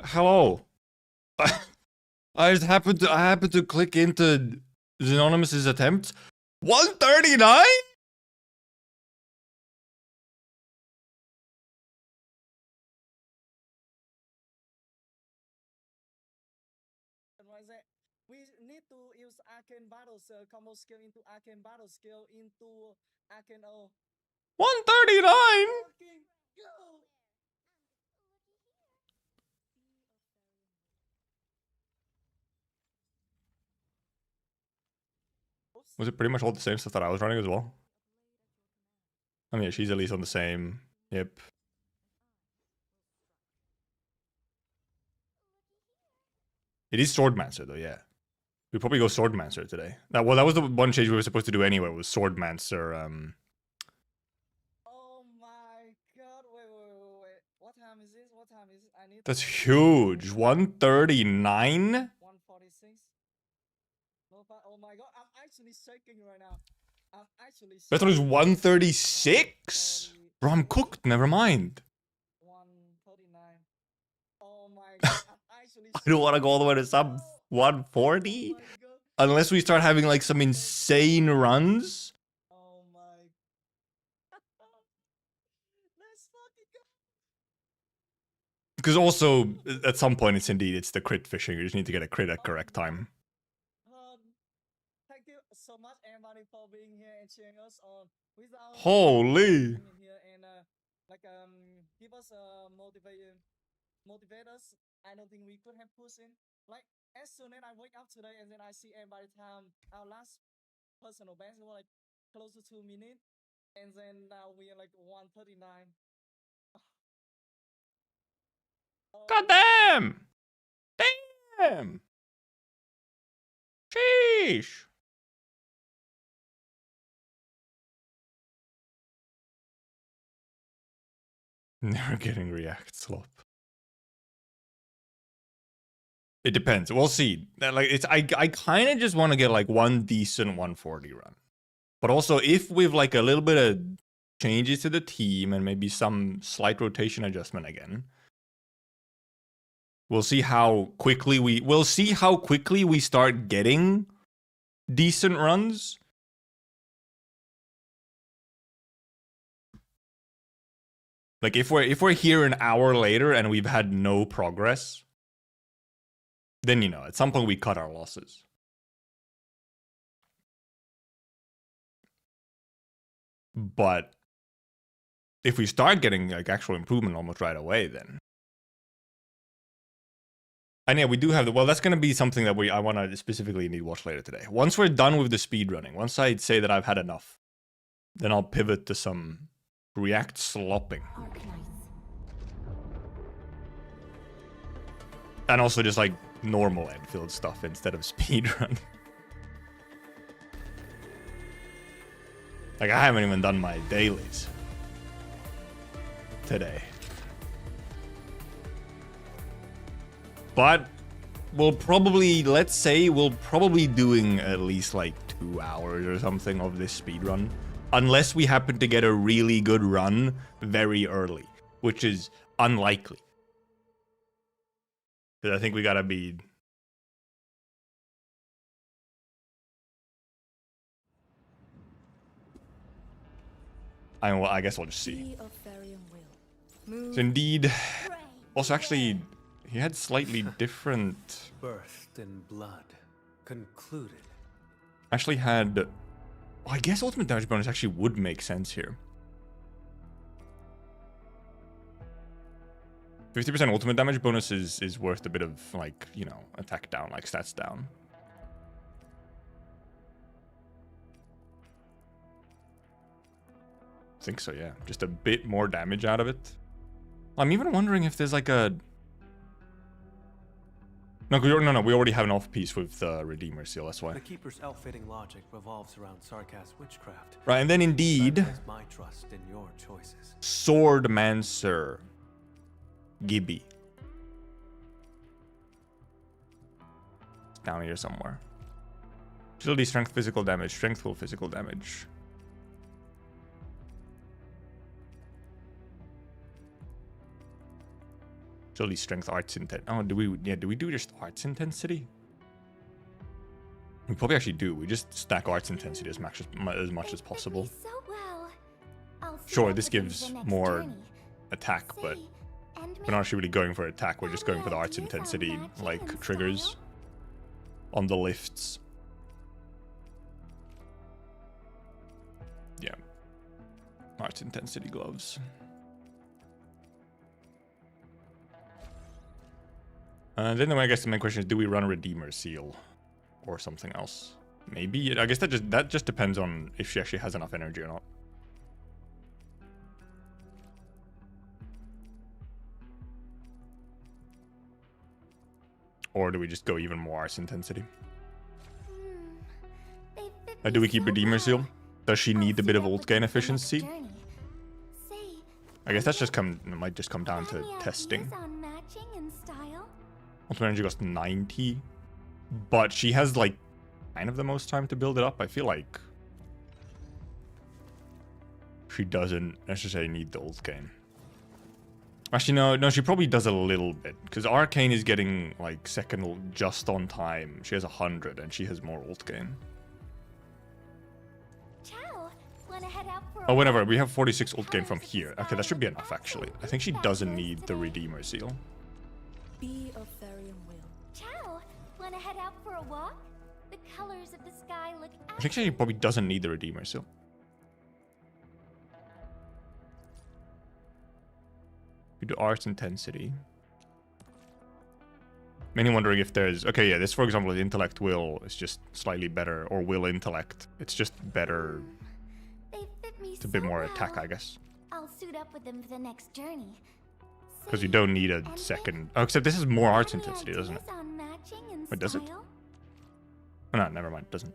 Hello. I happened to click into Xenonymous's attempt. 139? We need to use arcane battle combo skill into arcane battle skill into arcane 139? Go! Was it pretty much all the same stuff that I was running as well? I mean, yeah, she's at least on the same. Yep. It is Swordmancer though, yeah. We probably go Swordmancer today. That was the one change we were supposed to do anyway, was Swordmancer. Oh my god, wait. What time is this? I need That's huge. 139? 146. No, oh my god, I'm actually shaking right now. I'm actually shaking. I thought it was 136? Bro, I'm cooked, never mind. 139. Oh my god, I'm actually I don't want to go all the way to sub 140. Unless we start having like some insane runs. Oh my. Let's fucking go. Because also, at some point, it's the crit fishing. You just need to get a crit at correct time. Thank you so much, everybody, for being here and cheering us on. Without Holy. Here and give us motivate us. I don't think we could have pushed in. Like, as soon as I wake up today and then I see everybody time our last personal best was like close to 2 minutes, and then now we are like 139. God damn! Damn! Sheesh! Never getting react slop. It depends. We'll see. Like I kind of just want to get like one decent 140 run. But also if with like a little bit of changes to the team and maybe some slight rotation adjustment again, we'll see how quickly we start getting decent runs. Like if we're here an hour later and we've had no progress, then, you know, at some point we cut our losses. But if we start getting like actual improvement almost right away, then. And yeah, we do have well, that's going to be something that I want to specifically need watch later today. Once we're done with the speedrunning, once I say that I've had enough, then I'll pivot to some react slopping. Arknights. And also just like normal Endfield stuff instead of speedrun. Like, I haven't even done my dailies today. But we'll probably, let's say, we'll probably doing at least like 2 hours or something of this speedrun. Unless we happen to get a really good run very early, which is unlikely. Because I think we gotta be... I guess we'll just see. So indeed... Also, actually, he had slightly different... Birthed in blood. Concluded. Actually had... Well, I guess ultimate damage bonus actually would make sense here. 50% ultimate damage bonus is worth a bit of, like, you know, attack down, like stats down. I think so, yeah. Just a bit more damage out of it. I'm even wondering if there's like a... No, we already have an off piece with the Redeemer seal, that's why. The Keeper's outfitting logic revolves around Sarkaz witchcraft. Right, and then indeed... My trust in your choices. Swordmancer. Gibby. It's down here somewhere. Agility, strength, physical damage. Strength, will physical damage. Surely strength, arts intent. Oh, do we? Yeah, do we do just arts intensity? We probably actually do. We just stack arts intensity as much as possible. So well. Sure, this gives more attack, but we're not actually really going for attack. We're just going for the arts intensity, like, triggers on the lifts. Yeah. Arts intensity gloves. Then I guess the main question is, do we run a Redeemer seal or something else? Maybe. I guess that just depends on if she actually has enough energy or not. Or do we just go even more arts intensity? Do we keep Redeemer seal? Does she need a bit of ult gain efficiency? I guess that's just might just come down to testing. Ultimate energy costs 90, but she has like kind of the most time to build it up. I feel like she doesn't necessarily need the ult gain. Actually, no, she probably does a little bit, because Arcane is getting like second just on time. She has 100 and she has more ult gain. Oh, whatever. We have 46 ult gain from here. Okay, that should be enough actually. I think she doesn't need the Redeemer seal. Be of Therian will. Ciao! Wanna head out for a walk? The colors of the sky look. I think she probably doesn't need the Redeemer seal. We do arts intensity. Mainly wondering if there's... Okay, yeah, this, for example, is intellect will. It's just slightly better. Or will intellect. It's just better. It's a bit more attack, I guess. I'll suit up with them for the next journey. Because you don't need a second... Oh, except this is more arts intensity, doesn't it? Wait, does it? Oh, no, never mind. It doesn't.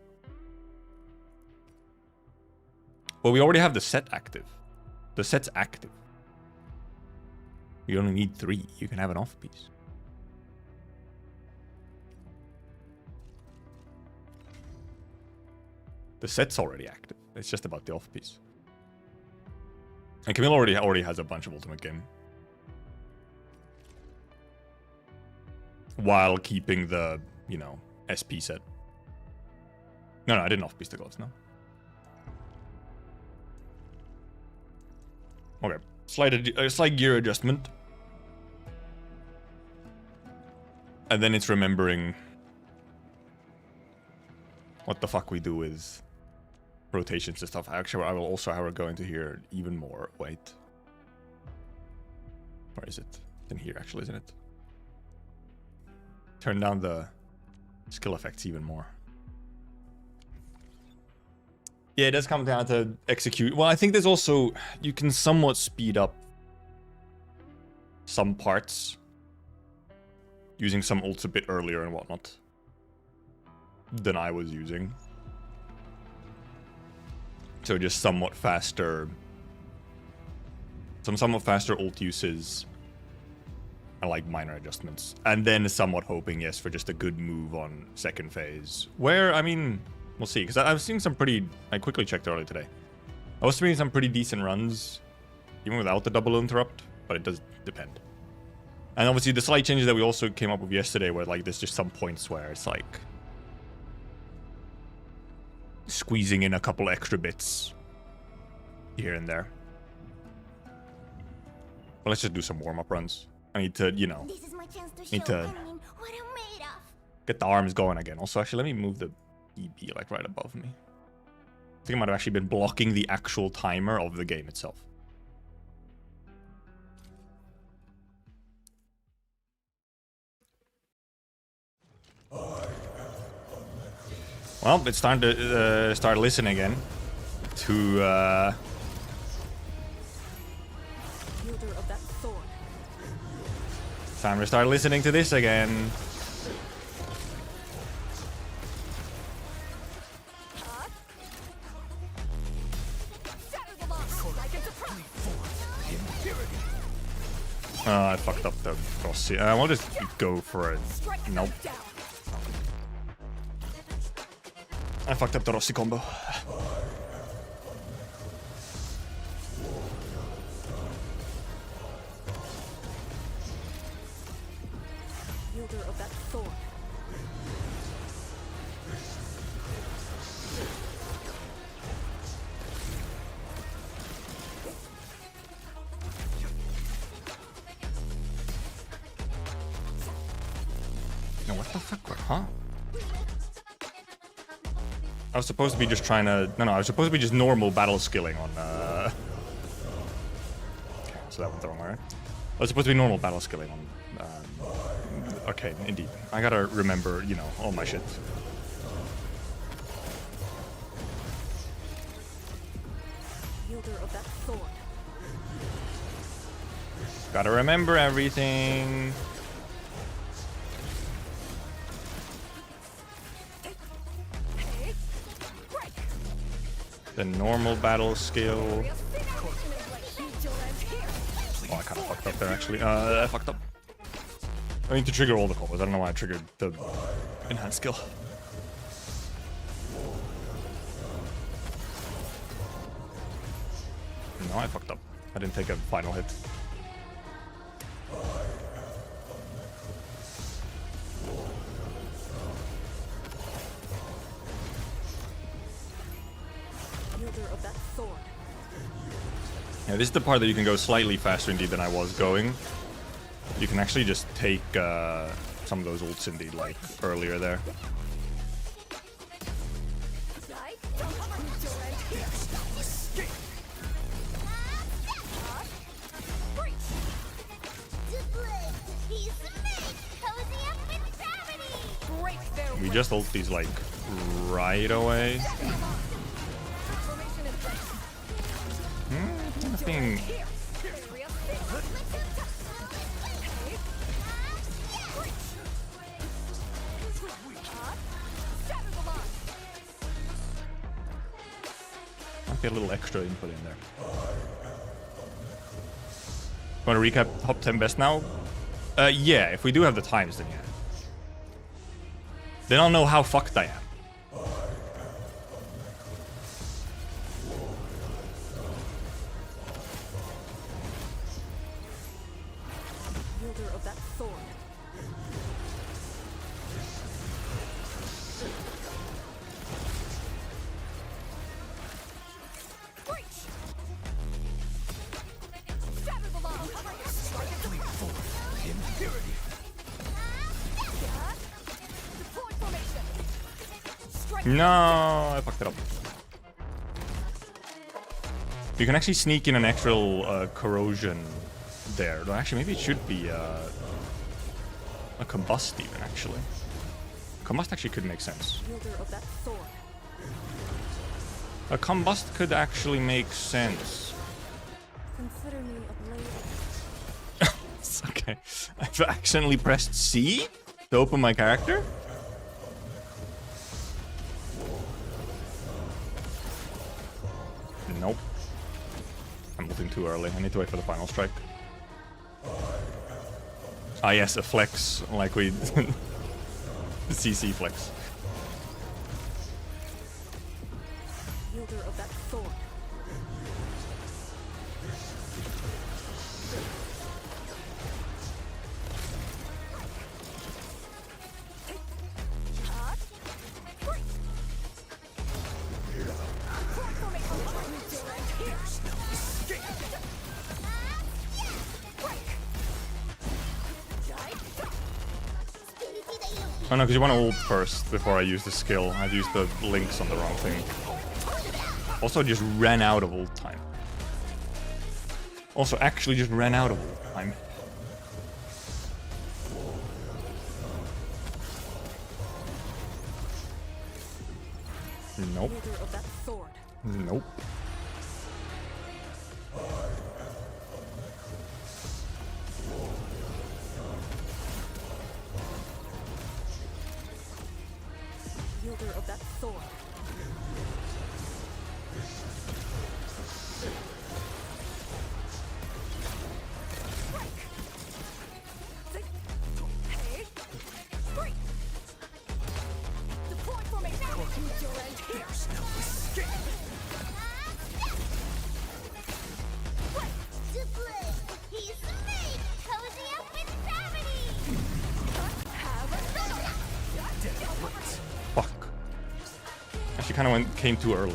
Well, we already have the set active. The set's active. You only need 3. You can have an off piece. The set's already active. It's just about the off piece. And Camille already has a bunch of ultimate game. While keeping the, you know, SP set. No, I didn't off piece the gloves, no. Okay. Slight gear adjustment. And then it's remembering what the fuck we do with rotations and stuff. Actually, I will also have her go into here even more. Wait. Where is it? It's in here, actually, isn't it? Turn down the skill effects even more. Yeah, it does come down to execute. Well, I think there's also... You can somewhat speed up some parts using some ults a bit earlier and whatnot than I was using. So just somewhat faster... Some somewhat faster ult uses and like minor adjustments. And then somewhat hoping, yes, for just a good move on second phase. Where, I mean... We'll see, because I've seen some pretty... I quickly checked earlier today. I was seeing some pretty decent runs, even without the double interrupt, but it does depend. And obviously the slight changes that we also came up with yesterday were like there's just some points where it's like... squeezing in a couple extra bits here and there. But let's just do some warm-up runs. I need to, you know... This is my chance to need show to everyone what I'm made of. get the arms going again. Also, actually, let me move the... EB like right above me. I think I might have actually been blocking the actual timer of the game itself. Well, it's time to start listening again to Wielder of that sword. time to start listening to this again. I fucked up the Rossi. We'll just go for it. Nope. I fucked up the Rossi combo. Wielder of that sword. No, what the fuck? Huh? I was supposed to be just trying to... No, I was supposed to be just normal battle skilling on... Okay, so that went the wrong way. I was supposed to be normal battle skilling on... okay, indeed. I gotta remember, you know, all my shit. Wielder of that sword. Gotta remember everything. The normal battle skill. Oh, I kind of fucked up there, actually. I fucked up. I need to trigger all the combos. I don't know why I triggered the enhanced skill. No, I fucked up. I didn't take a final hit. Of that sword. Yeah, this is the part that you can go slightly faster indeed than I was going. You can actually just take some of those ults indeed, like earlier there. We just ult these like right away. Nothing. Might be a little extra input in there. Want to recap top 10 best now? Yeah, if we do have the times, then yeah. Then I'll know how fucked I am. Of that sword. No, I fucked it up. You can actually sneak in an actual corrosion there. No, actually, maybe it should be a combust even, actually. Combust actually could make sense. Of that sword. A combust could actually make sense. Consider me a blade. It's okay. I've accidentally pressed C to open my character. Nope. I'm ulting too early. I need to wait for the final strike. Ah yes, a flex, like we... CC flex. Wielder of that sword. Oh no, because you want to ult first before I use the skill. I've used the links on the wrong thing. Also, just ran out of ult time. Also, actually just ran out of ult time. Nope. Wielder of that sword. Nope. Wielder of that sword. kind of came too early.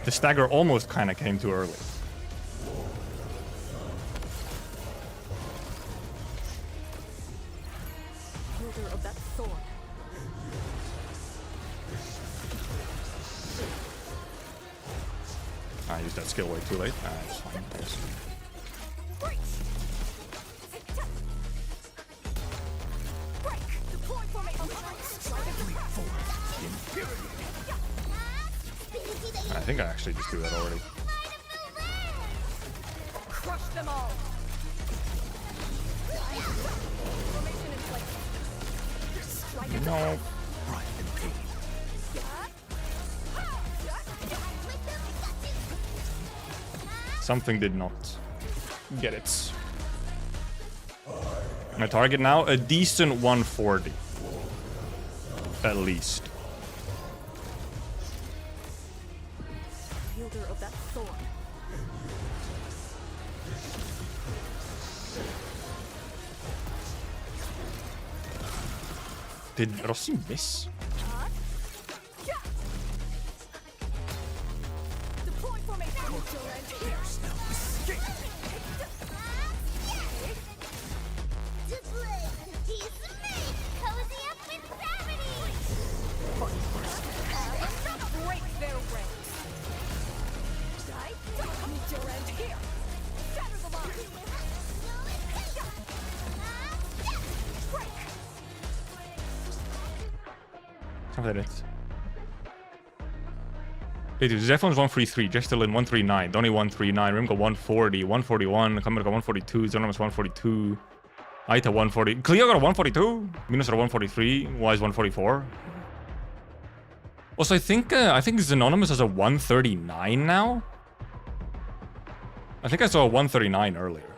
The stagger almost kind of came too early. Wielder of that sword. I used that skill way too late. It's fine. Yes. I think I actually just do that already. Crush them all. Formation in place. Strike at No. Something did not get it. My target now, a decent 140. At least. Wielder of that sword. Did Rossi miss? Deploy formation. Here's no escape. Cozy up with gravity! Break their ranks. Meet your end here. Shatter the line. Break. Something like that. Wait, Zephon's 133, Jestelin 139, Donny 139, Rimko 140, 141, Kamerka 142, Zonomus 142, Aita 140, Cleo got a 142, Minus got a 143, Wise 144. Also, I think Xenonymous has a 139 now? I think I saw a 139 earlier.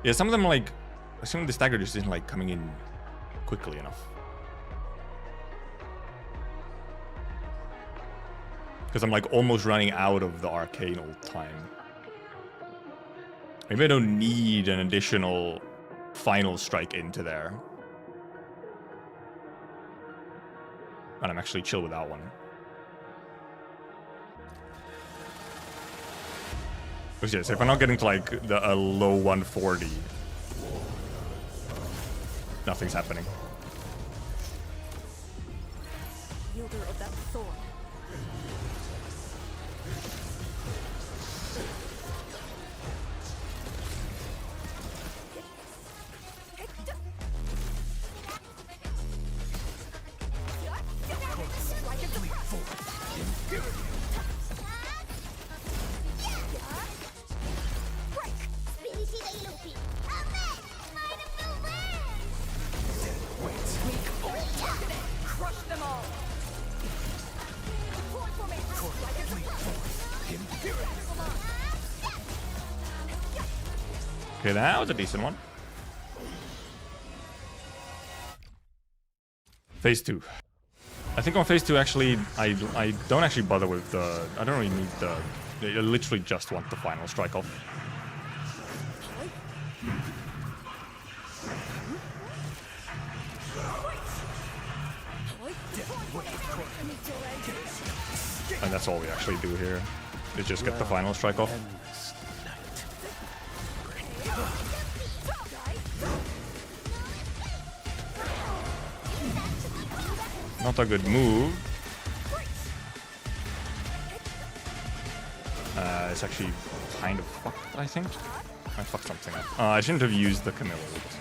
Yeah, some of them like, I assume the stagger just isn't like coming in quickly enough. Because I'm like almost running out of the arcane ult time. Maybe I don't need an additional final strike into there. And I'm actually chill with that one. Because yes, if I'm not getting to like a low 140, nothing's happening. Wielder of that sword. Crush them all. Deploy formation. Okay, that was a decent one. Phase 2. I think on phase 2 actually, I don't actually bother with the, I don't really need the, I literally just want the final strike off. And that's all we actually do here, is just get the final strike off. Not a good move. It's actually kind of fucked, I think. I fucked something up. I shouldn't have used the Camille ult.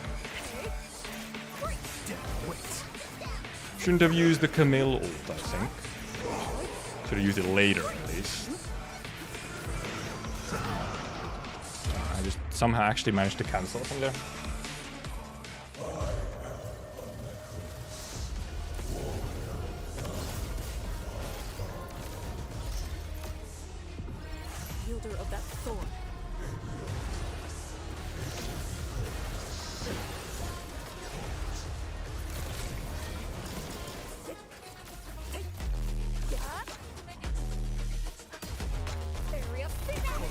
Shouldn't have used the Camille ult, I think. Should have used it later, at least. I just somehow actually managed to cancel from there. Wielder of that sword. Area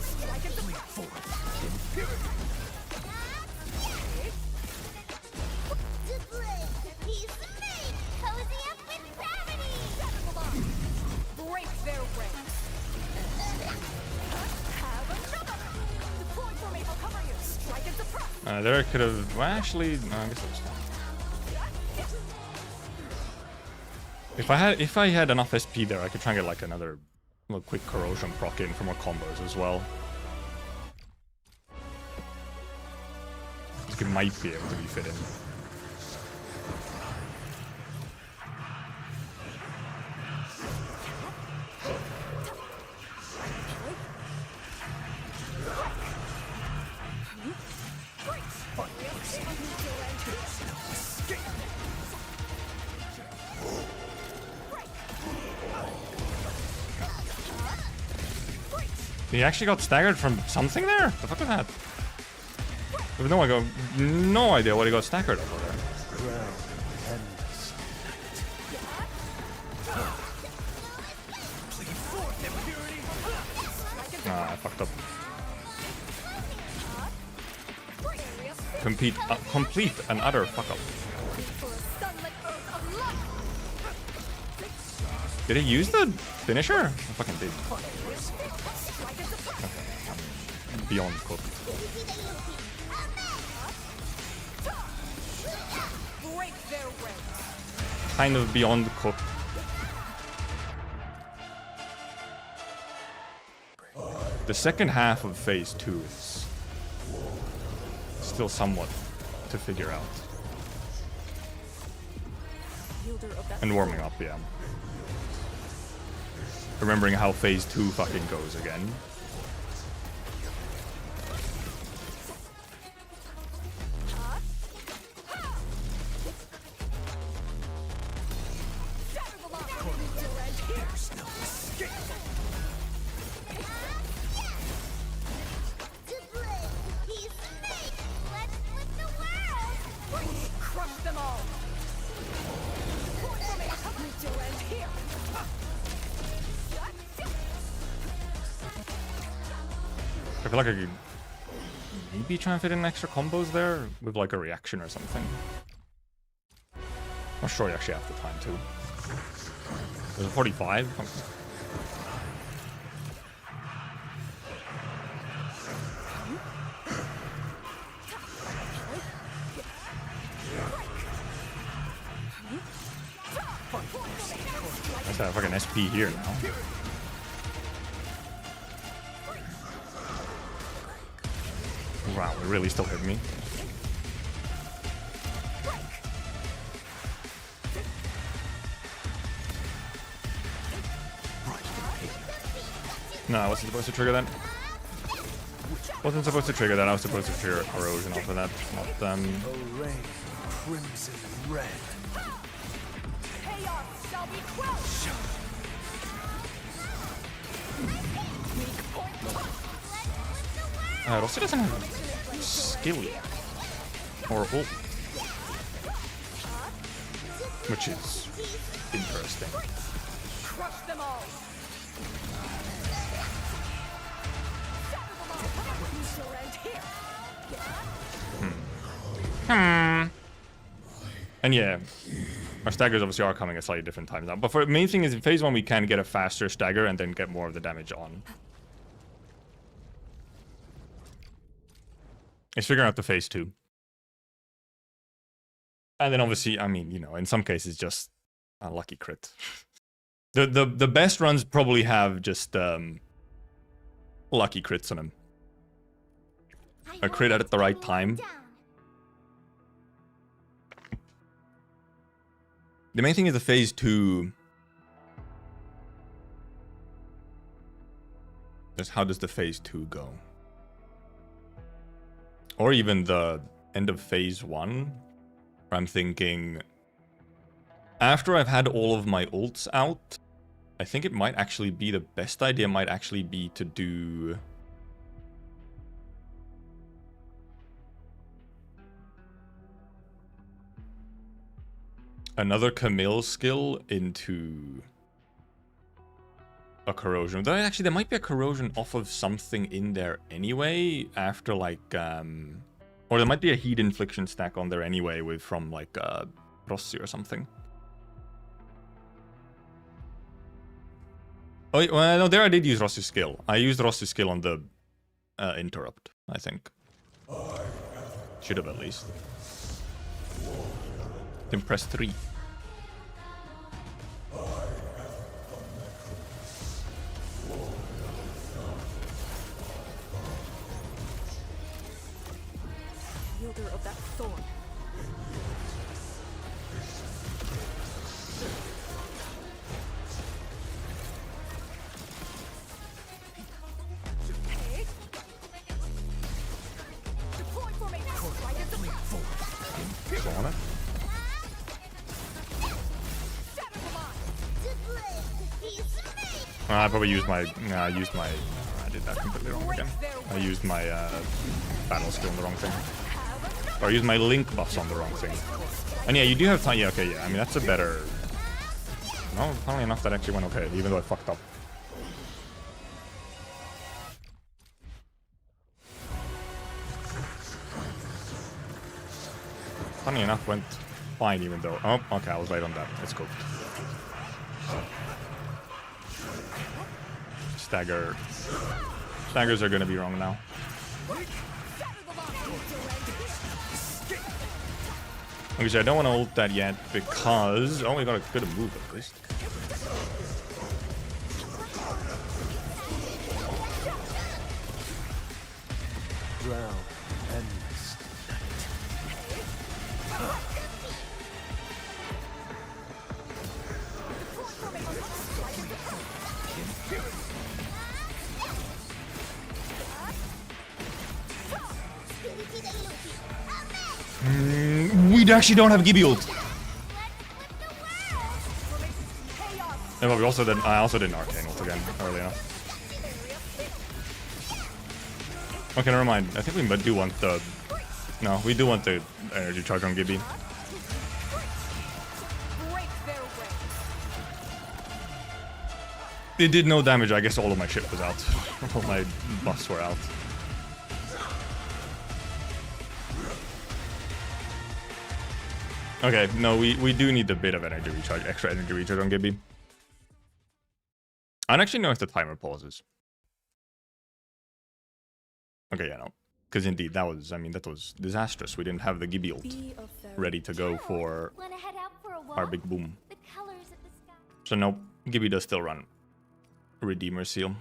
strike at the There I could have. Well, actually, no, I guess that was fine. If I had enough SP there, I could try and get like another little quick corrosion proc in for more combos as well. I think it might be able to be fit in. He actually got staggered from something there? The fuck was that? There's no idea what he got staggered over there. Nah, I fucked up. Complete and utter fuck up. Did he use the finisher? I fucking did. Okay, beyond cooked. Kind of beyond cooked. The second half of phase 2 is still somewhat to figure out. And warming up, yeah. Remembering how phase 2 fucking goes again. I feel like I could maybe try and fit in extra combos there with like a reaction or something. Not sure you actually have the time to. There's a 45. Let's have fucking SP here now. Wow, it really still hit me. No, I wasn't supposed to trigger that. Wasn't supposed to trigger that. I was supposed to trigger corrosion off of that. Not Array, crimson red. Chaos shall be quelled. Rossi doesn't have skill yet. Or ult. Which is interesting. Crush them all. And yeah, our staggers obviously are coming at slightly different times now. But for the main thing is in phase 1 we can get a faster stagger and then get more of the damage on. It's figuring out the phase 2. And then obviously, I mean, you know, in some cases just a lucky crit. The best runs probably have just lucky crits on them. A crit at the right time. The main thing is the phase 2. Just how does the phase 2 go? Or even the end of phase 1. Where I'm thinking, after I've had all of my ults out, I think it might actually be the best idea might actually be to do another Camille skill into a corrosion. Though actually there might be a corrosion off of something in there anyway after like or there might be a heat infliction stack on there anyway with from like Rossi or something. Oh well, no, there I did use Rossi's skill. I used Rossi's skill on the interrupt, I think. Should have at least. Then press 3. Wielder of that sword. On it. I probably used my. I did that completely wrong again. I used my battle skill on the wrong thing. Or I used my link buffs on the wrong thing. And yeah, you do have time. Yeah, okay, yeah. I mean, that's a better. No, funnily enough, that actually went okay, even though I fucked up. Funny enough, went fine even though. Oh, okay, I was right on that. Let's go. Stagger. Staggers are gonna be wrong now. Okay, so I don't want to ult that yet because. Oh, we got a good move at least. Drown. Endless. We actually don't have Gibby ult. Yeah, but we also did. I also did an arcane ult again early enough. Okay, never mind. I think we do want the. No, we do want the energy charge on Gibby. It did no damage. I guess all of my shit was out. All my buffs were out. Okay, no, we do need a bit of energy recharge, extra energy recharge on Gibby. I don't actually know if the timer pauses. Okay, yeah, no. Because indeed, that was, I mean, that was disastrous. We didn't have the Gibby ult ready to go for our big boom. So nope, Gibby does still run Redeemer Seal.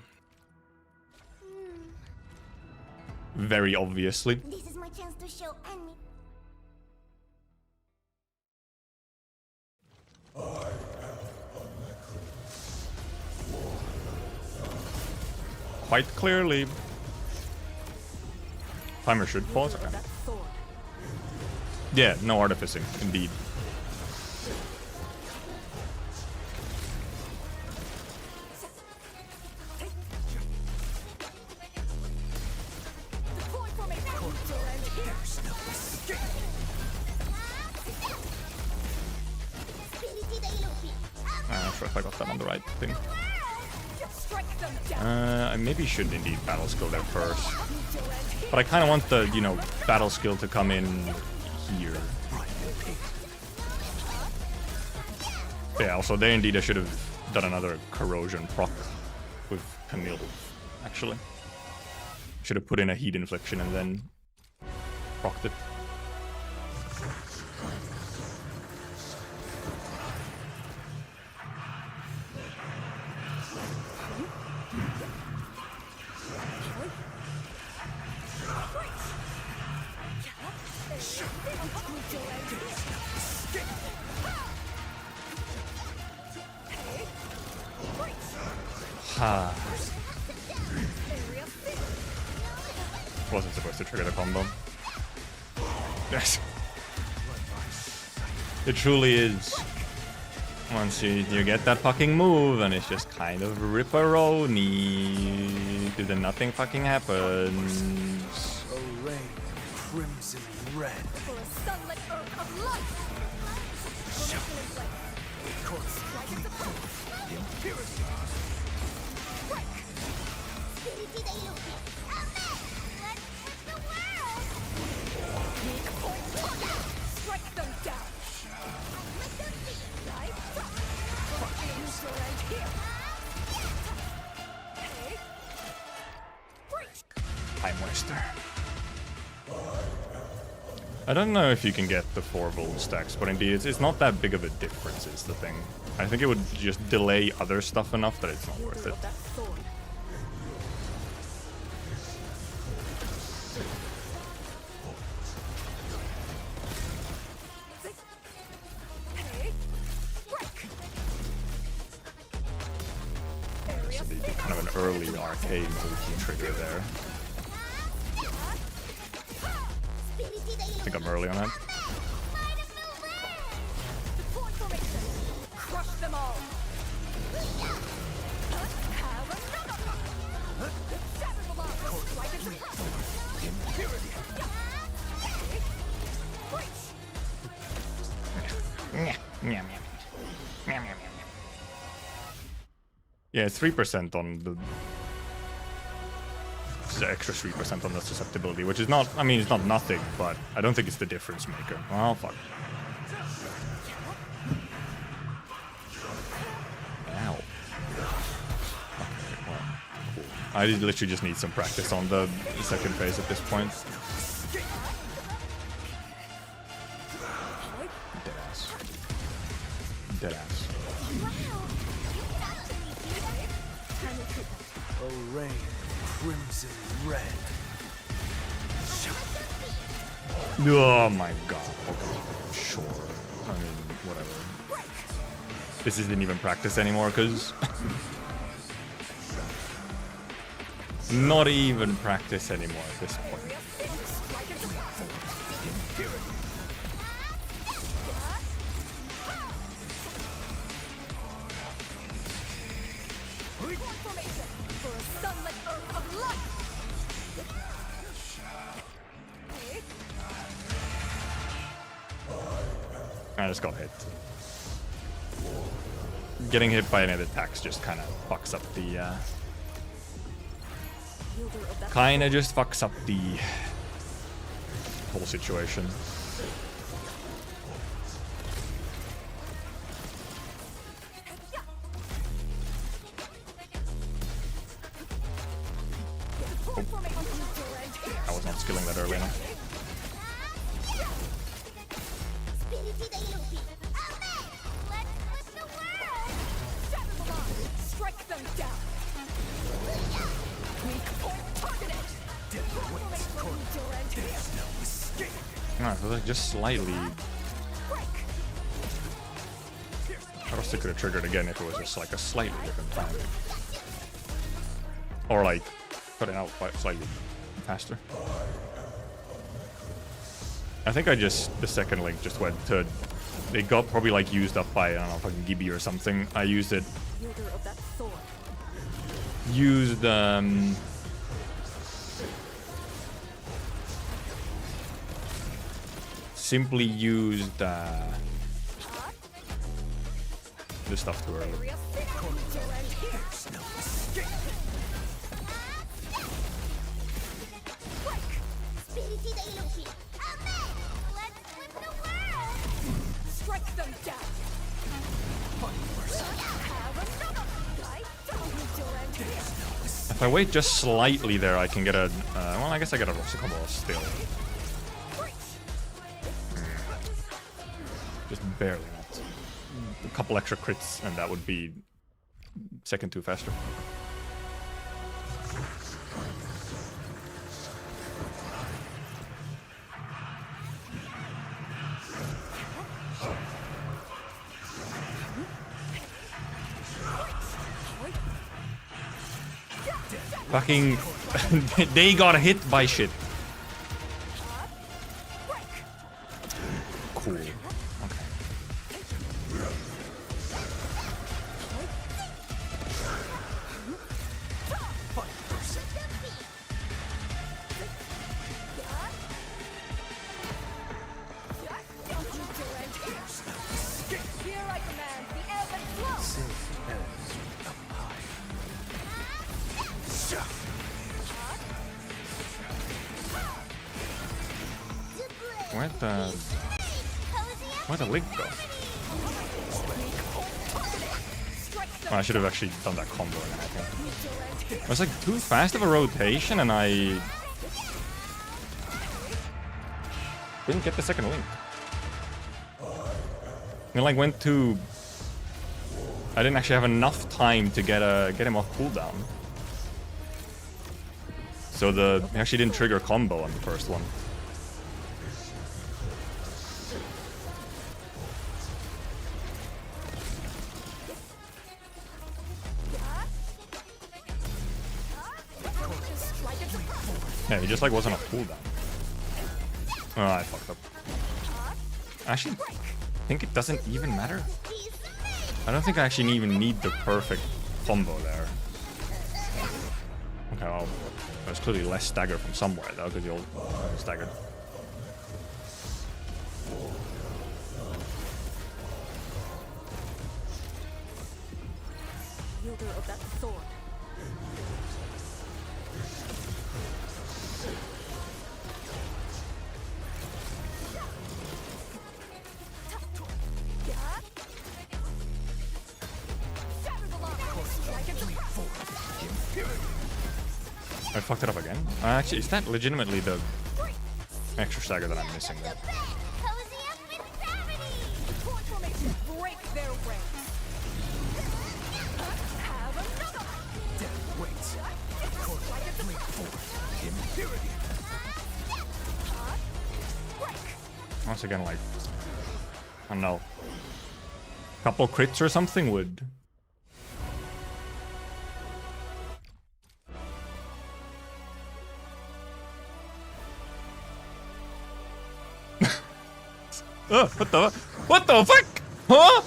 Very obviously. This is my chance to show enemy. Quite clearly. Timer should pause. Okay. Yeah, no artificing, indeed. I'm not sure if I got that on the right thing. I maybe should indeed battle skill there first. But I kind of want the, you know, battle skill to come in here. Yeah, also there indeed I should have done another corrosion proc with Camille, actually. Should have put in a heat infliction and then procced it. Wasn't supposed to trigger the combo. Yes. It truly is. Once you get that fucking move, and it's just kind of ripperoni, then nothing fucking happens. Array crimson red. For a sunlit earth of light. Strike them down. Time waster. I don't know if you can get the 4 volt stacks, but indeed it's not that big of a difference is the thing. I think it would just delay other stuff enough that it's not worth it. This would be kind of an early arcane ulti trigger there. I think I'm early on that. Crush them all. Yeah, 3% on the... This is an extra 3% on the susceptibility, which is not... I mean, it's not nothing, but I don't think it's the difference maker. Oh, fuck. Ow. Okay, well, cool. I literally just need some practice on the second phase at this point. Deadass. Deadass. Oh, rain, crimson red. Oh my god. Okay, sure. I mean, whatever. This isn't even practice anymore, because... Not even practice anymore at this point. I just got hit. Getting hit by any attacks just kind of fucks up the... Kinda just fucks up the whole situation. Oh. I was not skilling that early enough. Just slightly. I also could have triggered again if it was just like a slightly different timing. Or like put it out quite slightly faster. I think I just, the second link just went to, it got probably like used up by, I don't know, fucking Gibby or something. I used it. Used, simply used this stuff too early. If I wait just slightly there, I can get a, well, I guess I get a Rosa combo still. Just barely not. A couple extra crits and that would be second 2 faster. Fucking... they got hit by shit. Cool. Okay. Where'd the link go? Oh, I should have actually done that combo again, I think. It was like too fast of a rotation and I Didn't get the second link. It like went to... I didn't actually have enough time to get him off cooldown. So he actually didn't trigger combo on the first one. Yeah, he just like wasn't off cooldown. Oh, I fucked up. Actually, I think it doesn't even matter. I don't think I actually even need the perfect combo there. Okay, well, there's clearly less stagger from somewhere though, because you'll staggered. Wielder of that sword. I fucked it up again. Actually, is that legitimately the extra stagger that I'm missing? There? Break their ranks. Have another. Death waits. Once again, like, I don't know, couple crits or something would. What the fuck? Huh?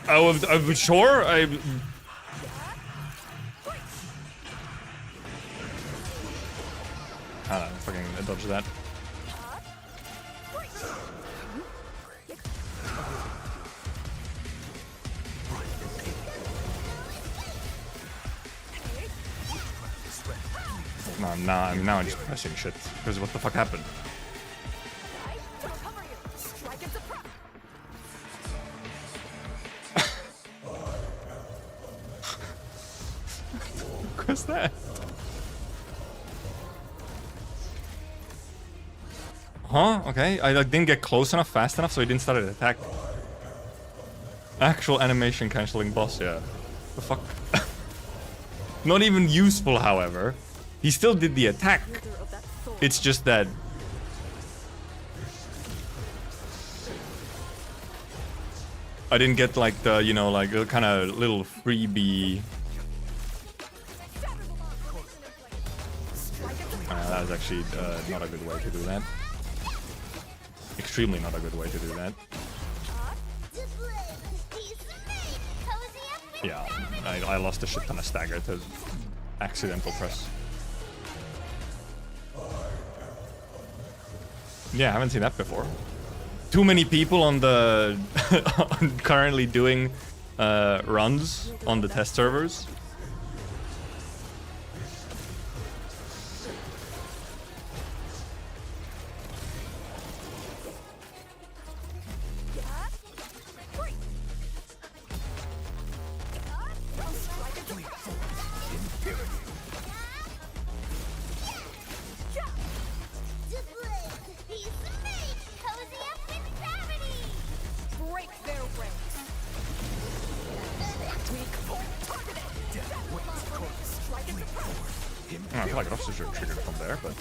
I'm sure. I fucking dodge that. No, now I'm just pressing shit. Because what the fuck happened? What's that? Huh? Okay. I like, didn't get close enough, fast enough, so he didn't start an attack. Actual animation cancelling boss, yeah. The fuck? Not even useful, however. He still did the attack. It's just that... I didn't get like the, you know, like a kind of little freebie... that was actually not a good way to do that. Extremely not a good way to do that. Yeah, I lost a shit ton of stagger to accidental press. Yeah, I haven't seen that before. Too many people on the currently doing runs on the test servers. I feel like Ross is triggered from there, but...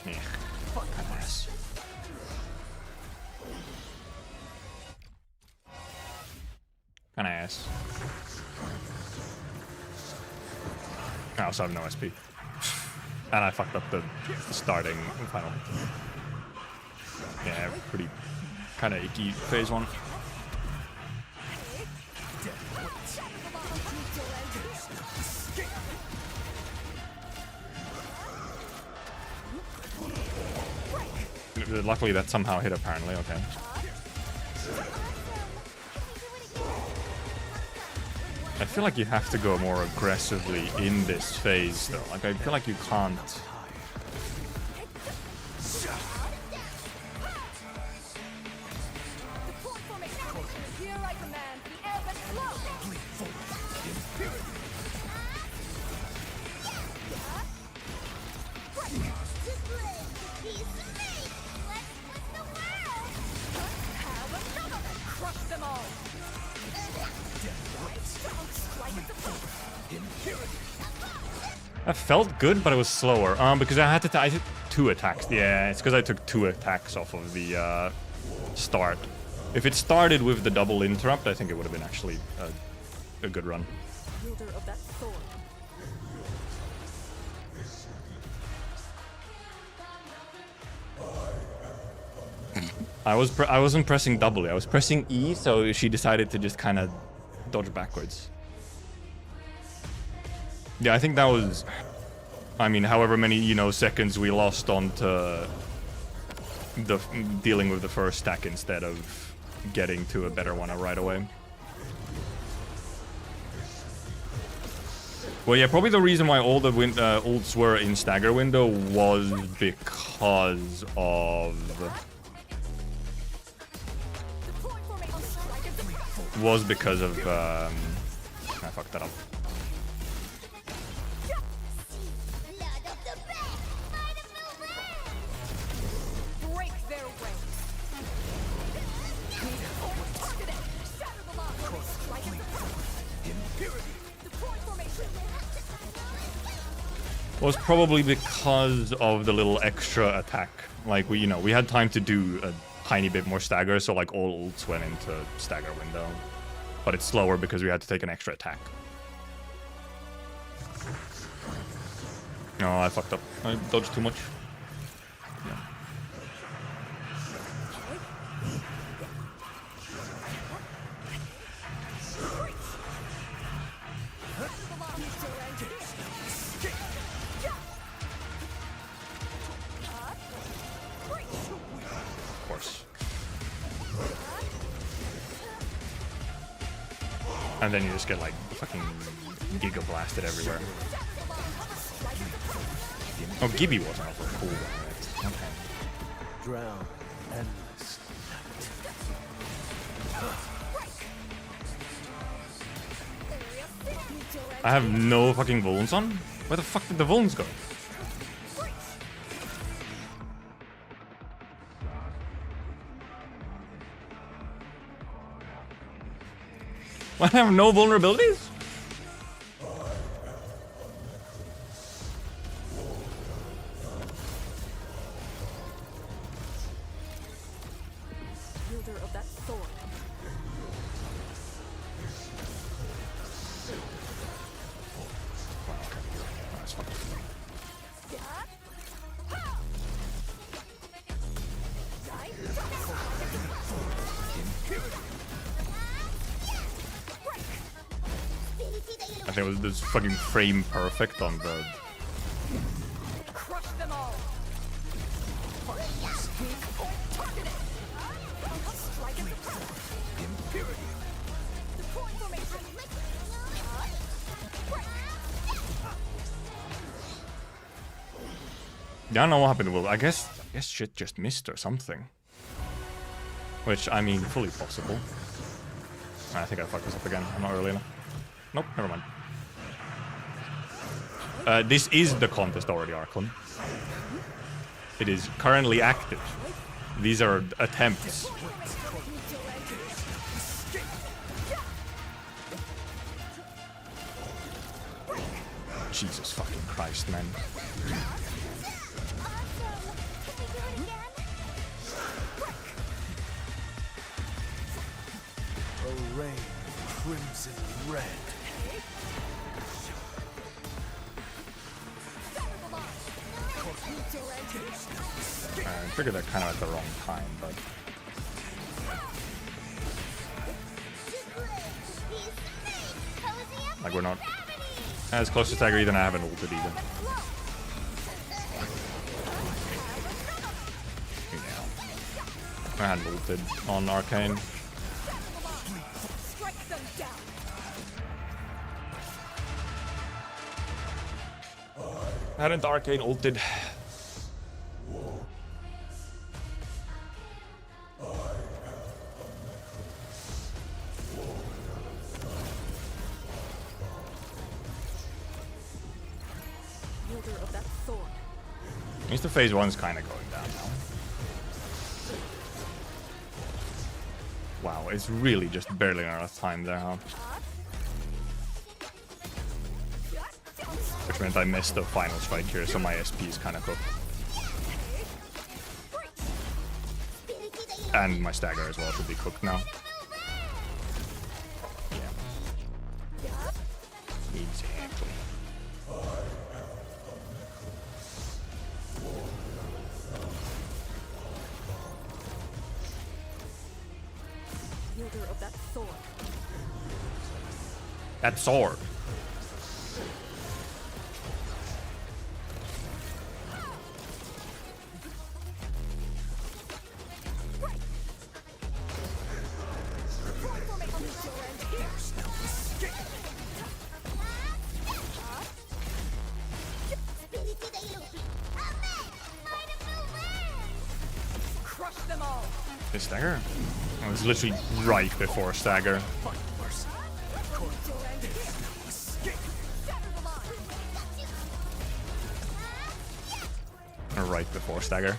Yeah, fuck that ass. Kinda ass. I also have no SP. And I fucked up the starting final. Yeah, pretty kinda icky phase one. Luckily that somehow hit apparently, okay. I feel like you have to go more aggressively in this phase though. Like I feel like you can't. That felt good, but it was slower. Because I had to I took 2 attacks. Yeah, it's because I took 2 attacks off of the start. If it started with the double interrupt, I think it would have been actually a good run. Wielder of that sword. I wasn't pressing W. I was pressing E, so she decided to just kind of dodge backwards. Yeah, I think that was, I mean, however many, you know, seconds we lost on to the dealing with the first stack instead of getting to a better one right away. Well, yeah, probably the reason why all the ults were in stagger window was because of... I fucked that up. Was probably because of the little extra attack. Like, we had time to do a tiny bit more stagger, so like all ults went into stagger window. But it's slower because we had to take an extra attack. No, I fucked up. I dodged too much. Yeah. Of course. And then you just get like fucking Giga blasted everywhere. Oh, Gibby wasn't also cool. Okay. Drown endless. I have no fucking vulns on? Where the fuck did the vulns go? I have no vulnerabilities? Wielder of that sword. That's fucking... I think it was this fucking frame perfect on the... Crush them all. Yeah, I don't know what happened. Well, I guess shit just missed or something. Which, I mean, fully possible. I think I fucked this up again. I'm not early enough. Nope, never mind. This is the contest already, Arkon. It is currently active. These are attempts. Jesus fucking Christ, man. A rain of crimson red. I figured that kind of at the wrong time, but... Like, we're not as close to stagger either, and I haven't ulted either. I hadn't ulted on Arcane. Hadn't Arcane ulted. Wielder of that sword. At least the phase 1's kind of going down now. Wow, it's really just barely enough time there, huh? which meant I missed the final strike here, so my SP is kind of cooked. And my stagger as well should be cooked now. Yeah. Exactly. Wielder of that sword. That sword. This stagger? Oh, it's literally right before stagger. Or right before stagger.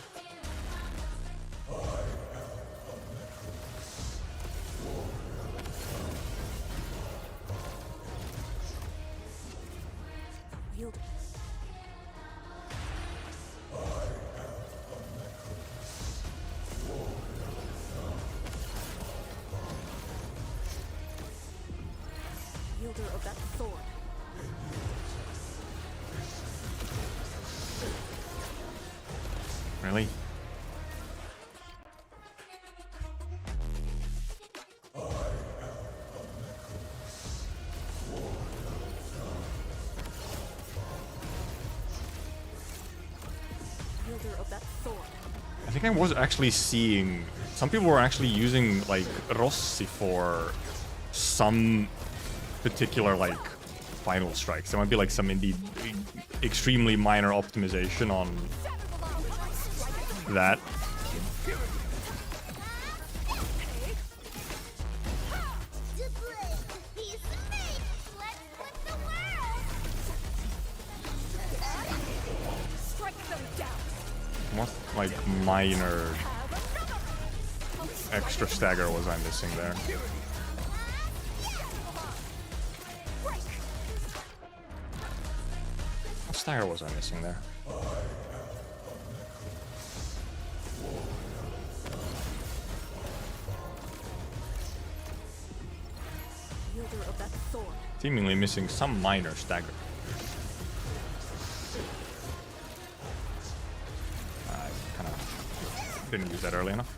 Of that sword. Really? Wielder of that sword. I think I was actually seeing some people were actually using like Rossi for some particular like final strikes. There might be like some indeed extremely minor optimization on that. What like minor extra stagger was I missing there? What stagger was I missing there? Wielder of that sword. Seemingly missing some minor stagger. I kind of didn't use that early enough.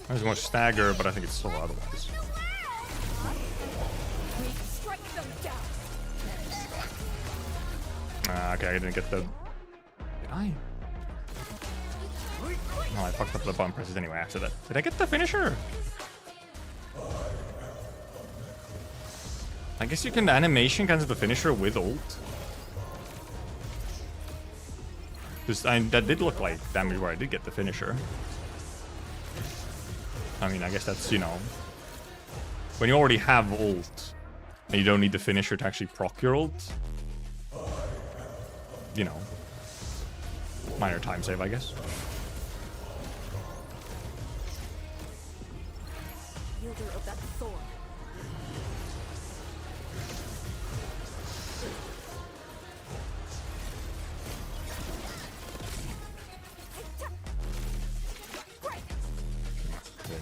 There's much stagger, but I think it's still otherwise. Okay, I didn't get the... Did I? No, I fucked up the button presses anyway after that. Did I get the finisher? I guess you can animation cancel the finisher with ult. That did look like damage where I did get the finisher. I mean, I guess that's, you know... When you already have ult, and you don't need the finisher to actually proc your ult, you know, minor time save, I guess. Wielder of that sword.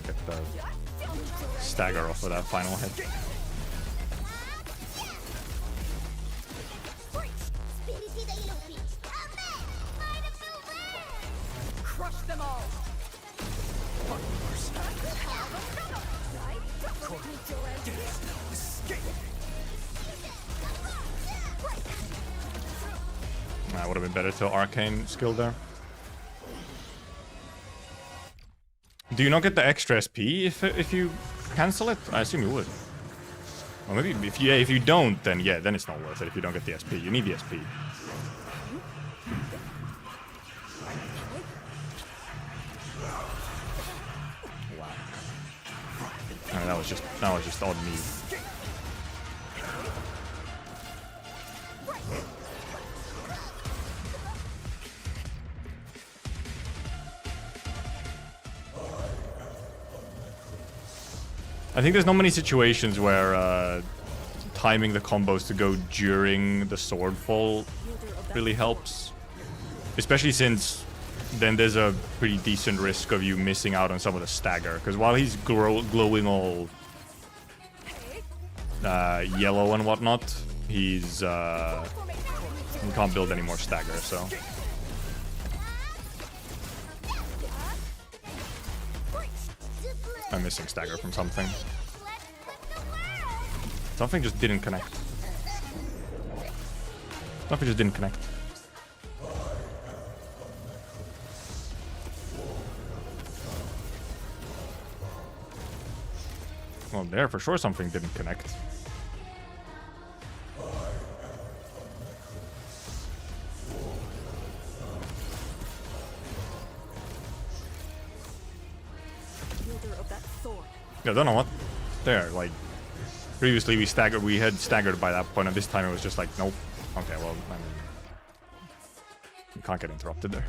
Get the stagger off with that final hit. Crush them all. That would have been better to arcane skill there. Do you not get the extra SP if you cancel it? I assume you would. Well, maybe if you don't, then yeah, then it's not worth it. If you don't get the SP, you need the SP. Wow. Oh, that was just on me. I think there's not many situations where timing the combos to go during the sword fall really helps. Especially since then there's a pretty decent risk of you missing out on some of the stagger. Because while he's glowing all yellow and whatnot, he's he can't build any more stagger, so. I'm missing stagger from something. Something just didn't connect. Something just didn't connect. Well, there for sure something didn't connect. Yeah, I don't know what. There, like previously we had staggered by that point, and this time it was just like, nope. Okay, well, I mean, you can't get interrupted there.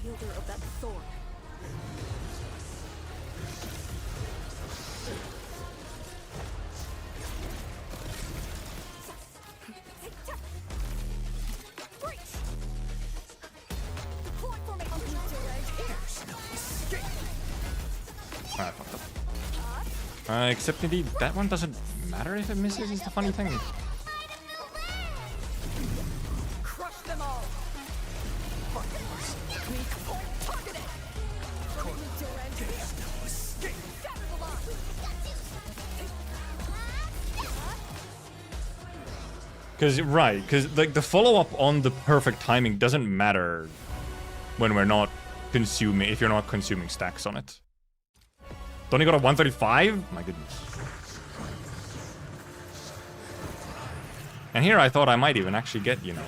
Wielder of that sword. I fucked up. Except indeed, that one doesn't matter if it misses, is the funny thing. Crush them all. Because like the follow-up on the perfect timing doesn't matter when we're not consuming, if you're not consuming stacks on it. Tony got a 135? My goodness. And here I thought I might even actually get, you know,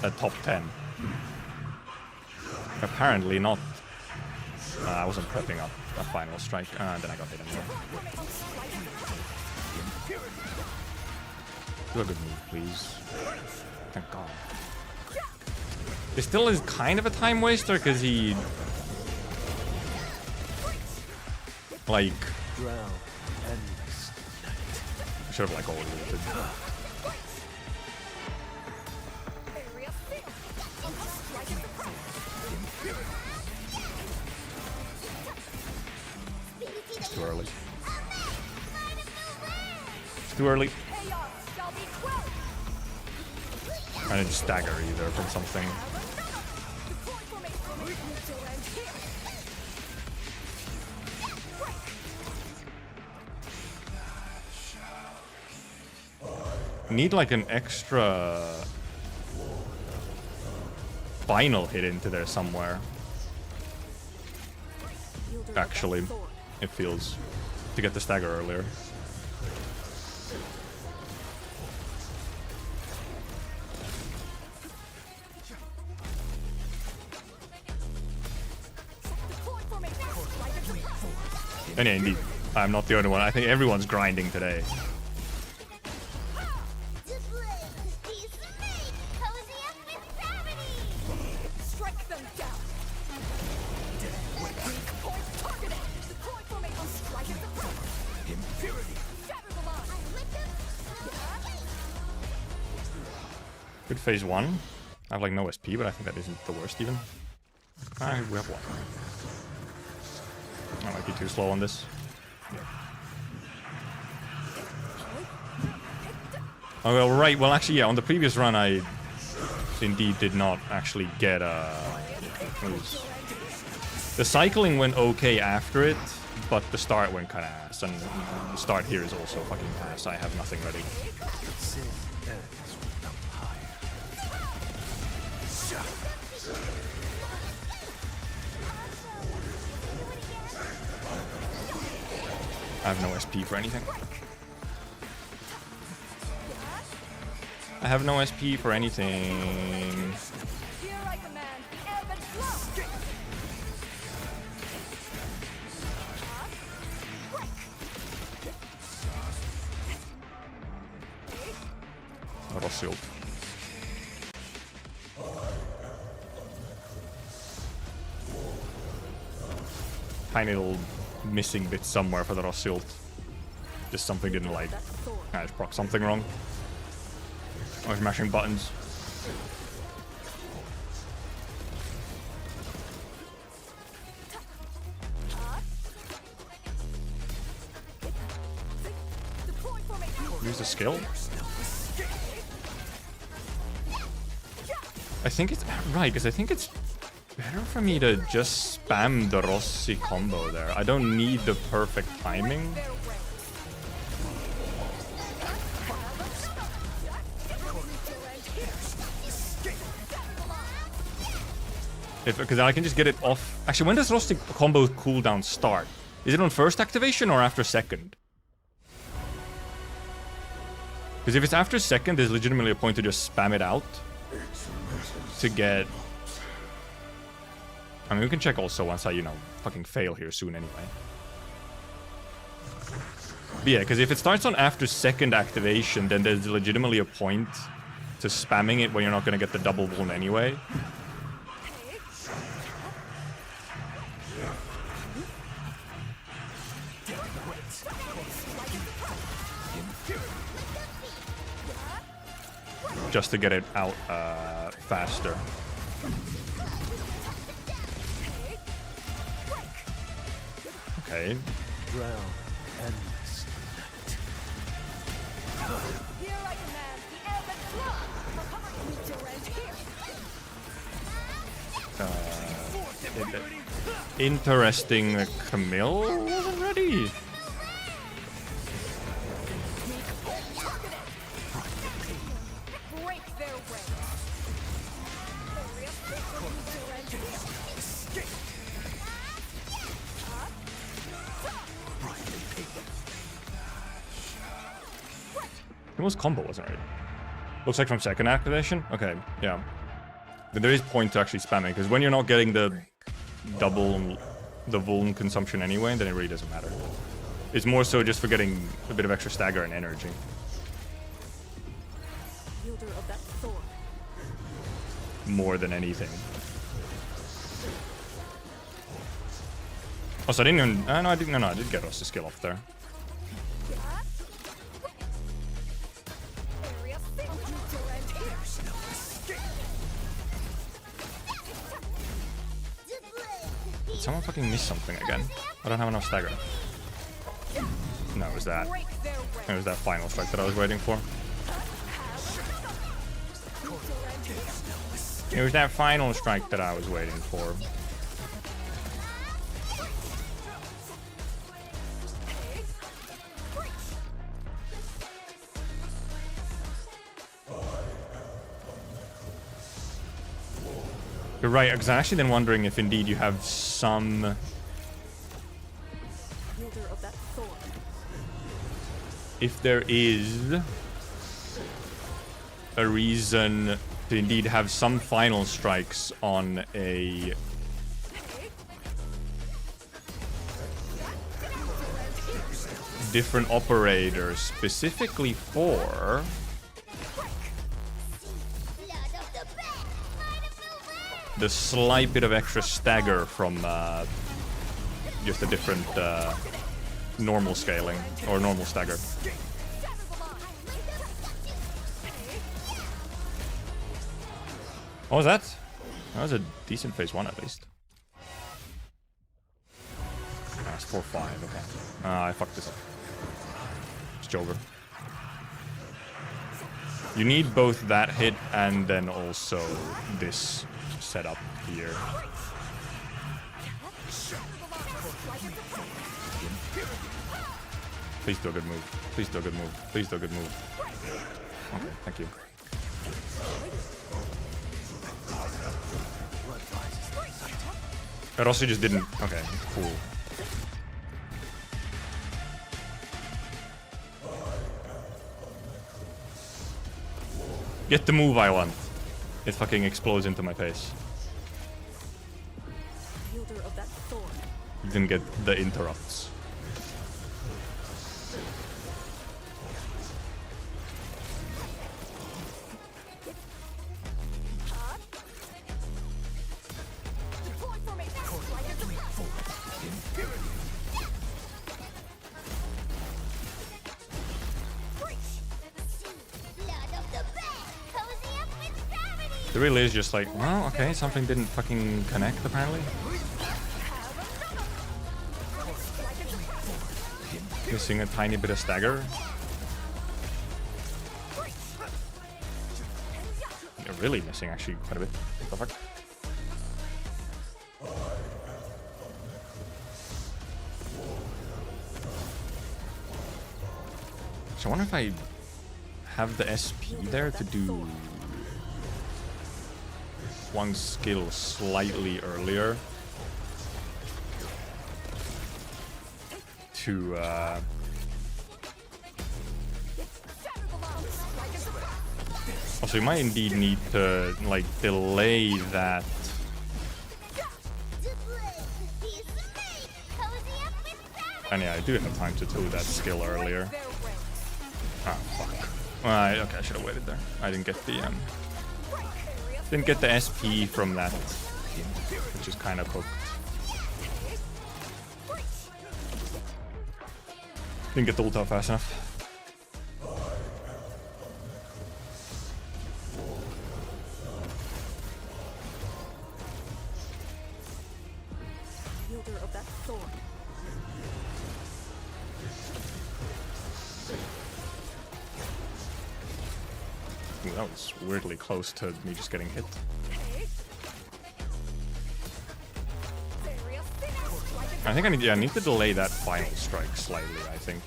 a top 10. Apparently not. I wasn't prepping up a final strike. Then I got hit anyway. Do a good move, please. Thank God. It still is kind of a time waster because he, like, I should have like always lifted. It's too early. It's too early. I didn't stagger either from something. Need like an extra final hit into there somewhere. Actually, it feels to get the stagger earlier. And yeah, indeed, I'm not the only one. I think everyone's grinding today. Good phase one. I have like no SP, but I think that isn't the worst even. We have one. I might be too slow on this. Oh, well, right. Well, actually, yeah, on the previous run, I indeed did not actually get the cycling went okay after it, but the start went kind of ass, and the start here is also fucking ass. I have nothing ready. I have no SP for anything. I have no SP for anything. That was sealed. tiny little missing bit somewhere for the Rossi ult. Just something didn't like. I just proc something wrong. I was mashing buttons. Use the skill. I think it's right, because I think it's better for me to just spam the Rossi combo there. I don't need the perfect timing. Because I can just get it off. Actually, when does Rossi combo cooldown start? Is it on first activation or after second? Because if it's after second, there's legitimately a point to just spam it out to get... I mean, we can check also once I, you know, fucking fail here soon anyway. But yeah, because if it starts on after second activation, then there's legitimately a point to spamming it when you're not going to get the double wound anyway. Just to get it out faster. Okay. Drown endless Here I command the epic flood. Interesting. Camille wasn't ready. Camille's combo wasn't right. Looks like from second activation? Okay, yeah. But there is point to actually spamming, because when you're not getting the double, the vuln consumption anyway, then it really doesn't matter. It's more so just for getting a bit of extra stagger and energy. More than anything. Also, I didn't even... no, I didn't. No, I did get us the skill off there. Did someone fucking miss something again? I don't have enough stagger. No, it was that. It was that final strike that I was waiting for. It was that final strike that I was waiting for. You're right, because I'm actually then wondering if indeed you have some... If there is a reason to indeed have some final strikes on a different operator specifically for the slight bit of extra stagger from just a different normal scaling or normal stagger. What was that? That was a decent phase 1 at least. That's 4-5, okay. I fucked this up. It's Jover. You need both that hit and then also this setup here. Please do a good move. Please do a good move. Please do a good move. Okay, thank you. Rossi just didn't. Okay, cool. Get the move I want. It fucking explodes into my face. Didn't get the interrupts. It really is just like, well, okay, something didn't fucking connect apparently. Missing a tiny bit of stagger. Yeah, really missing actually quite a bit. What the fuck? So I wonder if I have the SP there to do one skill slightly earlier to also you might indeed need to like delay that. And yeah, I do have time to do that skill earlier. Ah, fuck. Well, okay, I should have waited there. I didn't get the SP from that, which is kind of cooked. Didn't get the ult out fast enough. Ooh, that was weirdly close to me just getting hit. I think I need to delay that final strike slightly, I think.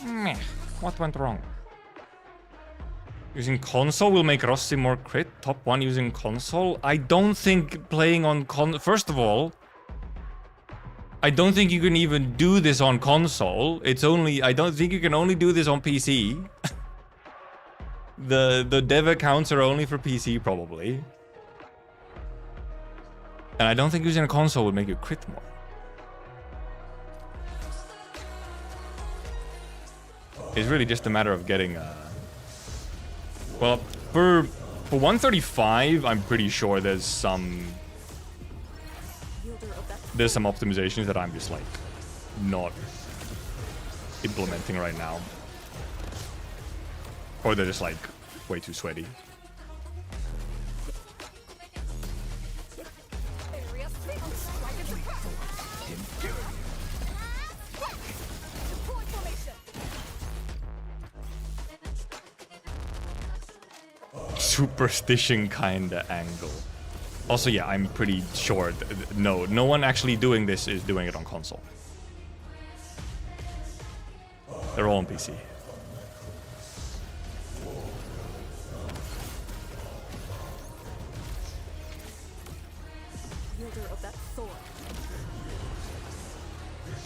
Meh. What went wrong? Using console will make Rossi more crit. Top 1 using console? I don't think playing on First of all, I don't think you can even do this on console. I don't think you can only do this on PC. The dev accounts are only for PC probably. And I don't think using a console would make you crit more. It's really just a matter of getting well, for 135, I'm pretty sure there's some optimizations that I'm just like not implementing right now, or they're just like way too sweaty. Superstition kinda angle. Also, yeah, I'm pretty sure no one actually doing this is doing it on console. They're all on PC.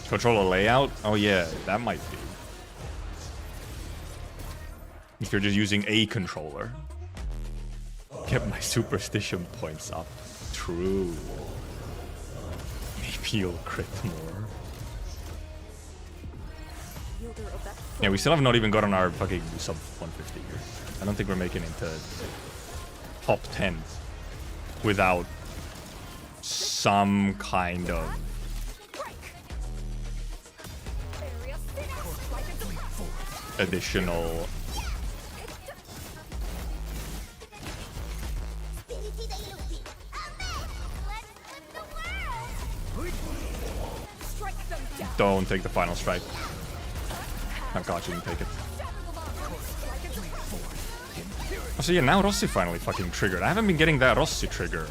Control a layout? Oh yeah, that might be. If you're just using a controller. Get my superstition points up. True. Maybe you'll crit more. Yeah, we still have not even gotten our fucking sub 150 here. I don't think we're making it into top 10 without some kind of additional Don't take the final strike. Oh god, you didn't take it. Oh, so yeah, now Rossi finally fucking triggered. I haven't been getting that Rossi trigger.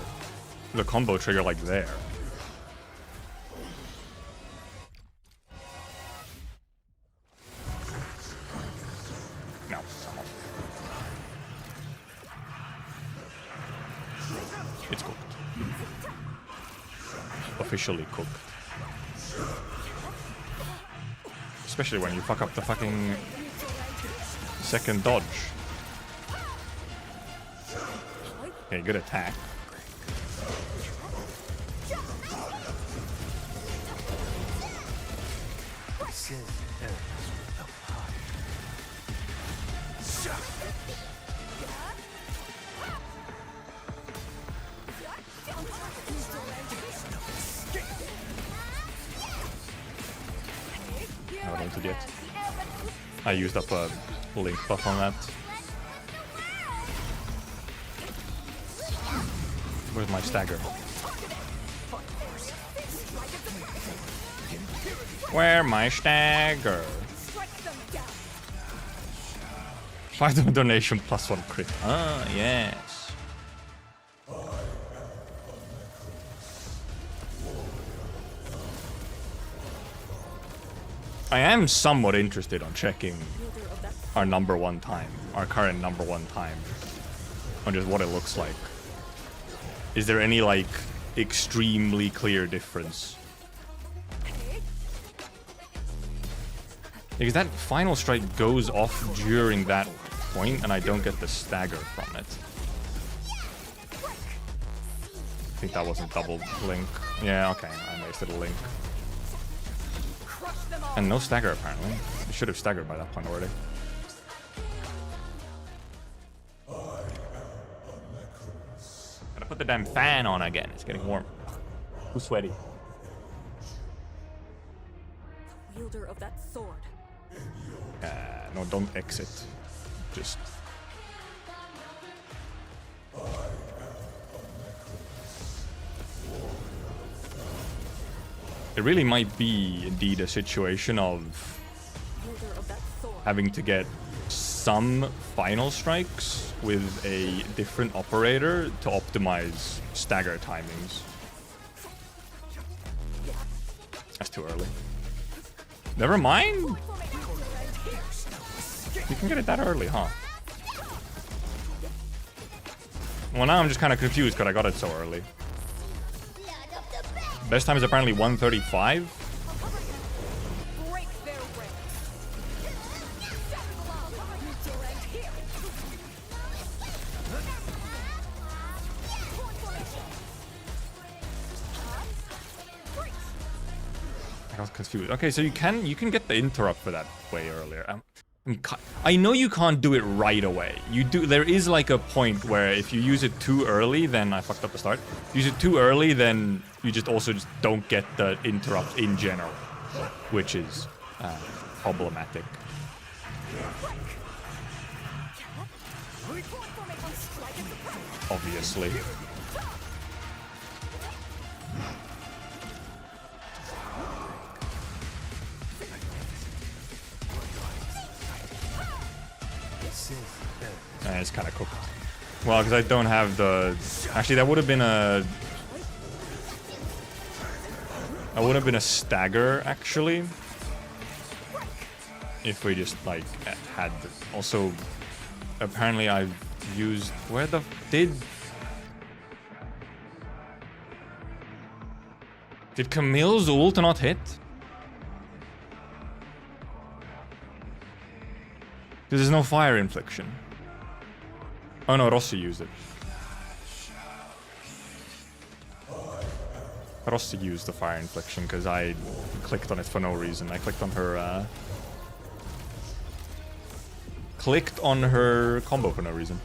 The combo trigger like there. No, it's cooked. Officially cooked. Especially when you fuck up the fucking second dodge. Okay, good attack. I don't forget. I used up a link buff on that. Where's my stagger? Where my stagger? 5 donation plus 1 crit. Ah, yes. I am somewhat interested on checking our #1 time, our current #1 time, on just what it looks like. Is there any, like, extremely clear difference? Because that final strike goes off during that point, and I don't get the stagger from it. I think that wasn't double link. Yeah, okay, I wasted a link. And no stagger, apparently. I should have staggered by that point already. Gotta put the damn fan on again. It's getting warm. Too sweaty. The wielder of that sword. No, don't exit. Just... It really might be indeed a situation of having to get some final strikes with a different operator to optimize stagger timings. That's too early. Never mind. You can get it that early, huh? Well, now I'm just kind of confused because I got it so early. Best time is apparently 1:35. I was confused. Okay, so you can get the interrupt for that way earlier. I know you can't do it right away. There is like a point where if you use it too early, then I fucked up the start. Use it too early, then you just don't get the interrupt in general, which is problematic. Obviously. It's kind of cooked. Well, because I don't have the... Actually, that would have been a... That would have been a stagger, actually. If we just, like, had... Also, apparently I've used... Where the... Did Camille's ult not hit? Because there's no fire infliction. Oh no, Rossi used it. Rossi used the fire infliction because I clicked on it for no reason. I clicked on her combo for no reason.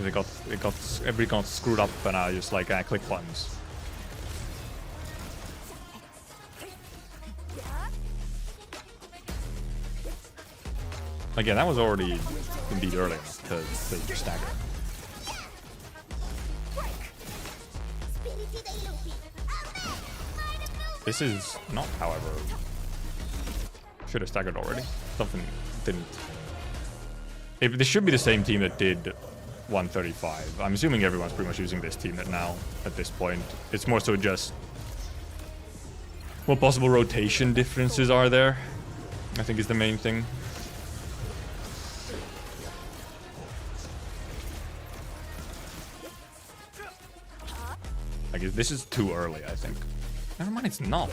Because everybody got screwed up and I just like click buttons. Like, yeah, that was already indeed early to stagger. This is not, however. Should have staggered already. Something didn't. This should be the same team that did 135. I'm assuming everyone's pretty much using this team now at this point. It's more so just what possible rotation differences are there, I think is the main thing. Like, this is too early, I think. Never mind, it's not.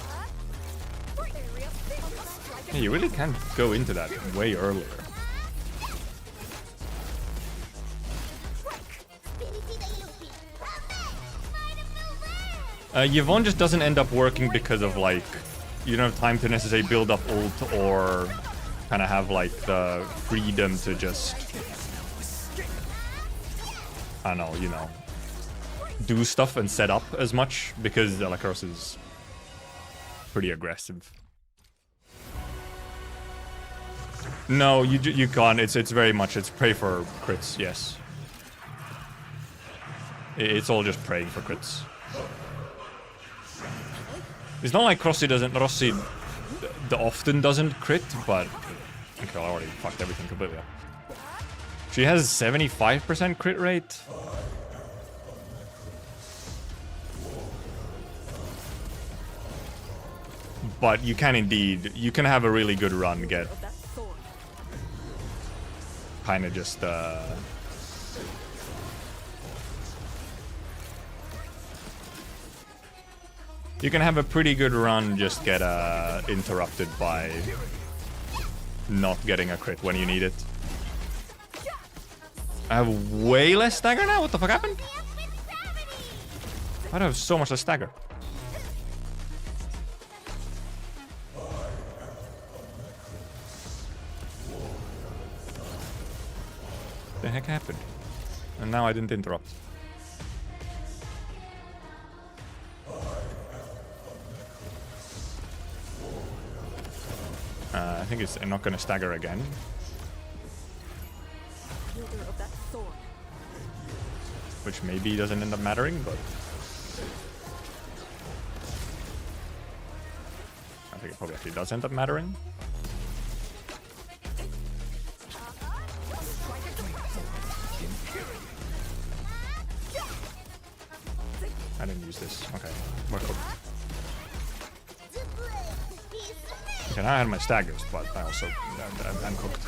Yeah, you really can't go into that way earlier. Yvonne just doesn't end up working because of, like... you don't have time to necessarily build up ult or kind of have like the freedom to just, I don't know, you know, do stuff and set up as much because Alleikhreos is pretty aggressive. No, you can't. It's very much, it's pray for crits, yes. It's all just praying for crits. It's not like Rossi often doesn't crit, but okay, I already fucked everything completely up. She has 75% crit rate. But you can indeed, you can have a really good run, get kind of just you can have a pretty good run, just get interrupted by not getting a crit when you need it. I have way less stagger now? What the fuck happened? Why do I have so much less stagger? The heck happened? And now I didn't interrupt. I think I'm not gonna stagger again. Which maybe doesn't end up mattering, but I think it probably actually does end up mattering. I didn't use this. Okay, we're cooked. Okay, now I had my staggers, but I also I'm cooked.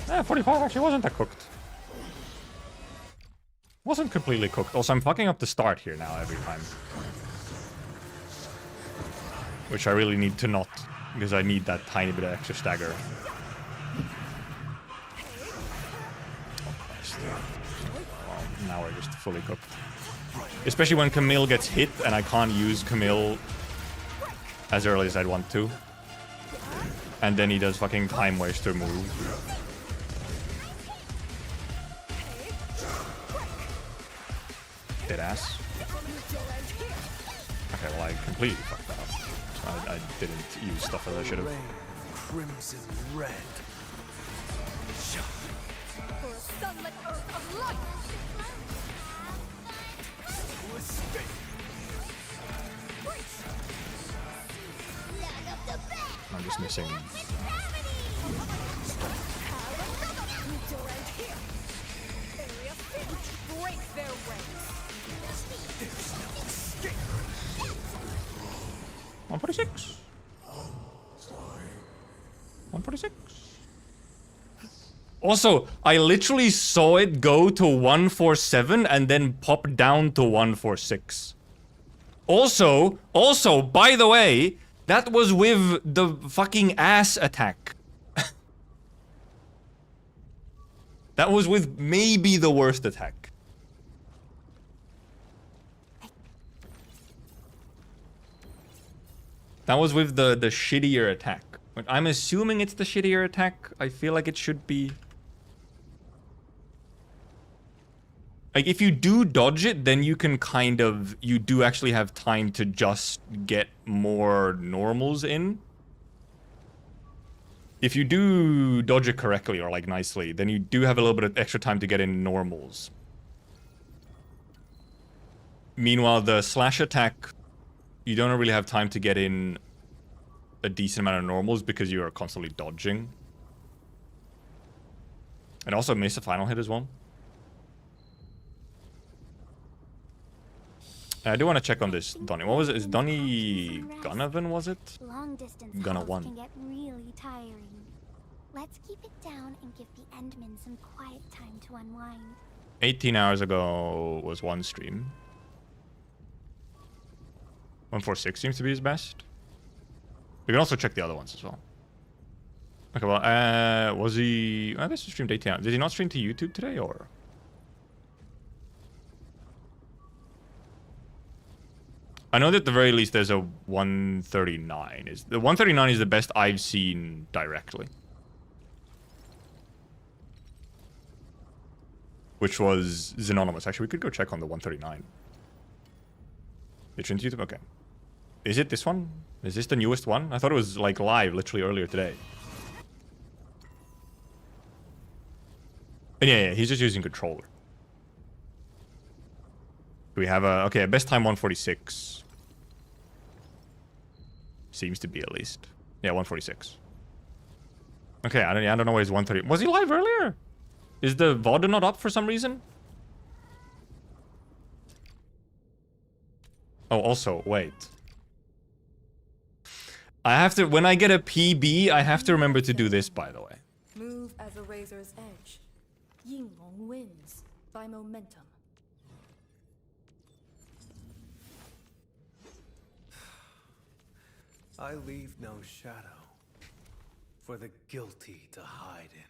Yeah, 45 actually wasn't that cooked. Wasn't completely cooked. Also, I'm fucking up the start here now every time. Which I really need to not, because I need that tiny bit of extra stagger. Well, now we're just fully cooked. Especially when Camille gets hit and I can't use Camille as early as I'd want to. And then he does fucking time waster move. Dead ass. Okay, well I completely fucked that up. So I didn't use stuff that I should have. Crimson red. For a sunlit earth of light! I'm just missing. Break their ranks. 146. 146. Also, I literally saw it go to 147 and then pop down to 146. Also, by the way, that was with the fucking ass attack. That was with maybe the worst attack. That was with the shittier attack. But I'm assuming it's the shittier attack. I feel like it should be. Like, if you do dodge it, then you can kind of... You do actually have time to just get more normals in. If you do dodge it correctly or, like, nicely, then you do have a little bit of extra time to get in normals. Meanwhile, the slash attack... You don't really have time to get in a decent amount of normals because you are constantly dodging. And also miss a final hit as well. I do want to check on this Donny. What was it? Is Donny Gunnavan, was it? Long distance Gunna hauls one. can get really tiring. Let's keep it down and give the Endmen some quiet time to unwind. 18 hours ago was one stream. 146 seems to be his best. We can also check the other ones as well. Okay, well, was he... I guess he streamed 18 hours. Did he not stream to YouTube today, or...? I know that at the very least there's a 139. The 139 is the best I've seen directly. Which was Xenonymous. Actually, we could go check on the 139. It's into YouTube? Okay. Is it this one? Is this the newest one? I thought it was, like, live literally earlier today. And yeah, he's just using controller. Do we have a... Okay, best time 146. Seems to be, at least. Yeah, 146. Okay, I don't know why he's 130. Was he live earlier? Is the VOD not up for some reason? Oh, also, wait. I have to... When I get a PB, I have to remember to do this, by the way. Move as a razor's edge. Yinglong wins by momentum. I leave no shadow for the guilty to hide in.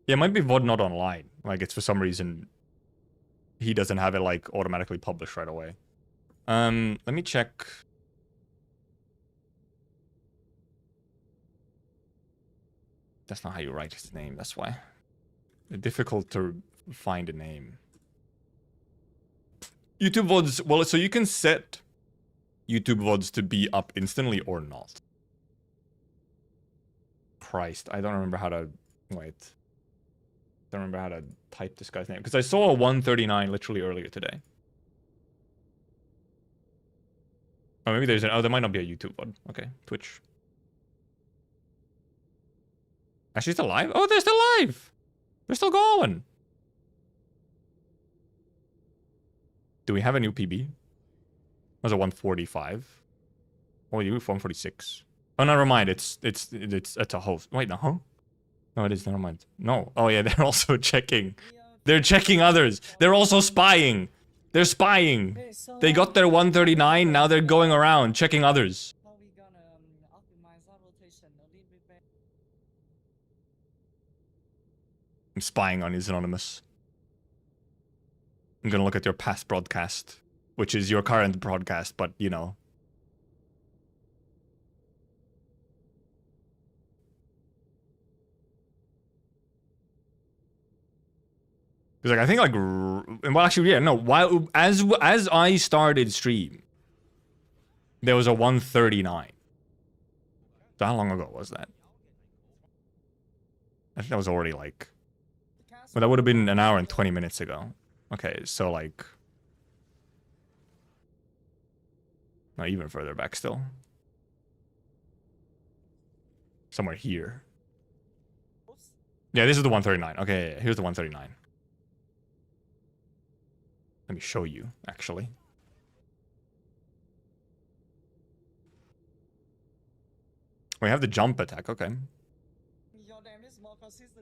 Yeah, it might be VOD not online. Like, it's for some reason... He doesn't have it, like, automatically published right away. Let me check... That's not how you write his name, that's why. It's difficult to find a name. YouTube VODs... Well, so you can set YouTube VODs to be up instantly or not. Christ, I don't remember how to... Wait. I don't remember how to type this guy's name. Because I saw a 139 literally earlier today. Oh, maybe there's an... Oh, there might not be a YouTube VOD. Okay, Twitch. Actually, still live? Oh, they're still live! They're still going! Do we have a new PB? Was it 145? Oh, you 146. Oh, never mind. It's a host. Wait, no. No, it is. Never mind. No. Oh yeah, they're also checking. They're checking others. They're also spying. They're spying. They got their 139. Now they're going around checking others. How we gonna optimize our rotation a little bit better? I'm spying on his anonymous. I'm gonna look at your past broadcast, which is your current broadcast, but you know. Because like I think like well actually yeah no while as I started stream, there was a 139. So how long ago was that? I think that was already like. Well, that would have been an hour and 20 minutes ago. Okay, so like... Not even further back still. Somewhere here. Yeah, this is the 139. Okay, yeah, here's the 139. Let me show you, actually. We have the jump attack, okay. Your damage is more consistent.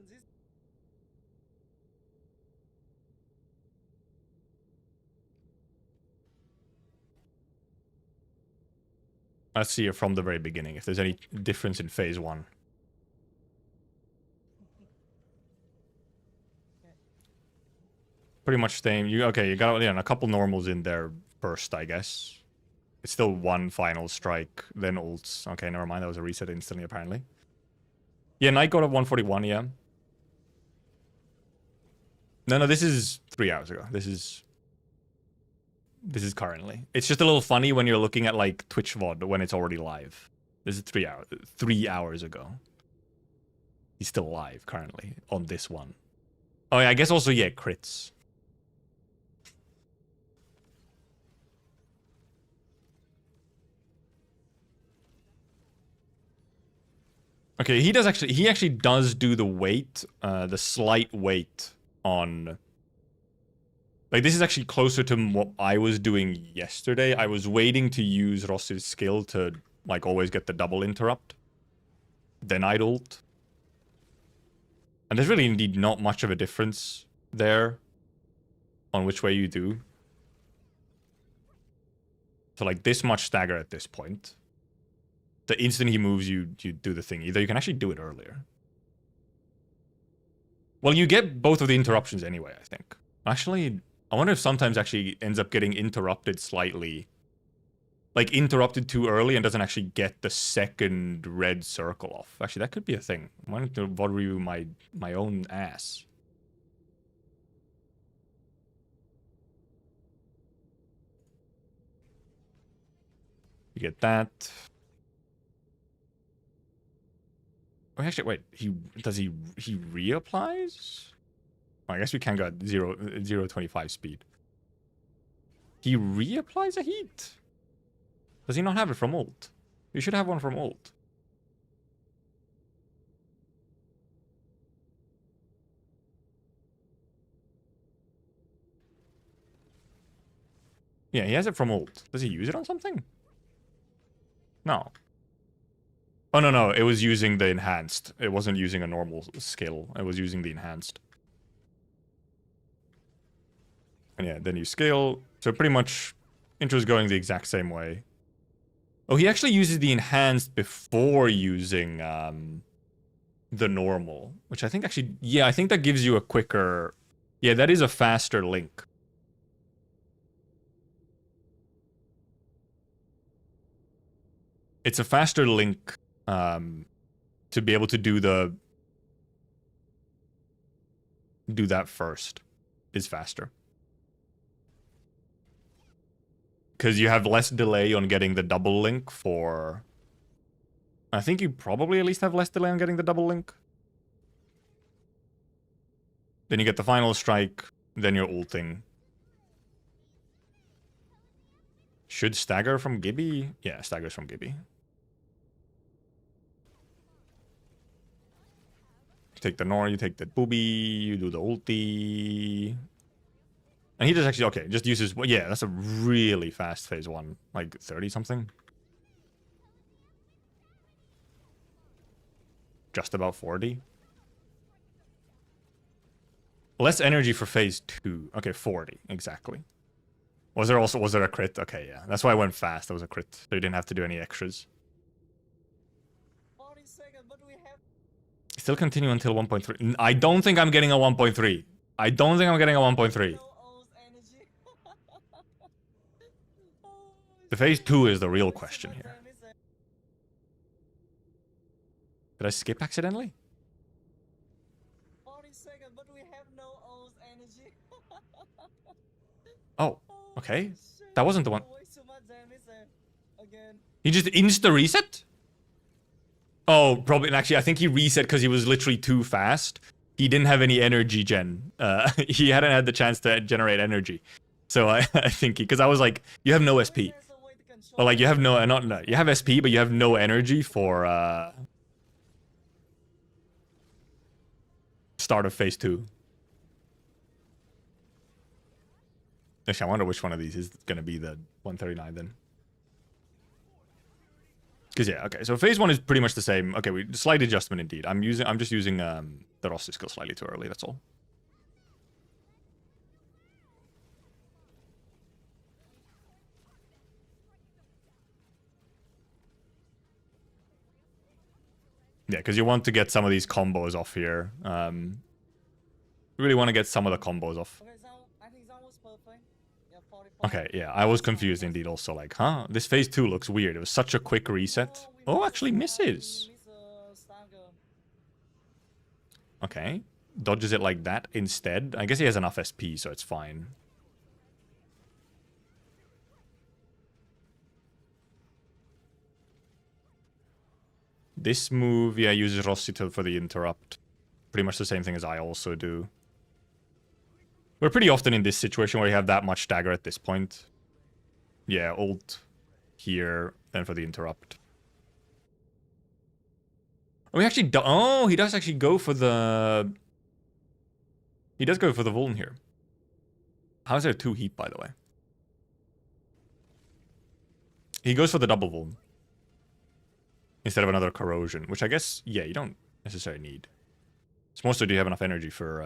Let's see it from the very beginning, if there's any difference in phase 1. Pretty much same. Okay, you got a couple normals in there first, I guess. It's still one final strike, then ults. Okay, never mind, that was a reset instantly, apparently. Yeah, Knight got up 141, yeah. No, this is 3 hours ago. This is currently. It's just a little funny when you're looking at like Twitch VOD when it's already live. This is 3 hours ago. He's still live currently on this one. Oh yeah, I guess also yeah, crits. Okay, he actually does do the weight, the slight weight on. Like, this is actually closer to what I was doing yesterday. I was waiting to use Ross's skill to, like, always get the double interrupt. Then I'd ult. And there's really indeed not much of a difference there on which way you do. So, like, this much stagger at this point. the instant he moves, you do the thing. Either you can actually do it earlier. Well, you get both of the interruptions anyway, I think. Actually, I wonder if sometimes actually ends up getting interrupted slightly. Like, interrupted too early and doesn't actually get the second red circle off. Actually, that could be a thing. I'm wanting to VOD review my own ass. You get that. Oh, actually, wait. He reapplies? Oh, I guess we can go at 0.25 speed. He reapplies a heat? Does he not have it from ult? You should have one from ult. Yeah, he has it from ult. Does he use it on something? No. Oh, no. It was using the enhanced. It wasn't using a normal skill. It was using the enhanced. And yeah, then you scale. So pretty much, intro's going the exact same way. Oh, he actually uses the enhanced before using the normal. Which I think actually... Yeah, I think that gives you a quicker... Yeah, that is a faster link. It's a faster link to be able to do that first. Is faster. Because you have less delay on getting the double link for... I think you probably at least have less delay on getting the double link. Then you get the final strike, then you're ulting. Should stagger from Gibby? Yeah, staggers from Gibby. You take the Nor, you take the Booby, you do the ulti. And he just actually, okay, just uses, yeah, that's a really fast phase 1. Like 30 something. Just about 40. Less energy for phase 2. Okay, 40, exactly. Was there a crit? Okay, yeah. That's why I went fast. That was a crit. So you didn't have to do any extras. 40 seconds, but we have... Still continue until 1.3. I don't think I'm getting a 1.3. I don't think I'm getting a 1.3. The phase 2 is the real question here. Did I skip accidentally? 40 seconds, but we have no O's energy. Oh, okay. That wasn't the one. Way too much damage again. He just insta-reset? Oh, probably. Actually, I think he reset because he was literally too fast. He didn't have any energy gen. He hadn't had the chance to generate energy. So I think because I was like, you have no SP. Or like you have no, you have SP, but you have no energy for start of phase 2. Actually, I wonder which one of these is going to be the 139 then. Because yeah, okay. So phase 1 is pretty much the same. Okay, slight adjustment indeed. I'm just using the roster skill slightly too early. That's all. Yeah, because you want to get some of these combos off here. You really want to get some of the combos off. Okay, so I think that was perfect. Yeah, 40. Okay, yeah, I was confused indeed also. Like, huh? This phase 2 looks weird. It was such a quick reset. Oh, actually misses. Okay. Dodges it like that instead. I guess he has enough SP, so it's fine. This move, yeah, uses Rossito for the interrupt. Pretty much the same thing as I also do. We're pretty often in this situation where you have that much stagger at this point. Yeah, ult here, then for the interrupt. Oh, he actually he does actually go for the... He does go for the Vuln here. How is there 2 heat, by the way? He goes for the double Vuln. Instead of another corrosion, which I guess, yeah, you don't necessarily need. It's more so do you have enough energy for,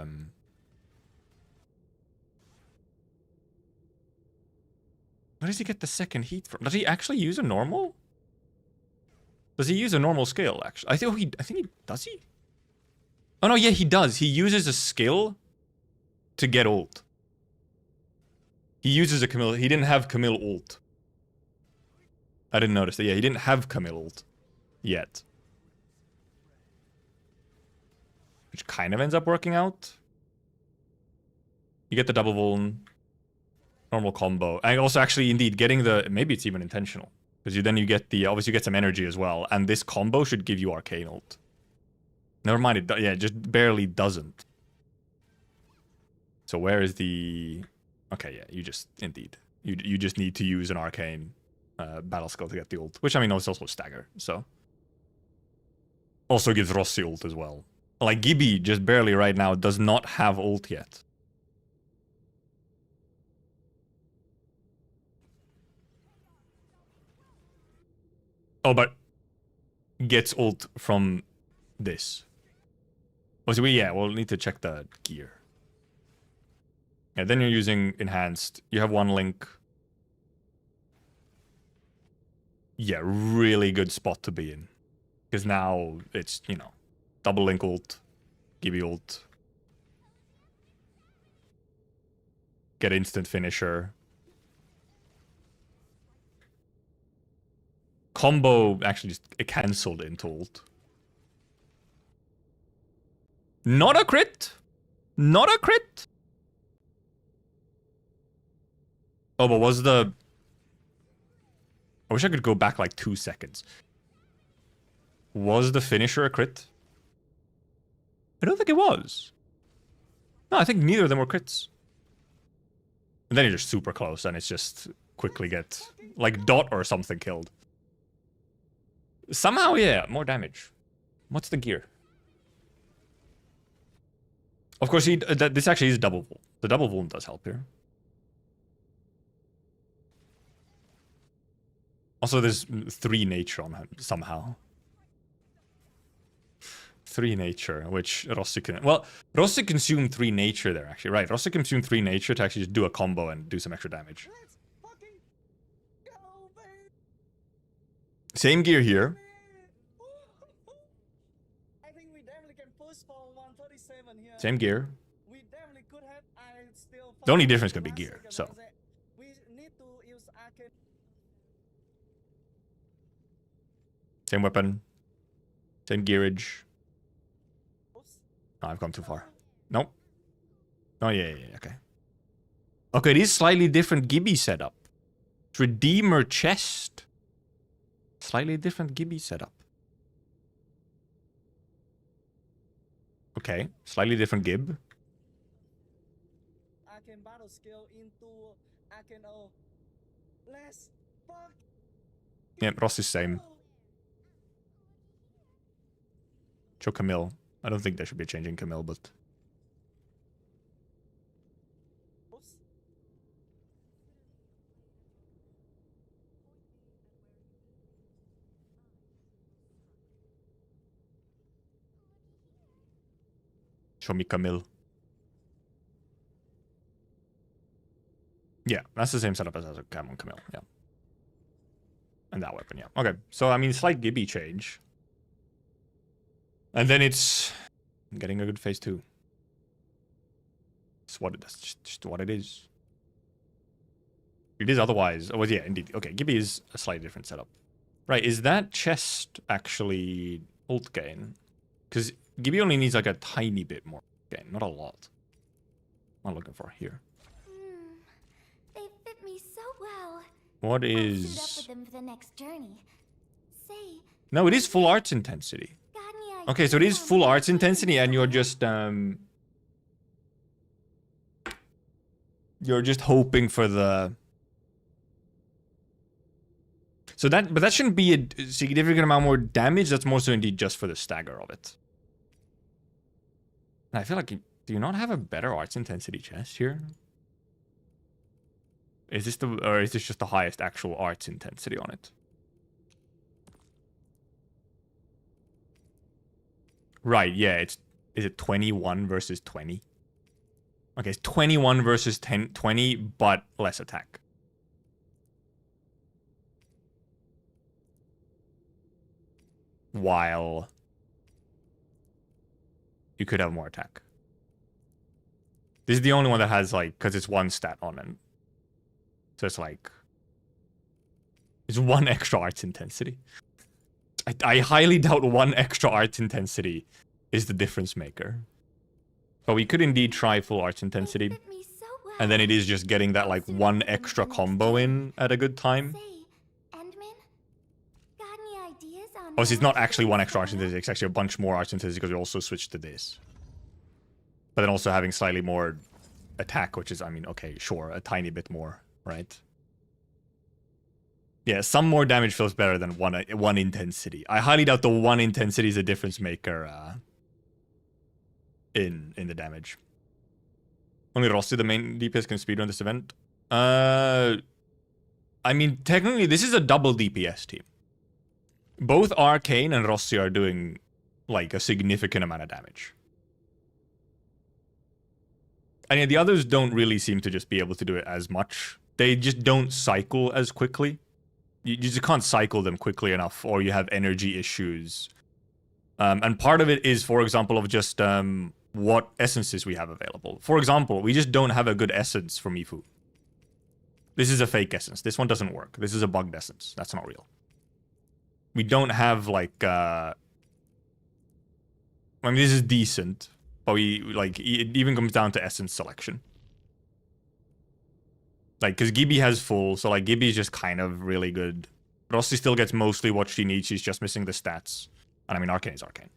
Where does he get the second heat from? Does he actually use a normal? Does he use a normal skill, actually? I think he... Does he? Oh, no, yeah, he does. He uses a skill to get ult. He uses a Camille... He didn't have Camille ult. I didn't notice that. Yeah, he didn't have Camille ult yet. Which kind of ends up working out. You get the double vuln. Normal combo. And also, actually, indeed, getting the... Maybe it's even intentional. Because then you get the... Obviously, you get some energy as well. And this combo should give you arcane ult. Never mind, it just barely doesn't. So where is the... Okay, yeah, you just... Indeed. You just need to use an arcane battle skill to get the ult. Which, I mean, it's also stagger, so... Also gives Rossi ult as well. Like, Gibby, just barely right now, does not have ult yet. Oh, but gets ult from this. Oh, so we'll need to check the gear. Yeah, then you're using enhanced. You have one link. Yeah, really good spot to be in. Because now it's, you know, double link ult, Gibby ult. Get instant finisher. Combo actually just cancelled into ult. Not a crit! Not a crit! Oh, but was the... I wish I could go back like 2 seconds. Was the finisher a crit? I don't think it was. No, I think neither of them were crits. And then you're just super close and it's just quickly get like Dot or something killed. Somehow, yeah, more damage. What's the gear? Of course, this actually is double vuln. The double vuln does help here. Also, there's 3 nature on him somehow. 3 nature, which Rossi can... Well, Rossi consumed 3 nature there, actually. Right, Rossi consumed 3 nature to actually just do a combo and do some extra damage. Let's fucking go, baby. Same gear here. I think we definitely can push for 137 here. Same gear. We definitely could have. I still... The only difference could be gear, so... We need to use arcane. Same weapon. Same gearage. Oops. Oh, I've gone too far. Nope. Oh, yeah, okay. Okay, it is slightly different Gibby setup. It's Redeemer chest. Slightly different Gibby setup. Okay, slightly different Gib. Arcane battle skill into arcane O. Let's fuck. Yeah, Ross is same. Show Camille. I don't think there should be a change in Camille, but... Oops. Show me Camille. Yeah, that's the same setup as a Cam on Camille, yeah. And that weapon, yeah. Okay, so I mean, slight Gibby change. And then it's getting a good phase 2. That's just what it is. It is otherwise. Oh, yeah, indeed. Okay, Gibby is a slightly different setup. Right, is that chest actually ult gain? Because Gibby only needs like a tiny bit more gain, not a lot. What I'm looking for here. They fit me so well. What I'll suit up is... with them for the next journey. Say, No, it is full arts intensity. got any Okay, so it is full arts intensity and you're just hoping for the... So that, but that shouldn't be a significant amount more damage. That's more so indeed just for the stagger of it. And I feel like, do you not have a better arts intensity chest here? Is this or is this just the highest actual arts intensity on it? Right, yeah, is it 21 versus 20? Okay, it's 21 versus 20, but less attack. while you could have more attack. This is the only one that has, like, because it's one stat on it. So it's like, it's one extra arts intensity. I highly doubt one extra arts intensity is the difference maker. But we could indeed try full arts intensity. Fit me so well. And then it is just getting that, like, one extra combo in at a good time. Say, Endman, got any ideas on Obviously, it's how not to actually get one this extra arts done? intensity. It's actually a bunch more arts intensity because we also switched to this. But then also having slightly more attack, which is, I mean, okay, sure, a tiny bit more, right? Yeah, some more damage feels better than one intensity. I highly doubt the one intensity is a difference maker in the damage. Only Rossi, the main DPS, can speedrun this event. I mean, technically, this is a double DPS team. Both Arcane and Rossi are doing, like, a significant amount of damage. And yeah, the others don't really seem to just be able to do it as much. They just don't cycle as quickly. You just can't cycle them quickly enough, or you have energy issues. And part of it is, for example, of just what essences we have available. For example, we just don't have a good essence for Mifu. This is a fake essence. This one doesn't work. This is a bugged essence. That's not real. We don't have, like, I mean, this is decent, but we, like, it even comes down to essence selection. Like, because Gibby has full, so, like, Gibby is just kind of really good. Rossi still gets mostly what she needs. She's just missing the stats. And I mean, Arcane is Arcane.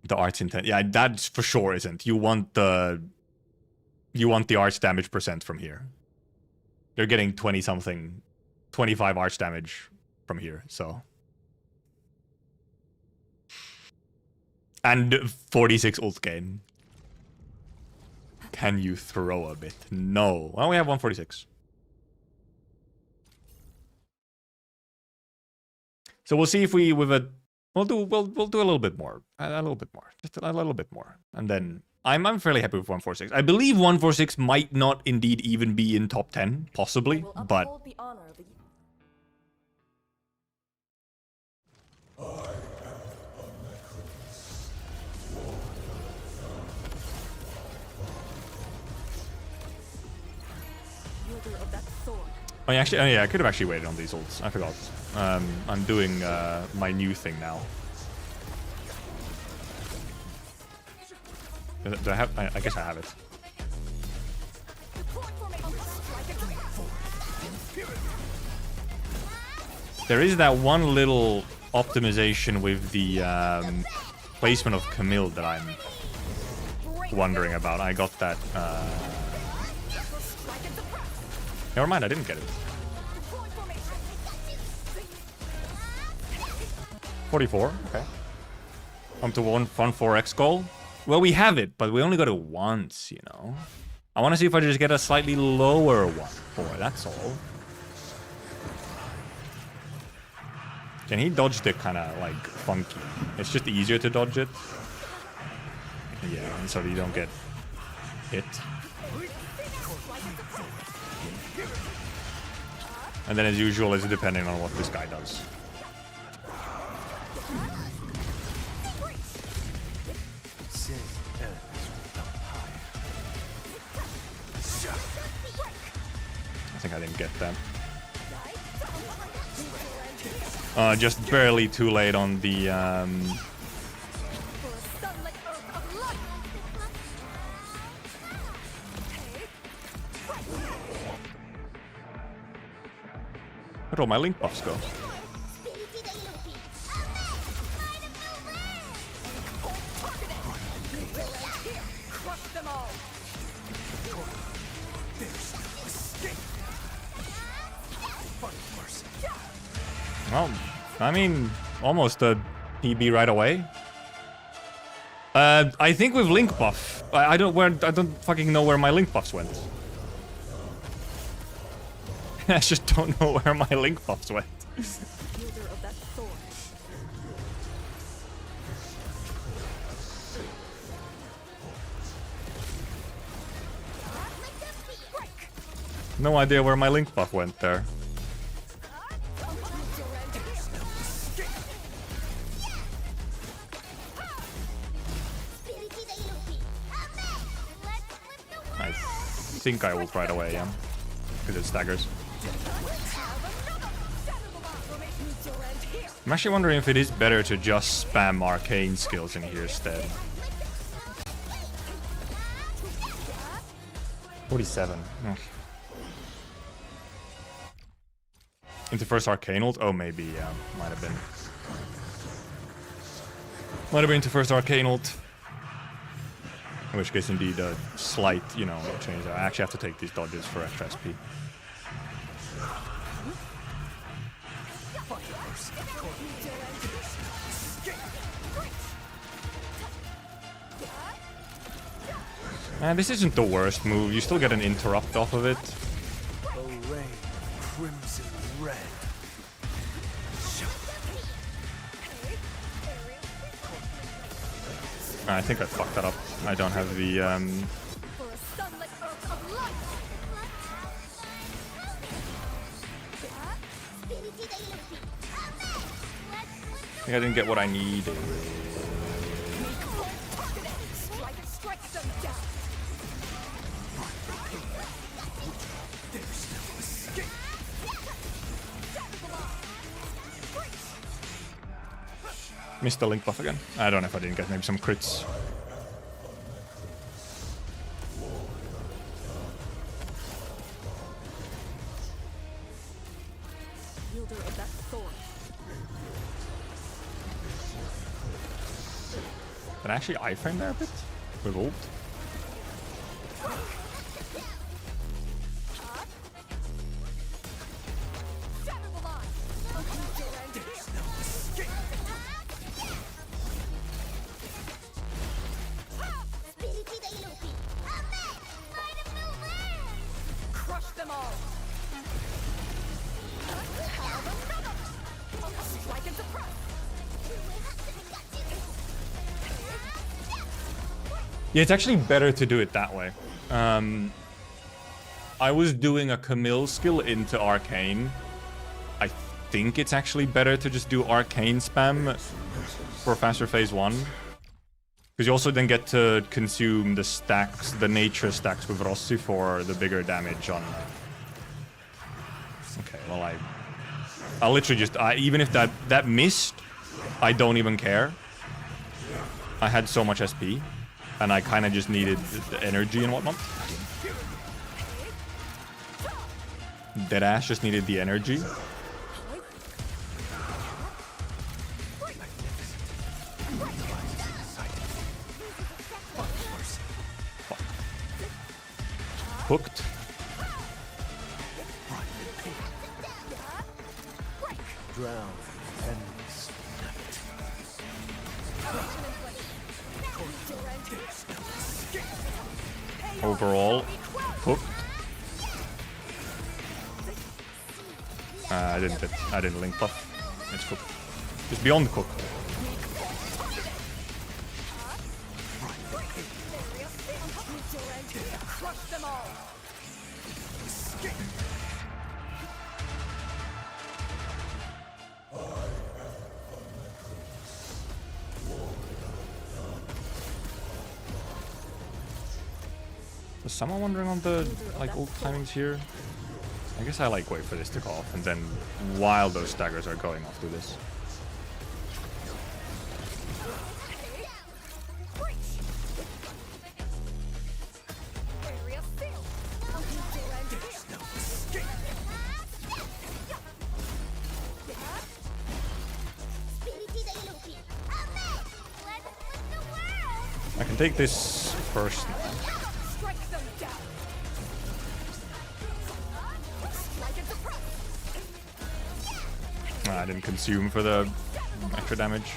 The arts intent. Yeah, that for sure isn't. You want the arts damage percent from here. You're getting 20-something, 25 arts damage from here, so. And 46 ult gain. Can you throw a bit? No. Well, we have 146. So we'll see if we we'll do a little bit more. A little bit more. Just a little bit more. And then I'm fairly happy with 146. I believe 146 might not indeed even be in top 10, possibly, but The honor of the... Wielder of that sword. oh, yeah, actually, I could have actually waited on these ults. I forgot. I'm doing my new thing now. Do I have? I guess I have it. There is that one little optimization with the placement of Camille that I'm wondering about. I got that. Never mind, I didn't get it. 44, okay. Come to 1-4x goal. Well, we have it, but we only got it once, you know. I want to see if I just get a slightly lower one for it, that's all. Can he dodge it kind of, like, funky? It's just easier to dodge it. Yeah, and so you don't get hit. And then as usual, it's depending on what this guy does. I think I didn't get that. Just barely too late on the where'd all my link buffs go? Well, I mean, almost a PB right away. I think with link buff, I don't fucking know where my link buffs went. I just don't know where my link buffs went. Wielder of that sword. No idea where my link buff went there. think I ult right away, yeah. Because it staggers. I'm actually wondering if it is better to just spam arcane skills in here instead. 47. Oh. Into first arcane ult? Oh, maybe, yeah. Might have been. Might have been into first arcane ult. In which case, indeed, a slight, you know, change. I actually have to take these dodges for extra SP. And this isn't the worst move. You still get an interrupt off of it. Array, crimson red. I think I fucked that up. I don't have the For a sunlit earth of light. I think I didn't get what I needed. Strike them down. Missed the link buff again. I don't know if I didn't get maybe some crits. Wielder of that sword. Did I actually iframe there a bit? With ult? Crush them all. Strike and suppress. Yeah, it's actually better to do it that way. I was doing a Camille skill into Arcane. I think it's actually better to just do Arcane spam for faster phase 1. Because you also then get to consume the stacks, the nature stacks with Rossi for the bigger damage on... Okay, well I'll literally just... even if that missed, I don't even care. I had so much SP. And I kind of just needed the energy and whatnot. Deadass just needed the energy. Hooked. Drown endless night. Overall, hooked. I didn't link buff. It's cooked. Just beyond cooked. Crush them all. Was someone wondering on the like ult timings here? I guess I like wait for this to go off and then while those staggers are going off do this. I can take this first. I didn't consume for the extra damage.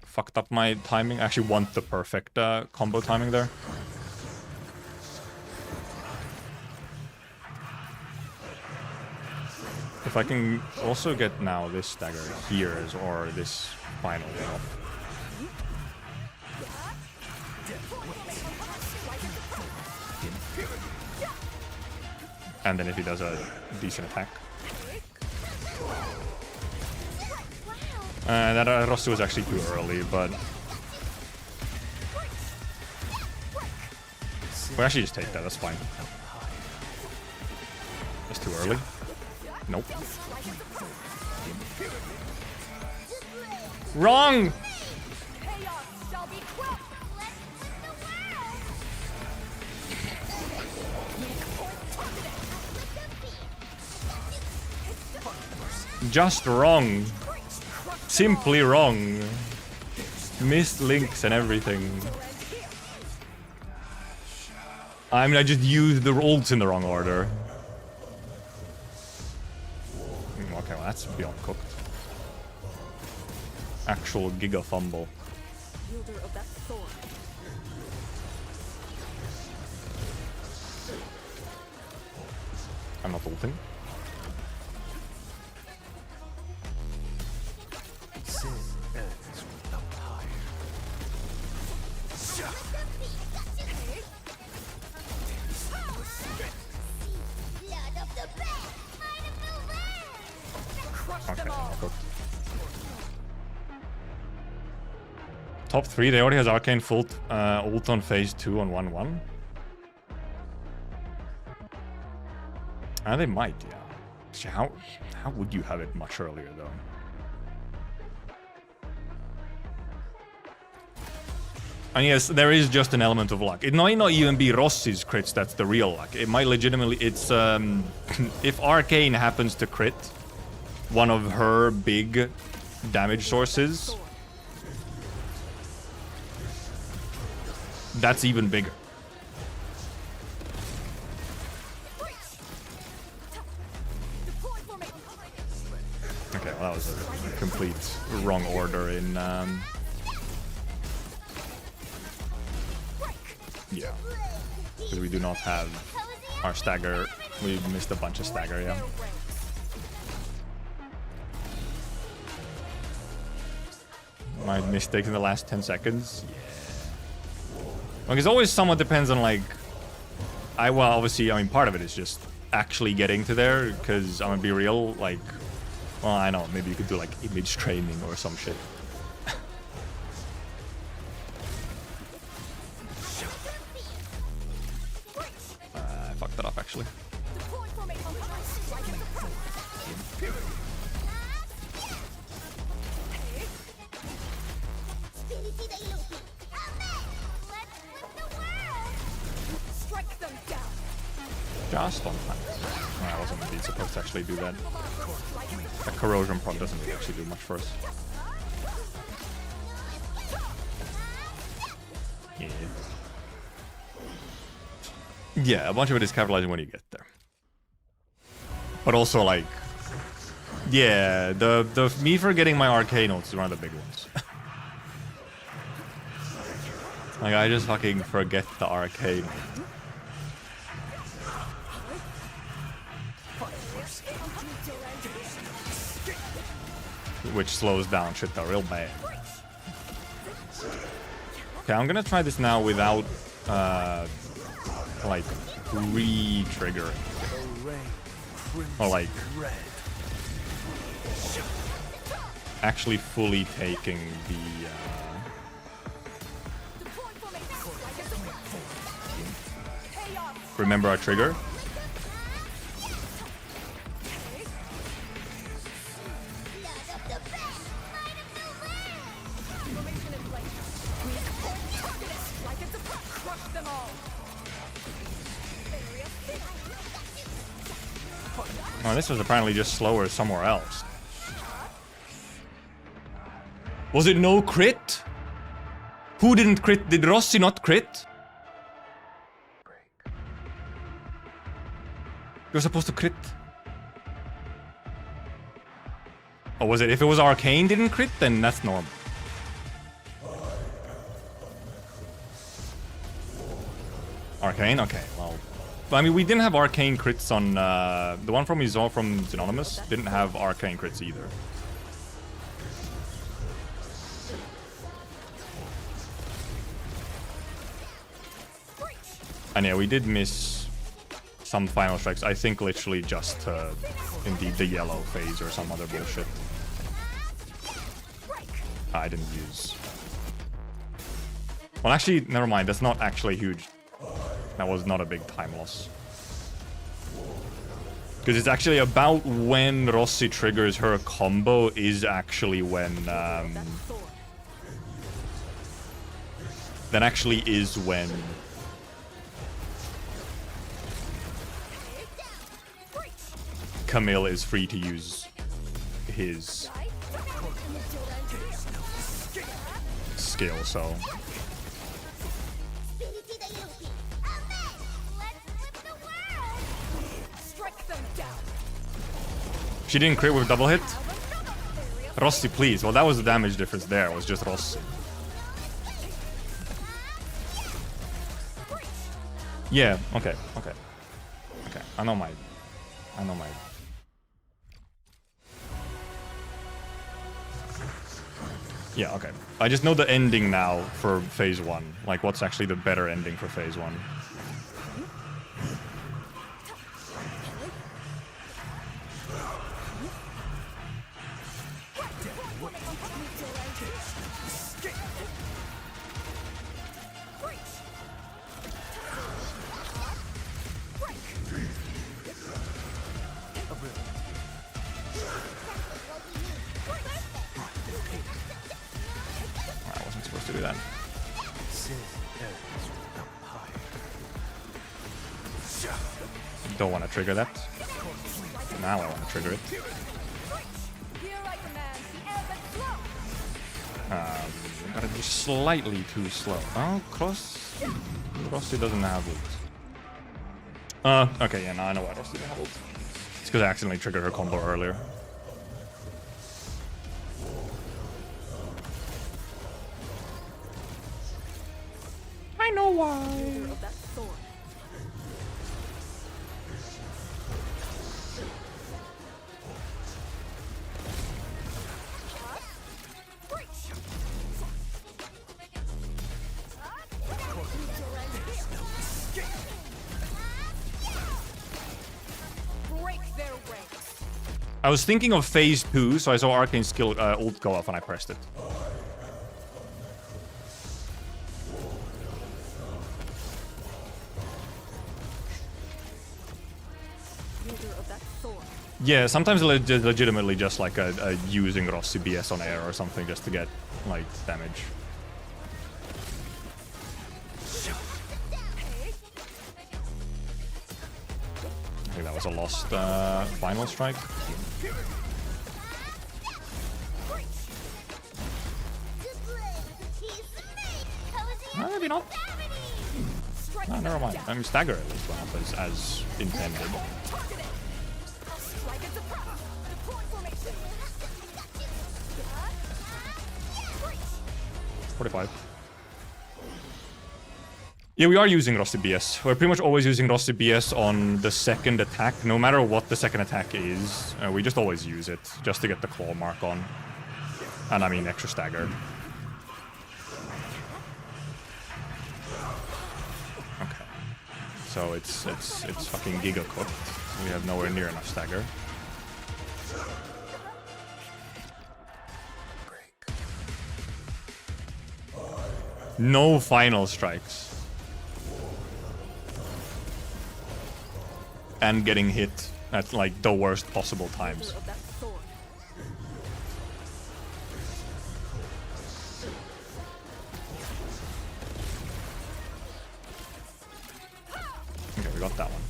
Fucked up my timing. I actually want the perfect combo timing there. If I can also get now this dagger here or this final off. And then if he does a decent attack. That Rossi was actually too early, but... We'll actually just take that, that's fine. That's too early. Nope. Wrong! Chaos shall be crushed. Just wrong. Simply wrong. Missed links and everything. I mean, I just used the ults in the wrong order. Okay, well, that's beyond cooked. Actual giga fumble. Wielder of that sword. I'm not ulting. Sin ends with the pyre. Crush Okay, them all. not cooked. Top 3, they already has Arcane full ult on phase 2 on 1-1. They might, yeah. Actually, how would you have it much earlier, though? And yes, there is just an element of luck. It might not even be Rossi's crits that's the real luck. It might legitimately... It's... if Arcane happens to crit one of her big damage sources, that's even bigger. Okay, well, that was a complete wrong order in... yeah. Because we do not have our stagger. We missed a bunch of stagger, yeah. My mistake in the last 10 seconds? Yeah. Like, it's always somewhat depends on, like... well, obviously, I mean, part of it is just actually getting to there, because I'm gonna be real, like... Well, I know, maybe you could do, like, image training or some shit. I fucked that up, actually. Strike them down. Just on time. I wasn't indeed supposed to actually do that. The corrosion prod doesn't really actually do much for us. Yeah. Yeah, a bunch of it is capitalizing when you get there. But also, like... Yeah, the me forgetting my arcane ults is one of the big ones. Like, I just fucking forget the arcane. Which slows down shit though, real bad. Okay, I'm gonna try this now without, like, re-triggering. Or, like, actually fully taking the, remember our trigger? Oh, this was apparently just slower somewhere else. Was it no crit? Who didn't crit? Did Rossi not crit? You're supposed to crit. Oh, was it? If it was Arcane didn't crit, then that's normal. Arcane? Okay, well... I mean, we didn't have Arcane crits on... the one from Izor from Synonymous didn't have Arcane crits either. And yeah, we did miss some final strikes. I think literally just indeed the yellow phase or some other bullshit. I didn't use... Well, actually, never mind. That's not actually huge. That was not a big time loss. Because it's actually about when Rossi triggers her combo is actually when... that actually is when... Camille is free to use his skill, so... She didn't crit with double hit? Rossi, please. Well, that was the damage difference there. It was just Rossi. Yeah, okay. I know my... Yeah, okay. I just know the ending now for phase 1. Like, what's actually the better ending for phase 1. To do that. Don't want to trigger that. Now I want to trigger it. Gotta be slightly too slow. Oh, Rossi doesn't have ult. Okay, yeah, now I know why Rossi didn't have ult. It's because I accidentally triggered her combo earlier. I know why. I was thinking of phase 2, so I saw Arcane skill ult go off and I pressed it. Yeah, sometimes legitimately just like using Rossi BS on air or something just to get like damage. I think that was a lost final strike. Maybe not. No, never mind. I mean, stagger at least went up as intended. 45. Yeah, we are using Rossi BS. We're pretty much always using Rossi BS on the second attack. No matter what the second attack is, we just always use it just to get the claw mark on. And I mean extra stagger. Okay. So it's fucking giga cooked. We have nowhere near enough stagger. No final strikes. And getting hit at like the worst possible times. Okay, we got that one.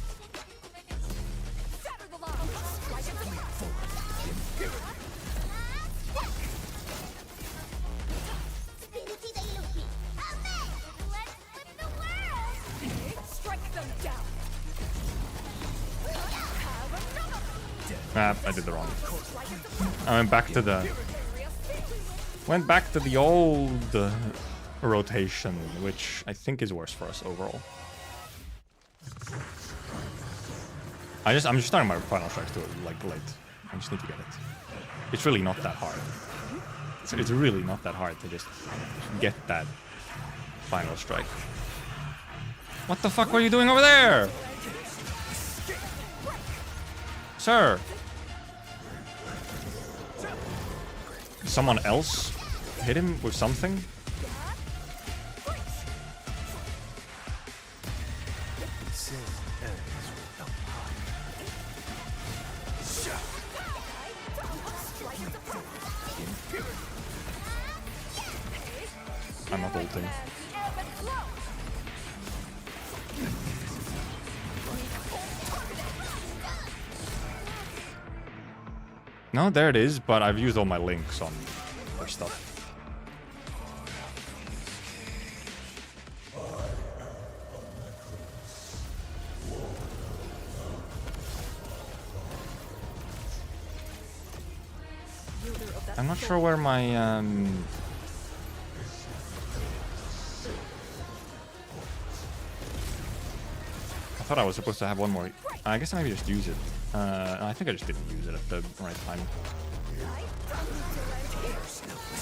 Ah, I did the wrong. I went back to the old rotation, which I think is worse for us overall. I'm just starting my final strikes to like late. I just need to get it. It's really not that hard. It's really not that hard to just get that final strike. What the fuck were you doing over there? Sir. Someone else hit him with something? I'm not ulting. Ebb and flow. No, there it is, but I've used all my links on other stuff. I'm not sure where my I thought I was supposed to have one more. I guess I maybe just use it. I think I just didn't use it at the right time.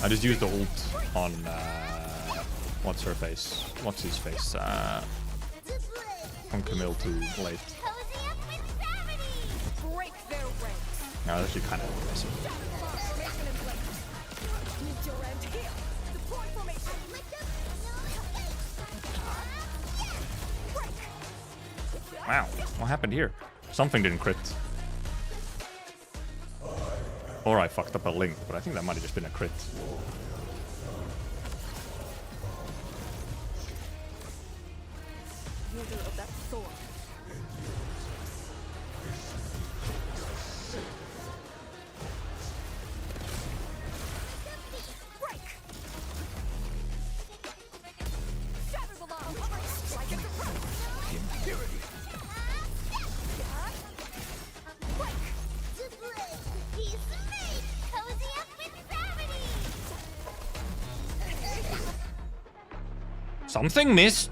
I just used the ult on what's her face? What's his face? On Camille too late. Break their ranks. No, that's actually kind of impressive. Formation in place. Need your end here. Deploy formation. Break. Wow, what happened here? Something didn't crit. Or I fucked up a link, but I think that might have just been a crit. Wielder of that sword. Break. Shatter the law. Strike it to press. Impurity. Something missed.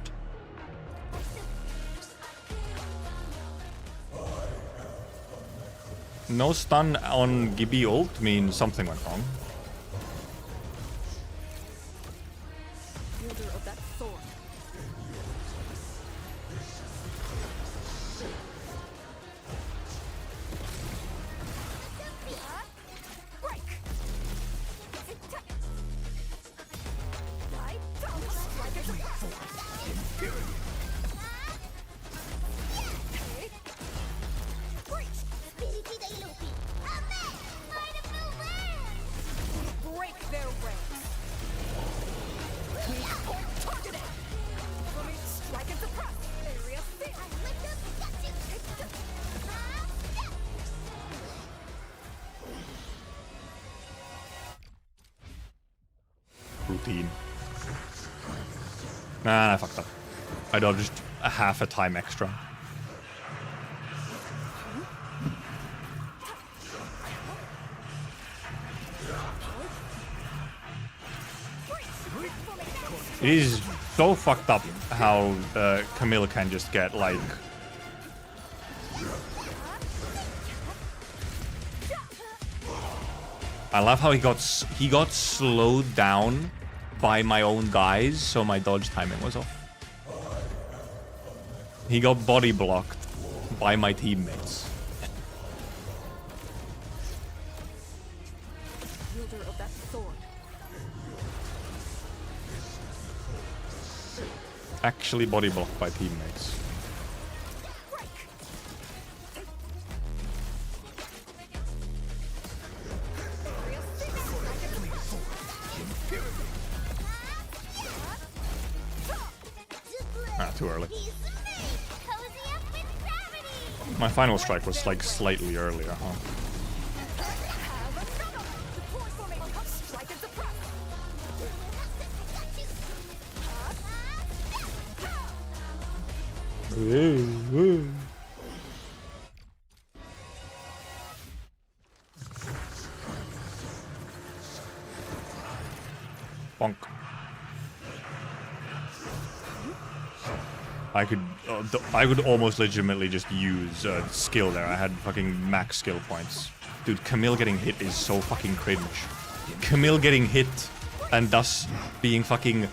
No stun on Gibby ult means something went wrong. Wielder of that sword. Break. Strike it to press. Break their ranks. Weak point targeted. Let me strike and suppress. Area fear. Routine. Nah, I fucked up. I dodged a half a time extra. It is so fucked up how Camille can just get like I love how he got slowed down by my own guys, so my dodge timing was off. He got body blocked by my teammates. Wielder of that sword. Actually body blocked by teammates. Ah, too early. My final strike was like slightly earlier, huh? Deploy formation. Strike and suppress. Bonk. I could almost legitimately just use skill there. I had fucking max skill points. Dude, Camille getting hit is so fucking cringe. Camille getting hit and thus being fucking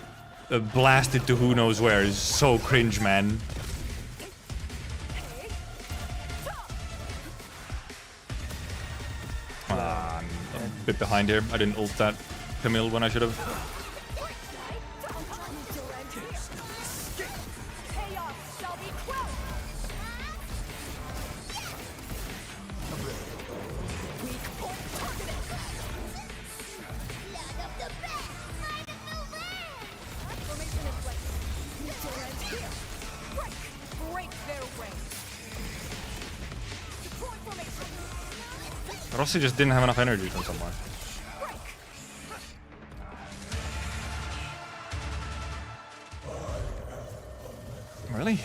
blasted to who knows where is so cringe, man. I'm a bit behind here. I didn't ult that Camille when I should have. Chaos shall be quelled. Weak point targeted. Rossi just didn't have enough energy from somewhere. Really?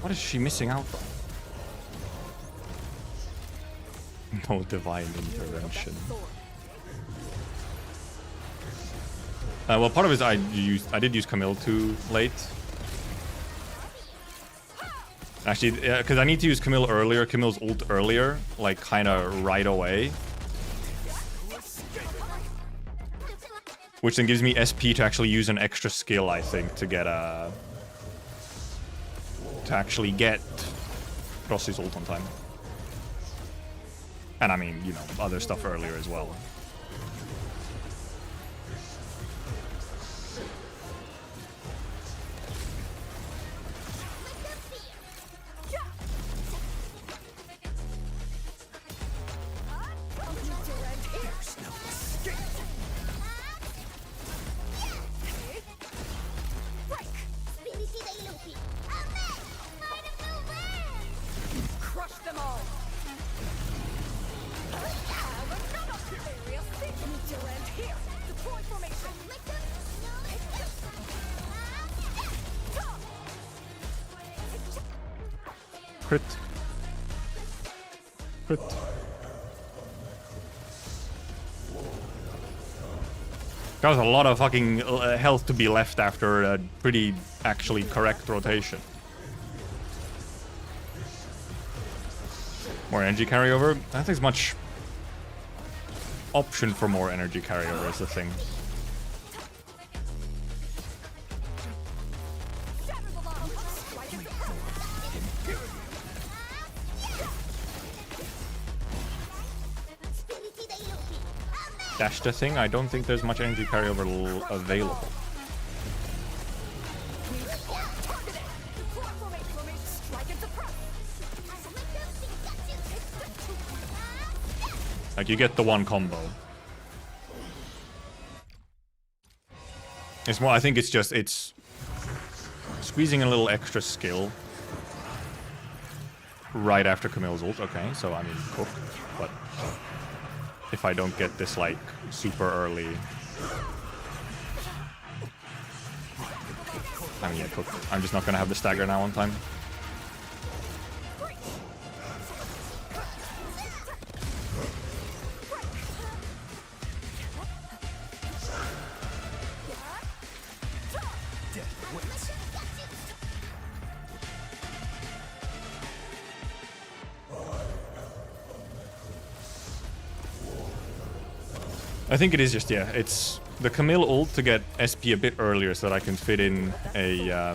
What is she missing out on? No divine intervention. Well, part of it is I did use Camille too late. Actually, because I need to use Camille earlier, Camille's ult earlier, like kind of right away. Which then gives me SP to actually use an extra skill, I think, to get a... to actually get Rossi's ult on time. And I mean, you know, other stuff earlier as well. Crit. Crit. That was a lot of fucking health to be left after a pretty actually correct rotation. More energy carryover? I don't think there's much option for more energy carryover is the thing. Dash the thing, I don't think there's much energy carryover available. Like, you get the one combo. It's more, I think it's just, it's squeezing a little extra skill right after Camille's ult. Okay, so I mean, cooked, but if I don't get this, like, super early... I mean, yeah, cooked. I'm just not gonna have the stagger now on time. I think it is just, yeah, it's the Camille ult to get SP a bit earlier so that I can fit in a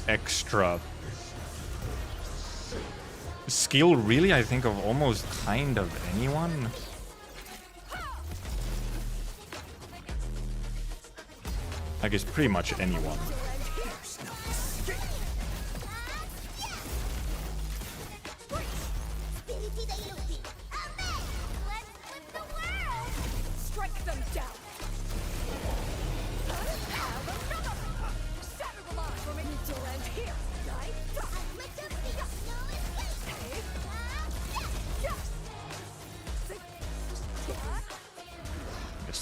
extra skill, really, I think, of almost kind of anyone. I guess pretty much anyone.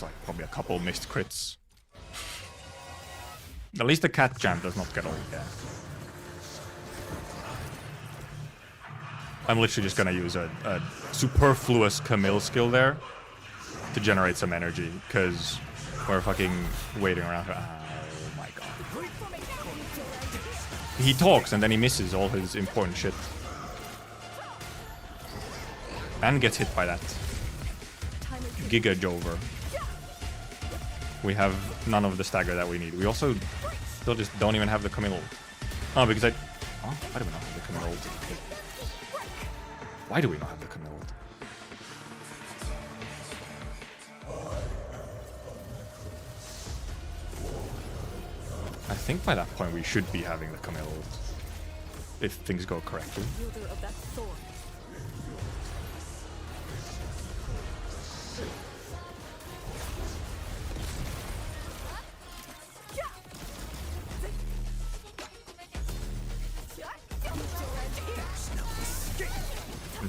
Like probably a couple missed crits. At least the cat jam does not get old, yeah. I'm literally just gonna use a superfluous Camille skill there to generate some energy, because we're fucking waiting around for... Oh my god. He talks and then he misses all his important shit. And gets hit by that. Giga Jover. We have none of the stagger that we need. We also still just don't even have the Camille ult. Oh, because I... Oh, why do we not have the Camille ult? Why do we not have the Camille ult? I think by that point we should be having the Camille ult. If things go correctly.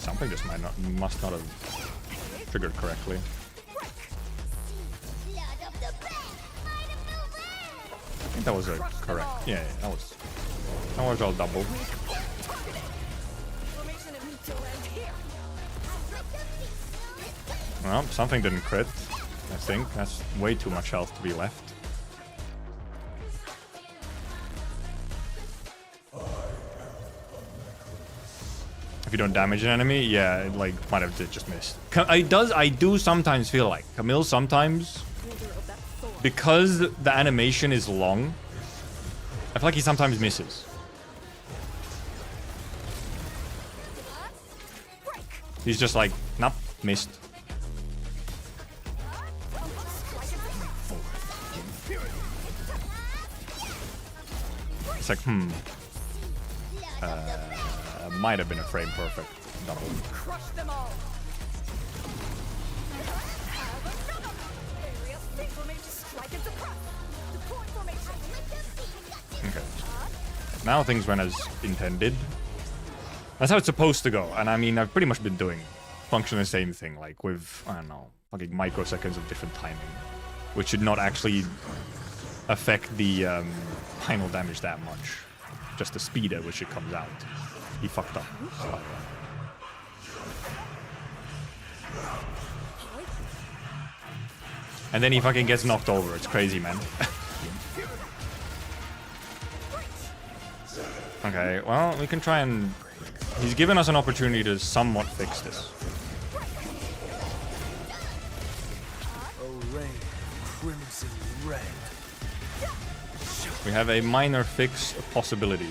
Something just must not have triggered correctly. I think that was a correct. Yeah, that was all double. Well, something didn't crit. I think that's way too much health to be left. If you don't damage an enemy, yeah, it like might have just missed. I do sometimes feel like Camille sometimes, because the animation is long, I feel like he sometimes misses. He's just like, nope, missed. It's like, might have been a frame perfect double. Crush them all. Okay. Now things went as intended. That's how it's supposed to go. And I mean, I've pretty much been doing functionally the same thing, like with, I don't know, fucking microseconds of different timing, which should not actually affect the final damage that much. Just the speed at which it comes out. He fucked up. And then he fucking gets knocked over. It's crazy, man. Okay, well, we can try and... He's given us an opportunity to somewhat fix this. Array crimson red. We have a minor fix possibility.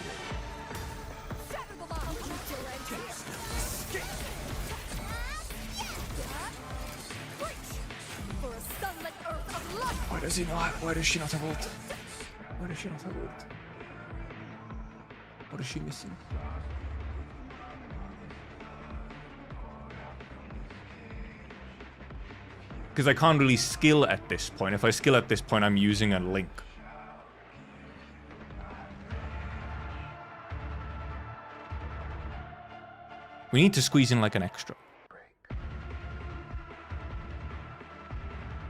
Why does he not? Why does she not have ult? Why does she not have ult? What is she missing? Because I can't really skill at this point. If I skill at this point, I'm using a link. We need to squeeze in like an extra.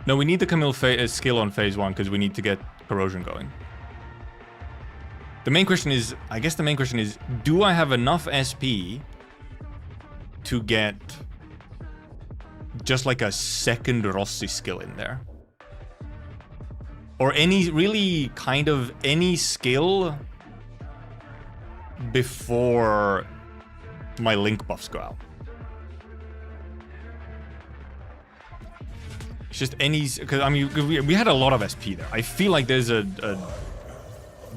No, we need the Camille skill on phase 1 because we need to get corrosion going. The main question is, I guess the main question is, do I have enough SP to get just like a second Rossi skill in there? Or any, really kind of any skill before my link buffs go out? It's just any, because I mean we had a lot of SP there. I feel like there's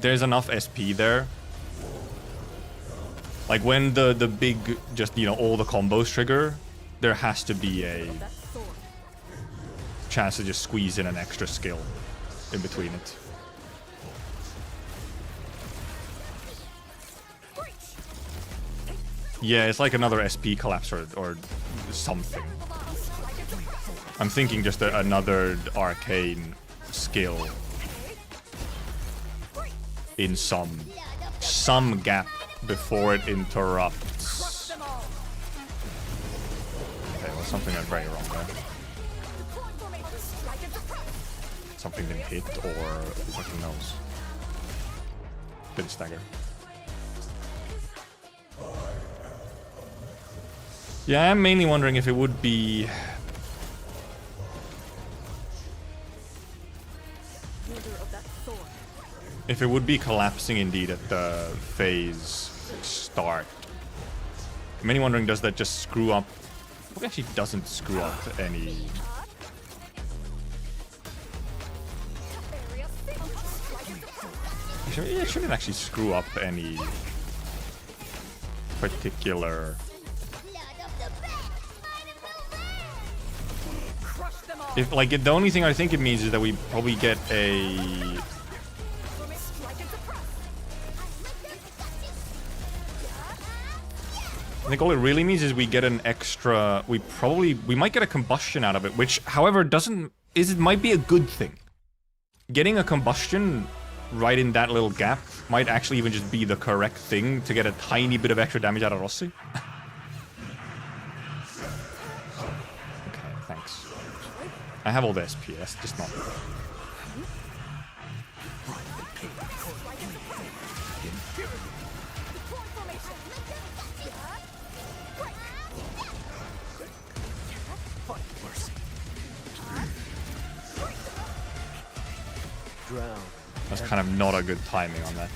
there's enough SP there. Like when the big, just, you know, all the combos trigger, there has to be a chance to just squeeze in an extra skill in between it. Yeah, it's like another SP collapse or something. I'm thinking just another arcane skill in some gap before it interrupts. Okay, well, something went very wrong there. Something didn't hit, or who fucking knows. Didn't stagger. Yeah, I'm mainly wondering if it would be... If it would be collapsing indeed at the phase start. I'm mainly wondering, does that just screw up? It actually doesn't screw up any... It shouldn't actually screw up any particular... If, like, the only thing I think it means is that we probably get a... I think all it really means is we get an extra... We might get a combustion out of it, which, however, it might be a good thing. Getting a combustion right in that little gap might actually even just be the correct thing to get a tiny bit of extra damage out of Rossi. I have all the SP, that's just not... Drown. That's kind of not a good timing on that.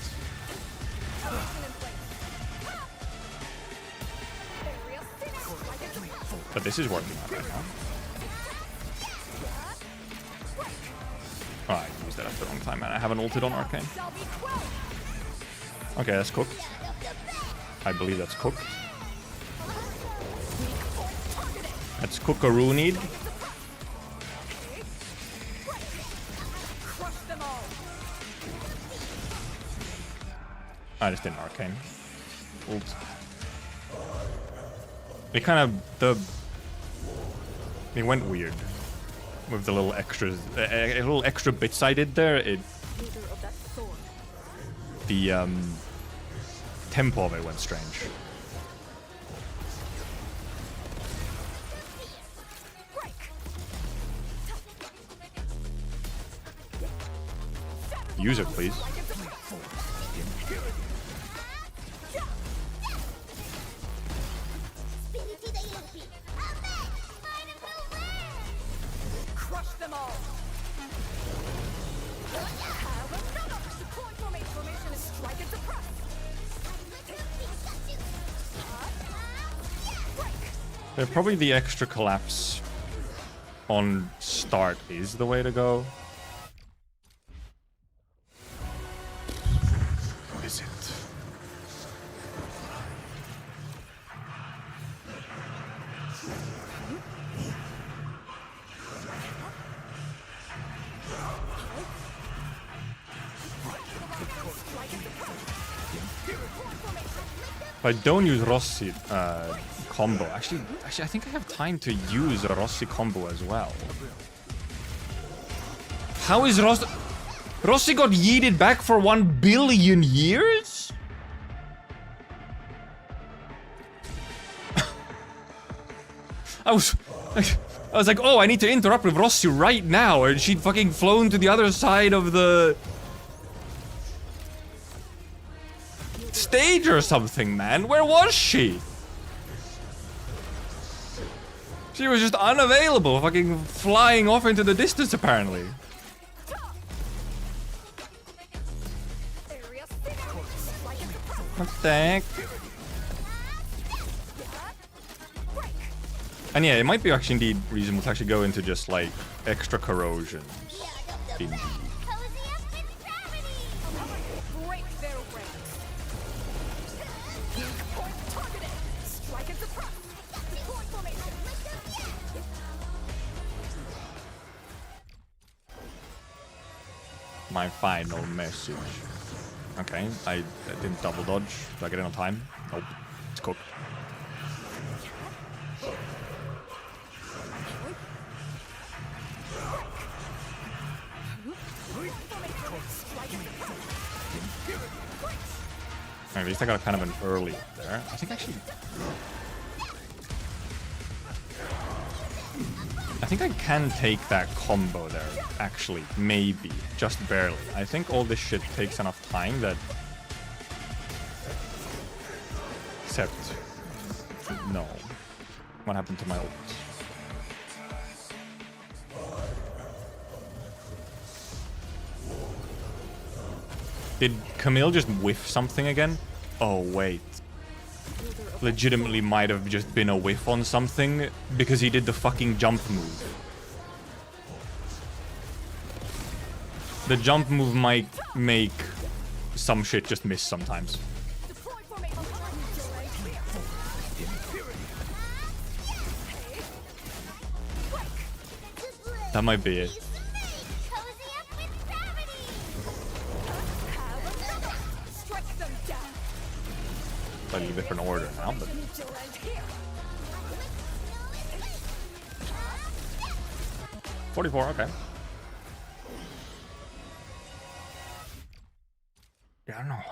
But this is working out right now. Oh, I used that at the wrong time, man. I haven't ulted on Arcane. Okay, that's cooked. I believe that's cooked. That's cookaroonied. I just didn't Arcane. Ult. It kind of... It went weird. With the little extras... a little extra bits I did there, the tempo of it went strange. Use it, please. Probably the extra collapse on start is the way to go. Is it? If I don't use Rossi combo, actually, I think I have time to use a Rossi combo as well. How is Rossi got yeeted back for 1 billion years? I was like, oh, I need to interrupt with Rossi right now, and she'd fucking flown to the other side of the stage or something, man. Where was she? She was just unavailable, fucking flying off into the distance, apparently. What the heck? And yeah, it might be actually indeed reasonable to actually go into just like extra corrosions. Indeed. My final message. Okay, I didn't double dodge. Did I get it on time? Nope. It's cooked. At least I got kind of an early there. I think actually... I think I can take that combo there, actually. Maybe. Just barely. I think all this shit takes enough time that... Except... No. What happened to my ult? Did Camille just whiff something again? Oh, wait. Legitimately might have just been a whiff on something because he did the fucking jump move. The jump move might make some shit just miss sometimes. That might be it. Slightly different order now, but... $44, okay. Yeah, I don't know.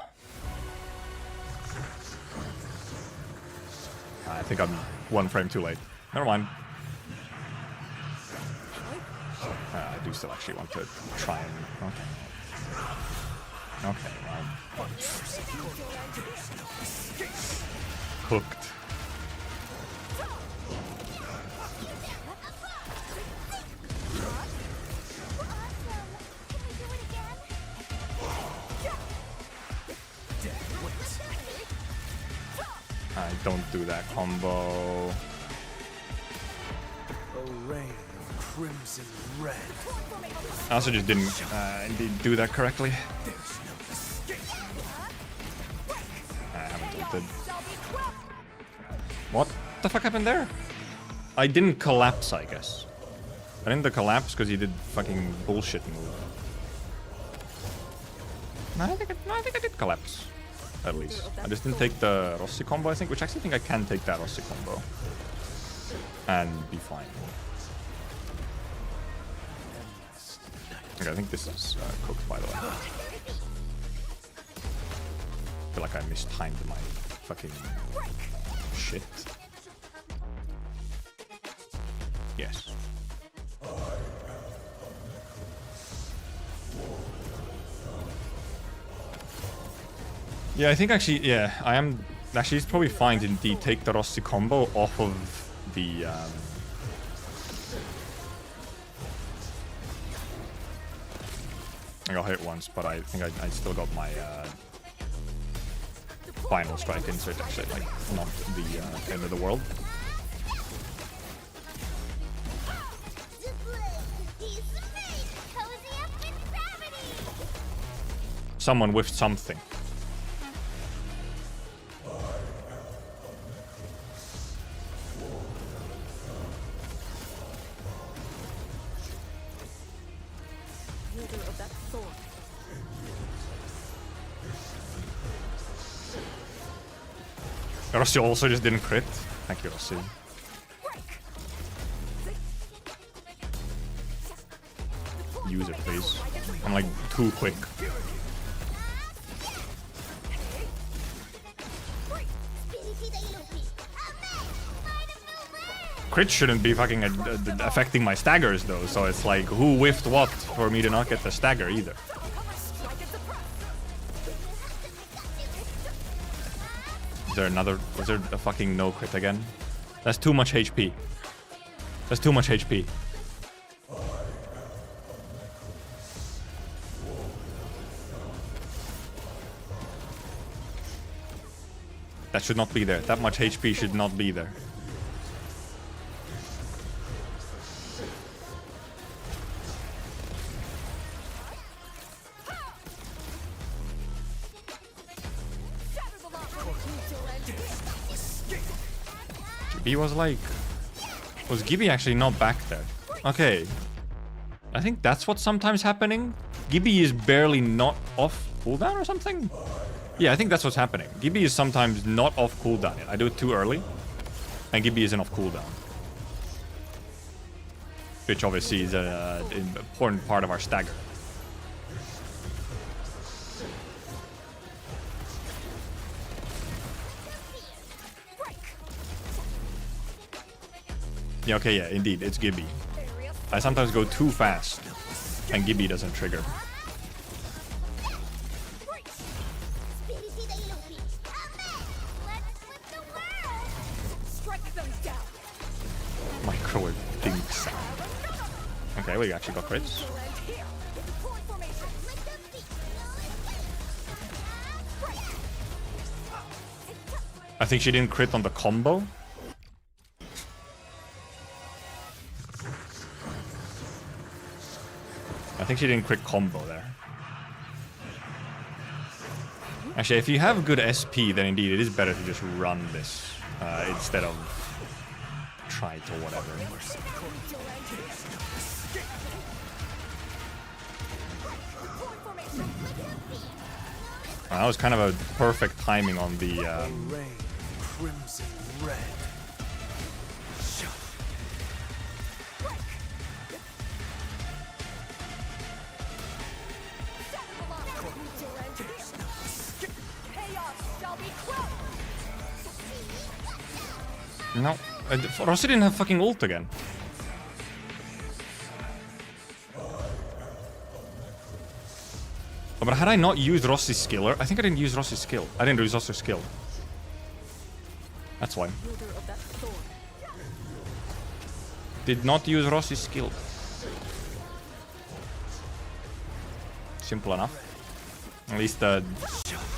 I think I'm 1 frame too late. Never mind. do still actually want to try and... Okay. Okay, well... Cooked. I don't do that combo. A rain of crimson red. I also just didn't indeed do that correctly. I haven't ulted. What the fuck happened there? I didn't collapse, I guess. I didn't collapse because he did fucking bullshit move. No, I think I did collapse. At least. I just didn't take the Rossi combo, I think, which I actually think I can take that Rossi combo. And be fine. Okay, I think this is cooked, by the way. I feel like I mistimed my fucking shit. Yes. Yeah, I think actually, yeah, I am... Actually, it's probably fine to indeed take the Rossi combo off of the... I got hit once, but I think I still got my final strike in, so it's actually like not the end of the world. Someone whiffed something. Rossi also just didn't crit. Thank you, Rossi. Use it, please. I'm like too quick. Crit shouldn't be fucking affecting my staggers though, so it's like who whiffed what for me to not get the stagger either. Is there another... Was there a fucking no crit again? That's too much HP. That's too much HP. That should not be there. That much HP should not be there. He was like... Was Gibby actually not back there? Okay. I think that's what's sometimes happening. Gibby is barely not off cooldown or something? Yeah, I think that's what's happening. Gibby is sometimes not off cooldown yet. I do it too early. And Gibby isn't off cooldown. Which obviously is an important part of our stagger. Yeah, okay, yeah, indeed, it's Gibby. I sometimes go too fast, and Gibby doesn't trigger. Micro dink sound. Okay, we actually got crits. I think she didn't crit on the combo. I think she didn't crit combo there. Actually, if you have good SP, then indeed it is better to just run this instead of try to whatever. That was kind of a perfect timing on the... Rain, crimson red. No, Rossi didn't have fucking ult again. But had I not used Rossi's skill, I think I didn't use Rossi's skill. I didn't use Rossi's skill. That's why. Did not use Rossi's skill. Simple enough. At least the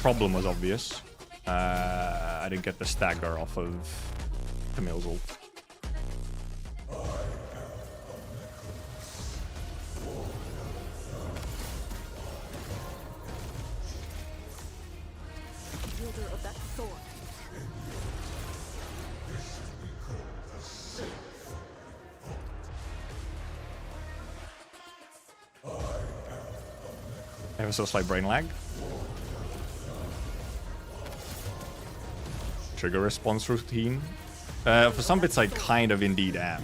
problem was obvious. I didn't get the stagger off of Camille's ult. Ever so slight brain lag. Trigger response routine. For some bits I kind of indeed am.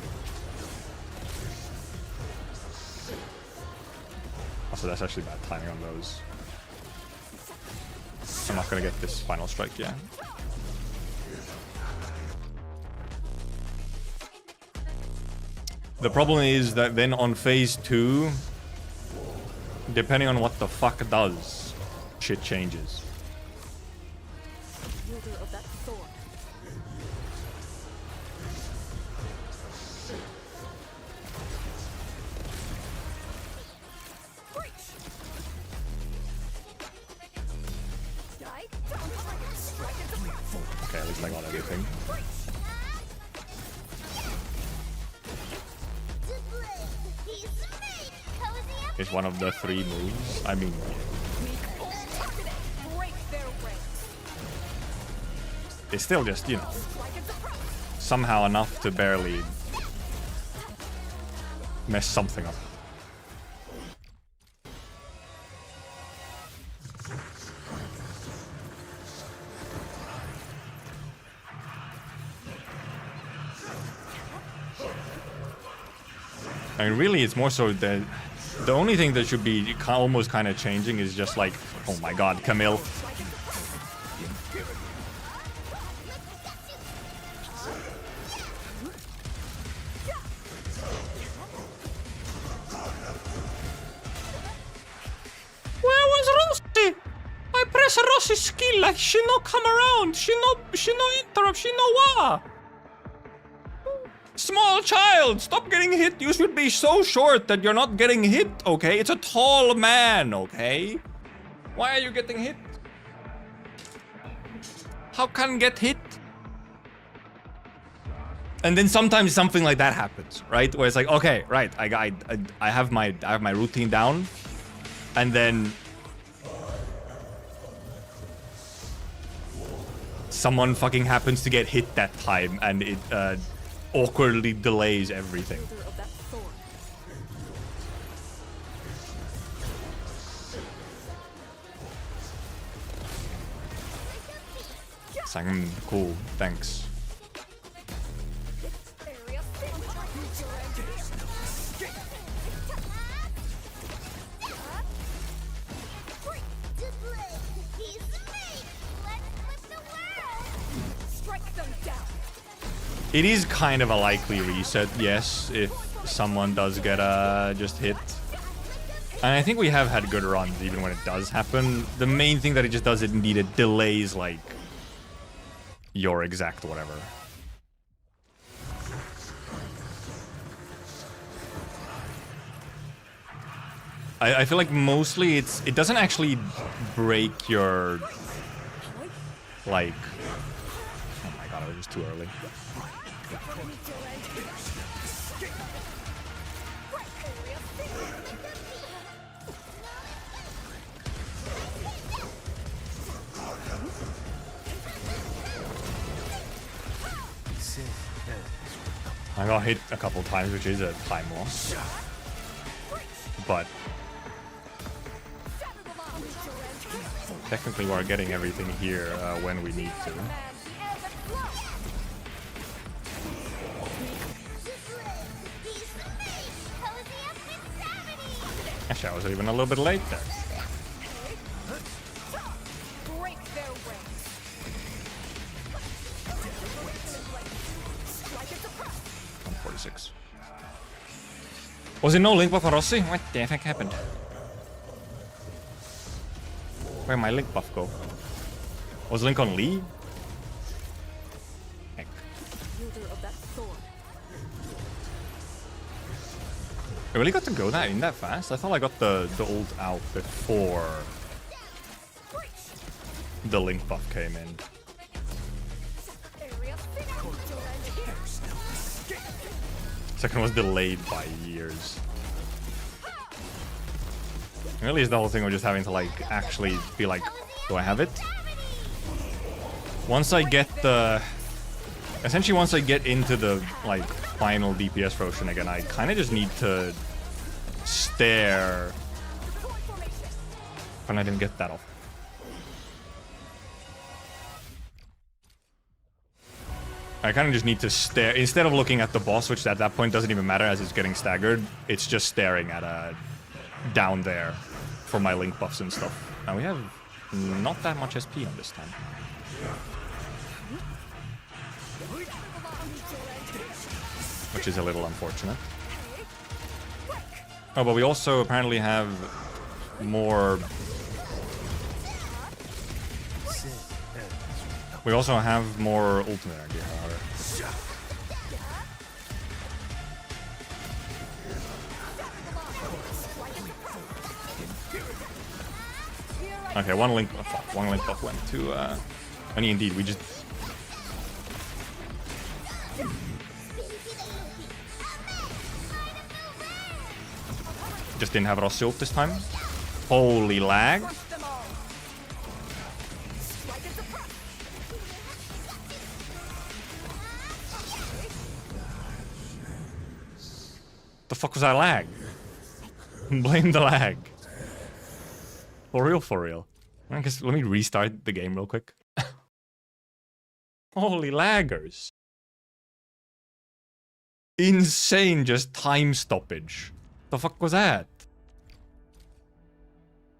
Also, that's actually bad timing on those. I'm not gonna get this final strike yet. The problem is that then on phase 2, depending on what the fuck does, shit changes. Okay, at least I got everything. It's one of the 3 moves. I mean, it's still just, you know, somehow enough to barely mess something up. I mean, really, it's more so that the only thing that should be almost kind of changing is just like, oh my god, Camille. Where was Rossi? I press Rossi's skill like she no come around. She no interrupt. She no what? Small child, stop getting hit. You should be so short that you're not getting hit, okay? It's a tall man, okay? Why are you getting hit? How can get hit? And then sometimes something like that happens, right? Where it's like, okay, right, I have my routine down, and then someone fucking happens to get hit that time, and it awkwardly delays everything. Sang, cool, thanks. It is kind of a likely reset, yes, if someone does get just hit. And I think we have had good runs even when it does happen. The main thing that it just does, it indeed, it delays like your exact whatever. I feel like mostly it doesn't actually break your like, oh my god, it was too early. I got hit a couple times, which is a time loss. But technically we're getting everything here when we need to. Actually, I was even a little bit late there. 146. Was it no link for Rossi? What the heck happened? Where'd my Link buff go? Was Link on Lee? Heck. Wielder of that sword. I really got to go that in that fast? I thought I got the ult out before the Link buff came in. Area finish. Meet your end here. Second was delayed by years. Really is the whole thing of just having to like actually be like, do I have it? Once I get the... Essentially once I get into the like final DPS rotation again, I kind of just need to stare. And I didn't get that off. I kind of just need to stare. Instead of looking at the boss, which at that point doesn't even matter as it's getting staggered, it's just staring at down there for my Link buffs and stuff. Now we have not that much SP on this time. Which is a little unfortunate. Oh, but we also apparently have more... We also have more ultimate energy, however. Okay, one link buff went to and indeed we just didn't have Rossi ult this time. Holy lag. The fuck was that lag? Blame the lag. For real, for real. I guess let me restart the game real quick. Holy laggers. Insane just time stoppage. The fuck was that?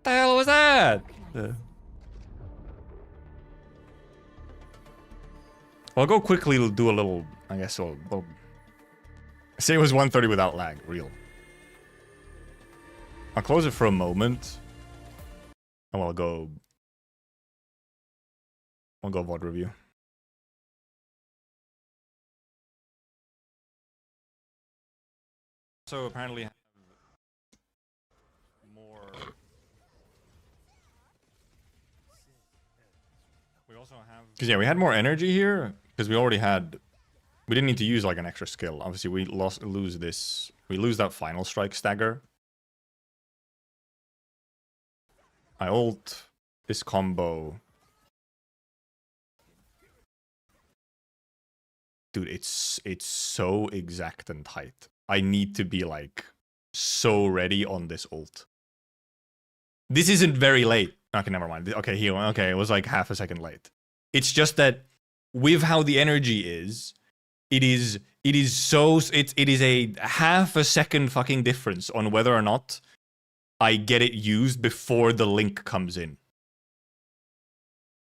The hell was that? I'll go quickly do a little, I guess I'll say it was 130 without lag, real. I'll close it for a moment. And we'll go VOD review. So apparently have more. We also have, because yeah, we had more energy here because we already had. We didn't need to use like an extra skill. Obviously, we lose this. We lose that final strike stagger. I ult this combo. Dude, it's so exact and tight. I need to be like so ready on this ult. This isn't very late. Okay, never mind. Okay, here. Okay, it was like half a second late. It's just that with how the energy is, it is a half a second fucking difference on whether or not I get it used before the link comes in.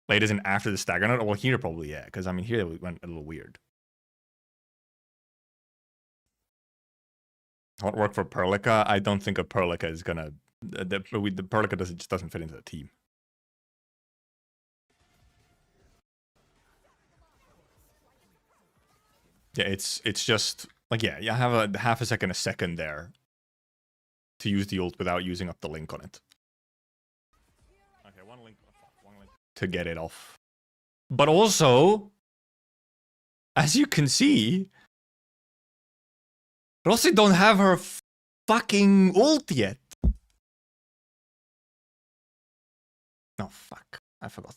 Like, it isn't after the stagger node? Well, here probably, yeah. Because, I mean, here it went a little weird. What worked for Perlica? I don't think a Perlica is gonna... The Perlica just doesn't fit into the team. Yeah, it's just... Like, yeah, you have a half a second there to use the ult without using up the link on it. Okay, one link to get it off. But also, as you can see, Rossi don't have her fucking ult yet. No, fuck. I forgot.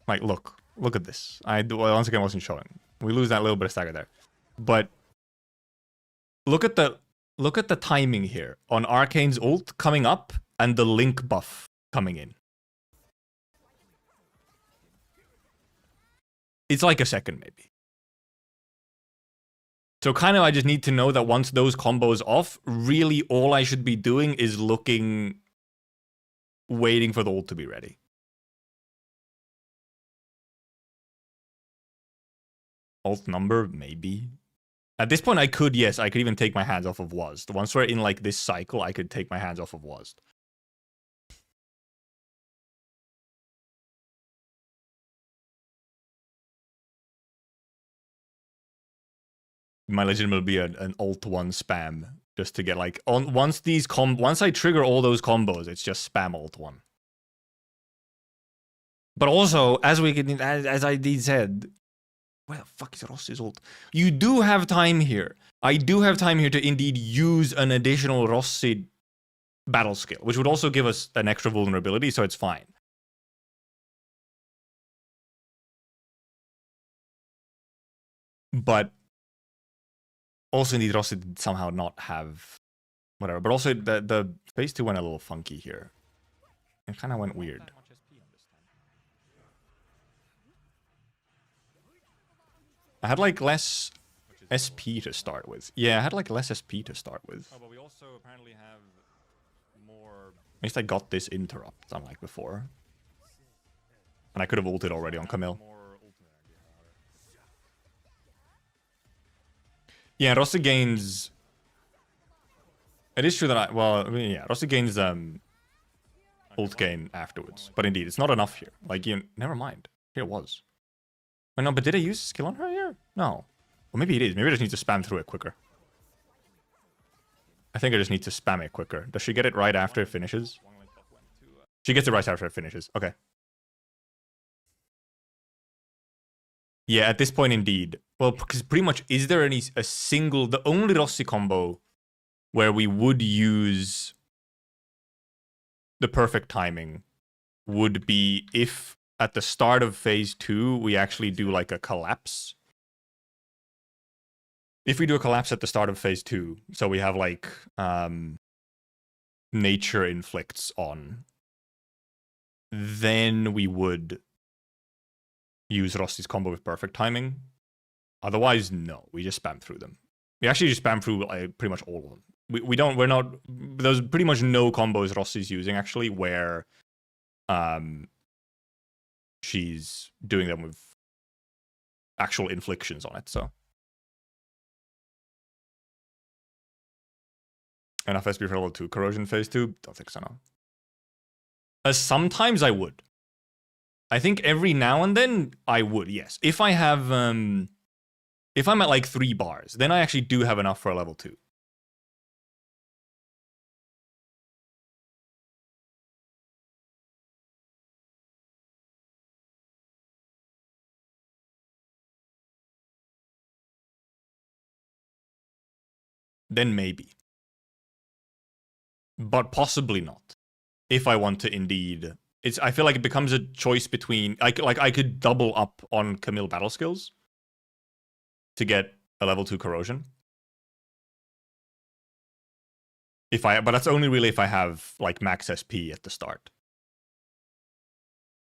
Like, look at this. Once again, wasn't showing. We lose that little bit of stagger there. But look at the timing here on Arcane's ult coming up and the link buff coming in. It's like a second maybe. So kind of I just need to know that once those combos off, really all I should be doing is waiting for the ult to be ready. Ult number, maybe. At this point, I could even take my hands off of WASD. Once we're in like this cycle, I could take my hands off of WASD. might legitimately be an Alt-1 spam just to get like on once I trigger all those combos, it's just spam Alt-1. But also, as I did said, where the fuck is Rossi's ult? You do have time here. I do have time here to indeed use an additional Rossi battle skill, which would also give us an extra vulnerability, so it's fine. But also indeed Rossi did somehow not have whatever. But also the phase 2 went a little funky here. It kind of went weird. I had like less SP to start with. Yeah, I had like less SP to start with. Oh, but we also apparently have more... At least I got this interrupt, unlike before. And I could have ulted already on Camille. Yeah, Rossi gains... It is true that Rossi gains ult gain afterwards. But indeed, it's not enough here. Like, never mind. Here it was. Wait, no, but did I use skill on her here? No. Well, maybe it is. Maybe I just need to spam through it quicker. I think I just need to spam it quicker. Does she get it right after it finishes? She gets it right after it finishes. Okay. Yeah, at this point, indeed. Well, because pretty much, is there the only Rossi combo where we would use the perfect timing would be if at the start of phase 2, we actually do like a collapse. If we do a collapse at the start of phase 2, so we have like nature inflicts on, then we would use Rossi's combo with perfect timing. Otherwise, no, we just spam through them. We actually just spam through pretty much all of them. There's pretty much no combos Rossi's using actually where she's doing them with actual inflictions on it, so. Enough SP for level 2 corrosion phase 2? Don't think so, no. Sometimes I would. I think every now and then I would, yes. If I have, if I'm at like 3 bars, then I actually do have enough for a level 2. Then maybe. But possibly not. If I want to indeed... I feel like it becomes a choice between... I could double up on Camille battle skills to get a level 2 corrosion. But that's only really if I have like max SP at the start.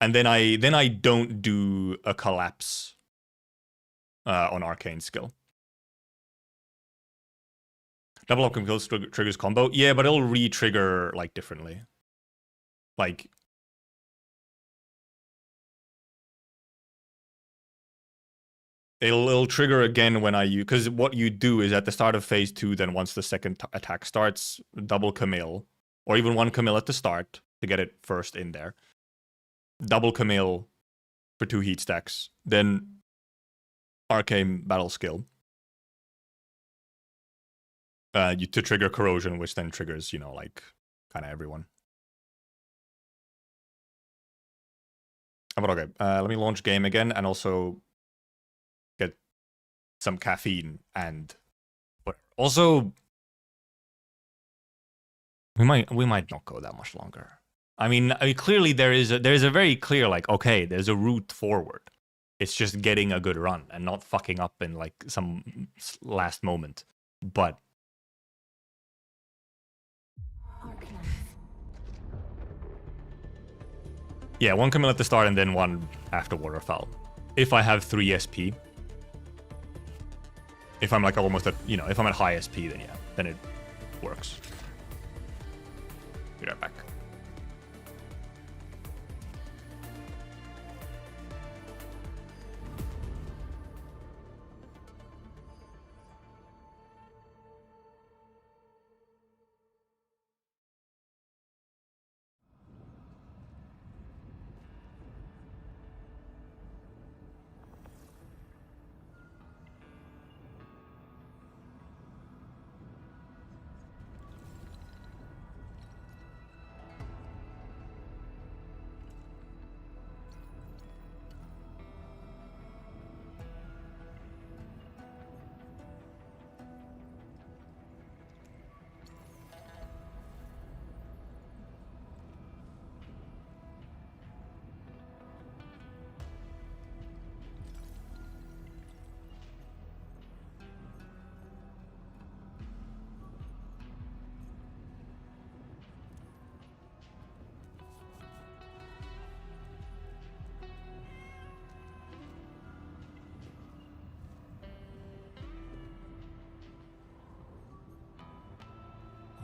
And then I don't do a collapse on arcane skill. Double up kills triggers combo. Yeah, but it'll re-trigger like differently. Like it'll trigger again when I use, because what you do is at the start of phase 2, then once the second attack starts, double Camille, or even one Camille at the start to get it first in there. Double Camille for 2 heat stacks, then arcane battle skill. To trigger corrosion, which then triggers, like kind of everyone. But okay, let me launch game again and also get some caffeine and whatever. Also, we might not go that much longer. I mean clearly there is a very clear like, okay, there's a route forward. It's just getting a good run and not fucking up in like some last moment. But yeah, one Camille at the start and then one after Waterfowl. If I have 3 SP. If I'm like almost at, if I'm at high SP, then yeah, then it works. Be right back.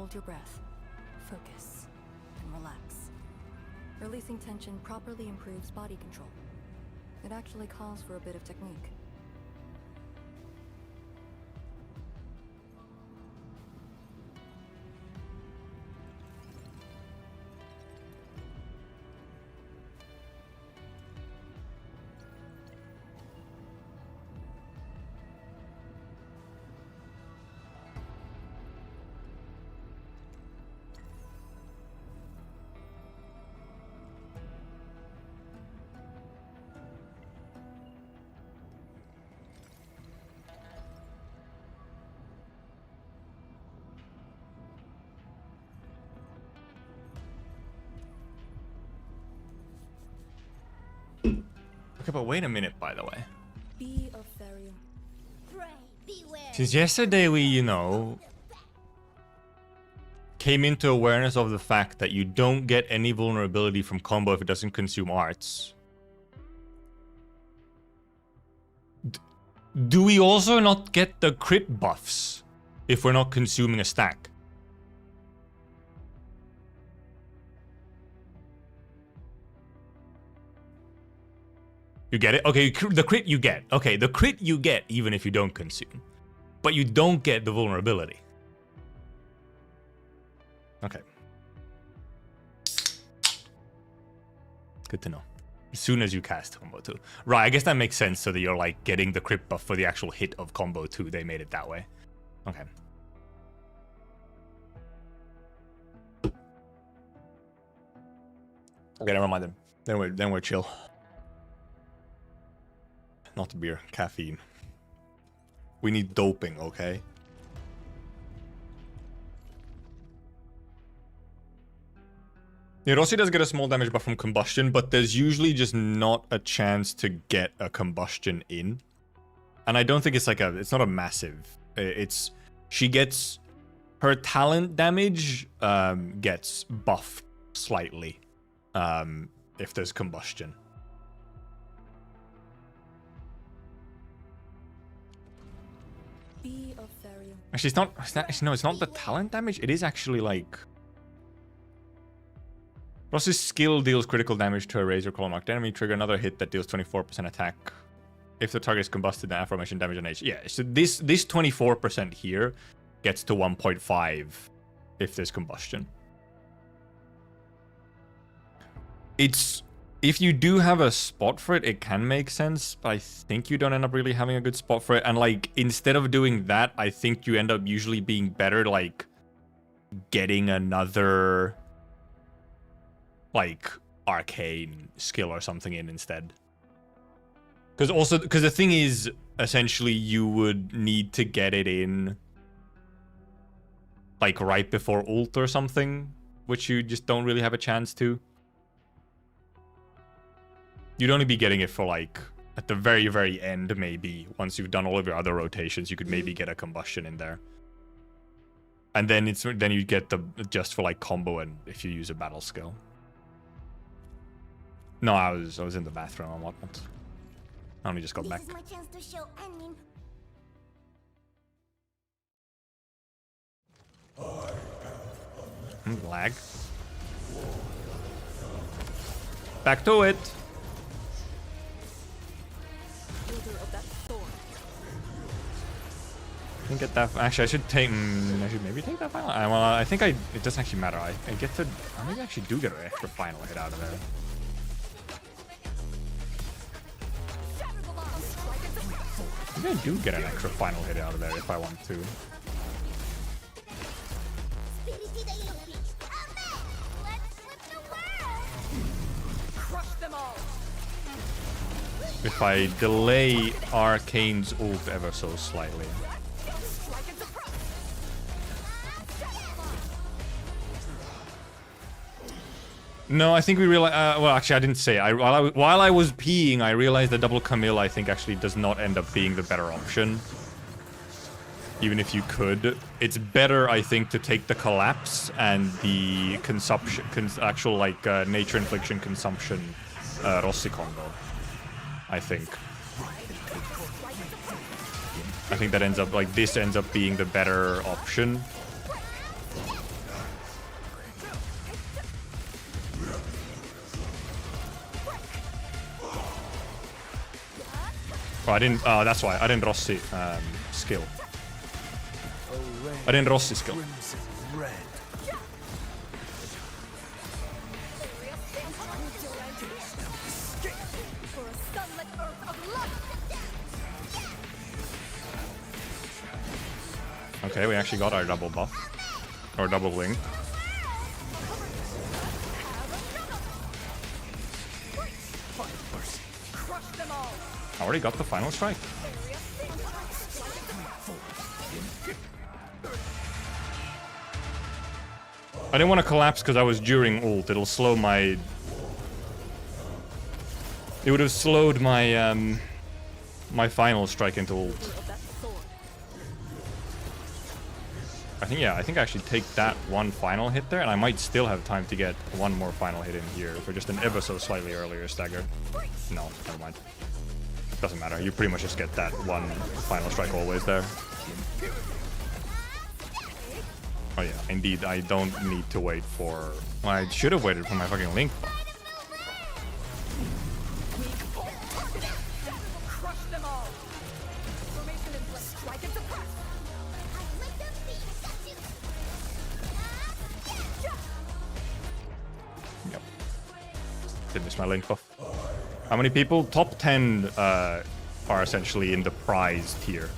hold your breath, focus, and relax. Releasing tension properly improves body control. It actually calls for a bit of technique. Okay, but wait a minute, by the way. Be of Therium. Pray, beware. Since yesterday we, you know, came into awareness of the fact that you don't get any vulnerability from combo if it doesn't consume arts. Do we also not get the crit buffs if we're not consuming a stack? You get it? Okay, the crit you get. Okay, the crit you get even if you don't consume. But you don't get the vulnerability. Okay. Good to know. As soon as you cast combo 2. Right, I guess that makes sense so that you're like getting the crit buff for the actual hit of combo 2. They made it that way. Okay. Okay, never mind then. Then we're chill. Not beer, caffeine. We need doping, okay? Yeah, Rossi does get a small damage buff from combustion, but there's usually just not a chance to get a combustion in. And I don't think it's like it's not a massive. She gets, her talent damage gets buffed slightly if there's combustion. Be of Therium. Actually, it's not the talent damage. It is actually like... Ross's skill deals critical damage to a razor claw marked enemy. Trigger another hit that deals 24% attack. If the target is combusted, the aforementioned damage on H. Yeah, so this 24% here gets to 1.5 if there's combustion. If you do have a spot for it, it can make sense, but I think you don't end up really having a good spot for it. And like, instead of doing that, I think you end up usually being better, like, getting another, like, arcane skill or something in instead. Because the thing is, essentially, you would need to get it in, like, right before ult or something, which you just don't really have a chance to. You'd only be getting it for, like, at the very, very end, maybe. Once you've done all of your other rotations, you could maybe get a combustion in there. And then you get the just for, like, combo and if you use a battle skill. No, I was in the bathroom and whatnot. I only just got back. This is my chance to show Anmin. Lag. Back to it. I can get that. Actually, I should take. I should maybe take that final. Well, I think it doesn't actually matter. I get to. Maybe I actually do get an extra final hit out of there. Maybe I do get an extra final hit out of there if I want to. If I delay Arcane's ult ever so slightly. No, I think we realized... well, actually, I didn't say. While I was peeing, I realized the double Camille, I think, actually does not end up being the better option. Even if you could. It's better, I think, to take the collapse and the consumption... actual, like, nature infliction consumption Rossi combo. I think. I think that ends up... like, this ends up being the better option. Oh, I didn't. That's why I didn't Rossi skill. I didn't Rossi skill. Crimson red. For a sunlit earth of light. Okay, we actually got our double buff. Or double wing. Crush them all. I already got the final strike. I didn't want to collapse because I was during ult. It'll slow my... It would have slowed my my final strike into ult. I think I should take that one final hit there, and I might still have time to get one more final hit in here for just an ever so slightly earlier stagger. No, never mind. Doesn't matter. You pretty much just get that one final strike always there. Oh yeah, indeed, I don't need to wait for... Well, I should have waited for my fucking link. Crush them all. Formation in place. Strike and suppress. Yep. Did miss my link buff. How many people? Top 10 are essentially in the prize tier.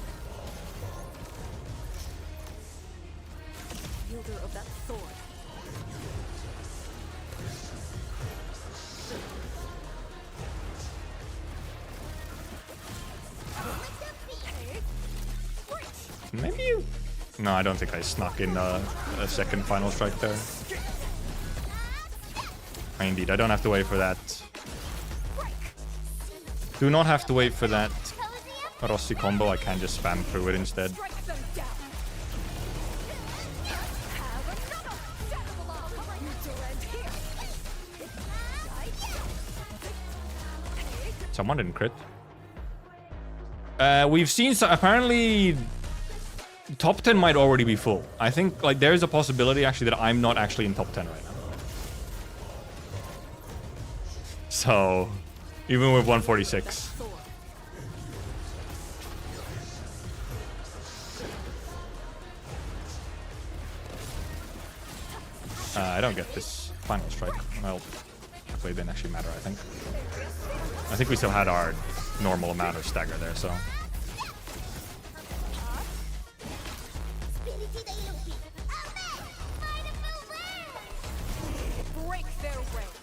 Wielder of that sword. Maybe you... No, I don't think I snuck in a second final strike there. Indeed, I don't have to wait for that. Do not have to wait for that Rossi combo. I can just spam through it instead. Strike them down. Have another. Neutral end here. Someone didn't crit. We've seen... apparently... Top 10 might already be full. I think like there's a possibility actually that I'm not actually in top 10 right now. So, even with 146. I don't get this final strike. Well, actually it didn't actually matter, I think. I think we still had our normal amount of stagger there, so... Break their ranks.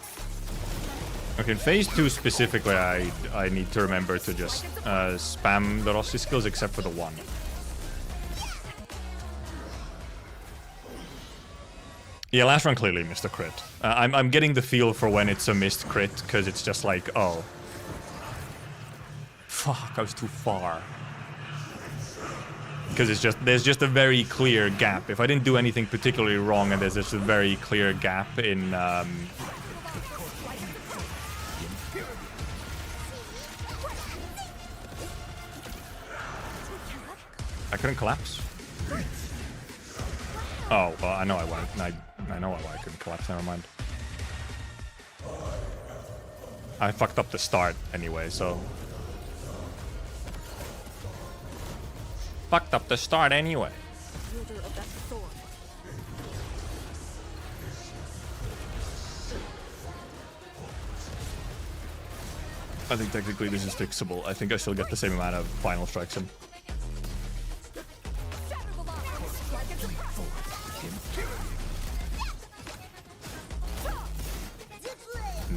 Okay, in phase 2 specifically, I need to remember to just spam the Rossi skills except for the one. Yeah, last run clearly missed a crit. I'm getting the feel for when it's a missed crit, because it's just like, oh. Fuck, I was too far. Because it's just, there's just a very clear gap. If I didn't do anything particularly wrong and there's just a very clear gap in... I couldn't collapse. Oh, well, I know I won't. I know why I couldn't collapse, never mind. I fucked up the start anyway, so... Fucked up the start anyway. Wielder of that sword. I think technically this is fixable. I think I still get the same amount of final strikes in.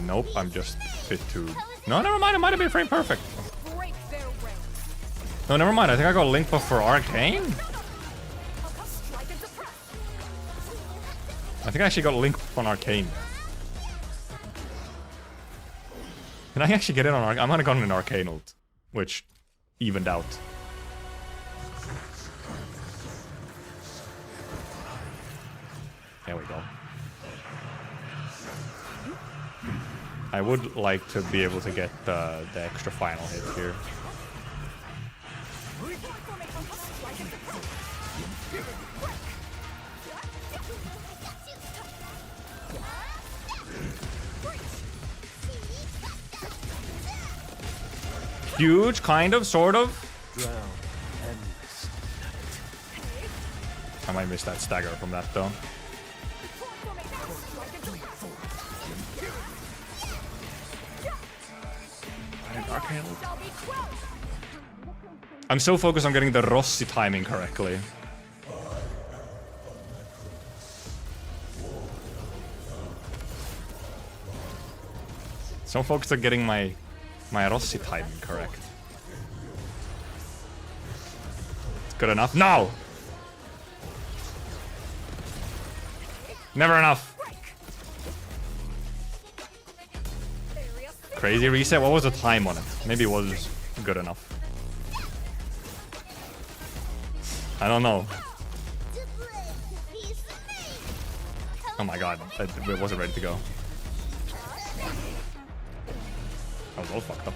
Nope, I'm just a bit too... No, never mind, it might have been frame perfect. Break their ranks. No, never mind, I think I got a link buff for Arcane. Strike and suppress. I think I actually got a link buff on Arcane. Can I actually get in on Arcane? I might have gotten an Arcane ult, which evened out. There we go. I would like to be able to get the extra final hit here. Huge, kind of, sort of. Drown endless. I might miss that stagger from that though. I'm so focused on getting the Rossi timing correctly. So focused on getting my Rossi timing correct. It's good enough. No! Never enough. Crazy reset. What was the time on it? Maybe it was good enough. I don't know. Oh my god, it wasn't ready to go. I was all fucked up.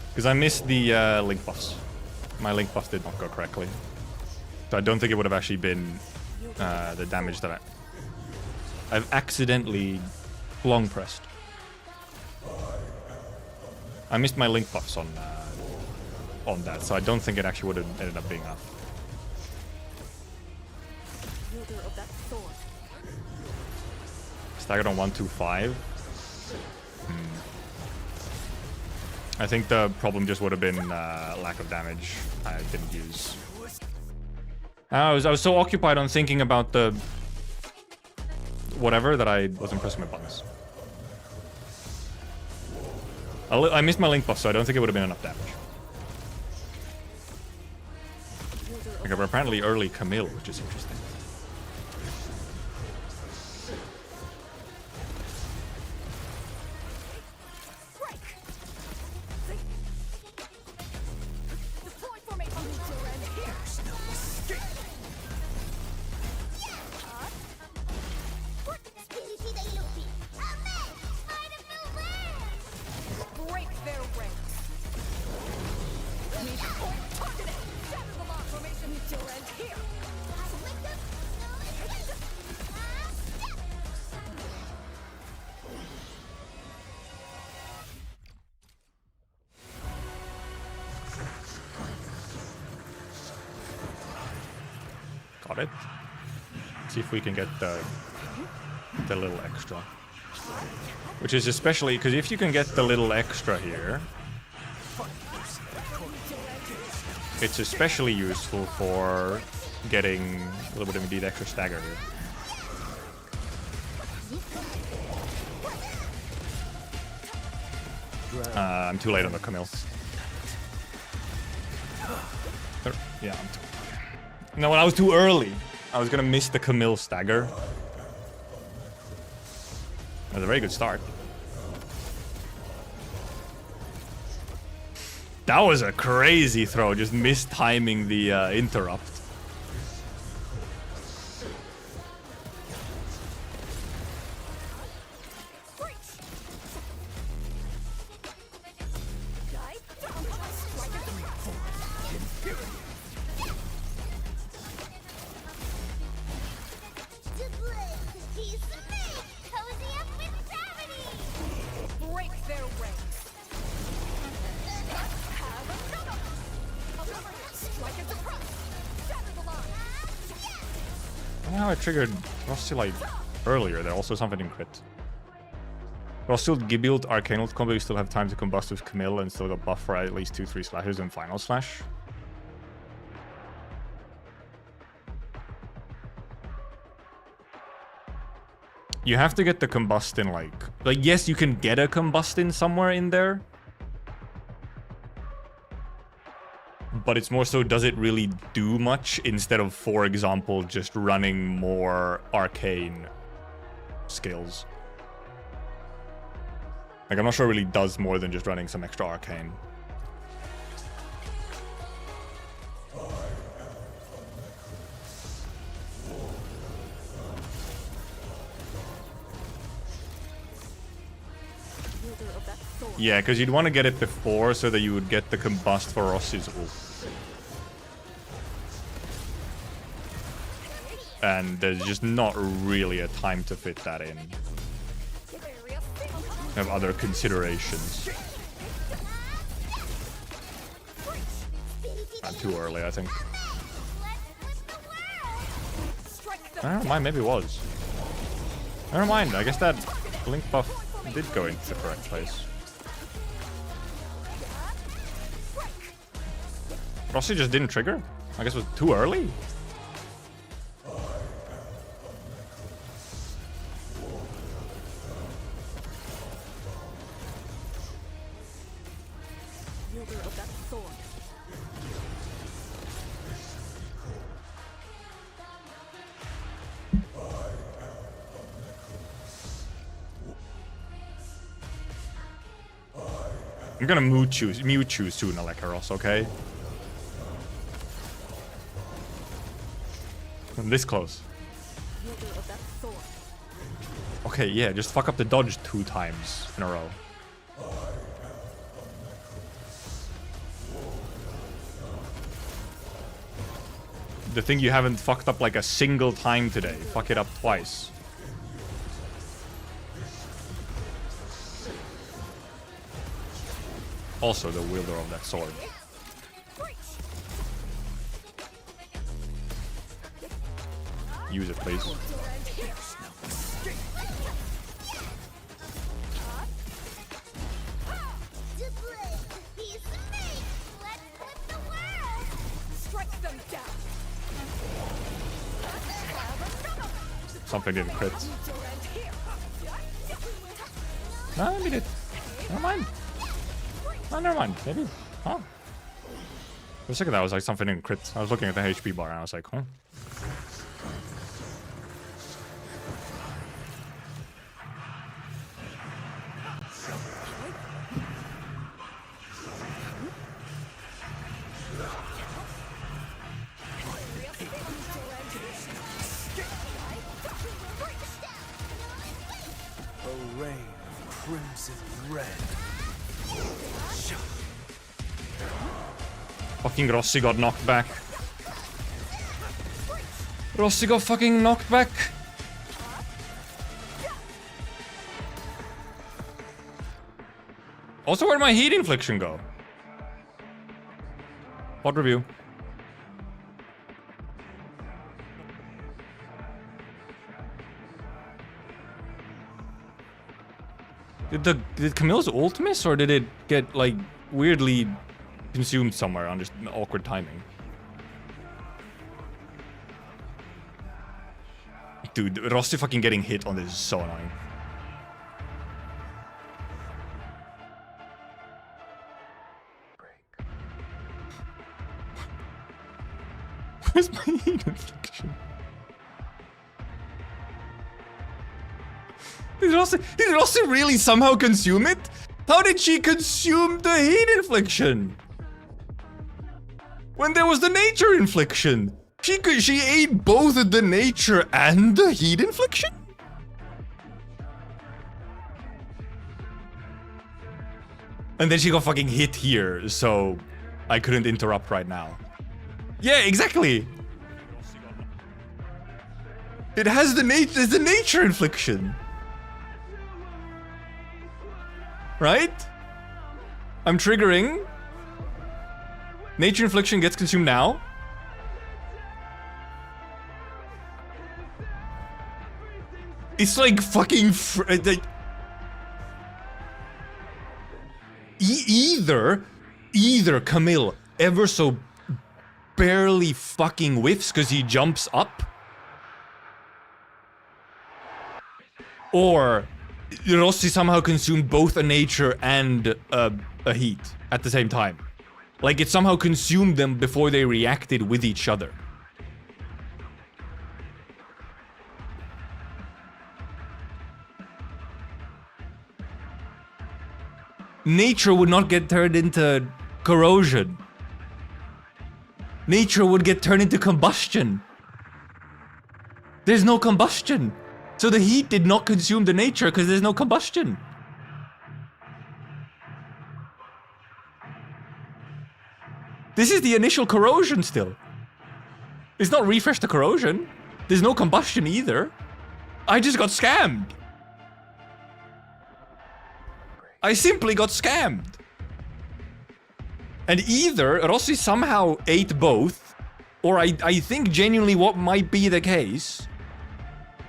Because I missed the link buffs. My link buff did not go correctly. So I don't think it would have actually been the damage that I've accidentally long pressed. I missed my link buffs on that, so I don't think it actually would have ended up being enough. Staggered on 125. I think the problem just would have been lack of damage. I didn't use. I was so occupied on thinking about the whatever that I wasn't pressing my buttons. I missed my link buff, so I don't think it would have been enough damage. Okay, but apparently early Camille, which is interesting. Got it. See if we can get the little extra. Which is especially, because if you can get the little extra here, it's especially useful for getting a little bit of indeed extra stagger here. I'm too late on the Camille. Yeah, I'm too. No, I was too early. I was gonna miss the Camille stagger. That was a very good start. That was a crazy throw, just mistiming the interrupt. I triggered Rossi like earlier. There also something in crit. Rossi build Arcane combo. You still have time to combust with Camille and still got buff for at least 2-3 slashes and final slash. You have to get the combustin like yes, you can get a combustin somewhere in there. But it's more so, does it really do much instead of, for example, just running more arcane skills? Like, I'm not sure it really does more than just running some extra arcane. Yeah, because you'd want to get it before so that you would get the combust for Rossi's ult. And there's just not really a time to fit that in. have other considerations. Not too early, I think. Never mind, maybe it was. Never mind, I guess that blink buff did go into the correct place. Rossi just didn't trigger? I guess it was too early? Wielder of that sword. I'm gonna mute you soon, Alleikhreos, okay? I'm this close. Wielder of that sword. Okay, yeah, just fuck up the dodge 2 times in a row. The thing you haven't fucked up like a single time today. Fuck it up twice. Also the wielder of that sword. Use it, please. Something didn't crit. No, maybe it did. Never mind. Oh, never mind. Maybe. Huh. For a second, that was like something didn't crit. I was looking at the HP bar and I was like, huh? A rain of crimson red. Fucking Rossi got knocked back. Rossi got fucking knocked back. Also, where'd my heat infliction go? What review? Did Camille's ult miss, or did it get like weirdly consumed somewhere on just awkward timing? Dude, Rossi fucking getting hit on this is so annoying. Where's my heat infliction? Did Rossi really somehow consume it? How did she consume the heat infliction? When there was the nature infliction. She ate both the nature and the heat infliction? And then she got fucking hit here, so I couldn't interrupt right now. Yeah, exactly. It has the nature infliction. Right? I'm triggering. Nature infliction gets consumed now. It's like fucking either Camille ever so barely fucking whiffs because he jumps up, or Rossi somehow consumed both a nature and a heat at the same time. Like it somehow consumed them before they reacted with each other. Nature would not get turned into corrosion. Nature would get turned into combustion. There's no combustion. So the heat did not consume the nature because there's no combustion. This is the initial corrosion still. It's not refresh the corrosion. There's no combustion either. I just got scammed. I simply got scammed. And either Rossi somehow ate both, or I think genuinely what might be the case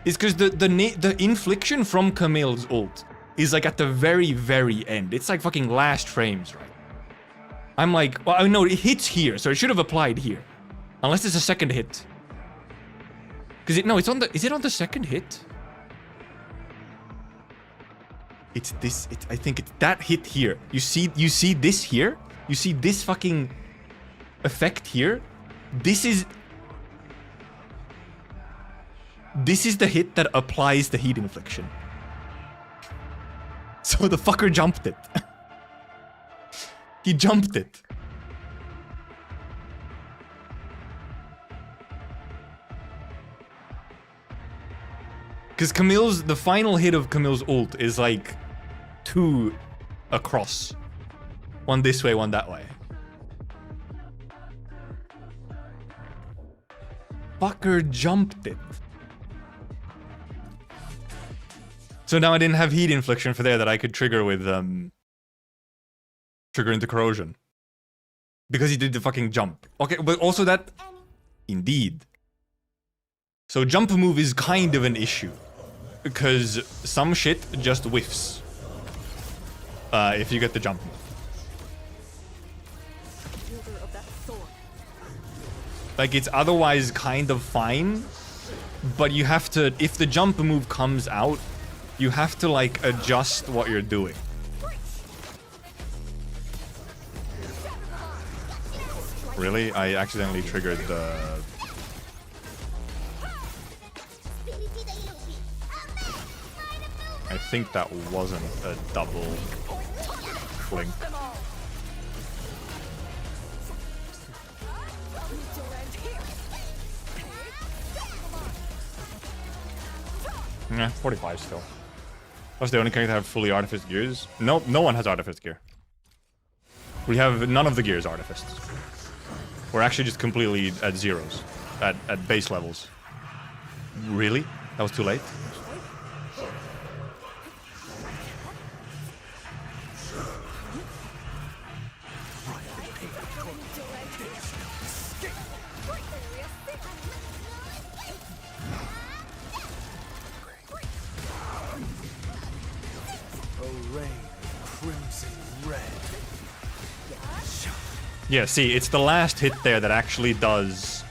is because the infliction from Camille's ult is like at the very, very end. It's like fucking last frames, right? I'm like, well, no, it hits here, so it should have applied here. Unless it's a second hit. Because it's on the, is it on the second hit? It's this, I think it's that hit here. You see this here? You see this fucking effect here? This is the hit that applies the heat infliction. So the fucker jumped it. He jumped it. Because the final hit of Camille's ult is like 2 across. One this way, one that way. Fucker jumped it. So now I didn't have heat infliction for there that I could trigger with trigger into corrosion. Because he did the fucking jump. Okay, but also that indeed. So jump move is kind of an issue. Because some shit just whiffs. If you get the jump move. Like, it's otherwise kind of fine, but you have to, if the jump move comes out, you have to, like, adjust what you're doing. Really? I accidentally triggered the... I think that wasn't a double blink. Yeah, 45 still. That's the only character to have fully artifice gears. No one has artifice gear. We have none of the gears artificed. We're actually just completely at zeros. At base levels. Really? That was too late? Yeah, see, it's the last hit there that actually does...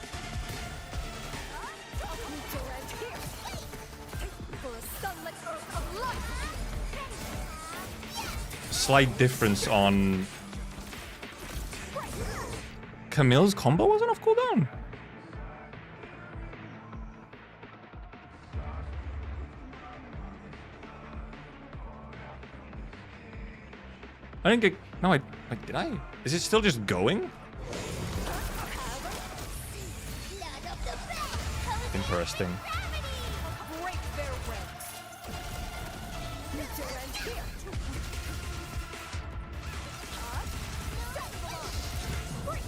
Slight difference on... Camille's combo wasn't off cooldown? I didn't get... No, did I? Is it still just going? Interesting.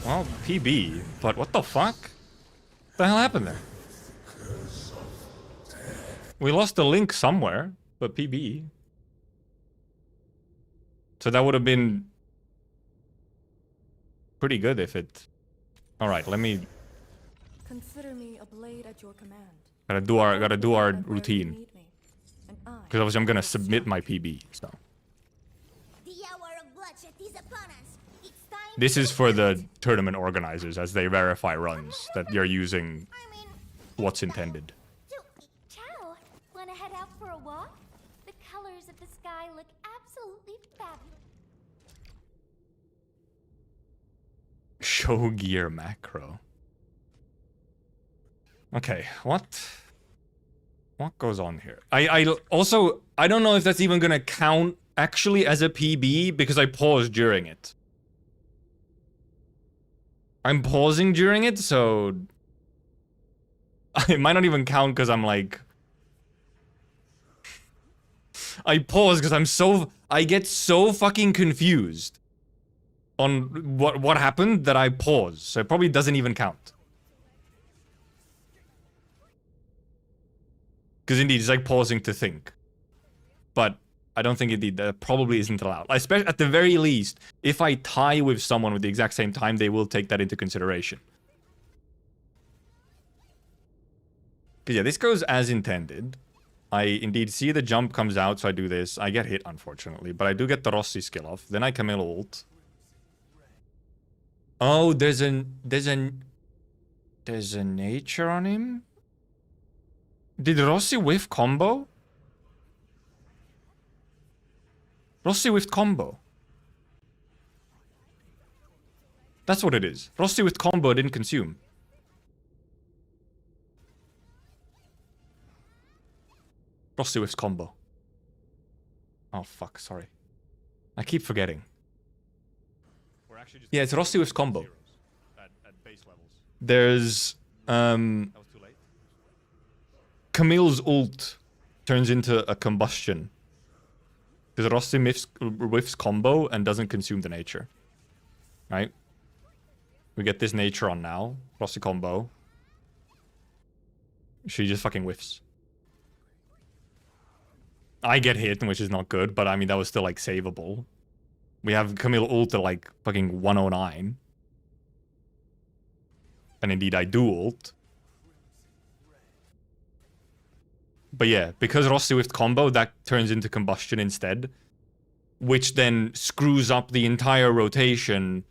Well, PB, but what the fuck? What the hell happened there? We lost the link somewhere, but PB. So that would have been pretty good if it... Alright, let me... Consider me a blade at your command. Gotta do our routine. Because obviously I'm gonna submit my PB, so... This is for the tournament organizers as they verify runs that you're using what's intended. Ciao! Wanna head out for a walk? The colors of the sky look absolutely fabulous. Show gear macro. Okay, what goes on here? I also, I don't know if that's even gonna count actually as a PB because I paused during it. I'm pausing during it, so it might not even count because I'm like... I pause because I get so fucking confused on what happened that I pause, so it probably doesn't even count. Because indeed, it's like pausing to think. But I don't think indeed that probably isn't allowed. Especially at the very least, if I tie with someone with the exact same time, they will take that into consideration. Because yeah, this goes as intended. I indeed see the jump comes out, so I do this. I get hit, unfortunately, but I do get the Rossi skill off. Then I Camille ult. Oh, there's a nature on him? Did Rossi whiff combo? Rossi whiffed combo. That's what it is. Rossi with combo didn't consume. Rossi with combo. Oh fuck, sorry. I keep forgetting. Yeah, it's Rossi with combo. There's Camille's ult turns into a combustion. Because Rossi whiffs combo and doesn't consume the nature. Right? We get this nature on now. Rossi combo. She just fucking whiffs. I get hit, which is not good, but I mean, that was still, like, savable. We have Camille ult at, like, fucking 109. And indeed, I do ult. But yeah, because Rossi whiffed combo, that turns into combustion instead. Which then screws up the entire rotation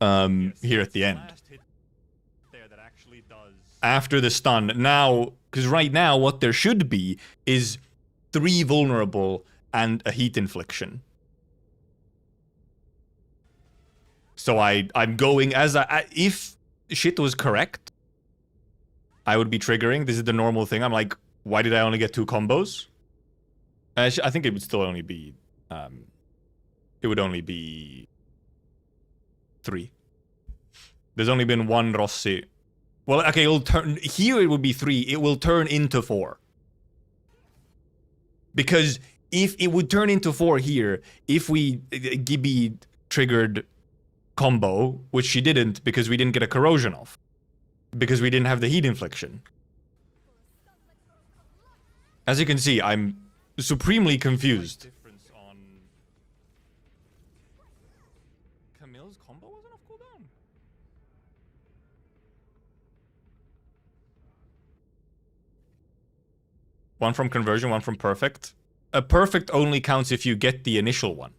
here at the end. After the stun. Now, because right now what there should be is 3 vulnerable and a heat infliction. So I'm going as if shit was correct, I would be triggering. This is the normal thing. I'm like, why did I only get 2 combos? I think it would still only be, it would only be 3. There's only been 1 Rossi. Well, okay, it'll turn, here it would be 3. It will turn into 4. Because if it would turn into 4 here, if we Gibby triggered combo, which she didn't because we didn't get a corrosion off. Because we didn't have the heat infliction. As you can see, I'm supremely confused. Camille's combo wasn't off cooldown. One from conversion, one from perfect. A perfect only counts if you get the initial one.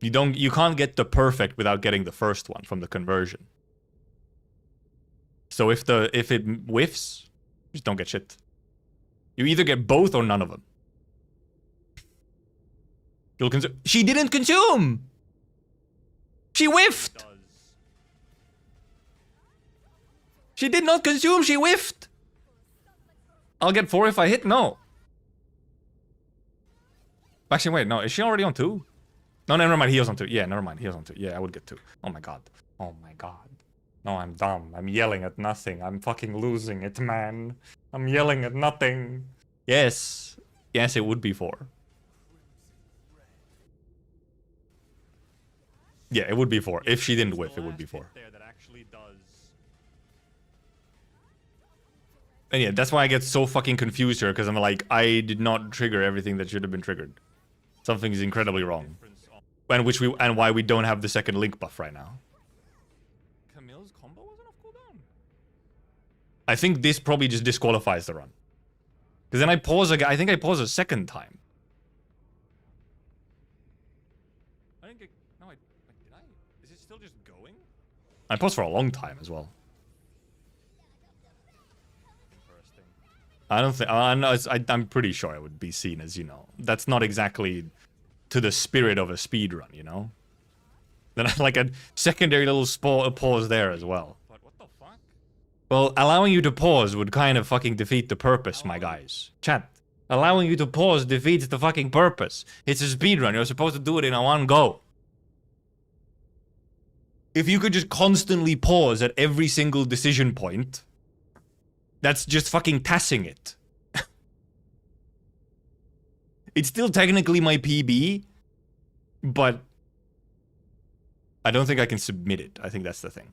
You can't get the perfect without getting the first one from the conversion. So if it whiffs, just don't get shit. You either get both or none of them. You'll consume. She didn't consume! She whiffed! She did not consume, she whiffed! I'll get 4 if I hit? No. Actually, wait, no, is she already on 2? No, never mind, he was on 2. Yeah, never mind, he was on 2. Yeah, I would get 2. Oh my god. Oh my god. No, I'm dumb. I'm yelling at nothing. I'm fucking losing it, man. I'm yelling at nothing. Yes. Yes, it would be 4. Yeah, it would be 4. If she didn't whiff, it would be 4. And yeah, that's why I get so fucking confused here, because I'm like, I did not trigger everything that should have been triggered. Something is incredibly wrong. And why we don't have the second link buff right now. Camille's combo wasn't off cooldown. I think this probably just disqualifies the run. Because then I pause again. I think I pause a second time. I didn't get... No, did I? Is it still just going? I paused for a long time as well. I don't think... I'm pretty sure I would be seen as, you know... That's not exactly to the spirit of a speedrun, you know? Then I like a secondary little pause there as well. But what the fuck? Well, allowing you to pause would kind of fucking defeat the purpose, my guys. Chat. Allowing you to pause defeats the fucking purpose. It's a speedrun. You're supposed to do it in a one go. If you could just constantly pause at every single decision point... That's just fucking tassing it. It's still technically my PB, but I don't think I can submit it. I think that's the thing.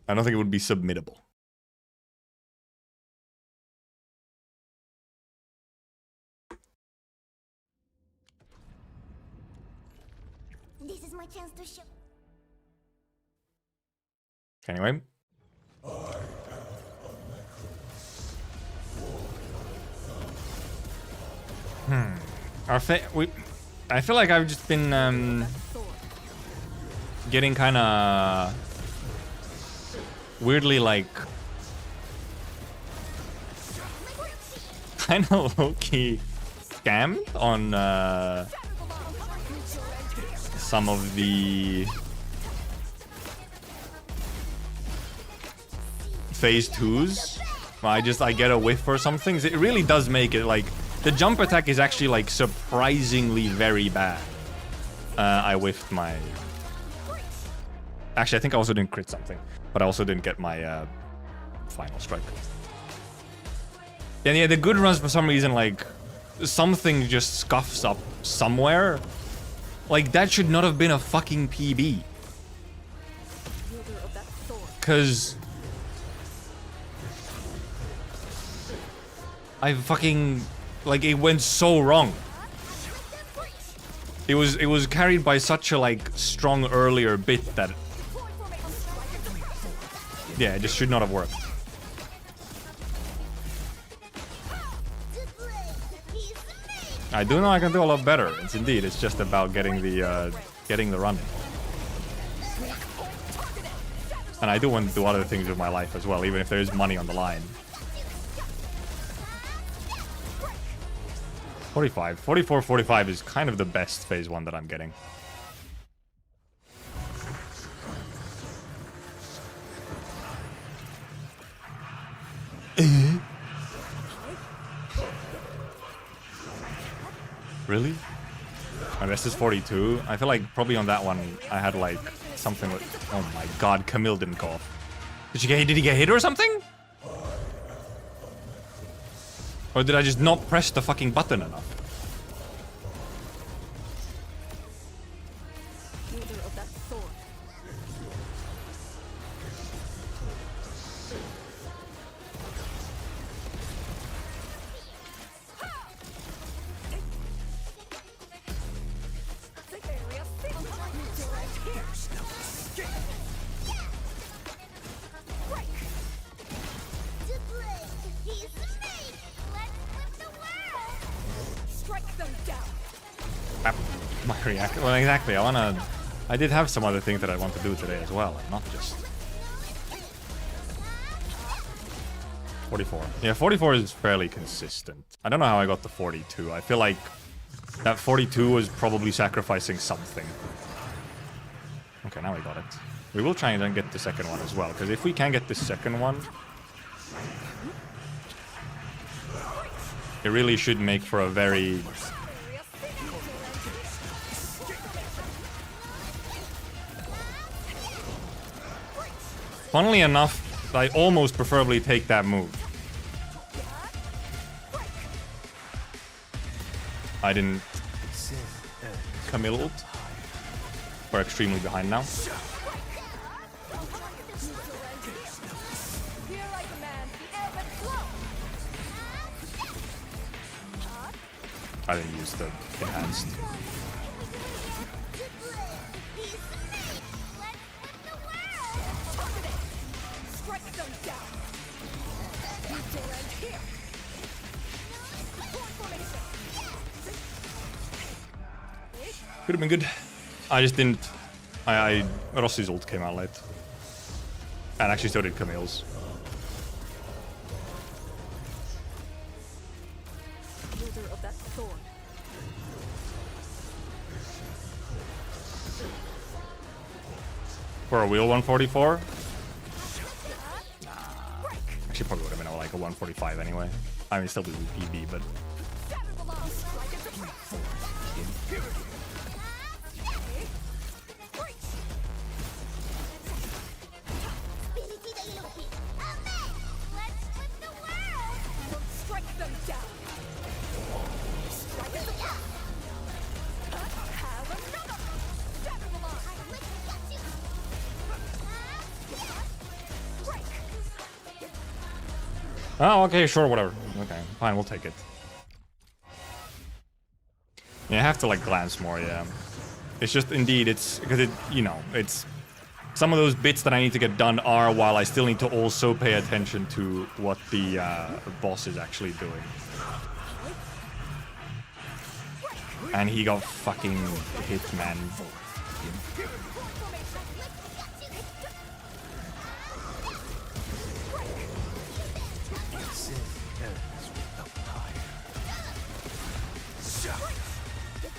I don't think it would be submittable. This is my chance to show. Anyway. I feel like I've just been getting kind of weirdly like kind of low-key scammed on some of the phase 2s. I get a whiff or something. It really does make it like the jump attack is actually like surprisingly very bad. I whiffed my. Actually, I think I also didn't crit something, but I also didn't get my final strike. And yeah, the good runs for some reason like something just scuffs up somewhere. Like that should not have been a fucking PB. Cause I fucking like it went so wrong. It was carried by such a like strong earlier bit that yeah, it just should not have worked. I do know I can do a lot better. It's just about getting the run. And I do want to do other things with my life as well, even if there is money on the line. 45. 44, 45 is kind of the best phase 1 that I'm getting. Really? My best is 42. I feel like probably on that one I had like something with. Oh my god, Camille didn't go off. Did he get hit or something? Or did I just not press the fucking button enough? My reaction. Well, exactly. I did have some other things that I want to do today as well, and not just 44. Yeah, 44 is fairly consistent. I don't know how I got the 42. I feel like that 42 was probably sacrificing something. Okay, now we got it. We will try and then get the second one as well, because if we can get the second one, it really should make for a very... Funnily enough, I almost preferably take that move. I didn't Camille ult. We're extremely behind now. I didn't use the enhanced. Could have been good. I just didn't. Rossi's ult came out late. And actually so did Camille's. For a wheel 144? Nah. Actually probably would have been like a 145 anyway. I mean still be PB, but Oh, okay, sure, whatever. Okay, fine, we'll take it. Yeah, I have to like glance more, yeah. It's just indeed, it's because it, you know, it's some of those bits that I need to get done are while I still need to also pay attention to what the boss is actually doing. And he got fucking hit, man.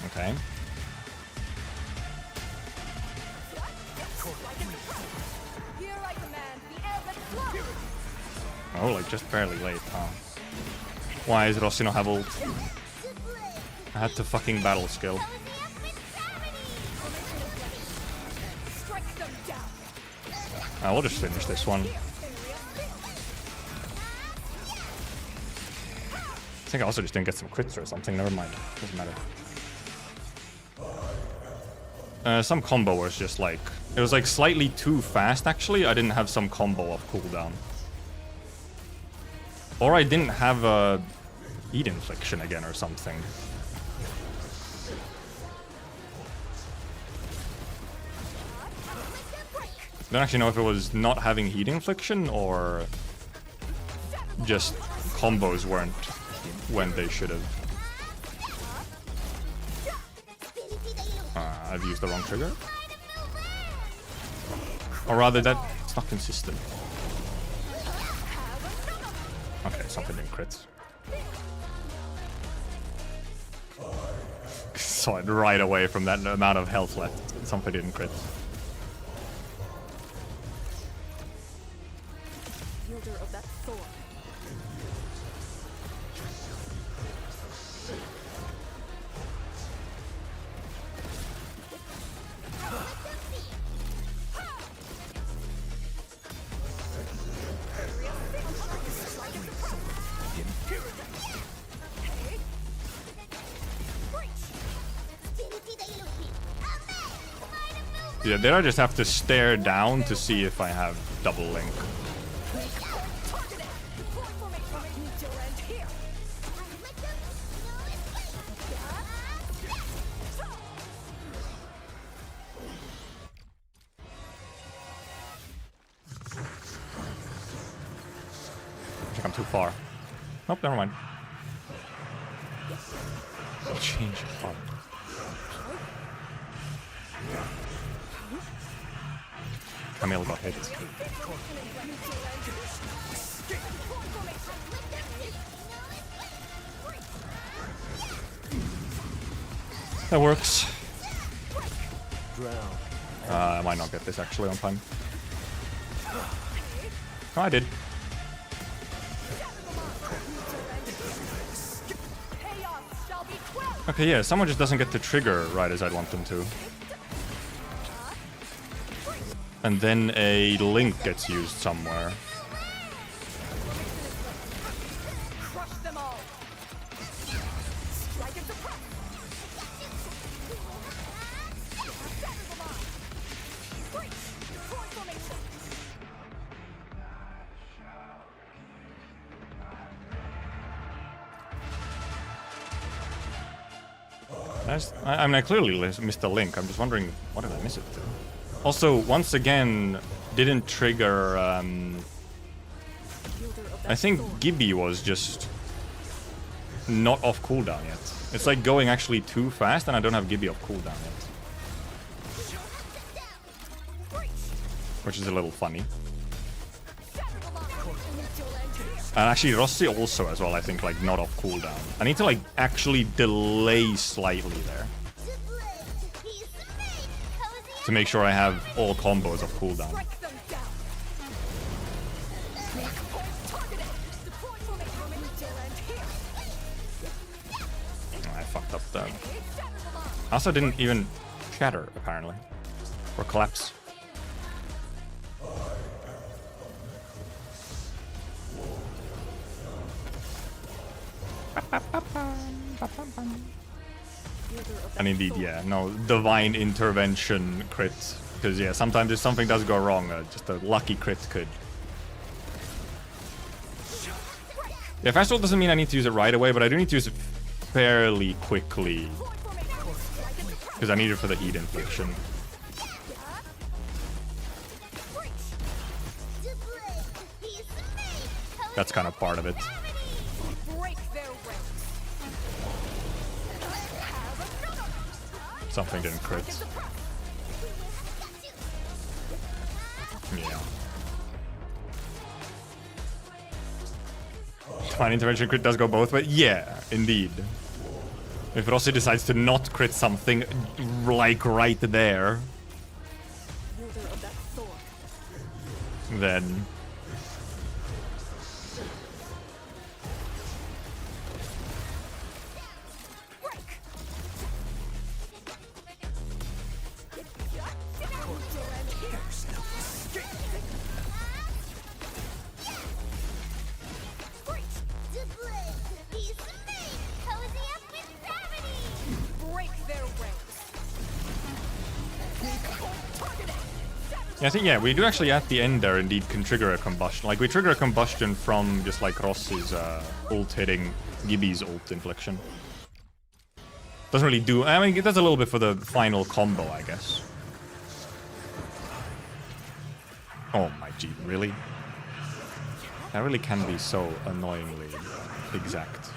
Okay. Oh, like just barely late, huh? Why is Rossi not have ult? I had to fucking battle skill. We'll just finish this one. I think I also just didn't get some crits or something. Never mind. Doesn't matter. Some combo was just like... It was like slightly too fast, actually. I didn't have some combo of cooldown. Or I didn't have a heat infliction again or something. I don't actually know if it was not having heat infliction or just combos weren't when they should have. I've used the wrong trigger. Or rather, that it's not consistent. Okay, something didn't crit. Saw it right away from that amount of health left. Something didn't crit. Wielder of that sword. Yeah, then I just have to stare down to see if I have double link. I think I'm too far. Nope, never mind. Change heart. Camille got hit. That works. I might not get this actually on time. Oh, I did. Okay, yeah, someone just doesn't get the trigger right as I'd want them to. And then a link gets used somewhere. I mean, I clearly missed the link. I'm just wondering, what did I miss it to? Also, once again, didn't trigger, I think Gibby was just not off cooldown yet. It's like going actually too fast and I don't have Gibby off cooldown yet. Which is a little funny. And actually Rossi also as well, I think, like not off cooldown. I need to like actually delay slightly there. To make sure I have all combos of cooldown. I fucked up that. I also didn't even shatter, apparently. Or collapse. And indeed, yeah, no, divine intervention crit. Because, yeah, sometimes if something does go wrong, just a lucky crit could Yeah, fast ult doesn't mean I need to use it right away, but I do need to use it fairly quickly. Because I need it for the heat infliction. That's kind of part of it. Something didn't crit. Yeah. Divine intervention crit does go both ways. Yeah, indeed. If Rossi decides to not crit something, like right there, then... Yeah, I think, yeah, we do actually at the end there indeed can trigger a combustion. Like, we trigger a combustion from just like Ross's ult hitting Gibby's ult infliction. Doesn't really do... I mean, it does a little bit for the final combo, I guess. Oh my gee, really? That really can be so annoyingly exact.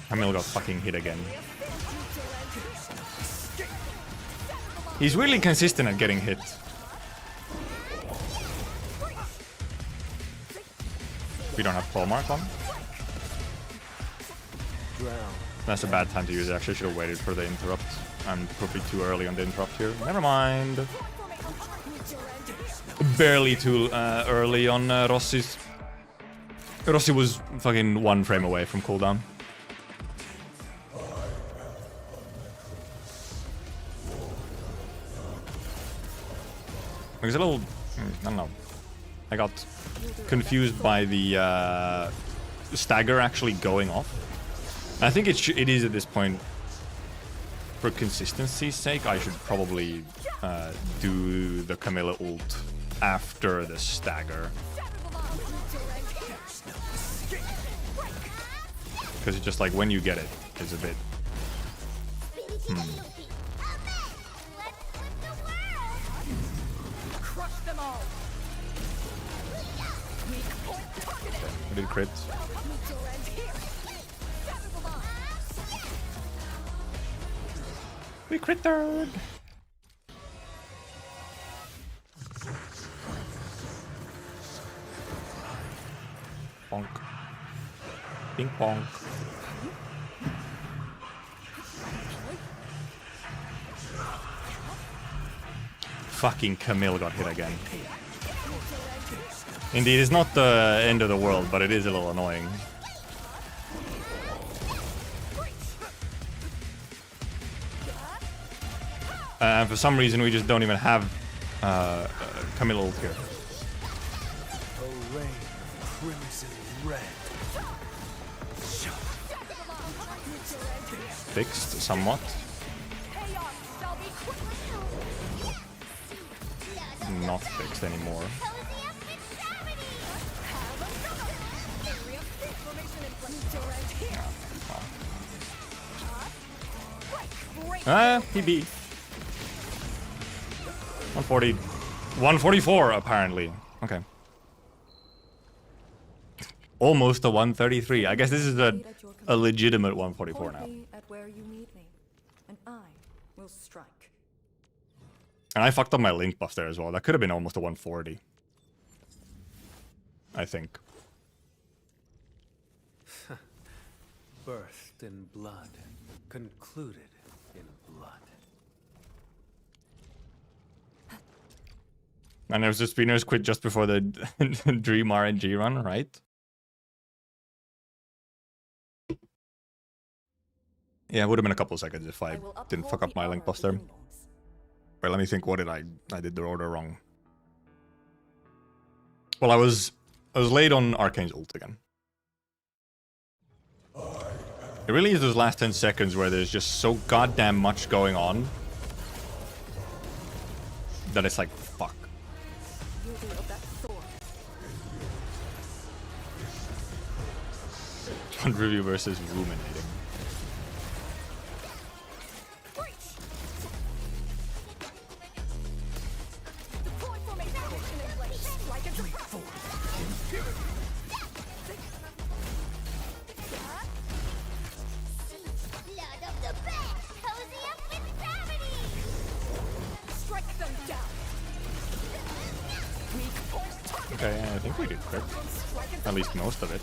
Camille got fucking hit again. He's really consistent at getting hit. We don't have Pro Mark on. That's a bad time to use it. Actually, should have waited for the interrupt. I'm probably too early on the interrupt here. Never mind. Barely too early on Rossi's. Rossi was fucking 1 frame away from cooldown. Because a little, I don't know. I got confused by the stagger actually going off. I think it is at this point. For consistency's sake, I should probably do the Camilla ult after the stagger. Because it's just like when you get it, it's a bit... I did crit. We crittered! Bonk. Ping pong. Fucking Camille got hit again. Indeed, it's not the end of the world, but it is a little annoying. And for some reason, we just don't even have Camille ult here. Fixed, somewhat. Not fixed anymore. PB. 140. 144, apparently. Okay. Almost a 133. I guess this is a legitimate 144 now. At where you meet me, and I will strike. And I fucked up my link buff there as well. That could have been almost a 140. I think. Birthed in blood, concluded in blood. And there's the Speedrunners quit just before the Dream RNG run, right? Yeah, it would have been a couple of seconds if I didn't fuck up my link buff there. Wait, let me think. What did I did the order wrong. Well, I was late on Arcane's ult again. It really is those last 10 seconds where there's just so goddamn much going on that it's like, fuck. Fun review versus ruminating. Okay, I think we did crit. At least most of it.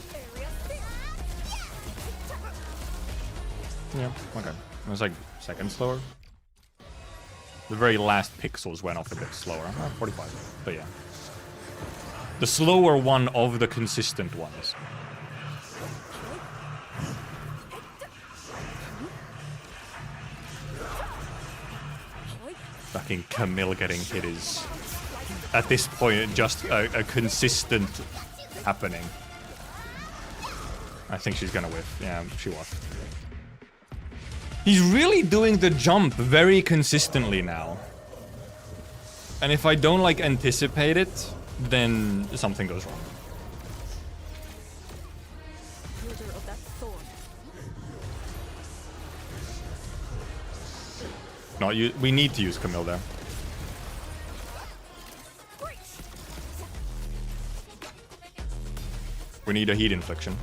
Yeah, okay. It was like second slower. The very last pixels went off a bit slower. 45, but yeah. The slower one of the consistent ones. Fucking Camille getting hit is, at this point, just a consistent happening. I think she's gonna whiff. Yeah, she was. He's really doing the jump very consistently now. And if I don't, like, anticipate it, then something goes wrong. No, we need to use Camille there. We need a heat infliction.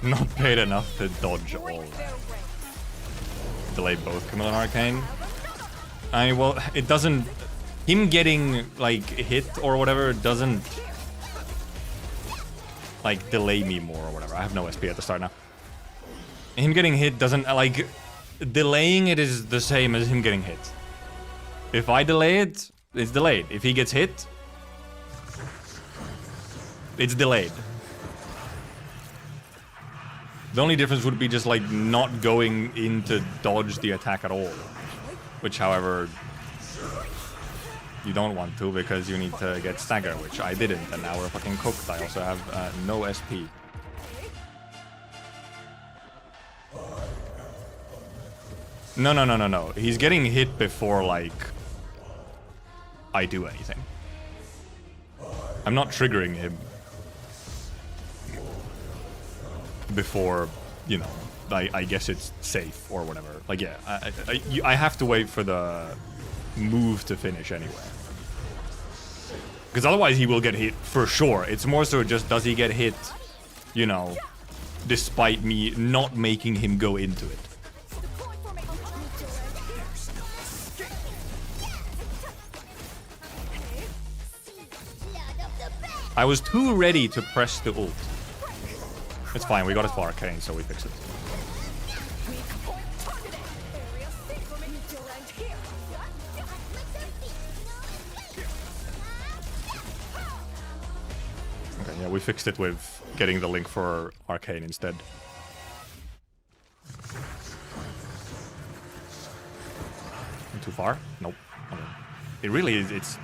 Not paid enough to dodge all that. Delay both Camille and Arcane. Well, it doesn't... Him getting, like, hit or whatever doesn't, like, delay me more or whatever. I have no SP at the start now. Him getting hit doesn't, like... Delaying it is the same as him getting hit. If I delay it, it's delayed. If he gets hit, it's delayed. The only difference would be just, like, not going in to dodge the attack at all. Which, however, you don't want to because you need to get stagger, which I didn't, and now we're fucking cooked. I also have no SP. No. He's getting hit before, like, I do anything. I'm not triggering him before, you know, I guess it's safe or whatever. Like, yeah, I have to wait for the move to finish anyway. Because otherwise he will get hit for sure. It's more so just, does he get hit, you know, despite me not making him go into it. I was too ready to press the ult. It's fine, we got it for Arcane, so we fix it. Okay, yeah, we fixed it with getting the link for Arcane instead. Too far? Nope. Okay. It really is, it's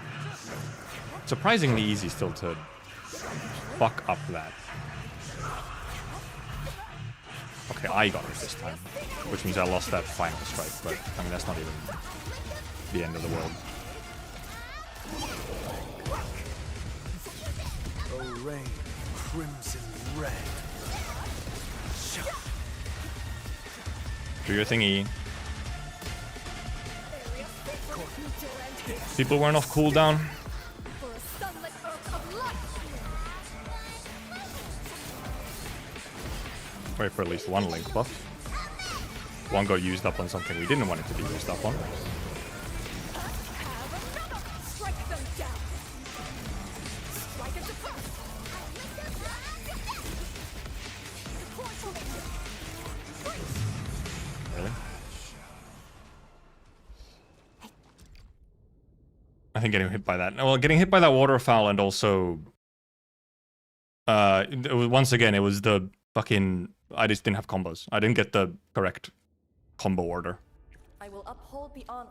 surprisingly easy still to fuck up that. Okay, I got it this time, which means I lost that final strike, but I mean, that's not even the end of the world. Array, crimson red. Do your thingy. People weren't off cooldown. Wait for at least one link buff. One got used up on something we didn't want it to be used up on. Really? I think getting hit by that. Well, getting hit by that waterfowl and also... it was, once again, it was the fucking... I just didn't have combos. I didn't get the correct combo order. I will uphold the honor.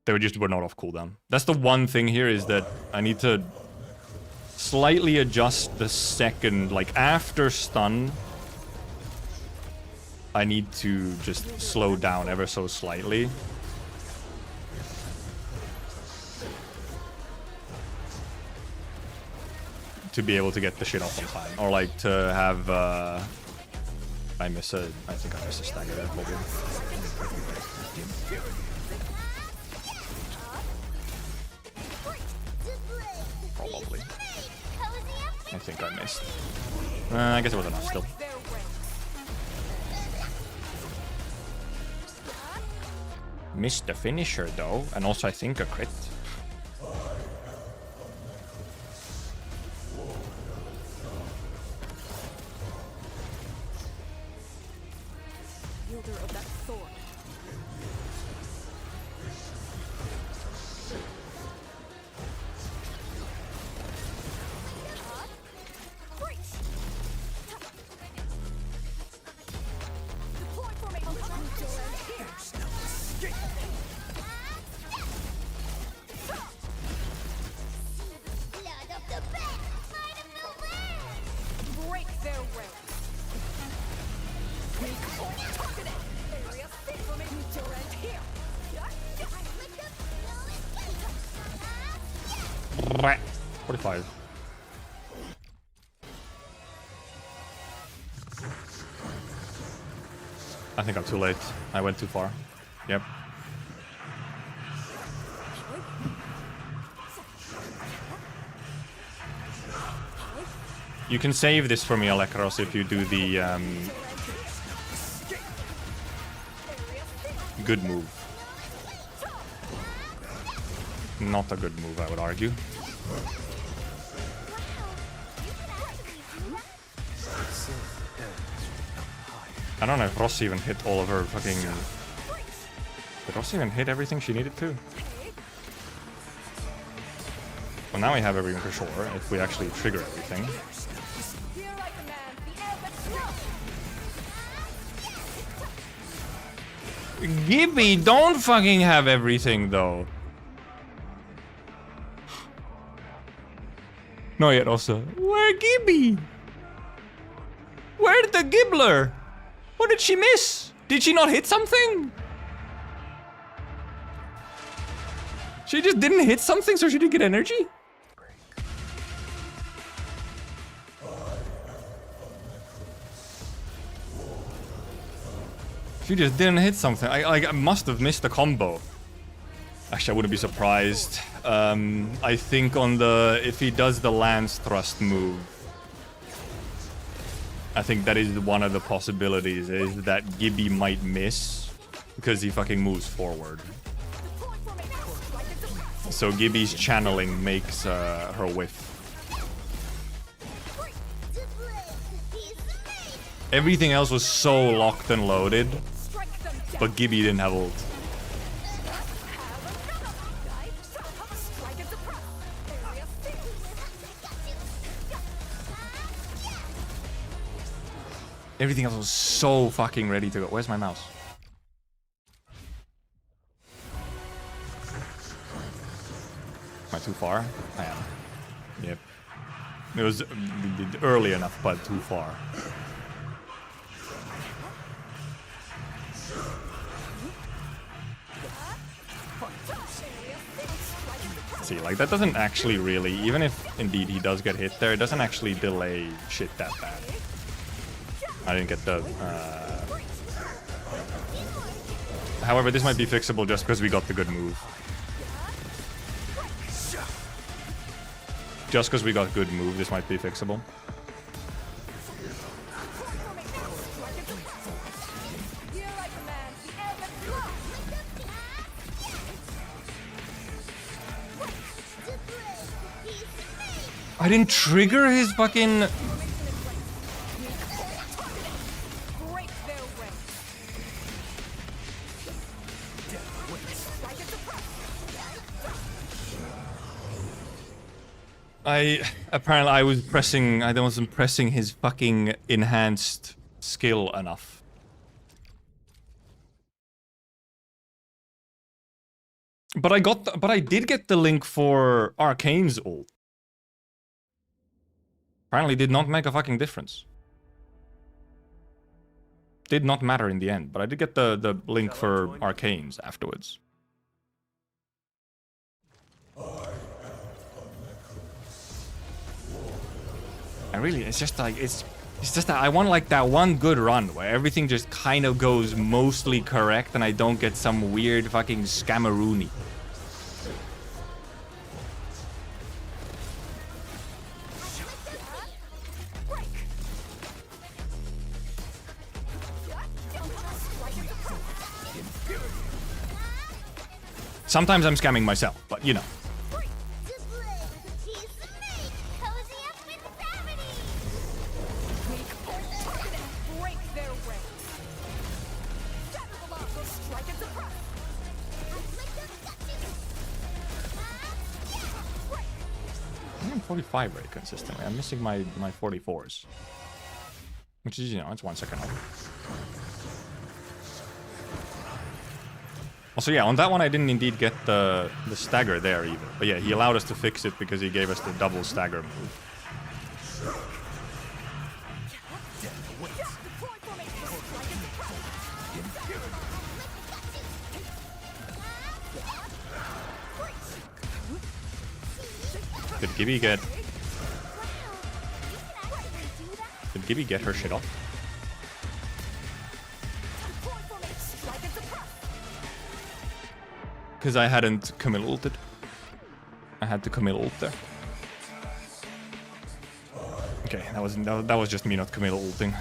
They were not off cooldown. That's the one thing here, is that I need to slightly adjust the second, like after stun, I need to just slow down ever so slightly. To be able to get the shit off on time. Or like to have I think I miss a stagger there, probably. Probably. I think I missed. I guess it was enough still. Missed the finisher though, and also I think a crit. Wielder of that sword. Right. 45. I think I'm too late. I went too far. Yep. You can save this for me, Alleikhreos, if you do the good move. Not a good move, I would argue. I don't know if Ross even hit all of her fucking... Did Ross even hit everything she needed to? Well, now we have everything for sure, if we actually trigger everything. Gibby, don't fucking have everything, though. No, yet also. Where Gibby? Where'd the Gibbler? What did she miss? Did she not hit something? She just didn't hit something, so she didn't get energy? She just didn't hit something. I must have missed the combo. Actually, I wouldn't be surprised. I think on the... If he does the lance thrust move, I think that is one of the possibilities, is that Gibby might miss because he fucking moves forward. So Gibby's channeling makes her whiff. Everything else was so locked and loaded, but Gibby didn't have ult. Everything else was so fucking ready to go. Where's my mouse? Am I too far? I am. Yep. It was early enough, but too far. See, like, that doesn't actually really, even if indeed he does get hit there, it doesn't actually delay shit that bad. I didn't get the... However, this might be fixable just because we got the good move. Just because we got good move, this might be fixable. I didn't trigger his fucking... Apparently I wasn't pressing his fucking enhanced skill enough. But I did get the link for Arcane's ult. Apparently did not make a fucking difference. did not matter in the end, but I did get the link for Arcanes afterwards. And really, it's just like, it's just that I want like that one good run where everything just kind of goes mostly correct and I don't get some weird fucking scammeroonie. Sometimes I'm scamming myself, but you know. I'm 45 very consistently. I'm missing my 44s. Which is, you know, it's 1 second off. Also, yeah, on that one I didn't indeed get the stagger there either. But yeah, he allowed us to fix it because he gave us the double stagger move. Did Gibby get... Did Gibby get her shit off? Because I hadn't Camille ulted. I had to Camille ult there. Okay, that was just me not Camille ulting.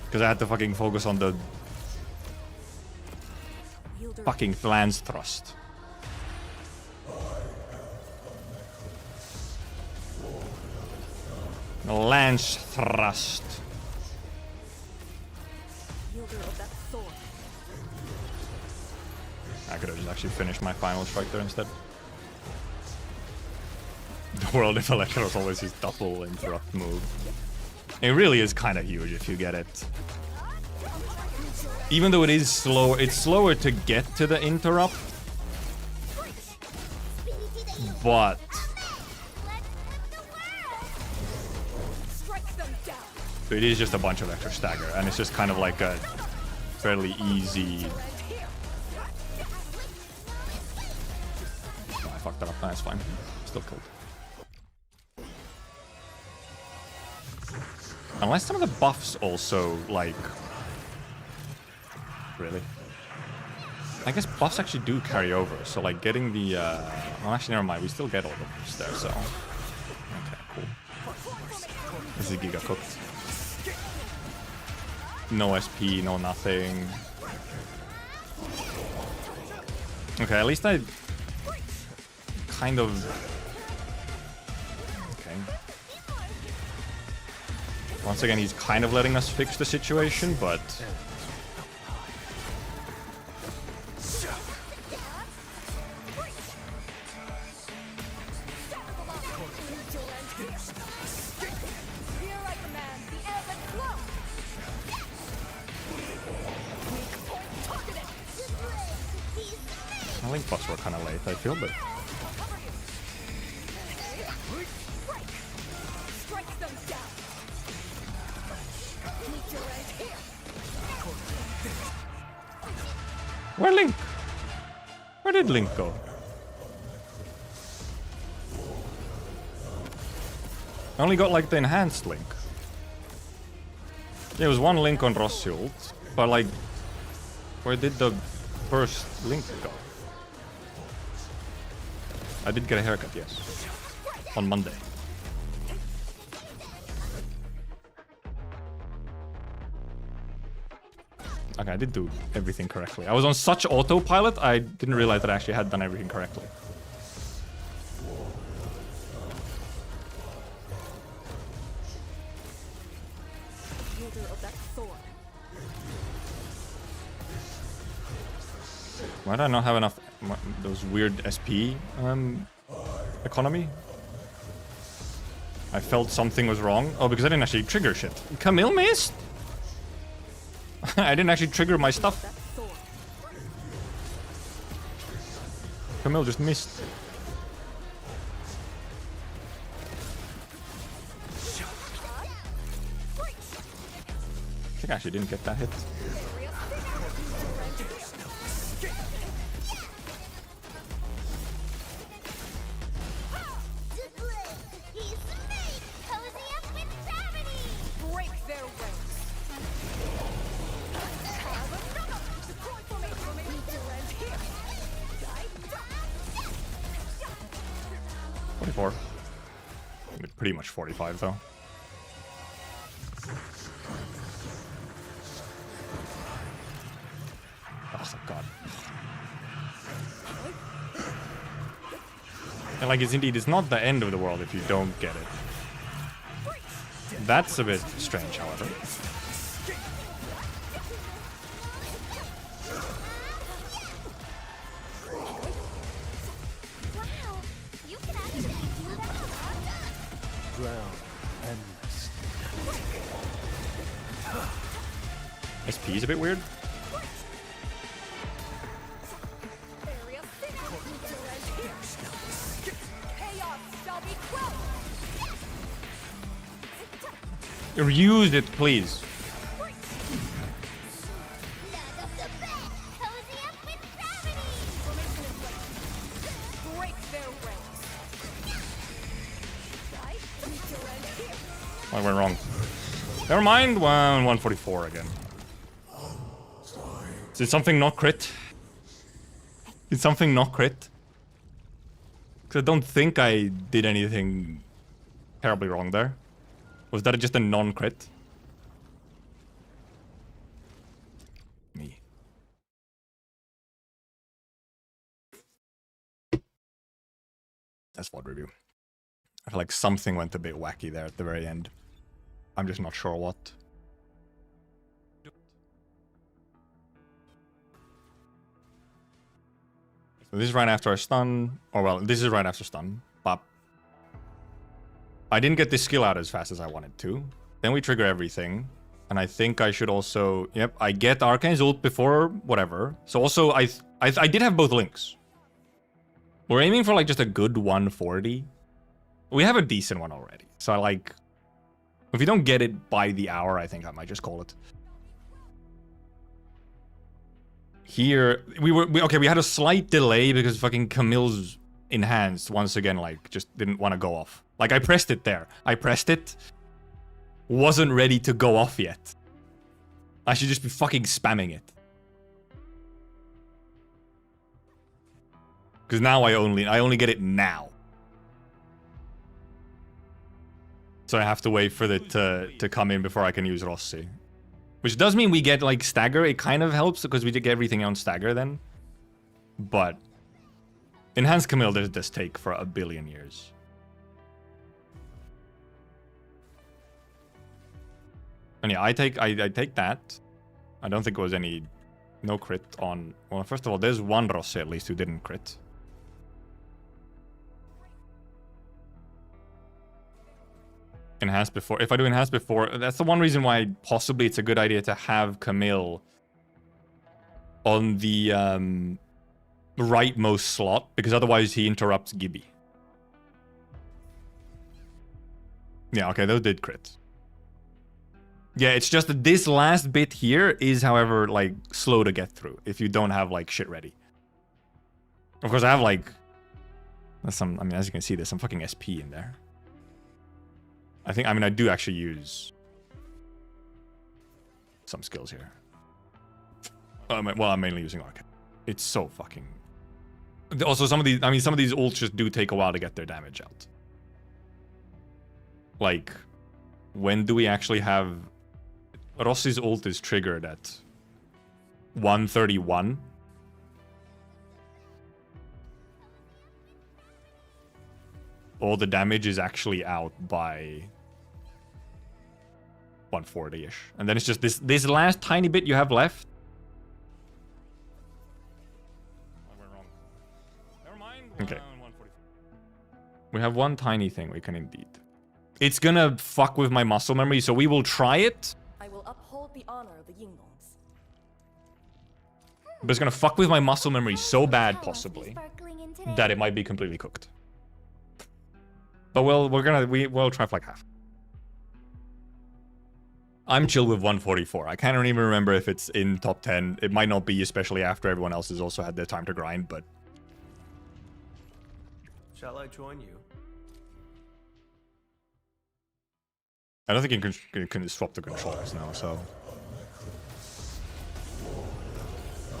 Because I had to fucking focus on the fucking lance thrust. The lance thrust. I could have just actually finished my final strike there instead. The world if Alleikhreos always his double interrupt move. It really is kind of huge if you get it. Even though it is slow, it's slower to get to the interrupt. But it is just a bunch of extra stagger, and it's just kind of like a fairly easy... Oh, I fucked that up. That's fine. Still killed. Unless some of the buffs also, like... Really? I guess buffs actually do carry over, so like getting the... Well, actually, never mind. We still get all the buffs there, so... Okay, cool. This is Giga cooked. No SP, no nothing. Okay, at least I... kind of... Okay. Once again, he's kind of letting us fix the situation, but... I think buffs were kind of late, I feel, but... Where Link? Where did Link go? I only got like the enhanced Link. There was one Link on Rossi ult, but like... Where did the first Link go? I did get a haircut, yes. On Monday. Okay, I did do everything correctly. I was on such autopilot, I didn't realize that I actually had done everything correctly. Why do I not have enough those weird SP economy? I felt something was wrong. Oh, because I didn't actually trigger shit. Camille missed? I didn't actually trigger my stuff. Camille just missed. I actually didn't get that hit. Break their ranks. 44. Pretty much 45 though. Oh thank God. And like it's not the end of the world if you don't get it. That's a bit strange, however. Wow, you can actually do that. Drown endless. SP is a bit weird. Area chaos shall be quelled. Use it, please. Cozy up with gravity. Formation in place. Break their ranks. Meet your end here. I went wrong. Never mind. 144 again. Did something not crit? Did something not crit? Because I don't think I did anything terribly wrong there. Was that just a non-crit? Me. That's VOD review. I feel like something went a bit wacky there at the very end. I'm just not sure what. So this is right after a stun. Or well, this is right after stun. But I didn't get this skill out as fast as I wanted to. Then we trigger everything. And I think I should also... Yep, I get Arknights ult before whatever. So also, I did have both links. We're aiming for like just a good 140. We have a decent one already. So I like... If you don't get it by the hour, I think I might just call it. Here, we had a slight delay because fucking Camille's enhanced once again, like, just didn't want to go off. Like, I pressed it there. I pressed it. Wasn't ready to go off yet. I should just be fucking spamming it. Because now I only get it now. So I have to wait for it to come in before I can use Rossi. Which does mean we get, like, stagger. It kind of helps because we did get everything on stagger then. But enhanced Camille does this take for a billion years. And yeah, I take that. I don't think it was no crit on... Well, first of all, there's one Rossi at least who didn't crit. Enhance before. If I do enhance before, that's the one reason why possibly it's a good idea to have Camille on the rightmost slot, because otherwise he interrupts Gibby. Yeah, okay, those did crit. Yeah, it's just that this last bit here is, however, like, slow to get through if you don't have, like, shit ready. Of course, I have, like, some, I mean, as you can see, there's some fucking SP in there. I do actually use some skills here. Well, I'm mainly using Arc. It's so fucking... Also, some of these ults just do take a while to get their damage out. Like, when do we actually have... Rossi's ult is triggered at 131. All the damage is actually out by 140-ish. And then it's just this last tiny bit you have left. I went wrong. Never mind. Okay. We have one tiny thing we can indeed. It's gonna fuck with my muscle memory, so we will try it. I will uphold the honor of the Yinglongs. But it's gonna fuck with my muscle memory so bad, possibly, that it might be completely cooked. But we'll try for like half. I'm chill with 144. I can't even remember if it's in top 10. It might not be, especially after everyone else has also had their time to grind, but... Shall I join you? I don't think you can swap the controls now, so...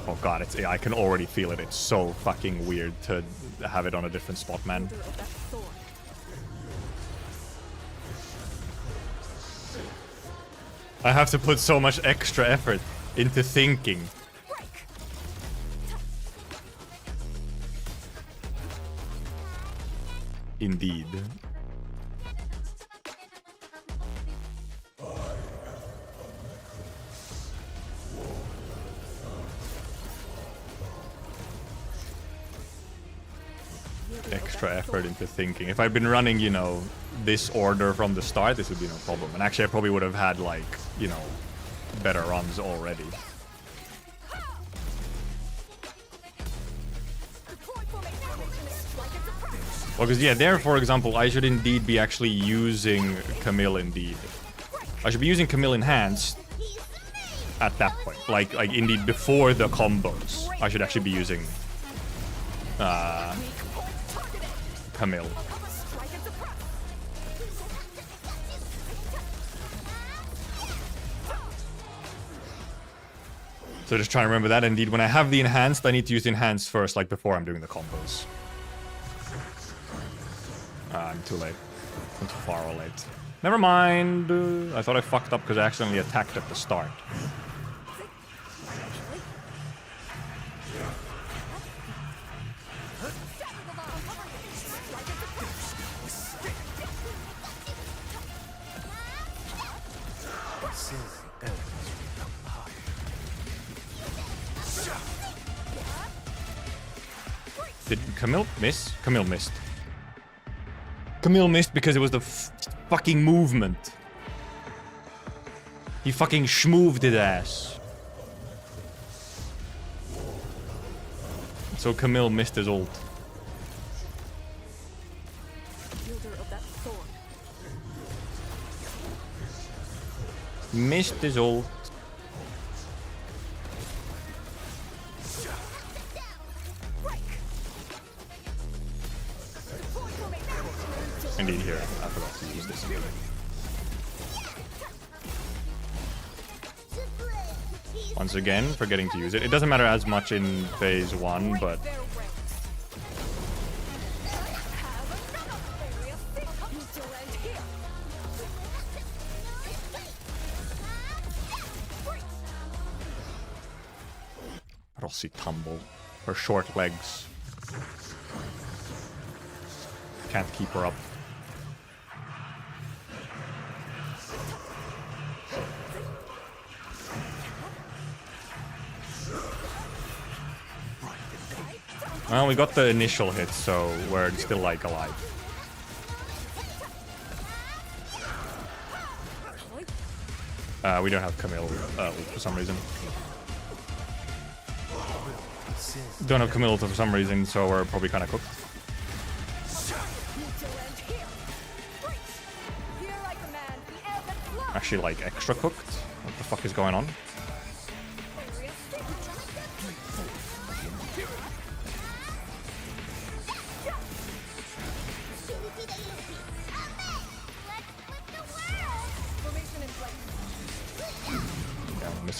Oh god, I can already feel it. It's so fucking weird to have it on a different spot, man. I have to put so much extra effort into thinking. Indeed. Extra effort into thinking. If I'd been running, you know, this order from the start, this would be no problem. And actually, I probably would have had, like, you know, better runs already. Well, because, yeah, there, for example, I should indeed be actually using Camille indeed. I should be using Camille Enhanced at that point. Like indeed, before the combos, I should actually be using Camille. So just trying to remember that. Indeed, when I have the Enhanced, I need to use the Enhanced first, like before I'm doing the combos. I'm too late. I'm too far or late. Never mind. I thought I fucked up because I accidentally attacked at the start. Did Camille miss? Camille missed. Camille missed because it was the fucking movement. He fucking schmooved his ass. So Camille missed his ult. Missed his ult. Indeed, here. I forgot to use this again. Once again, forgetting to use it. It doesn't matter as much in phase 1, but... Rossi tumble. Her short legs. Can't keep her up. Well, we got the initial hit, so we're still, like, alive. We don't have Camille for some reason. Don't have Camille for some reason, so we're probably kind of cooked. Actually, like, extra cooked? What the fuck is going on?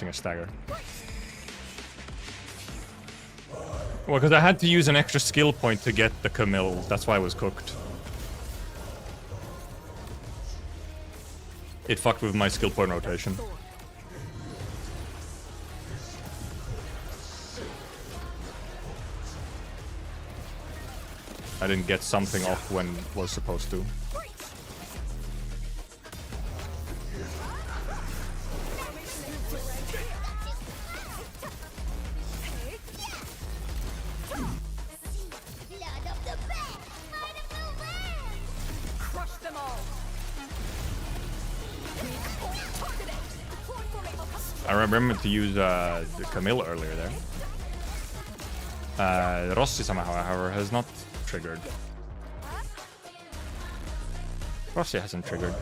A stagger. Well, because I had to use an extra skill point to get the Camille. That's why I was cooked. It fucked with my skill point rotation. I didn't get something off when was supposed to. I remember to use the Camille earlier there. Rossi somehow, however, has not triggered. Rossi hasn't triggered.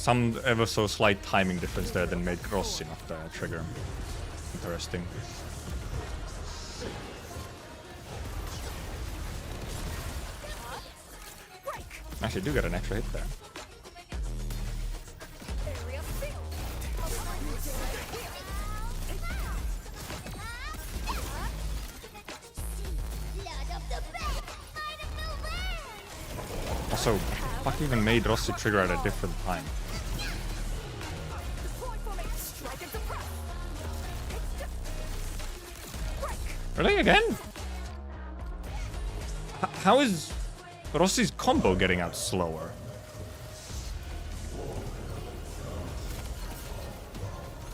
some ever so slight timing difference there that made Rossi not trigger. Interesting. Actually, I do get an extra hit there. Also, fuck even made Rossi trigger at a different time. Really again? How is Rossi's combo getting out slower?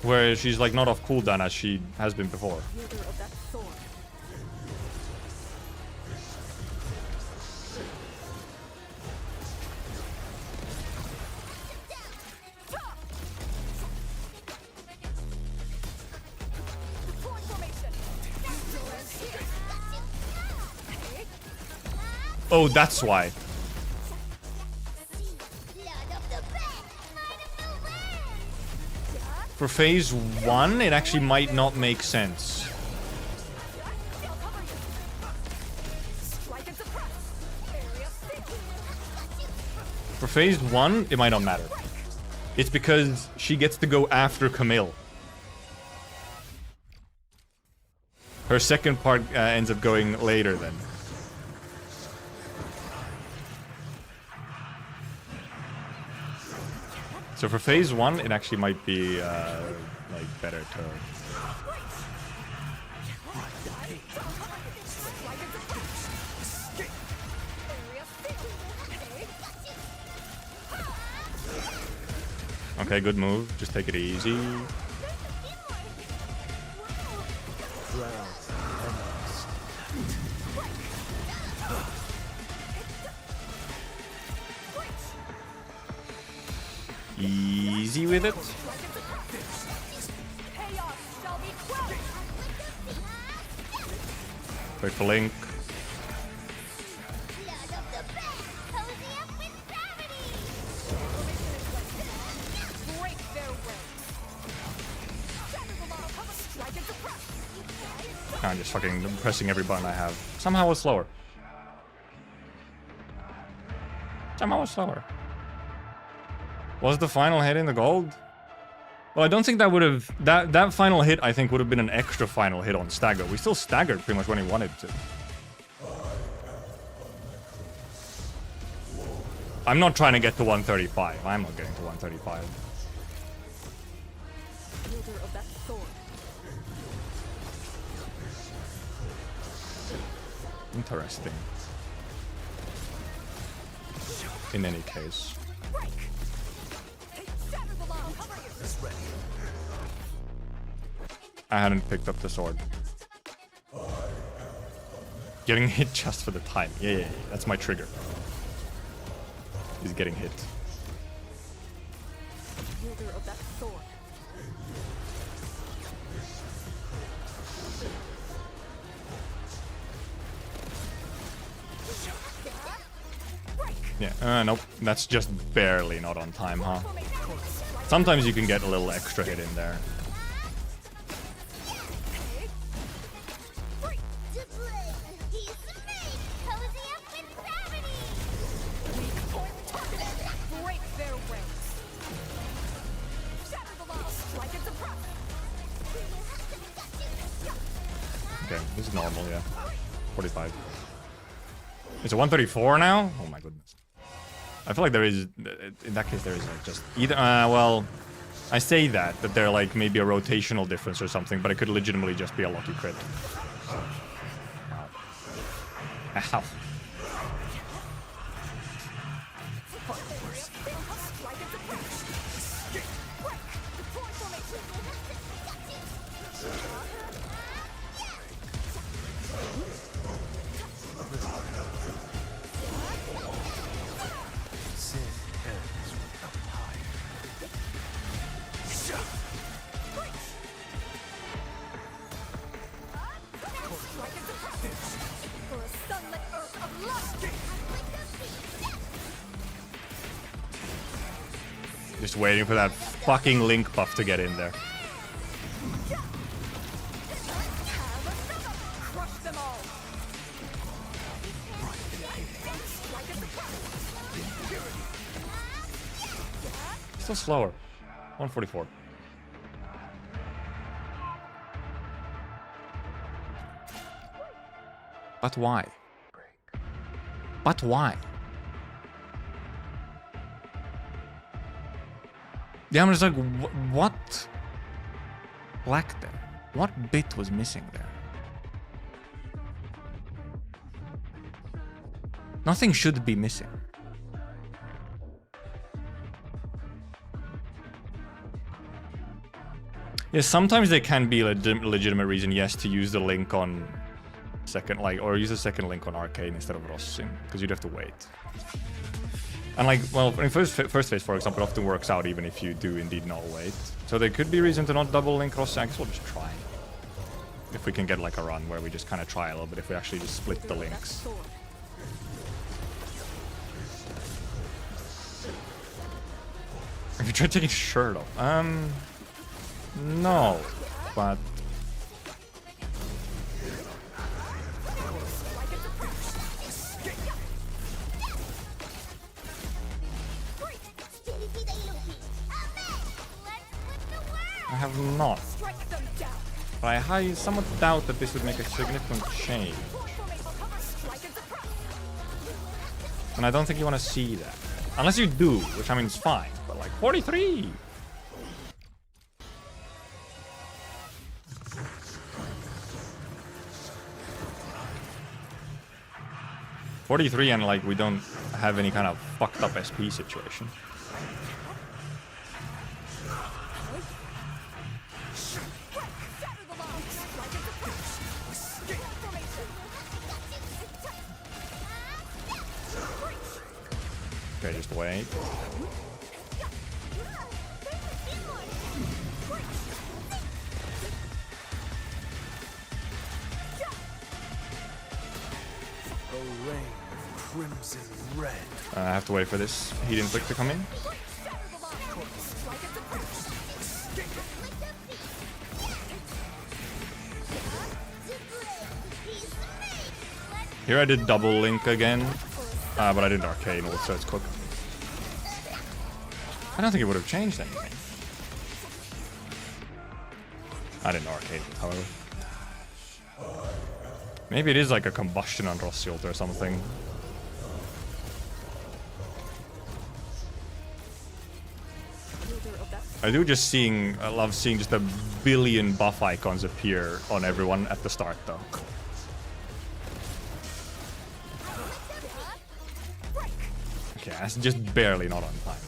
Where she's like not off cooldown as she has been before. Oh, that's why. For phase 1, it actually might not make sense. For phase 1, it might not matter. It's because she gets to go after Camille. Her second part ends up going later then. So for phase 1, it actually might be like better to. Okay, good move. Just take it easy. Easy with it. Wait for Link. I'm just fucking pressing every button I have. Somehow it's slower. Somehow it's slower. Was the final hit in the gold? Well, I don't think that would have... That final hit, I think, would have been an extra final hit on Stagger. We still staggered pretty much when he wanted to. I'm not trying to get to 135. I'm not getting to 135. Interesting. In any case. I hadn't picked up the sword. Getting hit just for the time. Yeah. That's my trigger. He's getting hit. Yeah, nope. That's just barely not on time, huh? Sometimes you can get a little extra hit in there. Okay, this is normal, yeah. 45. It's a 134 now? Oh my goodness. I feel like there is, in that case, there is like just either, well, I say that they're like maybe a rotational difference or something, but it could legitimately just be a lucky crit. Ow. Ow. Just waiting for that fucking Link buff to get in there. Crush them all. Still slower. 144. But why? But why? Yeah, I'm just like, what lacked there? What bit was missing there? Nothing should be missing. Yeah, sometimes there can be a legitimate reason, yes, to use the link on second, like, or use a second link on Arcane instead of Rossin, because you'd have to wait. And like, well, in first phase, for example, it often works out even if you do indeed not wait. So there could be reason to not double link Rossin. I guess we'll just try. If we can get like a run where we just kind of try a little bit, if we actually just split the links. Have you tried taking your shirt off? No, but I have not. But I somewhat doubt that this would make a significant change. And I don't think you want to see that. Unless you do, which I mean is fine. But like 43! And like we don't have any kind of fucked up SP situation. Okay, just wait. Crimson red. I have to wait for this heat inflict to come in. Here I did double link again, but I didn't arcane, so it's cooked. I don't think it would have changed anything. I didn't arcane, however. Maybe it is like a combustion on Rossiult or something. I love seeing just a billion buff icons appear on everyone at the start though. Okay, that's just barely not on time.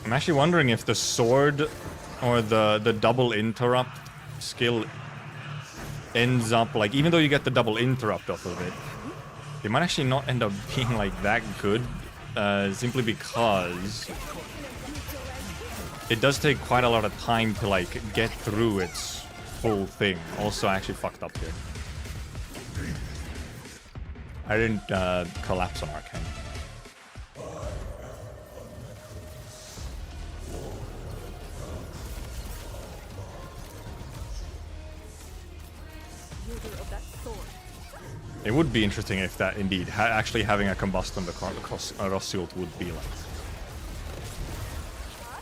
I'm actually wondering if the sword or the double interrupt skill ends up like, even though you get the double interrupt off of it, it might actually not end up being like that good, simply because it does take quite a lot of time to like get through its full thing. Also, I actually fucked up here. I didn't collapse on Arcane. It would be interesting if that indeed actually having a combust on the Rossiult would be like.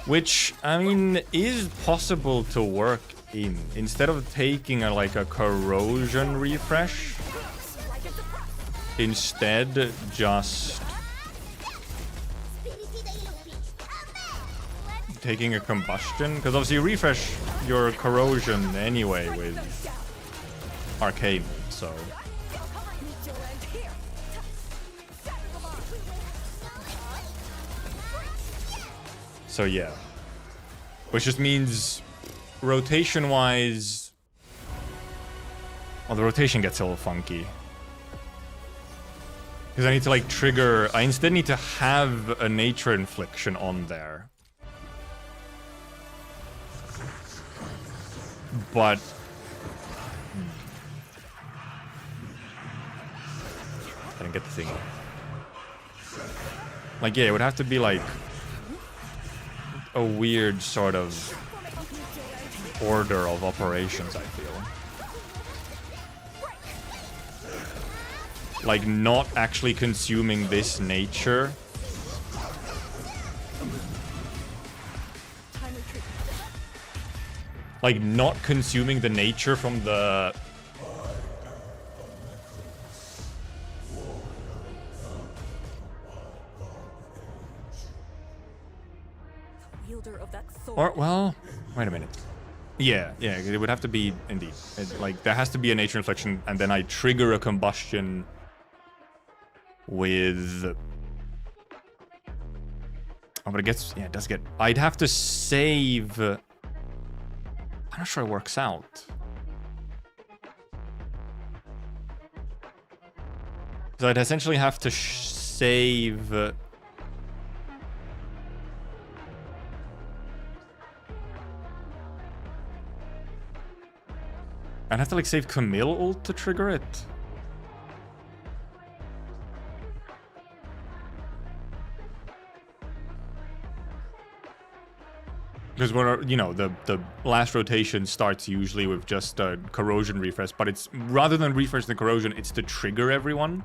Which, I mean, is possible to work in. Instead of taking like a corrosion refresh, instead just taking a combustion. Because obviously you refresh your corrosion anyway with Arcane, so. So yeah. Which just means rotation-wise... Well, the rotation gets a little funky. Because I need to, like, trigger... I instead need to have a nature infliction on there. But... I didn't get the thing. Like, yeah, it would have to be, like... a weird sort of... order of operations, I feel. Like, not actually consuming this nature. Like, not consuming the nature from the... Wielder of that sword. Or, well, wait a minute. Yeah, it would have to be, indeed. Like, there has to be a nature inflection, and then I trigger a combustion with... Oh, but it gets... Yeah, it does get... I'd have to save... I'm not sure it works out. So I'd essentially have to save... I'd have to, like, save Camille ult to trigger it. Because we're, you know, the last rotation starts usually with just a corrosion refresh, but it's rather than refresh the corrosion, it's to trigger everyone.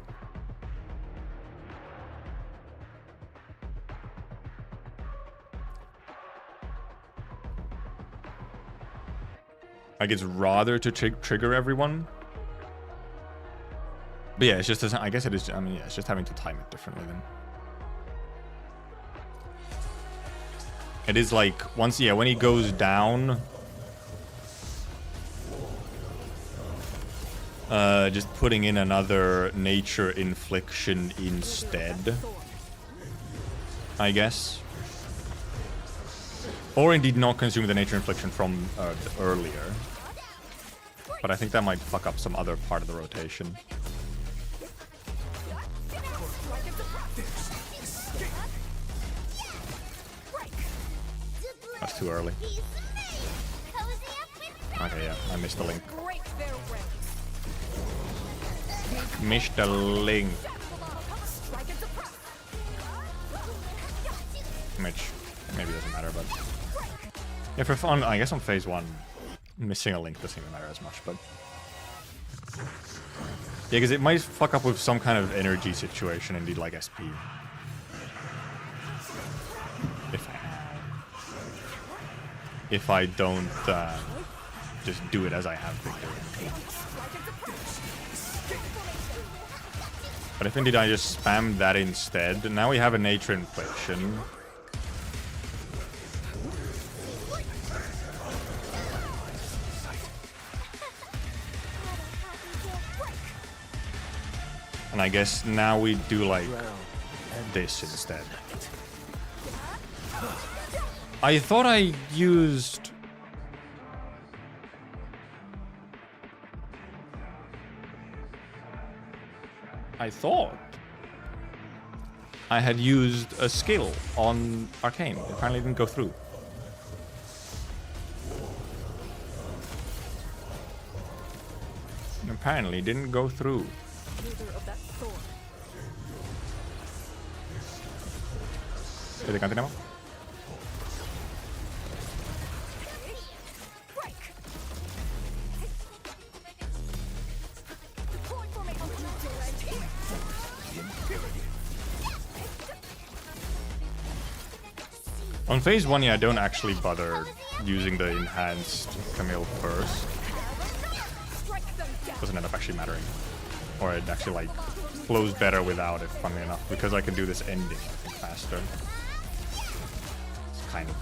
Like, it's rather to trigger everyone. But yeah, it's just, I guess it is, I mean, yeah, it's just having to time it differently then. It is like, once, yeah, when he goes down, just putting in another nature infliction instead, I guess. Or indeed not consume the nature infliction from earlier. But I think that might fuck up some other part of the rotation. That's too early. Okay, yeah, I missed the link. Missed the link. Which maybe doesn't matter, but... Yeah, for fun, I guess on phase 1, missing a link doesn't even matter as much, but... Yeah, because it might fuck up with some kind of energy situation, indeed, like SP. If I don't just do it as I have been doing. But if indeed I just spam that instead, now we have a nature infliction. And I guess now we do like this instead. I thought I used... I thought I had used a skill on Arcane. It apparently didn't go through. Apparently didn't go through. ¿Te continuamos? On phase 1, yeah, I don't actually bother using the enhanced Camille first. Doesn't end up actually mattering. Or it actually, like, flows better without it, funnily enough, because I can do this ending faster. It's kind of...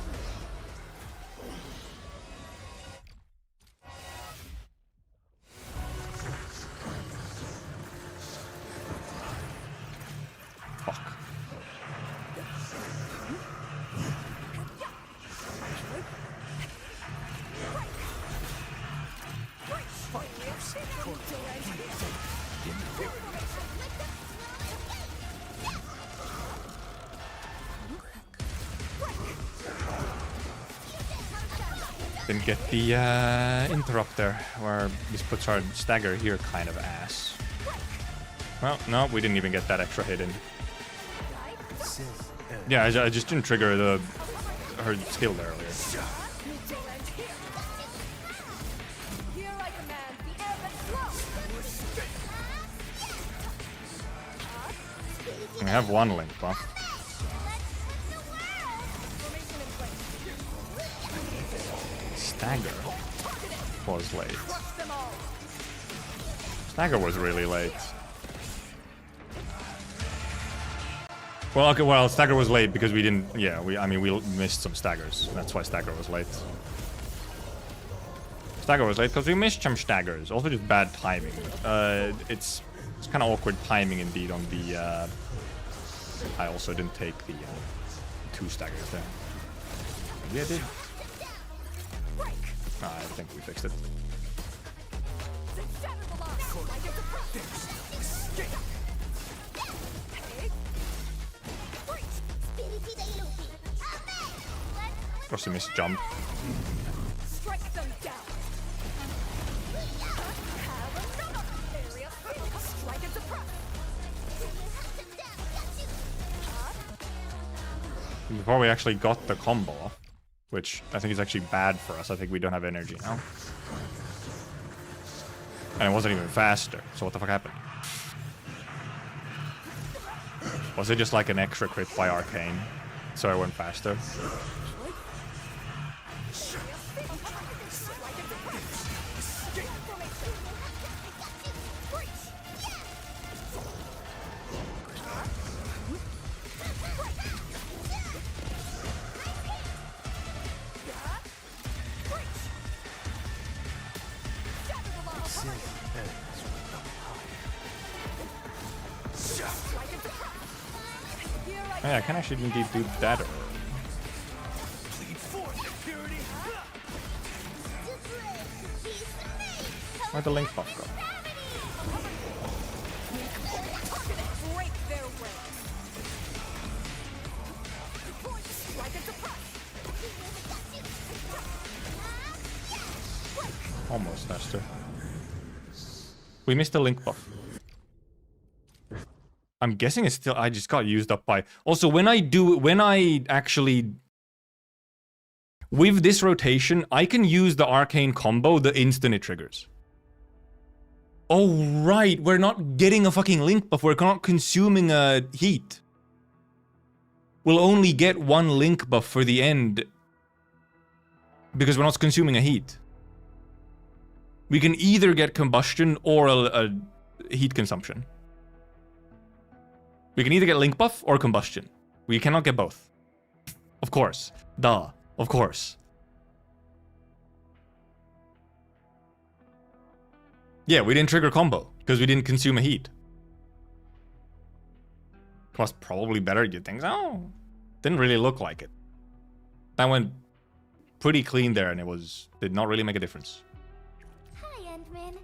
Didn't get the interrupt there, where this puts our stagger here kind of ass. Well, no, we didn't even get that extra hit in. Yeah, I just didn't trigger her skill there earlier. We have one link buff. Stagger was late. Stagger was really late. Well, okay, well, Stagger was late because we didn't. Yeah, I mean, we missed some staggers. That's why Stagger was late. Stagger was late because we missed some staggers. Also, just bad timing. It's kind of awkward timing indeed on the. I also didn't take the 2 staggers there. Maybe I did. I think we fixed it. Crossy missed jump. Strike them down. Strike and suppress. Before we actually got the combo off, which I think is actually bad for us. I think we don't have energy now. And it wasn't even faster, so what the fuck happened? Was it just like an extra crit by Arcane? So I went faster? Oh, yeah, I can actually indeed do that. Where'd the link buff go? Break their ranks. Strike and suppress. Almost faster. We missed the link buff. I'm guessing it's still. I just got used up by. Also, when I actually. With this rotation, I can use the arcane combo the instant it triggers. Oh, right. We're not getting a fucking link buff. We're not consuming a heat. We'll only get one link buff for the end. Because we're not consuming a heat. We can either get combustion or a heat consumption. We can either get link buff or combustion. We cannot get both. Of course. Duh. Of course. Yeah, we didn't trigger combo because we didn't consume a heat. Was probably better, you think? Oh, didn't really look like it. That went pretty clean there, and did not really make a difference. Hi, Endman.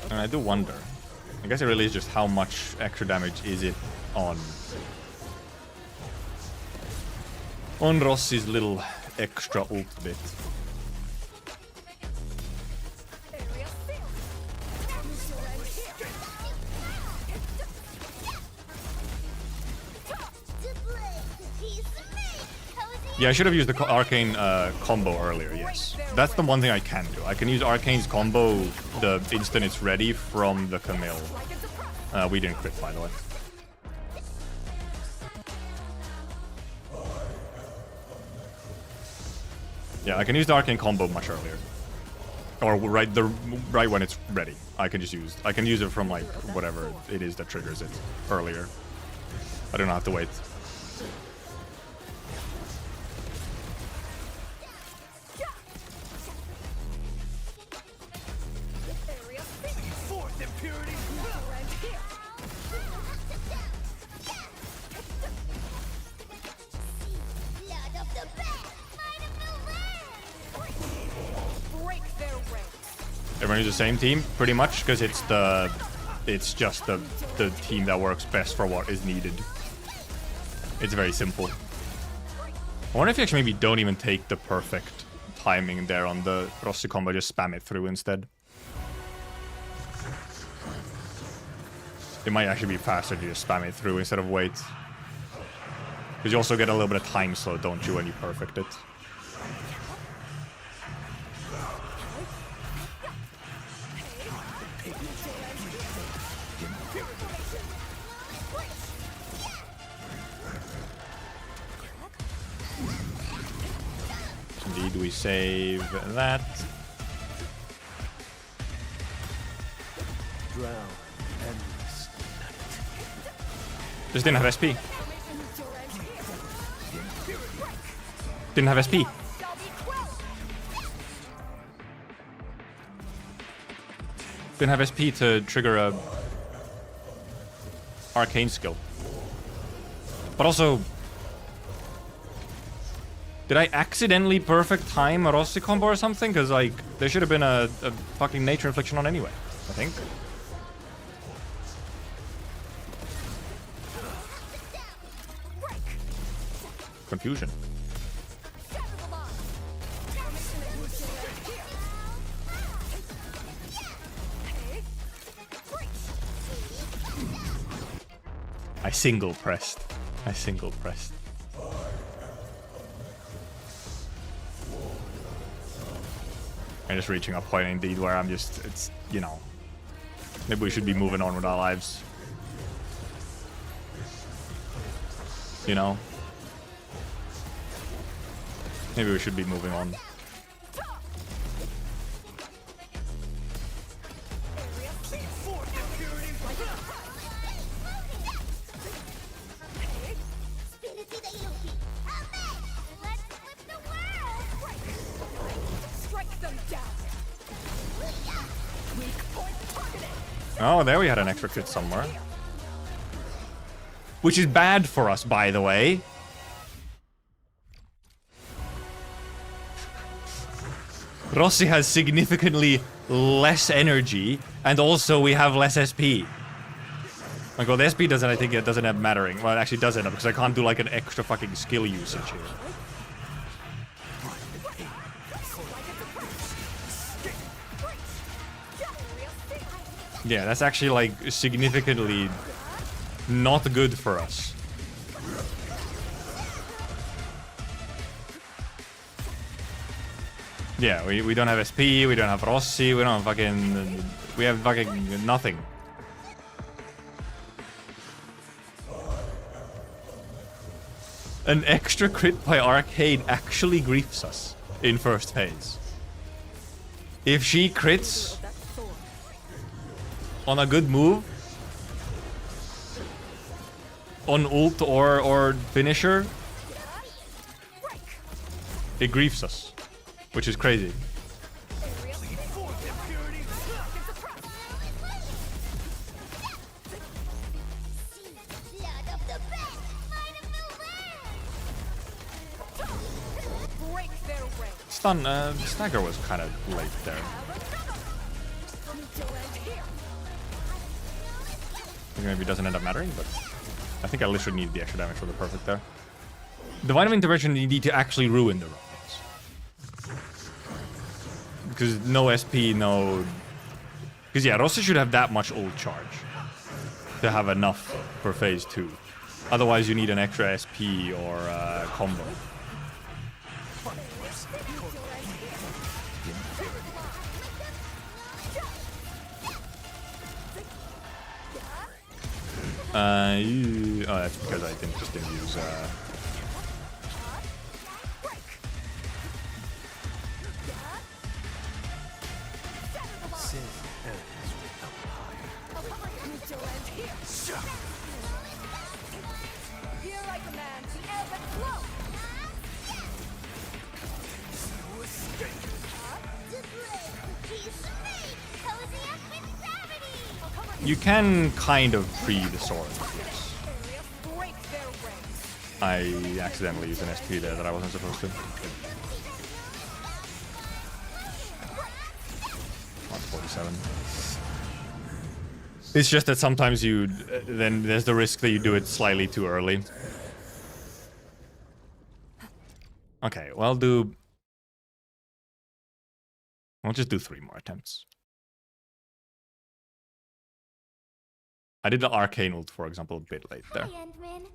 And I do wonder. I guess it really is just how much extra damage is it on Rossi's little extra ult bit. Yeah, I should have used the arcane combo earlier, yes. That's the one thing I can do. I can use arcane's combo the instant it's ready from the Camille. We didn't crit, by the way. Yeah, I can use the arcane combo much earlier. Or right when it's ready. I can use it from like whatever it is that triggers it earlier. I don't have to wait. Everyone use the same team, pretty much, because it's just the team that works best for what is needed. It's very simple. I wonder if you actually maybe don't even take the perfect timing there on the Rossi combo, just spam it through instead. It might actually be faster to just spam it through instead of wait. Because you also get a little bit of time slow, don't you, when you perfect it. Indeed, we save that. Drown endless night. Just didn't have SP. Didn't have SP. Didn't have SP to trigger a arcane skill. But also, did I accidentally perfect time a Rossi combo or something? Because like there should have been a fucking nature infliction on anyway, I think. Confusion. I single pressed. I'm just reaching a point indeed where I'm just, it's, you know, maybe we should be moving on with our lives. You know? Maybe we should be moving on. Oh, there we had an extra crit somewhere. Which is bad for us, by the way. Rossi has significantly less energy, and also we have less SP. Like, well, the SP doesn't, I think it doesn't end up mattering. Well, it actually does end up, because I can't do, like, an extra fucking skill usage here. Yeah, that's actually, like, significantly not good for us. Yeah, we don't have SP, we don't have Rossi, we don't have fucking... We have fucking nothing. An extra crit by Arcade actually griefs us in first phase. If she crits on a good move, on ult or finisher, it griefs us, which is crazy. Stagger was kind of late there. I think maybe it doesn't end up mattering, but I think I literally need the extra damage for the perfect there. Divine of Intervention, you need to actually ruin the run. Because no SP, no... Because yeah, Rossi should have that much ult charge to have enough for phase 2. Otherwise you need an extra SP or combo. Oh, that's because I didn't use You can kind of free the sword, yes. I accidentally used an SP there that I wasn't supposed to. Unfortunate. 7. It's just that sometimes you then there's the risk that you do it slightly too early. Okay, well I'll just do 3 more attempts. I did the arcane ult, for example, a bit late there. Hi, Endman.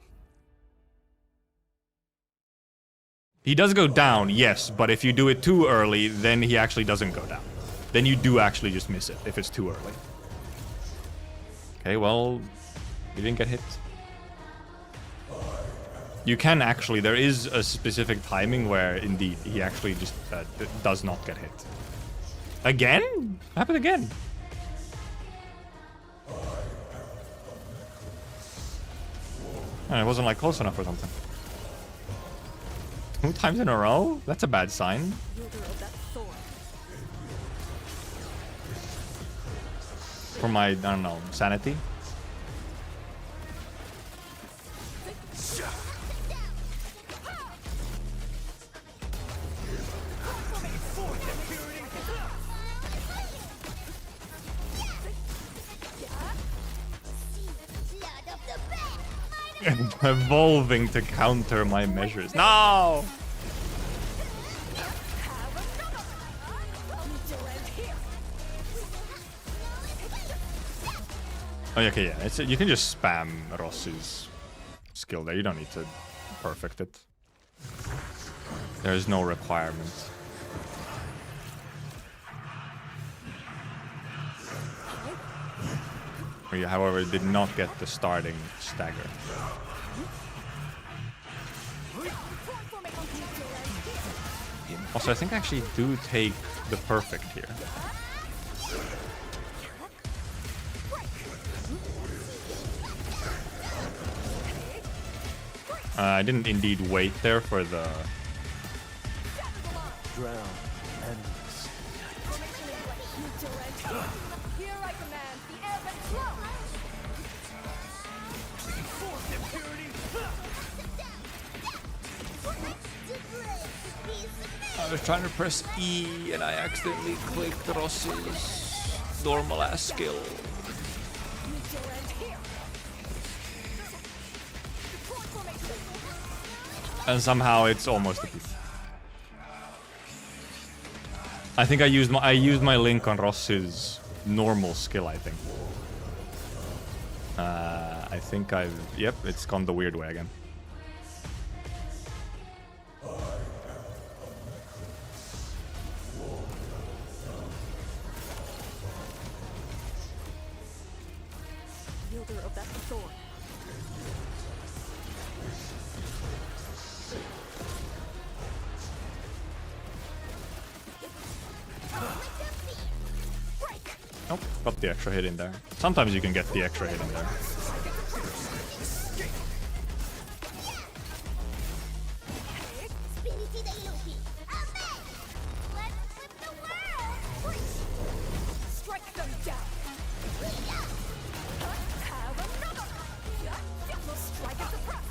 He does go down, yes, but if you do it too early, then he actually doesn't go down. Then you do actually just miss it if it's too early. Okay, well, you didn't get hit. You can actually, there is a specific timing where indeed he actually just does not get hit. Again? Happened again. It wasn't like close enough or something. 2 times in a row? That's a bad sign. For my, I don't know, sanity. Evolving to counter my measures. No! Oh, okay, yeah. You can just spam Ross's skill there. You don't need to perfect it. There is no requirement. We, however, did not get the starting stagger. Also, I think I actually do take the perfect here. I didn't indeed wait there for the... Drown enemies. Here I command the ebb and flow. I was trying to press E and I accidentally clicked Ross's normal ass skill. And somehow it's almost a piece. I think I used my link on Ross's normal skill, I think. I think yep, it's gone the weird way again. Wielder of that sword. Nope, got the extra hit in there. Sometimes you can get the extra hit in there. Strike them down. Have another. We'll strike at the press.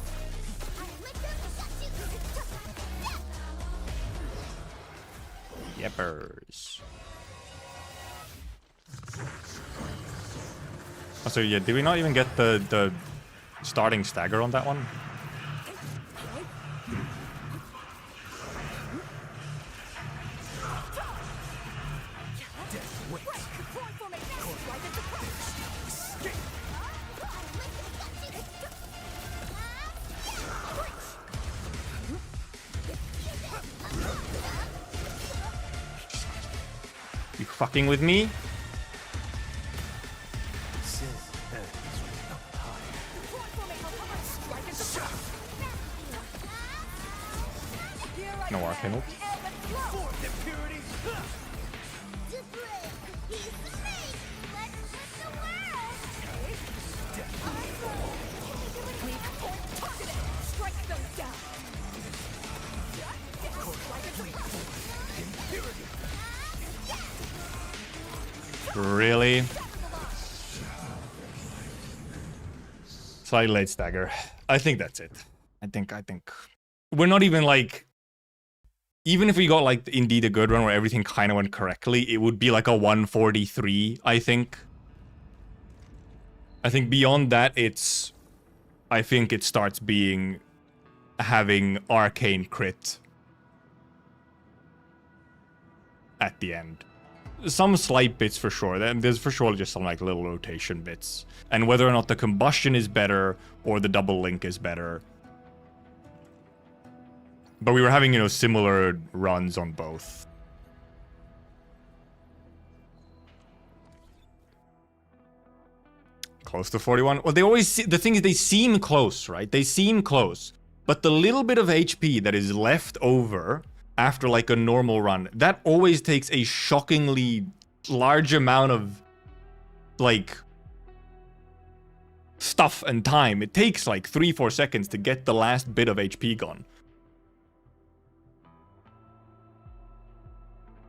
Yeppers. Oh, so yeah, did we not even get the starting stagger on that one? You fucking with me? No arcane ult. Really? Slightly late stagger. I think that's it. I think we're not even like even if we got like indeed a good run where everything kind of went correctly, it would be like a 143, I think. I think beyond that, I think it starts being having arcane crit at the end. Some slight bits for sure. There's for sure just some like little rotation bits. And whether or not the combustion is better or the double link is better. But we were having, you know, similar runs on both. Close to 41. Well, they always the thing is they seem close, right? They seem close. But the little bit of HP that is left over after like a normal run, that always takes a shockingly large amount of like stuff and time. It takes like 3-4 seconds to get the last bit of HP gone.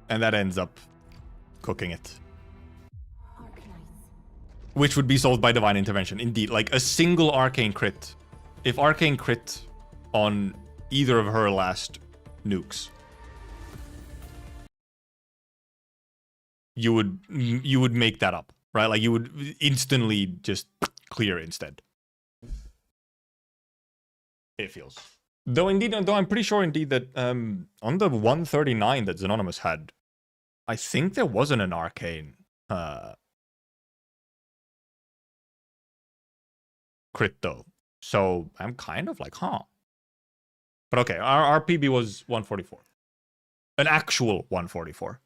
And that ends up cooking it. Which would be solved by Divine Intervention. Indeed, like a single Arcane crit. If Arcane crit on either of her last nukes, you would make that up, right? Like you would instantly just clear instead. It feels. Though I'm pretty sure indeed that on the 139 that Xenonymous had, I think there wasn't an Arcane crit though. So I'm kind of like, huh. But okay, our PB was 144. An actual 144.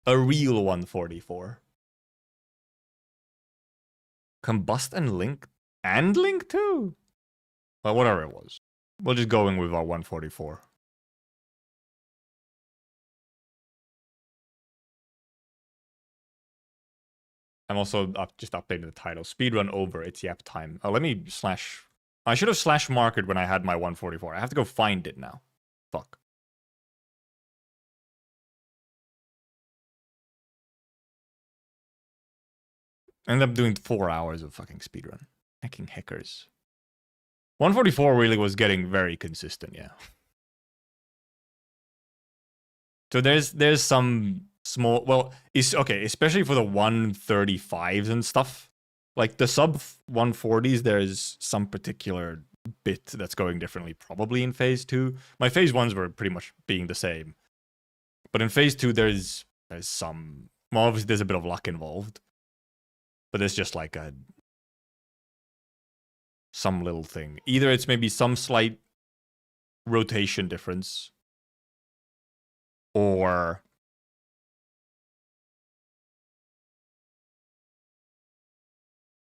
A real 144. Combust and Link. And Link too? Well, whatever it was. We'll just go in with our 144. I'm also just updating the title. Speedrun over. It's yap time. Let me slash... I should have slash marked when I had my 144. I have to go find it now. Fuck. End up doing 4 hours of fucking speedrun. Hacking hackers. 144 really was getting very consistent, yeah. So there's some small, well, it's okay, especially for the 135s and stuff. Like the sub 140s, there's some particular bit that's going differently, probably in phase 2. My phase 1s were pretty much being the same. But in phase 2, there's some, well, obviously there's a bit of luck involved. But there's just like some little thing. Either it's maybe some slight rotation difference, or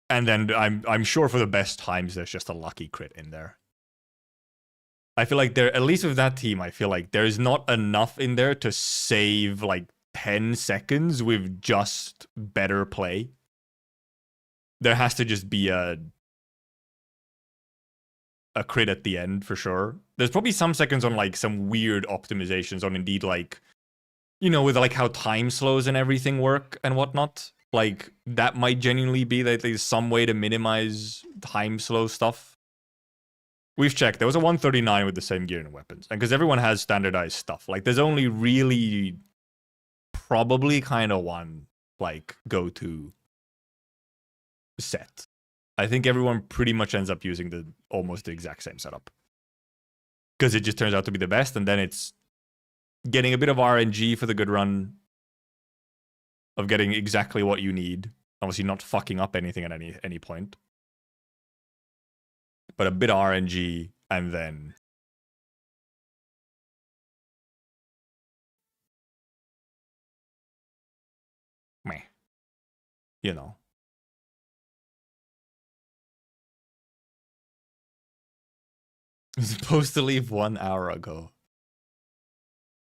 and then I'm sure for the best times there's just a lucky crit in there. I feel like there, at least with that team, I feel like there's not enough in there to save like 10 seconds with just better play. There has to just be a crit at the end for sure. There's probably some seconds on like some weird optimizations on indeed like, you know, with like how time slows and everything work and whatnot. Like that might genuinely be that there's some way to minimize time slow stuff. We've checked. There was a 139 with the same gear and weapons. And because everyone has standardized stuff. Like there's only really probably kind of one like go-to set. I think everyone pretty much ends up using the almost the exact same setup. Because it just turns out to be the best, and then it's getting a bit of RNG for the good run of getting exactly what you need. Obviously not fucking up anything at any point. But a bit of RNG, and then meh. You know. I was supposed to leave 1 hour ago.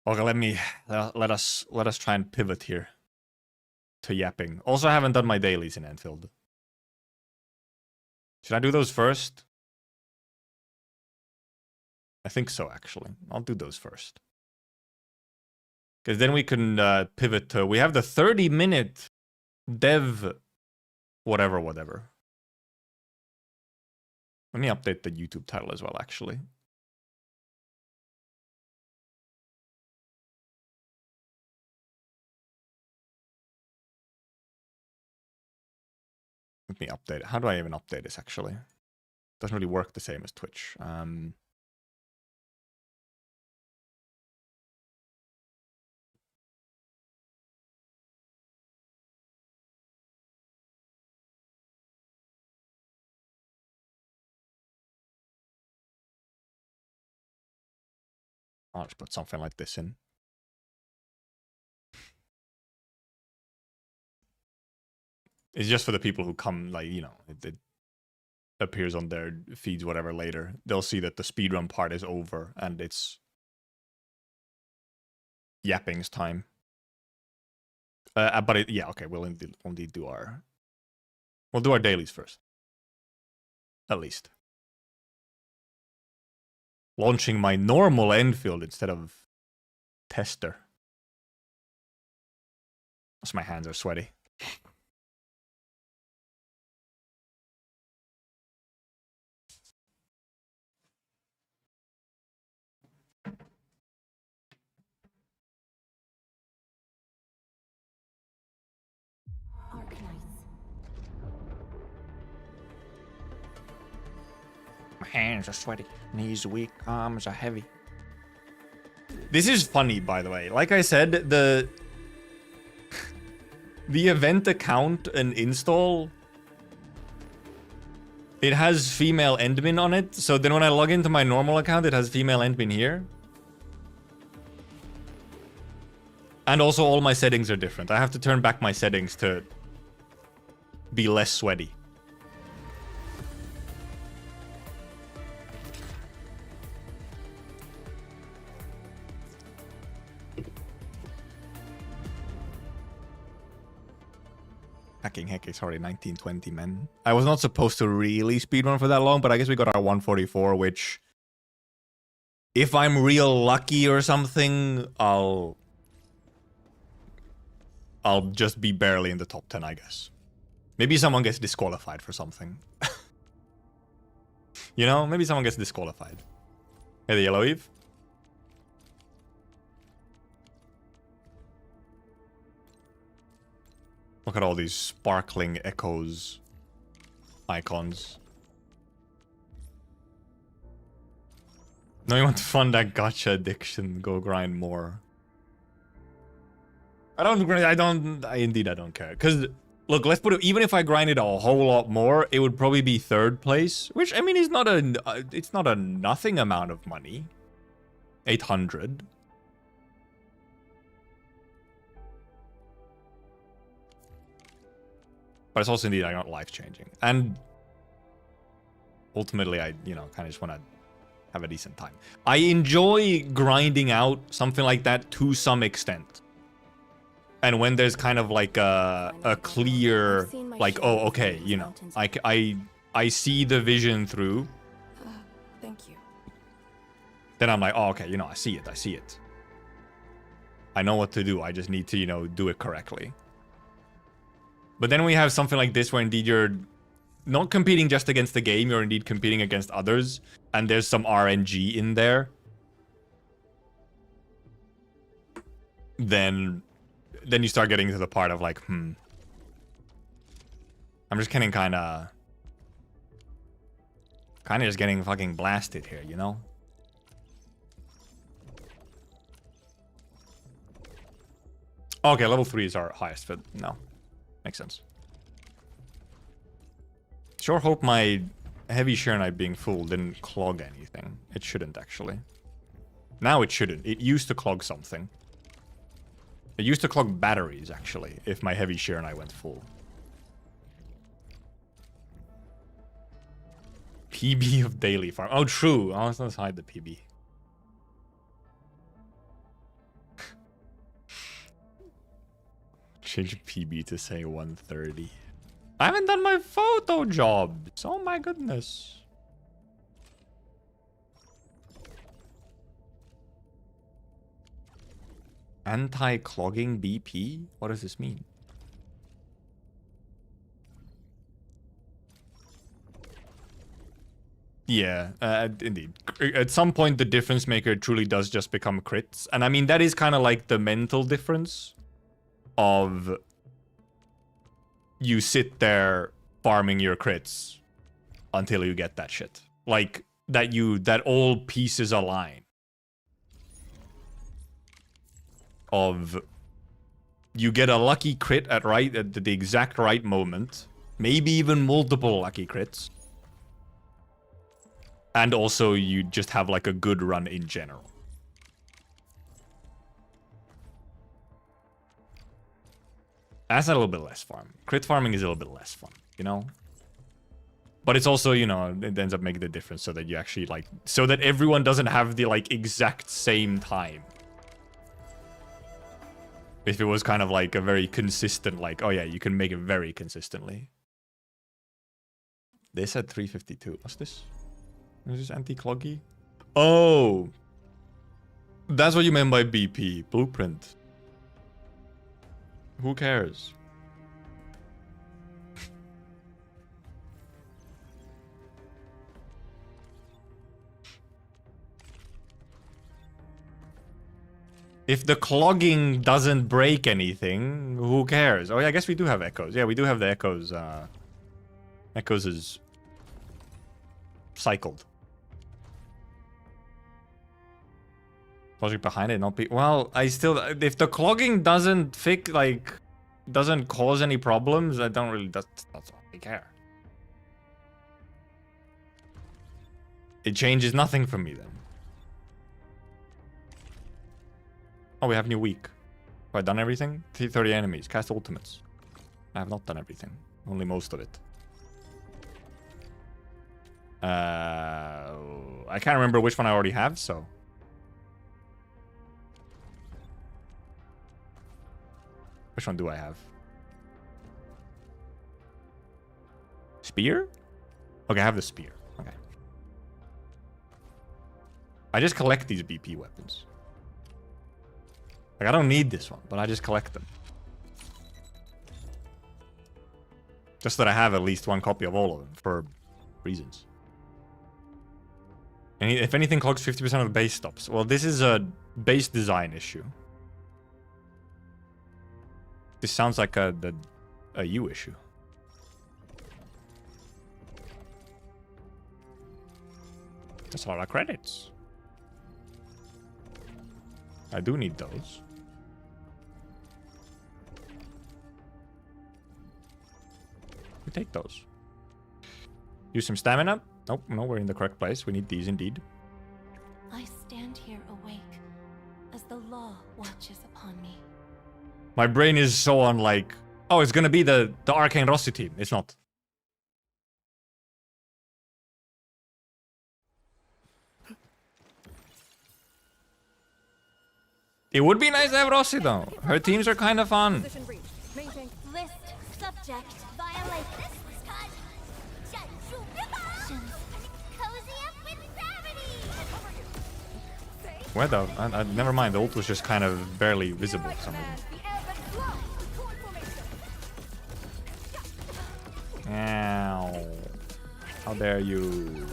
Okay, let us try and pivot here to yapping. Also, I haven't done my dailies in Endfield. Should I do those first? I think so, actually. I'll do those first. Because then we can pivot to... We have the 30-minute dev... Whatever. Let me update the YouTube title as well, actually. let me update it. How do I even update this, actually? Doesn't really work the same as Twitch. I'll just put something like this in. It's just for the people who come, like, you know, it appears on their feeds, whatever, later. They'll see that the speedrun part is over and it's yapping's time. But yeah, okay, we'll indeed do our... We'll do our dailies first. At least. Launching my normal Endfield instead of tester. So my hands are sweaty. Arknights. My hands are sweaty, knees weak, arms are heavy. This is funny, by the way. Like I said, the event account and install, it has female admin on it. So then when I log into my normal account, it has female admin here. And also all my settings are different. I have to turn back my settings to be less sweaty. Hacking heck, it's already 1920, man. I was not supposed to really speedrun for that long, but I guess we got our 144, which... If I'm real lucky or something, I'll just be barely in the top 10, I guess. Maybe someone gets disqualified for something. You know, maybe someone gets disqualified. Hey, the Yellow Eve. Look at all these sparkling echoes icons. No, you want to fund that gacha addiction, go grind more. I don't care. Because, look, let's put it, even if I grinded a whole lot more, it would probably be third place. Which, I mean, is not it's not a nothing amount of money. 800. But it's also indeed not life-changing. And ultimately, I, you know, kind of just want to have a decent time. I enjoy grinding out something like that to some extent. And when there's kind of like a clear, like, oh, okay, you know, I see the vision through. Thank you. Then I'm like, oh, okay, you know, I see it. I know what to do. I just need to, you know, do it correctly. But then we have something like this where indeed you're not competing just against the game, you're indeed competing against others. And there's some RNG in there. Then you start getting to the part of like, I'm just getting kind of just getting fucking blasted here, you know? Okay, level 3 is our highest fit. No. Makes sense. Sure hope my heavy share knight being full didn't clog anything. It shouldn't, actually. Now it shouldn't. It used to clog something. It used to clog batteries, actually, if my heavy share knight went full. PB of daily farm. Oh, true. Oh, let's hide the PB. Change PB to say 130. I haven't done my photo jobs. Oh my goodness. Anti-clogging BP? What does this mean? Yeah, indeed. At some point, the difference maker truly does just become crits. And I mean, that is kind of like the mental difference of you sit there farming your crits until you get that shit. Like, that all pieces align. Of you get a lucky crit at the exact right moment, maybe even multiple lucky crits, and also you just have like a good run in general. That's a little bit less fun. Crit farming is a little bit less fun, you know? But it's also, you know, it ends up making the difference so that you actually like, so that everyone doesn't have the like exact same time. If it was kind of like a very consistent, like, oh yeah, you can make it very consistently. This at 352. What's this? Is this anti-cloggy? Oh! That's what you meant by BP. Blueprint. Who cares? If the clogging doesn't break anything, who cares? Oh yeah, I guess we do have echoes. Yeah, we do have the echoes. Echoes is cycled. Logic behind it, not be well. I still, if the clogging doesn't doesn't cause any problems, I don't really. That's all I care. It changes nothing for me then. Oh, we have new week. Have I done everything? 30 enemies. Cast ultimates. I have not done everything. Only most of it. I can't remember which one I already have, so. Which one do I have? Spear? Okay, I have the spear. Okay. I just collect these BP weapons. Like, I don't need this one, but I just collect them. Just that I have at least one copy of all of them, for reasons. And if anything clogs 50% of the base stops. Well, this is a base design issue. This sounds like a U issue. That's a lot of credits. I do need those. We take those. Use some stamina. Nope, no, we're in the correct place. We need these indeed. I stand here awake as the law watches upon me. My brain is so on like, oh, it's gonna be the Arcane Rossi team. It's not. It would be nice to have Rossi though. Her teams are kind of fun. Position reached. Maintain. List subject violate this cut. Cozy up with gravity. Where though? Never mind. The ult was just kind of barely visible for some reason. Ow. How dare you?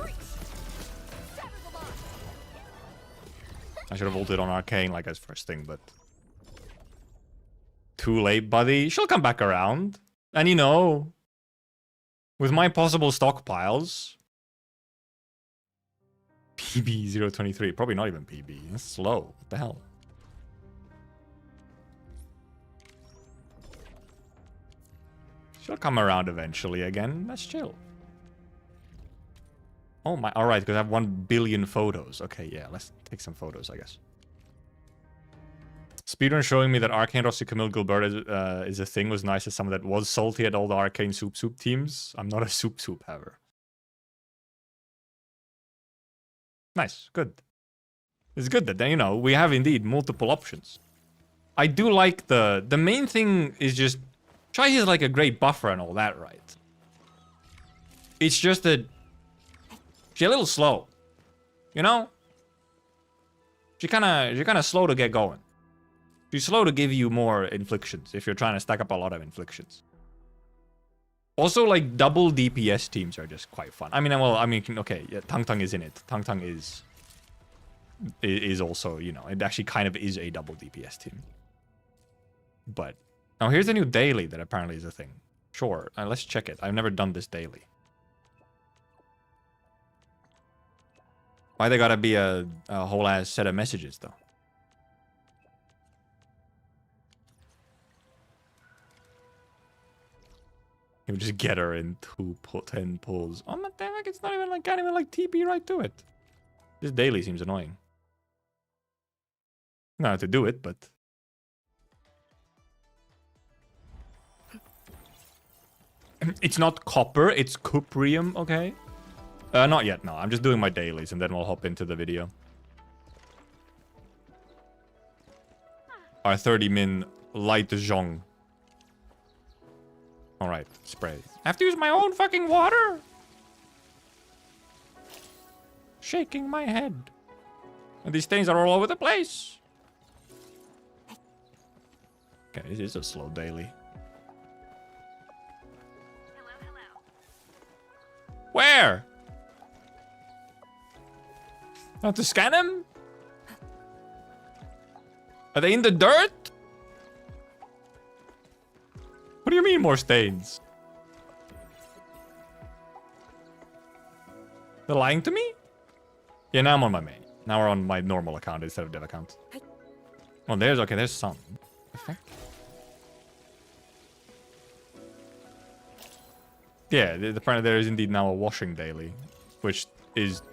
I should have ulted on Arcane like as first thing, but... Too late, buddy. She'll come back around. And you know... With my possible stockpiles... PB 023. Probably not even PB. That's slow. What the hell? She'll come around eventually again. Let's chill. Oh my, alright, because I have 1 billion photos. Okay, yeah, let's take some photos, I guess. Speedrun showing me that Arcane Rossi Camille Gilbert is a thing was nice as someone that was salty at all the Arcane Soup teams. I'm not a Soup ever. Nice, good. It's good that, you know, we have indeed multiple options. I do like the main thing is just, Tryzyn is like a great buffer and all that, right? It's just that she's a little slow, you know? She kind of slow to get going. She's slow to give you more inflictions if you're trying to stack up a lot of inflictions. Also, like, double DPS teams are just quite fun. I mean, well, I mean, okay, yeah, Tang is in it. Tang is also, you know, it actually kind of is a double DPS team. But, now here's a new daily that apparently is a thing. Sure. Let's check it. I've never done this daily. Why they gotta be a whole ass set of messages though? You just get her in 10 pulls. Oh my damn, it's not even like, can't even like TP right to it. This daily seems annoying. Not to do it, but. It's not copper, it's cuprium, okay? Not yet, no. I'm just doing my dailies and then we'll hop into the video. Our 30 min light zhong. Alright, spray. I have to use my own fucking water? Shaking my head. And these things are all over the place. Okay, this is a slow daily. Where? I have to scan them? Are they in the dirt? What do you mean more stains? They're lying to me? Yeah, now I'm on my main. Now we're on my normal account instead of dev account. Oh, there's some. Yeah, apparently there is indeed now a washing daily, which is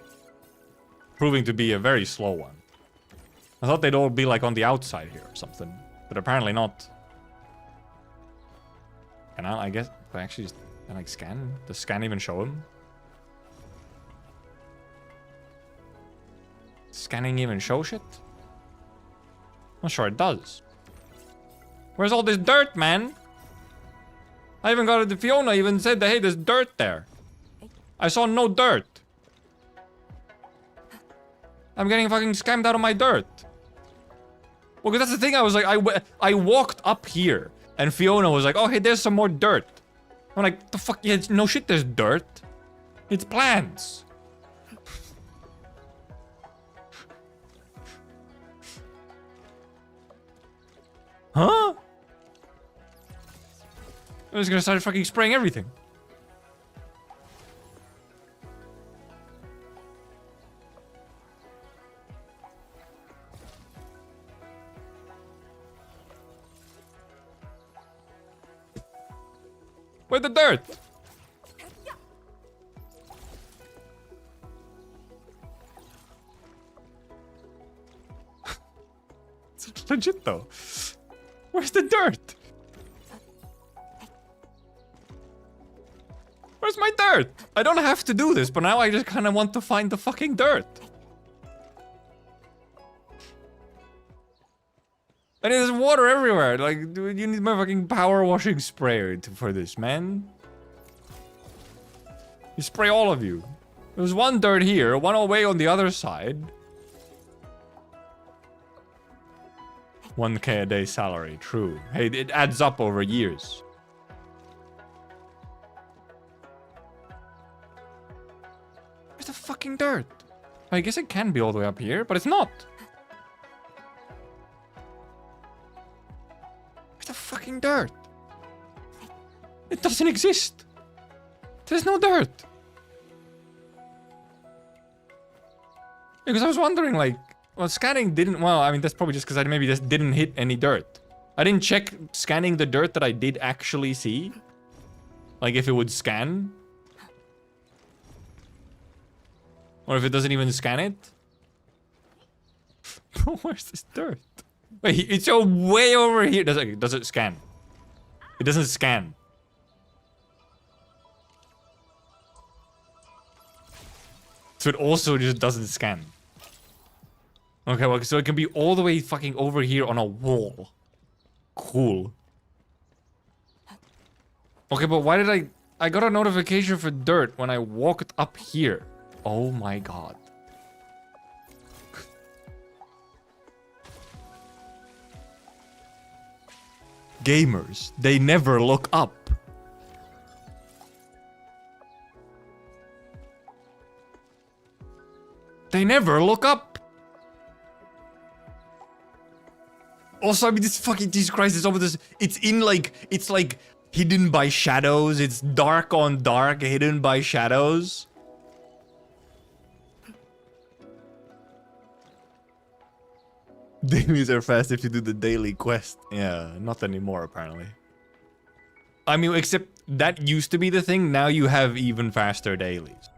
proving to be a very slow one. I thought they'd all be like on the outside here or something, but apparently not. Can I guess, can I actually just, can I scan? Does scan even show him? Scanning even show shit? I'm sure it does. Where's all this dirt, man? I even got it. Fiona even said that, hey, there's dirt there. I saw no dirt. I'm getting fucking scammed out of my dirt. Well, because that's the thing. I was like, I walked up here, and Fiona was like, oh, hey, there's some more dirt. I'm like, the fuck? Yeah, no shit, there's dirt. It's plants. Huh? I was gonna start fucking spraying everything. Where's the dirt? It's legit though. Where's the dirt? Where's my dirt? I don't have to do this, but now I just kind of want to find the fucking dirt. And there's water everywhere. Like, dude, you need my fucking power washing sprayer for this, man. You spray all of you. There's one dirt here, one away on the other side. 1K a day salary, true. Hey, it adds up over years. Where's the fucking dirt? I guess it can be all the way up here, but it's not. Where's the fucking dirt? It doesn't exist. There's no dirt. Because I was wondering, like, well, scanning didn't... Well, I mean, that's probably just because I maybe just didn't hit any dirt. I didn't check scanning the dirt that I did actually see. Like, if it would scan. Or if it doesn't even scan it. Bro, where's this dirt? Wait, it's way over here. Does it scan? It doesn't scan. So it also just doesn't scan. Okay, well, so it can be all the way fucking over here on a wall. Cool. Okay, but why did I got a notification for dirt when I walked up here. Oh my god. Gamers, they never look up. They never look up. Also, I mean, this fucking Jesus Christ is over this. It's in like, it's like hidden by shadows. It's dark on dark, hidden by shadows. Dailies are fast if you do the daily quest. Yeah, not anymore apparently. I mean, except that used to be the thing. Now you have even faster dailies.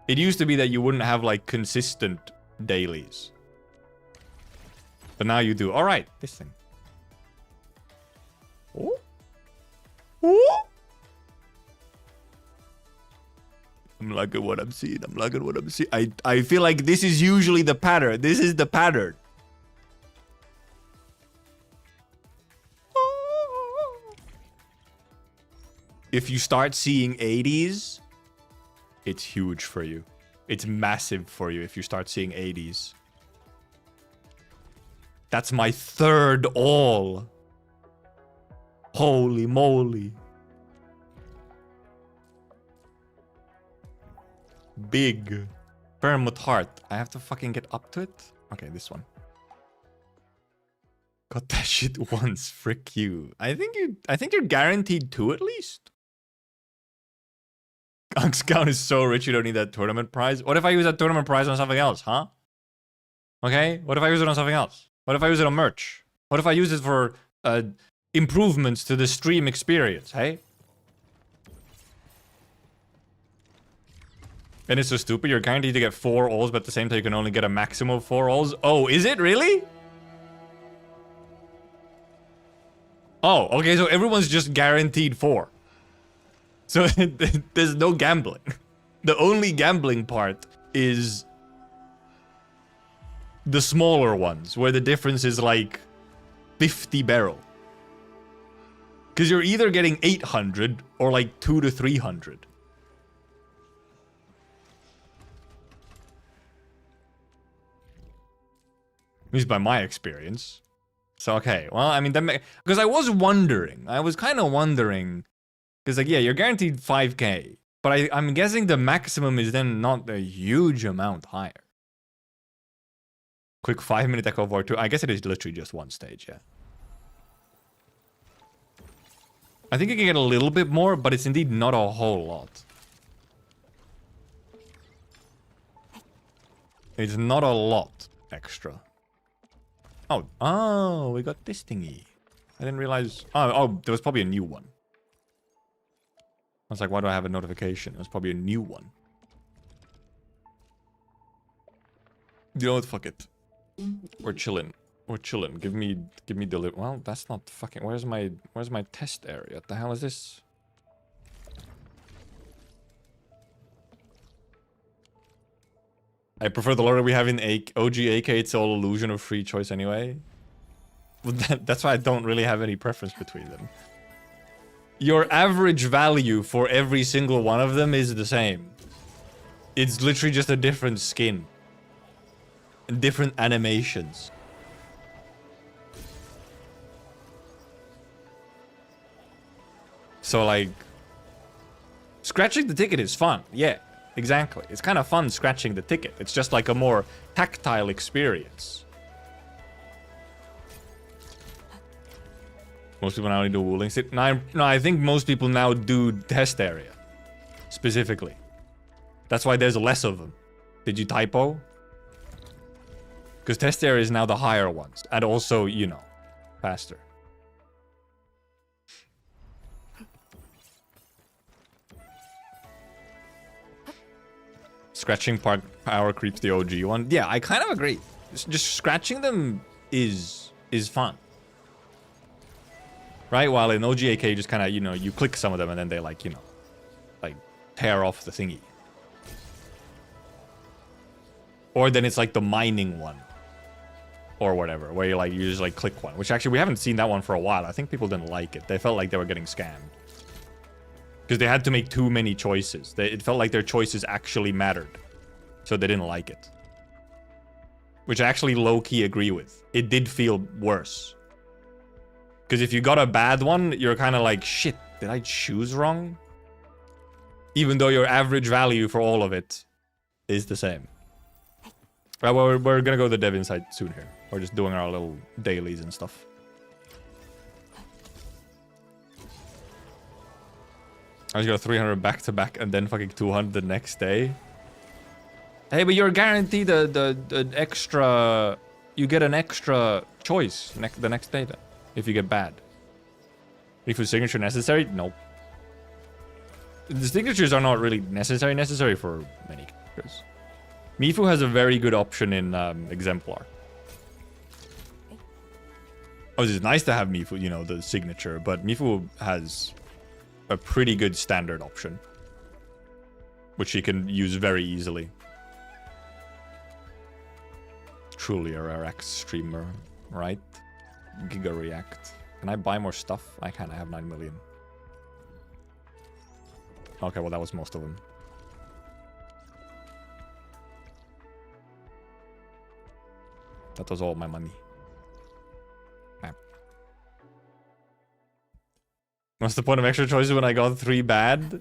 It used to be that you wouldn't have like consistent dailies. But now you do. All right, this thing. Oh. Oh. I'm liking what I'm seeing. I'm liking what I'm seeing. I feel like this is usually the pattern. This is the pattern. If you start seeing 80s, it's huge for you. It's massive for you if you start seeing 80s. That's my third all. Holy moly. Big. Vermouth heart. I have to fucking get up to it? Okay, this one. Got that shit once. Frick you. I think you're guaranteed 2 at least. Scout is so rich you don't need that tournament prize. What if I use that tournament prize on something else, huh? Okay? What if I use it on something else? What if I use it on merch? What if I use it for improvements to the stream experience, hey? And it's so stupid, you're guaranteed to get 4 alls, but at the same time you can only get a maximum of 4 alls. Oh, is it really? Oh, okay, so everyone's just guaranteed 4. So there's no gambling. The only gambling part is the smaller ones, where the difference is like 50 barrel. Because you're either getting 800 or like 200 to 300. At least by my experience. So, okay. Well, I mean, because I was wondering. I was kind of wondering. Because, like, yeah, you're guaranteed 5k. But I'm guessing the maximum is then not a huge amount higher. Quick 5-minute Echo War 2. I guess it is literally just one stage, yeah. I think you can get a little bit more, but it's indeed not a whole lot. It's not a lot extra. Oh, we got this thingy. I didn't realize. Oh, there was probably a new one. I was like, why do I have a notification? It was probably a new one. You know what? Fuck it. We're chilling. We're chilling. Give me deliver. Well, that's not fucking. Where's my test area? What the hell is this? I prefer the lore we have in OG AK. It's all illusion of free choice anyway. That's why I don't really have any preference between them. Your average value for every single one of them is the same. It's literally just a different skin. And different animations. So, like, scratching the ticket is fun. Yeah, exactly. It's kind of fun scratching the ticket. It's just like a more tactile experience. Most people now only do Wuling Sit. No, I think most people now do test area. Specifically. That's why there's less of them. Did you typo? Because test area is now the higher ones. And also, you know, faster. Scratching power creeps the OG one. Yeah, I kind of agree. Just scratching them is fun. Right? While in OGAK, you just kind of, you know, you click some of them and then they like, you know, like tear off the thingy. Or then it's like the mining one. Or whatever, where you just like click one. Which actually, we haven't seen that one for a while. I think people didn't like it. They felt like they were getting scammed. Because they had to make too many choices. It felt like their choices actually mattered. So they didn't like it. Which I actually low-key agree with. It did feel worse. Because if you got a bad one, you're kind of like, shit, did I choose wrong? Even though your average value for all of it is the same. Right, well, we're gonna go to the dev insight soon here. We're just doing our little dailies and stuff. I just got 300 back to back and then fucking 200 the next day. Hey, but you're guaranteed the extra... You get an extra choice the next day then, if you get bad. If your signature necessary? Nope. The signatures are not really necessary for many characters. Mifu has a very good option in Exemplar. Oh, it's nice to have Mifu, you know, the signature, but Mifu has a pretty good standard option, which he can use very easily. Truly a rare X streamer, right? Giga React. Can I buy more stuff? I can. I have 9 million. Okay, well, that was most of them. That was all my money. What's the point of extra choices when I got 3 bad?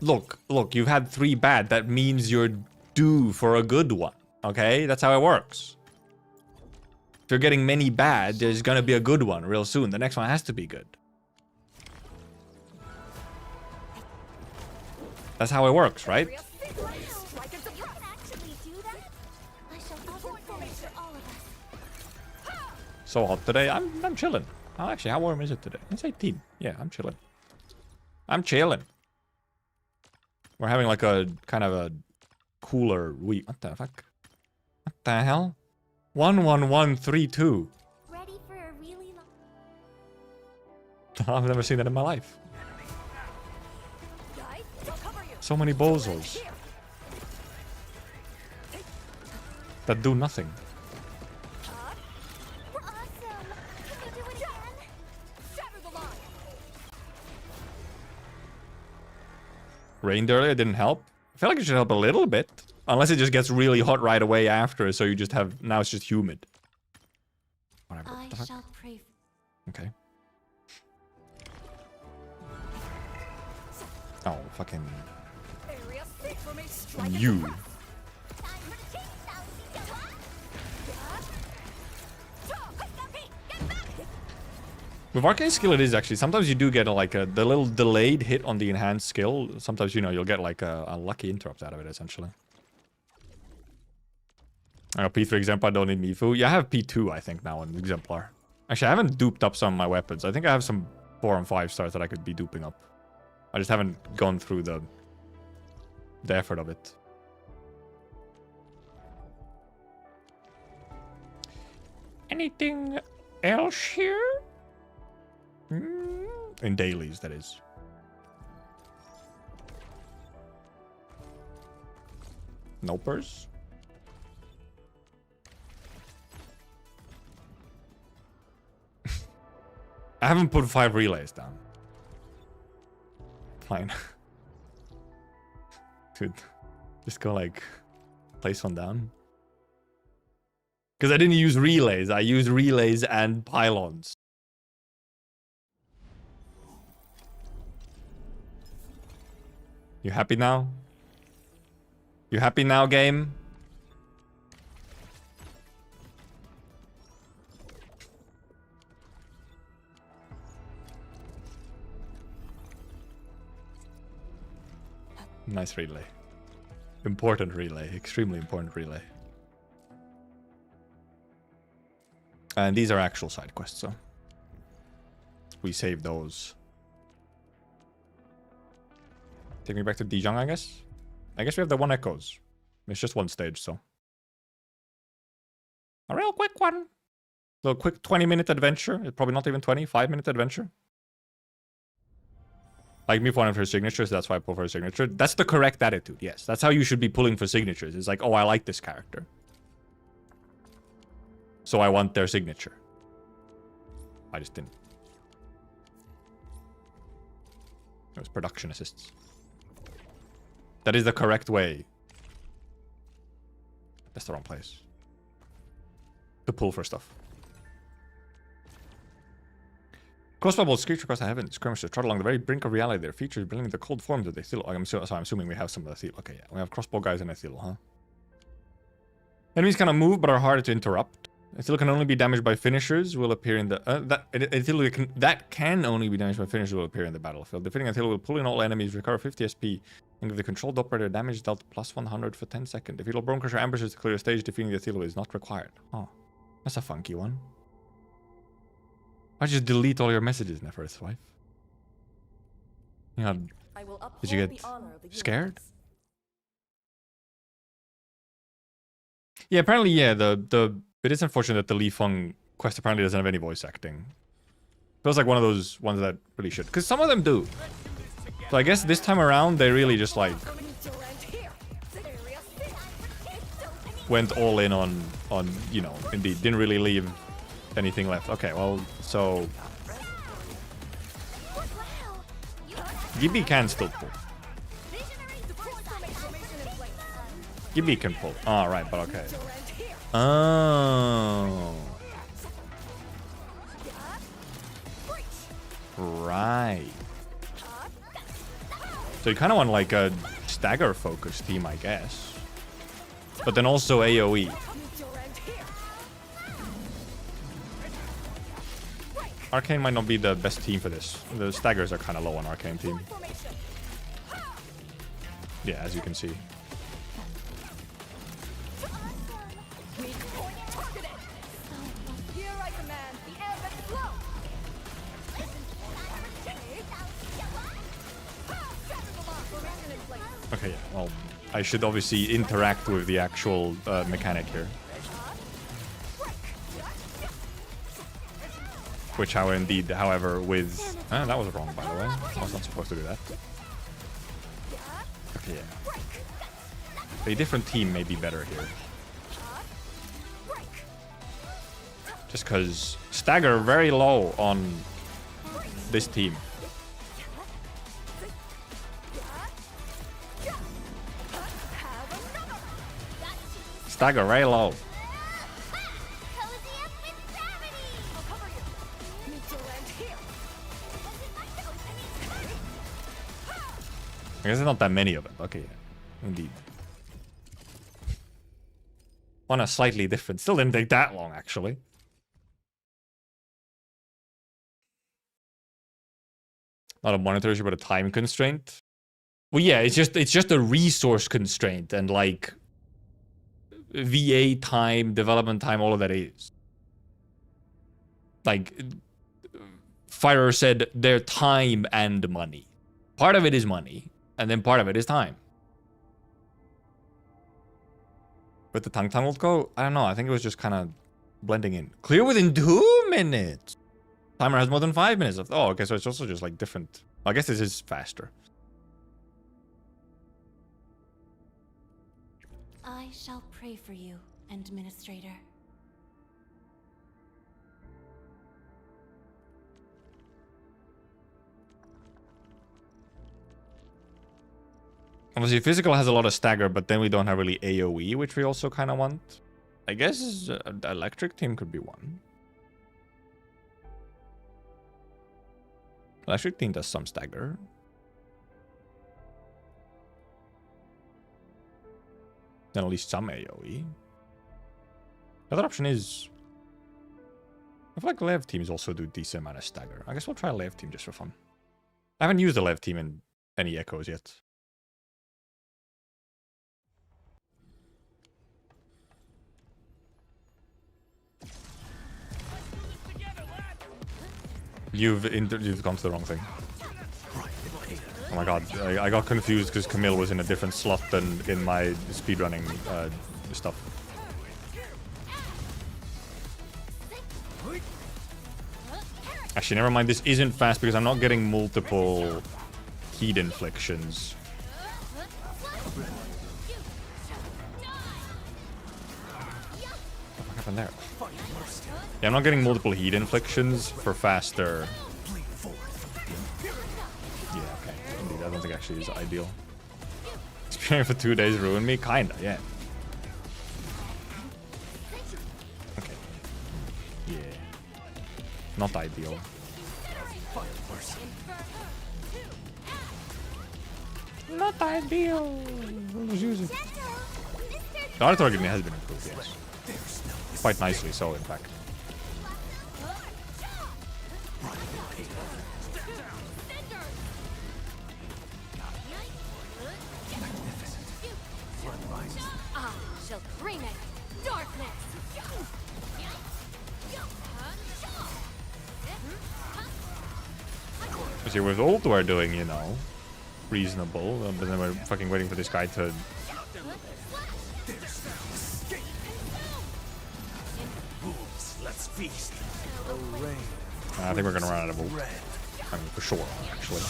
Look, you've had 3 bad. That means you're due for a good one. Okay? That's how it works. If you're getting many bad, there's gonna be a good one real soon. The next one has to be good. That's how it works, right? So hot today. I'm chilling. Oh, actually, how warm is it today? It's 18. Yeah, I'm chilling. I'm chilling. We're having like a kind of a cooler week. What the fuck? What the hell? 11132. Ready for a really long... I've never seen that in my life. So many bozos that do nothing. Rained earlier didn't help. I feel like it should help a little bit. Unless it just gets really hot right away after, so you just have... Now it's just humid. Whatever. I shall pray. Okay. Oh, fucking... You. With arcane skill, it is actually. Sometimes you do get the little delayed hit on the enhanced skill. Sometimes, you know, you'll get like a lucky interrupt out of it, essentially. I got P3 Exemplar, I don't need Mifu. Yeah, I have P2, I think, now in Exemplar. Actually, I haven't duped up some of my weapons. I think I have some 4 and 5 stars that I could be duping up. I just haven't gone through the effort of it. Anything else here? In dailies, that is. Nopers. I haven't put 5 relays down. Fine. Dude, just go like place one down. Because I didn't use relays. I used relays and pylons. You happy now? You happy now, game? Nice relay. Important relay. Extremely important relay. And these are actual side quests, so we save those. Take me back to Dijon, I guess? I guess we have the 1 Echoes. It's just 1 stage, so. A real quick one. A quick 20-minute adventure. It's probably not even 20, 5-minute adventure. Like me for one of her signatures, that's why I pull for her signature. That's the correct attitude, yes. That's how you should be pulling for signatures. It's like, oh, I like this character, so I want their signature. I just didn't. It was production assists. That is the correct way. That's the wrong place to pull for stuff. Crossbow bolts, creature across the heavens, skirmishers trot along the very brink of reality. Their features bringing the cold form that they feel. I'm assuming we have some of the feel. Okay, yeah, we have crossbow guys and Ethel, huh? Enemies kind of move, but are harder to interrupt. Attila can only be damaged by finishers. Will appear in the that can only be damaged by finishers. Will appear in the battlefield. Defeating Attila will pull in all enemies, recover 50 SP, and give the controlled operator damage dealt plus 100 for 10 seconds. Defeat all Bone Crusher ambushes to clear the stage. Defeating the Attila is not required. Oh, that's a funky one. Why'd you just delete all your messages in the first wife? You know, did you get scared? Yeah, apparently, yeah. It is unfortunate that the Li Feng quest apparently doesn't have any voice acting. Feels like one of those ones that really should, because some of them do. So I guess this time around they really just like went all in on you know, indeed didn't really leave anything left. Okay, well, so Gibby can still pull. Gibby can pull. Oh, right, but okay. Oh. Right. So you kind of want like a stagger focus team, I guess. But then also AoE. Arcane might not be the best team for this. The staggers are kind of low on Arcane team. Yeah, as you can see. Okay, yeah, well, I should obviously interact with the actual mechanic here. Which, however, with... that was wrong, by the way. I was not supposed to do that. Okay, yeah. A different team may be better here. Just because stagger very low on this team. Stagger very low. I guess there's not that many of them. Okay, yeah. Indeed. On a slightly different... Still didn't take that long, actually. Not a monetary issue, but a time constraint. Well, yeah, it's just a resource constraint, and like VA time, development time, all of that is. Like, Fire said their time and money. Part of it is money, and then part of it is time. With the Tang Tang go, I don't know, I think it was just kind of blending in. Clear within 2 minutes! Timer has more than 5 minutes. Oh, okay, so it's also just like different. I guess this is faster. I shall pray for you, Administrator. Obviously, physical has a lot of stagger, but then we don't have really AoE, which we also kind of want. I guess the electric team could be one. Electric team does some stagger. Then at least some AoE. The other option is... I feel like Lev teams also do decent amount of stagger. I guess we'll try Lev team just for fun. I haven't used the Lev team in any echoes yet. You've gone to the wrong thing. Oh my god, I got confused because Camille was in a different slot than in my speedrunning stuff. Actually, never mind, this isn't fast because I'm not getting multiple heat inflictions. What happened there? Yeah, I'm not getting multiple heat inflictions for faster. Yeah, okay. Indeed, I don't think actually is ideal. Experiencing for 2 days ruined me? Kinda, yeah. Okay. Yeah. Not ideal. Not ideal. Let's use it. The auto targeting has been improved, yes. Quite nicely so, in fact. I shall bring it. Darkness. See, with ult we're doing, you know, reasonable, but then we're fucking waiting for this guy to... Let's feast. I think we're gonna run out of ult. I mean, for sure, actually.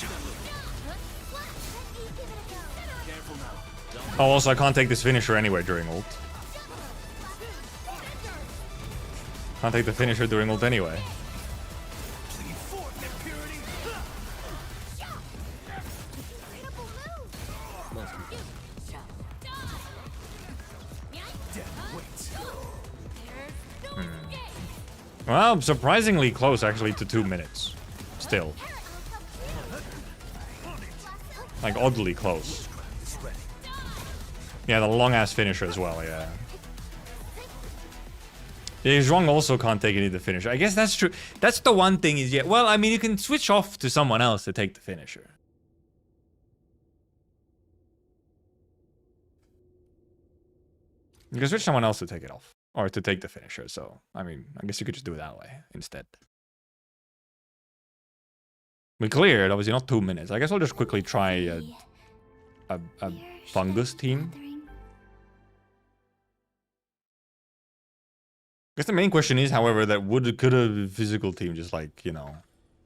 Oh, also, I can't take this finisher anyway during ult. Can't take the finisher during ult anyway. Well, surprisingly close, actually, to 2 minutes. Still. Like, oddly close. Yeah, the long-ass finisher as well, yeah. Yeah, Zhuang also can't take any of the finisher. I guess that's true. That's the one thing is, yeah, well, I mean, you can switch off to someone else to take the finisher. You can switch someone else to take it off. Or to take the finisher, so, I mean, I guess you could just do it that way instead. We cleared, obviously not 2 minutes. I guess I'll just quickly try a fungus team. I guess the main question is, however, that could a physical team just like, you know,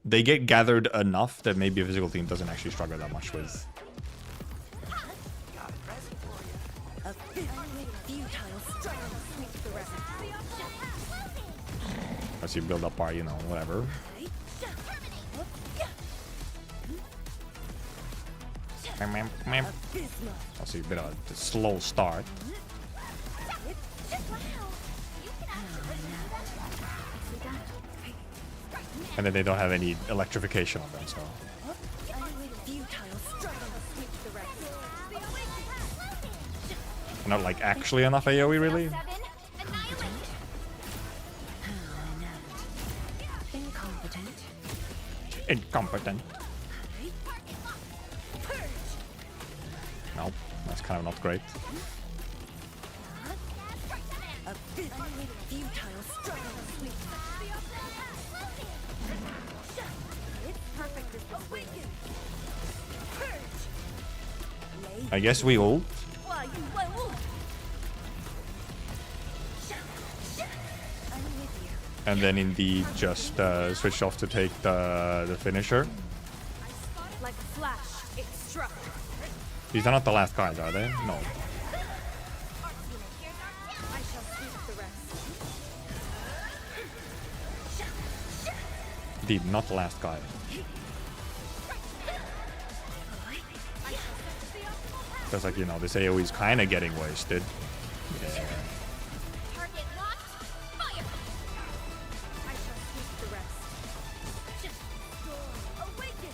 they get gathered enough that maybe a physical team doesn't actually struggle that much with. As you build up our, you know, whatever. I'll see a bit of a slow start. And then they don't have any electrification on them, so. Not like actually enough AoE, really? Incompetent. Nope, that's kind of not great. I guess we ult. And then indeed just switch off to take the finisher. Like a flash, it struck. These are not the last guys, are they? No. I shall sweep the rest. Indeed, not the last guy. Because, like, you know, this AoE is kind of getting wasted. Yeah. Target locked. Fire. I shall sweep the rest. Awaken.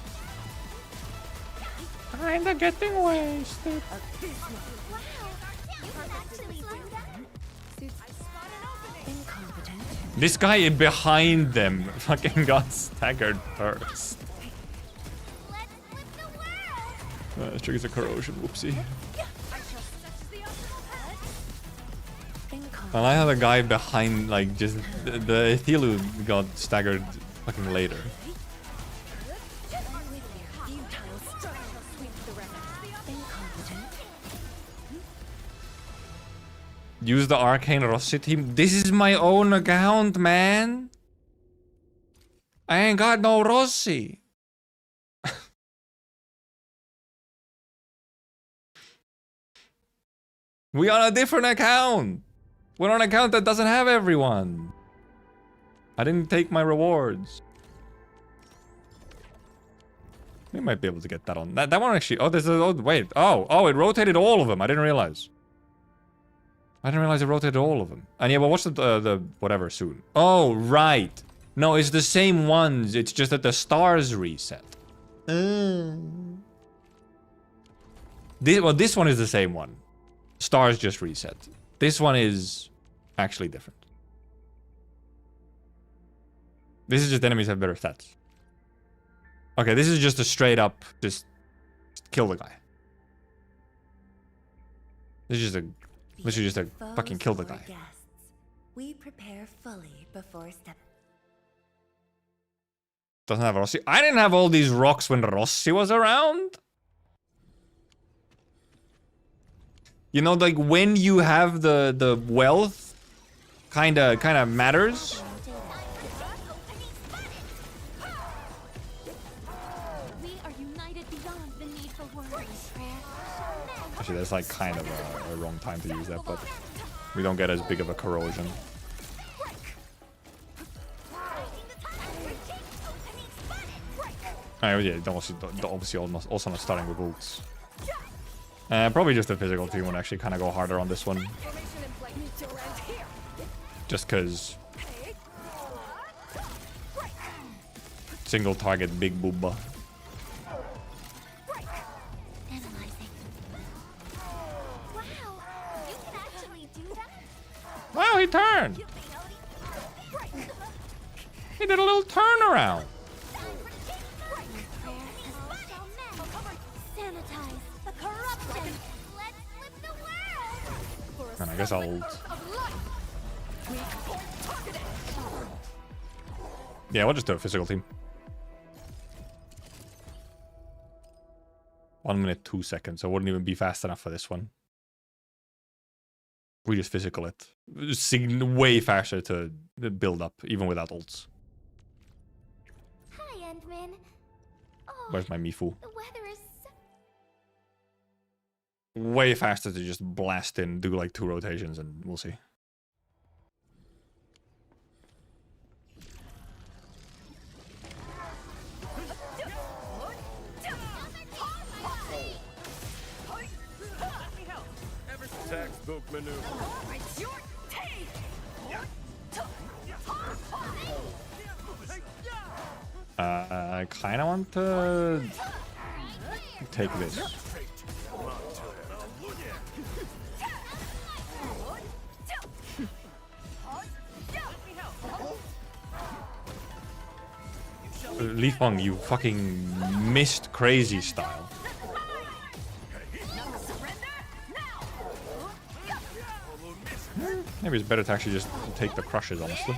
Kinda getting wasted. Wow. You can actually slow down. Incompetent. This guy behind them fucking got staggered first. Let's flip the world. Triggers a corrosion, whoopsie. I like how the guy behind, like, just the Ethilu got staggered fucking later. Use the Arcane Rossi team. This is my own account, man. I ain't got no Rossi. We on a different account. We're on an account that doesn't have everyone. I didn't take my rewards. We might be able to get that on. That one actually. Oh, there's a. Oh, wait. Oh, it rotated all of them. I didn't realize. I didn't realize it rotated all of them. And yeah, well, watch the whatever soon. Oh, right. No, it's the same ones. It's just that the stars reset. This one is the same one. Stars just reset. This one is actually different. This is just enemies have better stats. Okay, this is just a straight up, just kill the guy. This is just a fucking kill the guy. We prepare fully before step. Doesn't have Rossi. I didn't have all these rocks when Rossi was around. You know, like when you have the wealth, kinda matters. We are united beyond the need for words. Actually, that's like kind of a wrong time to use that, but we don't get as big of a corrosion. Oh yeah, obviously also not starting with ults. Probably just the physical team would actually kind of go harder on this one. Just because single target big booba. Analyzing. Wow, you can actually do that? Wow, he turned. He did a little turnaround. Sanitize the corruption. Let's flip the world. And I guess I'll ult. Yeah, we'll just do a physical team. 1 minute 2 seconds, so it wouldn't even be fast enough for this one. We just physical it. Way faster to build up, even without ults. Hi, Endman. Oh, Where's my Mifu? the weather is so... Way faster to just blast in, do like 2 rotations, and we'll see. Textbook maneuver. It's your take. I kind of want to take this. Li Feng, you fucking missed crazy style. Maybe it's better to actually just take the crushes, honestly.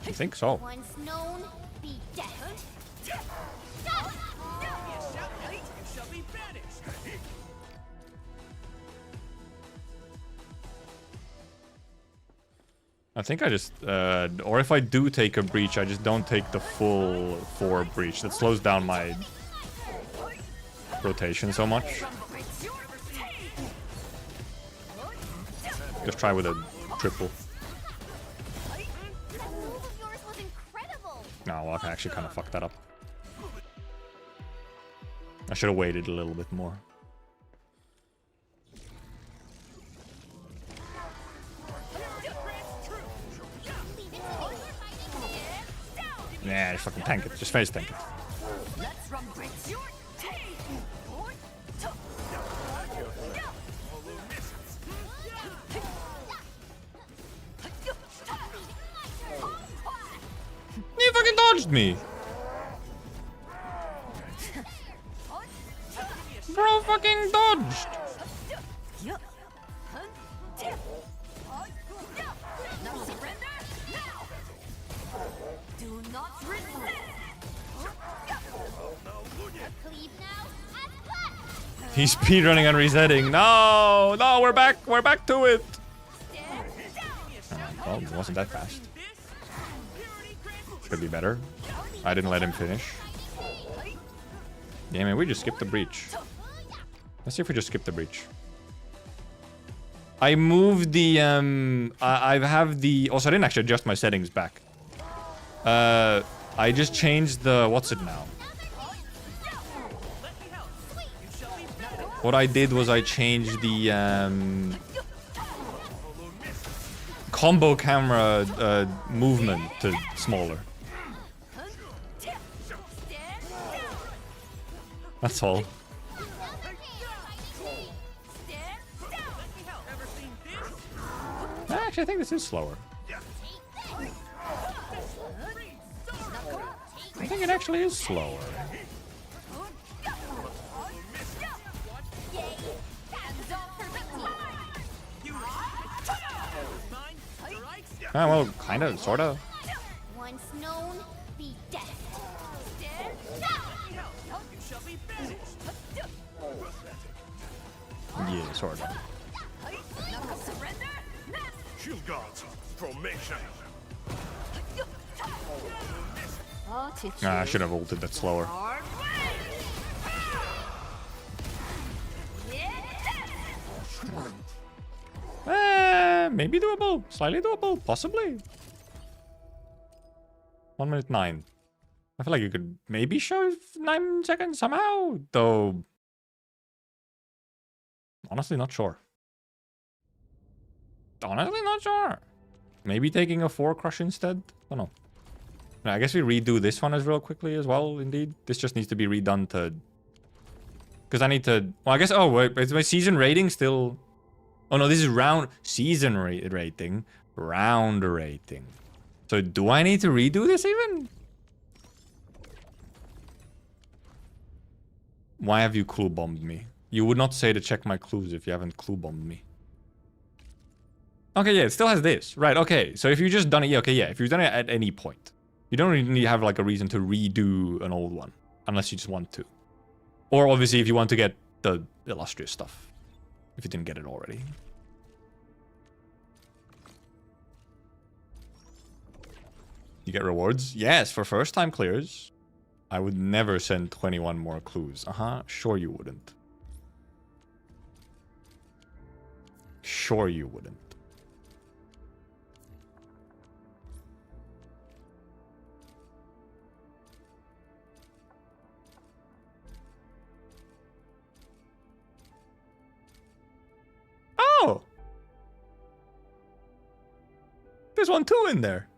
You think so? Once known, be dead. I think I just, or if I do take a breach, I just don't take the full 4 breach. That slows down my rotation so much. Just try with a triple. That move of yours was incredible. No, well, I can actually kind of fuck that up. I should have waited a little bit more. Nah, just fucking tank it. Just face tank it. You fucking dodged me! Bro fucking dodged! Do not resist. Cleave now, as planned. He's speedrunning and resetting. No! No, we're back to it! Well, it wasn't that fast. Could be better. I didn't let him finish. Yeah, man, we just skipped the breach. Let's see if we just skip the breach. I moved the, I have the... Also, I didn't actually adjust my settings back. I just changed the... What's it now? What I did was I changed the, combo camera, movement to smaller. That's all. Actually, I think this is slower. I think it actually is slower. Ah, well, kinda, sorta. Once known, be dead. Yeah, sorta. Shield guards, formation. Ah, I should have ulted that slower. Maybe doable. Slightly doable. Possibly. 1 minute 9. I feel like you could maybe show 9 seconds somehow. Though, honestly, not sure. Honestly, not sure. Maybe taking a 4 crush instead? I don't know. I guess we redo this one as real quickly as well, indeed. This just needs to be redone to... Because I need to... Well, I guess... Oh, wait. Is my season rating still... Oh, no. This is round... Season rating. Round rating. So do I need to redo this even? Why have you clue bombed me? You would not say to check my clues if you haven't clue bombed me. Okay, yeah. It still has this. Right, okay. So if you just done it... Yeah, okay, yeah. If you've done it at any point. You don't really need to have like a reason to redo an old one. Unless you just want to. Or obviously if you want to get the illustrious stuff. If you didn't get it already. You get rewards? Yes, for first time clears. I would never send 21 more clues. Sure you wouldn't. Sure you wouldn't. Oh! There's one too in there.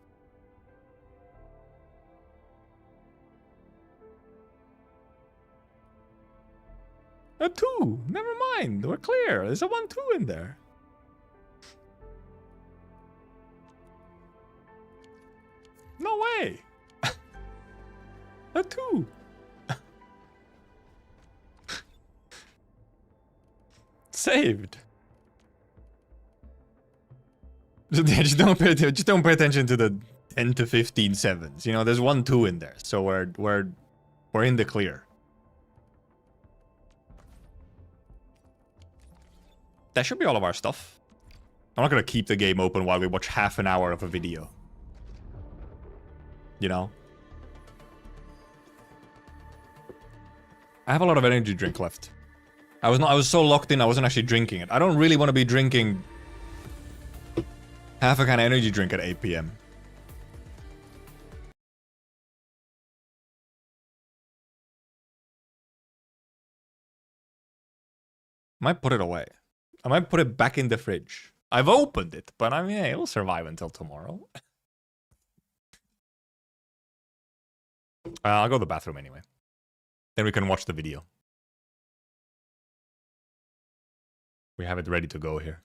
A 2. Never mind. We're clear. There's a 1-2 in there. No way. A 2. Saved. Just don't pay attention to the 10 to 15 sevens. You know, there's 1-2 in there, so we're in the clear. That should be all of our stuff. I'm not gonna keep the game open while we watch half an hour of a video. You know? I have a lot of energy drink left. I was so locked in I wasn't actually drinking it. I don't really want to be drinking half a can of energy drink at 8 PM. I might put it away. I might put it back in the fridge. I've opened it, but I mean, hey, it'll survive until tomorrow. I'll go to the bathroom anyway. Then we can watch the video. We have it ready to go here.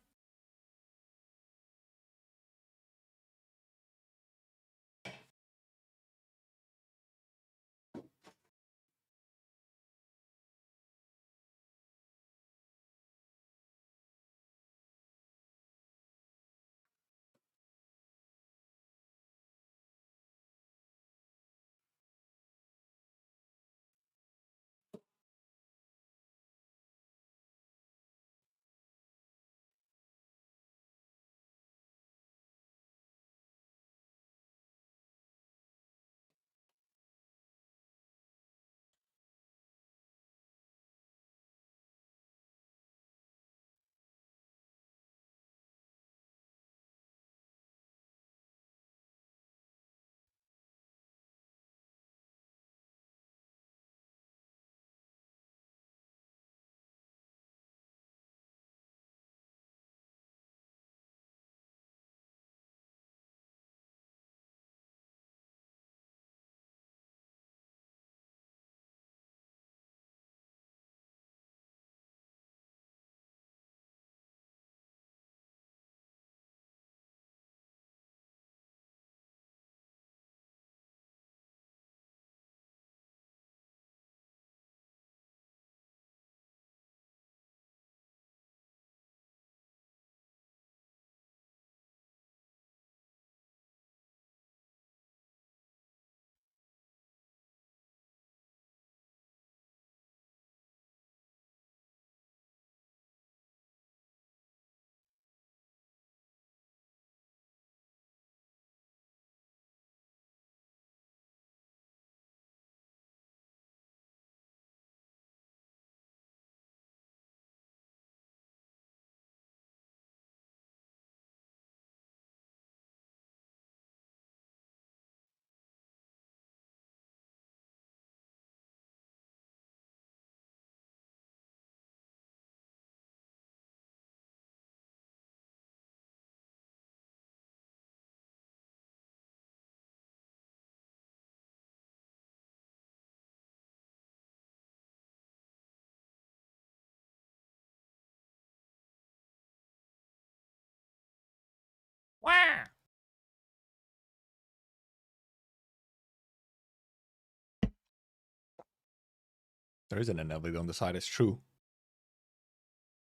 There is an Endfield on the side, it's true.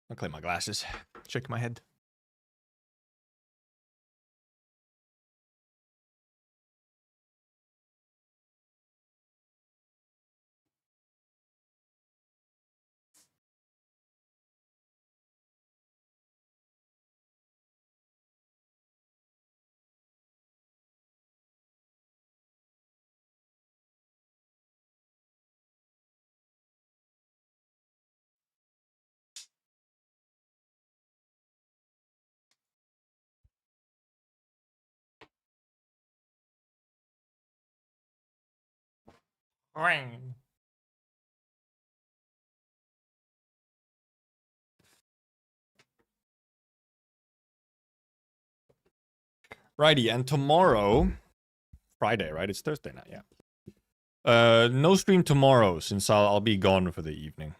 I'll clean my glasses. Shake my head. Ring. Righty, and tomorrow, Friday, right? It's Thursday night, yeah. No stream tomorrow since I'll be gone for the evening.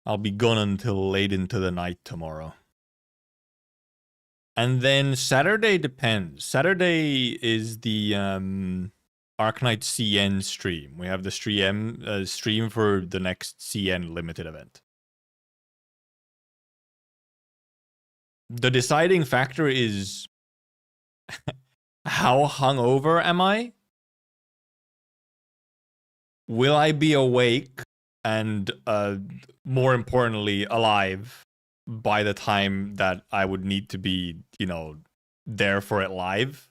I'll be gone until late into the night tomorrow. And then Saturday depends. Saturday is the Arknights CN stream. We have the stream for the next CN limited event. The deciding factor is how hungover am I? Will I be awake and, more importantly, alive by the time that I would need to be, you know, there for it live?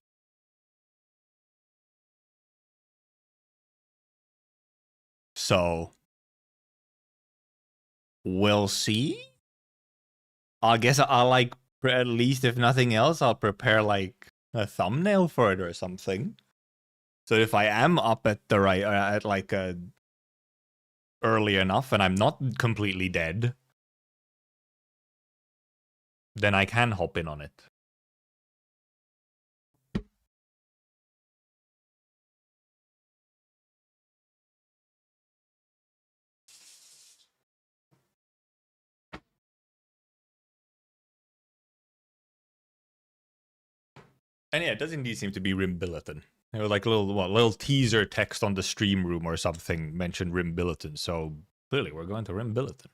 So, we'll see. I guess I'll, like, at least if nothing else, I'll prepare, like, a thumbnail for it or something. So if I am up at the right, at like early enough and I'm not completely dead, then I can hop in on it. And yeah, it does indeed seem to be Rimbilliton. There was like a little teaser text on the stream room or something mentioned Rimbilliton, so clearly we're going to Rimbilliton.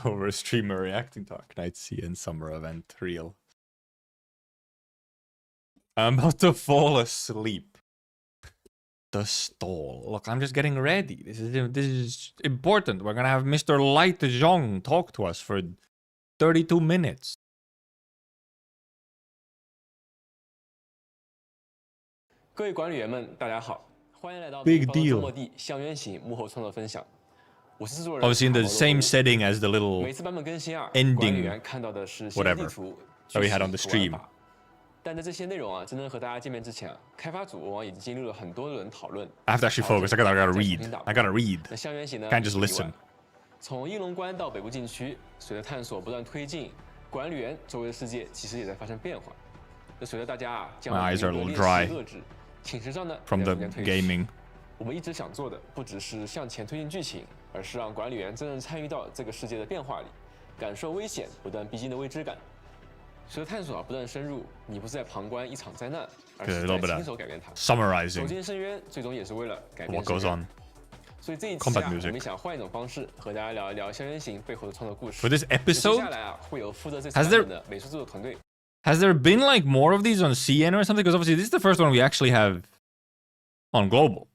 Over streamer reacting to Arknights CN summer event reel. I'm about to fall asleep. The stall. Look, I'm just getting ready. This is important. We're gonna have Mr. Light Zhong talk to us for 32 minutes. 各位管理员们，大家好，欢迎来到 Big deal. 周末地校园型幕后创作分享。我是制作人。Obviously in the same setting as the little 每次版本更新啊， ending 管理员看到的是新的地图 that we had on the stream. 但在这些内容啊，真正和大家见面之前啊，开发组往往已经经历了很多轮讨论。I have to actually focus. I gotta read. I gotta read. 那校园型呢 Can't just listen. 从应龙关到北部禁区，随着探索不断推进，管理员周围的世界其实也在发生变化。那随着大家啊将 My eyes are a little dry 遏制，寝食上呢 from the 逐渐退去 gaming. 我们一直想做的不只是向前推进剧情，而是让管理员真正参与到这个世界的变化里，感受危险不断逼近的未知感。随着探索不断深入，你不是在旁观一场灾难，而是在亲手改变它。Summarizing 走进深渊，最终也是为了改变 what goes on. 所以这一期啊，我们想换一种方式和大家聊一聊校园型背后的创作故事。 For this 接 episode, 下来啊，会有负责这次版本的美术制作团队。has there been like more of these on CN or something? Because obviously this is the first one we actually have on global.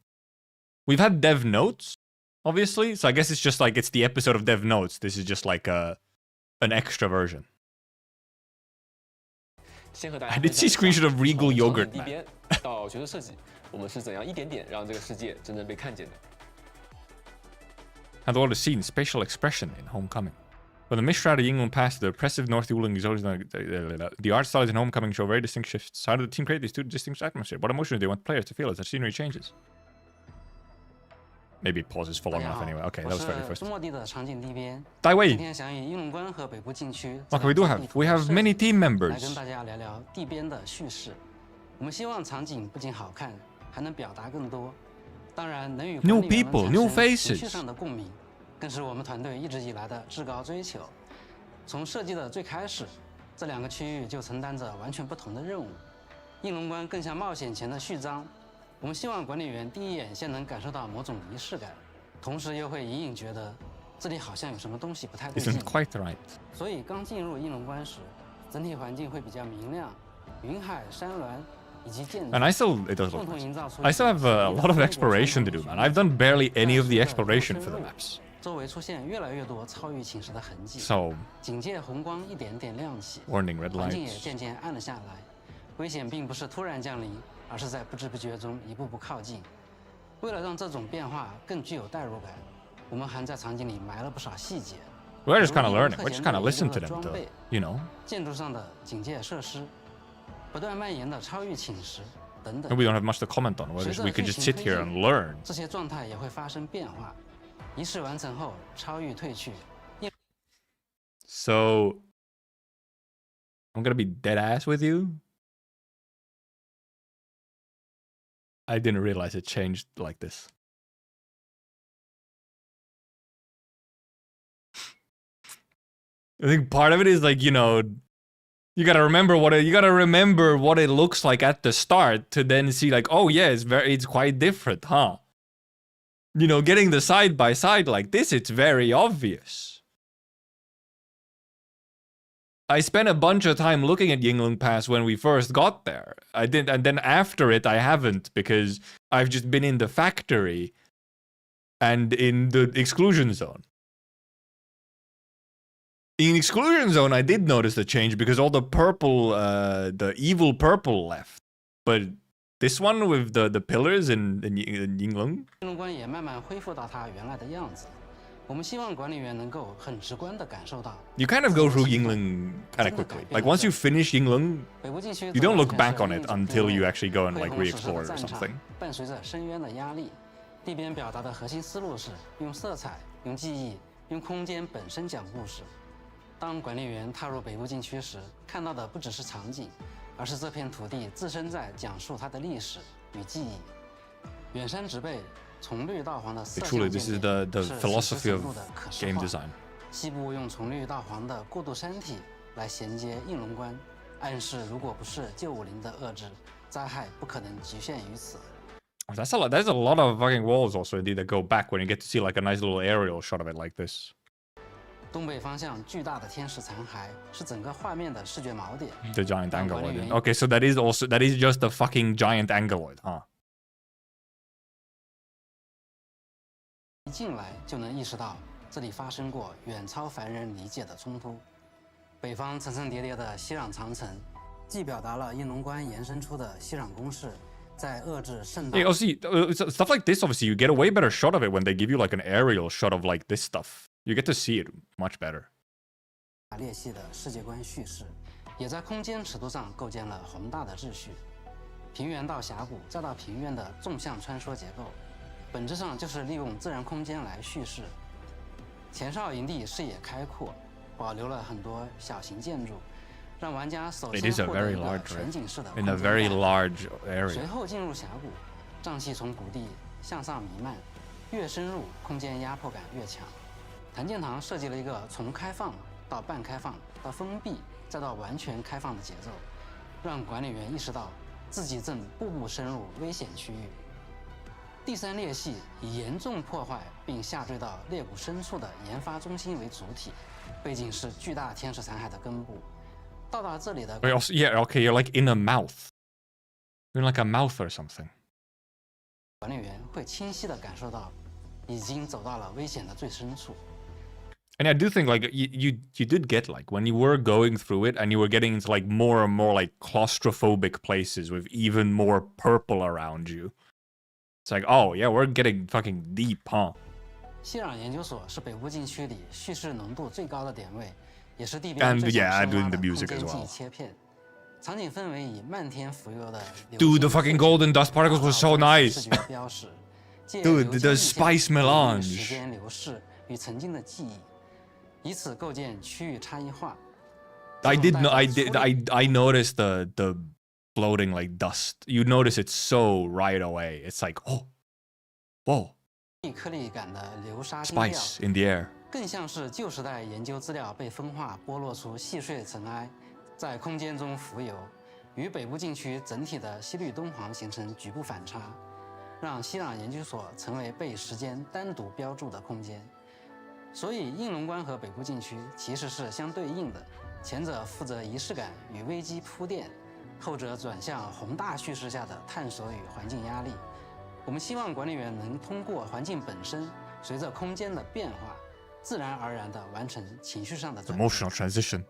We've had dev notes, obviously, so I guess it's just like it's the episode of dev notes. This is just like an extra version. I did see screenshot of Regal Yogurt Man. 到角色设计，我们是怎样一点点让这个世界真正被看见的？ Had a lot of scenes, spatial expression in Homecoming. When the Mishra of Yingling passed the oppressive North Yuling the art styles in Homecoming show very distinct shifts. How did the team create these two distinct atmospheres? What emotions do they want players to feel as the scenery changes? Maybe it pauses for long enough anyway. Okay, that was very first. Die Wei. Okay, we have many team members. New people, new faces. 更是我们团队一直以来的至高追求。从设计的最开始，这2个区域就承担着完全不同的任务。应龙关更像冒险前的序章，我们希望管理员第一眼先能感受到某种仪式感，同时又会隐隐觉得这里好像有什么东西不太对劲。 Isn't quite right. 所以刚进入应龙关时，整体环境会比较明亮，云海、山峦以及建筑 And I still, it does 共 look 同 nice. 营造出 I still have a lot of exploration to do, man. I've done barely any of the exploration for the maps. 周围出现越来越多超域侵蚀的痕迹， So, 警戒红光一点点亮起， warning, red 环境也 lights. 渐渐暗了下来。危险并不是突然降临，而是在不知不觉中一步步靠近。为了让这种变化更具有代入感，我们还在场景里埋了不少细节。 We're just kind of learning. We're just kind of listening to them, to, you know. 建筑上的警戒设施，不断蔓延的超域侵蚀等等。 And we don't have much to comment on. We could just sit here and learn. 这些状态也会发生变化。仪式完成后，超域退去。 So, I'm gonna be dead ass with you. I didn't realize it changed like this. I think part of it is like, you know, you gotta remember what it looks like at the start to then see like, oh yeah, it's quite different, huh? You know, getting the side by side like this, it's very obvious. I spent a bunch of time looking at Yingling Pass when we first got there. I did, and then after it, I haven't because I've just been in the factory and in the exclusion zone. In exclusion zone, I did notice the change because all the purple, the evil purple left. But this one with the pillars in Yingling. 应龙关也慢慢恢复到它原来的样子。我们希望管理员能够很直观地感受到。 You kind of go through Yingling kind of quickly. Like once you finish Yingling, you don't look back on it until you actually go and like re-explore or something. 伴随着深渊的压力，地边表达的核心思路是用色彩、用记忆、用空间本身讲故事。当管理员踏入北部禁区时，看到的不只是场景，而是这片土地自身在讲述它的历史与记忆。远山植被。 从绿到黄的色相 This is the philosophy of game design. 西部用从绿到黄的过渡山体来衔接应龙关，暗示如果不是旧武林的遏制，灾害不可能局限于此。 That's a lot. There's a lot of fucking walls also indeed that go back when you get to see like a nice little aerial shot of it like this. 东北方向巨大的天使残骸是整个画面的视觉锚点。 The giant angeloid. Okay, so that is just the fucking giant angeloid, huh? 一进来就能意识到，这里发生过远超凡人理解的冲突。北方层层叠叠的熙壤长城，既表达了应龙关延伸出的熙壤攻势，在遏制盛大。Yeah, see, stuff like this, obviously, you get a way better shot of it when they give you like an aerial shot of like this stuff. You get to see it much better. 裂隙的世界观叙事，也在空间尺度上构建了宏大的秩序。平原到峡谷，再到平原的纵向穿梭结构。 本质上就是利用自然空间来叙事。前哨营地视野开阔，保留了很多小型建筑，让玩家首先获得一个全景式的空间感。随后进入峡谷，瘴气从谷地向上弥漫，越深入空间压迫感越强。谭建堂设计了一个从开放到半开放到封闭再到完全开放的节奏，让管理员意识到自己正步步深入危险区域。 第三裂隙以严重破坏并下坠到裂谷深处的研发中心为主体，背景是巨大天使残骸的根部。到达这里的 Yeah, okay, you're like in a mouth. You're in like a mouth or something. 管理员会清晰地感受到，已经走到了危险的最深处。 And I do think like you did get like when you were going through it and you were getting into like more and more like claustrophobic places with even more purple around you. It's like, oh yeah, we're getting fucking deep, huh? 熙壤研究所是北部禁区里叙事浓度最高的点位，也是地边最想深挖的空间记忆切片。场景氛围以漫天浮游的 Dude, the fucking golden dust particles were so nice. Dude, the spice melange. 时间流逝与曾经的记忆，以此构建区域差异化。I noticed the floating like dust. You notice it so right away. It's like, oh, whoa. 颗粒感的流沙 Spice in the air. 更像是旧时代研究资料被风化剥落出细碎尘埃，在空间中浮游，与北部禁区整体的西绿东黄形成局部反差，让西朗研究所成为被时间单独标注的空间。所以，应龙关和北部禁区其实是相对应的，前者负责仪式感与危机铺垫，后者转向宏大叙事下的探索与环境压力。我们希望管理员能通过环境本身，随着空间的变化，自然而然地完成情绪上的转变。 Emotional transition.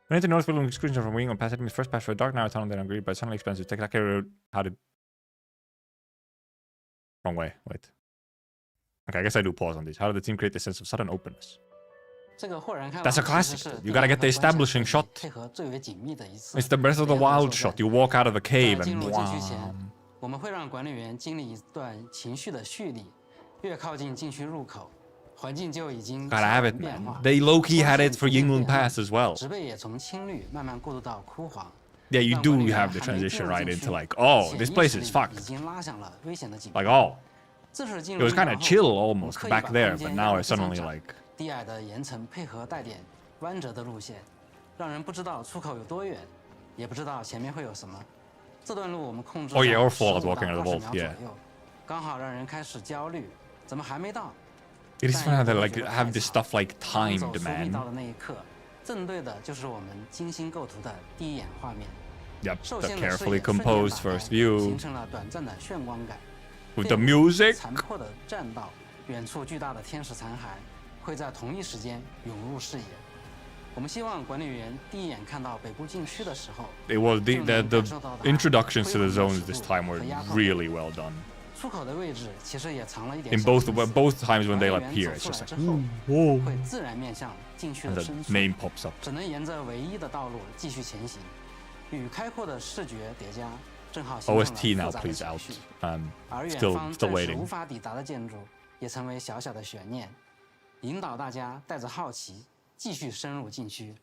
When the North Building exclusion from wing on past enemies first pass for a dark narrow tunnel, then agreed but suddenly expensive. Take that road. How did? Wrong way. Wait. Okay, I guess I do pause on these. How did the team create this sense of sudden openness? That's a classic. You gotta get the establishing shot. It's the Breath of the Wild shot. You walk out of the cave and wow. 我们会让管理员经历一段情绪的蓄力，越靠近禁区入口，环境就已经 Gotta have it, man. They low-key had it for Yingling Pass as well. 植被也从青绿慢慢过渡到枯黄。 Yeah, you do have the transition right into like, oh, this place is fucked. 已经拉响了危险的警 Like, oh, 这是进 it 入 was kind of chill almost 刻意 back 把 there, 空 but 间 now 压 it's 得非常 suddenly 窄 like, 低矮的岩层配合带点弯折的路线，让人不知道出口有多远，也不知道前面会有什么。这段路我们控制 oh yeah, or 15 Fallout 到 walking out of the 20 vault, 秒左 yeah. 右，刚好让人开始焦虑，怎么还没到？ it is funny how they like have this stuff like 当 timed, 走苏密道 man. 的那一刻，正对的就是我们精心构图的第一眼画面。 Yep, 受 the 限的视 carefully 野瞬间 composed 打开 first view 形成了短暂的眩光感。 with the music. 残破的栈道，远处巨大的天使残骸会在同一时间涌入视野。我们希望管理员第一眼看到北部禁区的时候， It was the 就能感受到它 introductions to the 恢宏的 zones 尺 this 度 time were 和压迫 really well done. 出口的位置其实也藏了一点 In 小 both 心思 both times when they 管理 appear, 员 it's 走 just 出 like 来之后 whoa, 会自然面向禁区 and 的 the 深处， name pops up. 只能沿着唯一的道路继续前行，与开阔的视觉叠加，正好形成了 OST now, 复杂的 please 情 out. 绪。 而远 Still 方 still 暂时 waiting. 无法抵达的建筑，也成为小小的悬念，引导大家带着好奇继续深入禁区。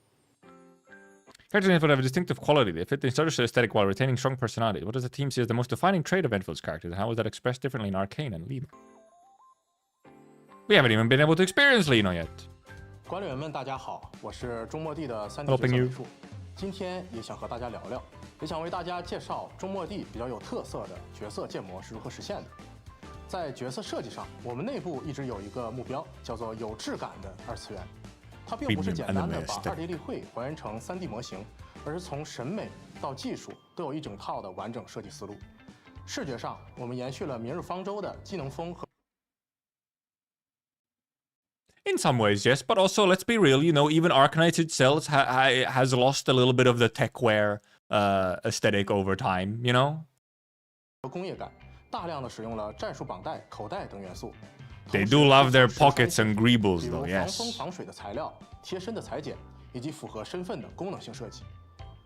Characters in Endfield have a distinctive quality. They fit the insurgency aesthetic while retaining strong personality. What does the team see as the most defining trait of Enfield's characters, and how is that expressed differently in Arcane and Lino? We haven't even been able to experience Lino yet. 管理员们，大家好，我是中末地的3D 角 Helping 色 you. 美术，今天也想和大家聊聊，也想为大家介绍中末地比较有特色的角色建模是如何实现的。在角色设计上，我们内部一直有一个目标，叫做有质感的2次元。它并不是简单的把2D 立绘还原成3D 模型，而是从审美到技术都有一整套的完整设计思路。视觉上，我们延续了《明日方舟》的技能风和。 In some ways, yes, but also let's be real. You know, even Arknights itself has lost a little bit of the techwear aesthetic over time. You know, 工业感，大量的使用了战术绑带、口袋等元素。 they do love their pockets and greebles, 比如 though. 防风 Yes. 防水的材料、贴身的裁剪，以及符合身份的功能性设计。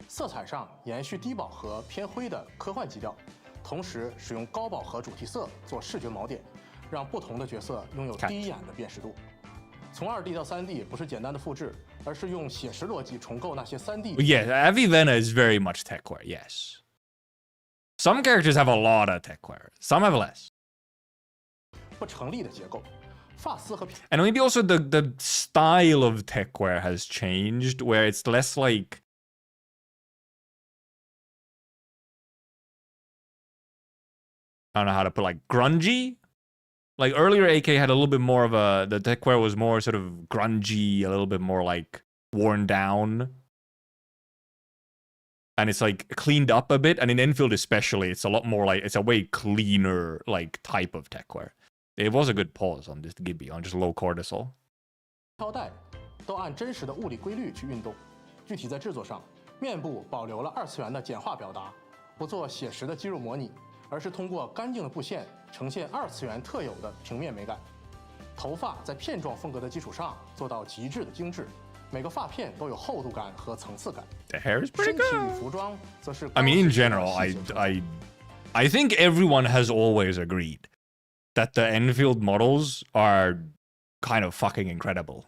色彩上延续低饱和偏灰的科幻基调，同时使用高饱和主题色做视觉锚点，让不同的角色拥有第一眼的辨识度。从2D 到3D 不是简单的复制，而是用写实逻辑重构那些3D。Yeah, Avivena is very much techwear. Yes. Some characters have a lot of techwear. Some have less. 不成立的结构，发丝和 And maybe also the style of techwear has changed, where it's less like I don't know how to put, like, grungy. Like earlier, AK had a little bit more of the techwear was more sort of grungy, a little bit more like worn down. And it's like cleaned up a bit. And in Enfield especially, it's a lot more like, it's a way cleaner like type of techwear. It was a good pause on this Gibby, on just low cortisol. 飘带都按真实的物理规律去运动。具体在制作上，面部保留了2次元的简化表达，不做写实的肌肉模拟，而是通过干净的布线呈现2次元特有的平面美感。头发在片状风格的基础上做到极致的精致，每个发片都有厚度感和层次感。 The hair is pretty 身体与 good. 服装则是 I mean, in general, I think everyone has always agreed that the Enfield models are kind of fucking incredible.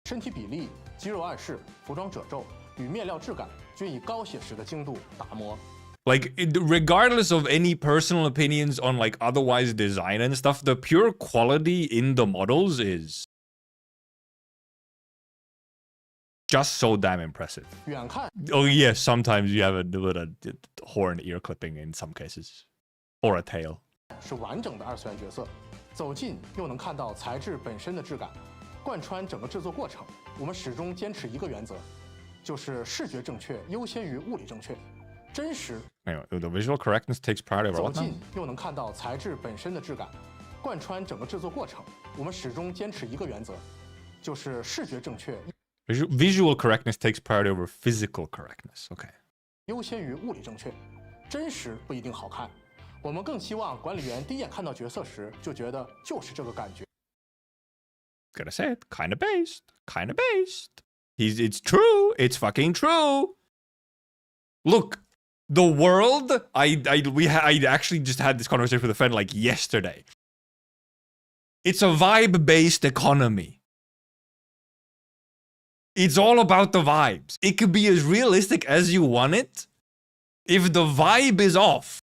身体比例、肌肉暗示、服装褶皱与面料质感均以高写实的精度打磨。 Like, regardless of any personal opinions on like otherwise design and stuff, the pure quality in the models is just so damn impressive. 远看 Oh yeah, sometimes you have a little horn ear clipping in some cases, or a tail. 是完整的二次元角色，走近又能看到材质本身的质感，贯穿整个制作过程。我们始终坚持一个原则，就是视觉正确优先于物理正确，真实。Anyway, the visual correctness takes priority over 走 what now? 近又能看到材质本身的质感，贯穿整个制作过程。我们始终坚持一个原则，就是视觉正确。 Visual correctness takes priority over physical correctness. Okay. 优先于物理正确，真实不一定好看。我们更希望管理员第一眼看到角色时就觉得就是这个感觉。Gotta say it, kind of based. It's true. It's fucking true. Look, the world. I actually just had this conversation with a friend like yesterday. It's a vibe-based economy. It's all about the vibes. It could be as realistic as you want it. If the vibe is off,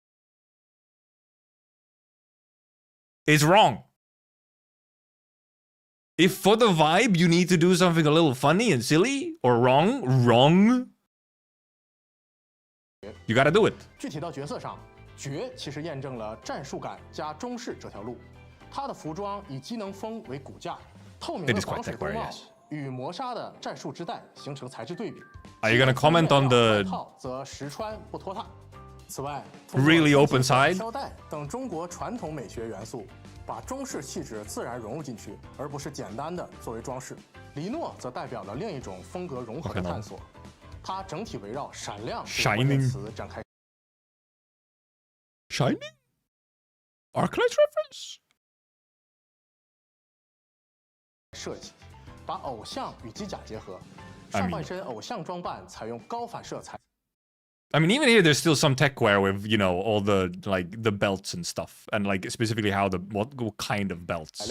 it's wrong. If for the vibe you need to do something a little funny and silly or wrong, you gotta do it. 具体到角色上，绝其实验证了战术感加中式这条路。他的服装以机能风为骨架，透明的防水兜帽。 与磨砂的战术织带形成材质对比。Are you gonna comment on the 则实穿不脱沓。此外 really open side 飘带等中国传统美学元素，把中式气质自然融入进去，而不是简单的作为装饰。黎诺则代表了另一种风格融合的探索，它整体围绕闪亮这个关键词展开。Shining? Arknights reference? 设计。 把偶像与机甲结合，上半身偶像装扮采用高反射材。I mean, even here, there's still some tech wear with, you know, all the like the belts and stuff, and like specifically how what kind of belts.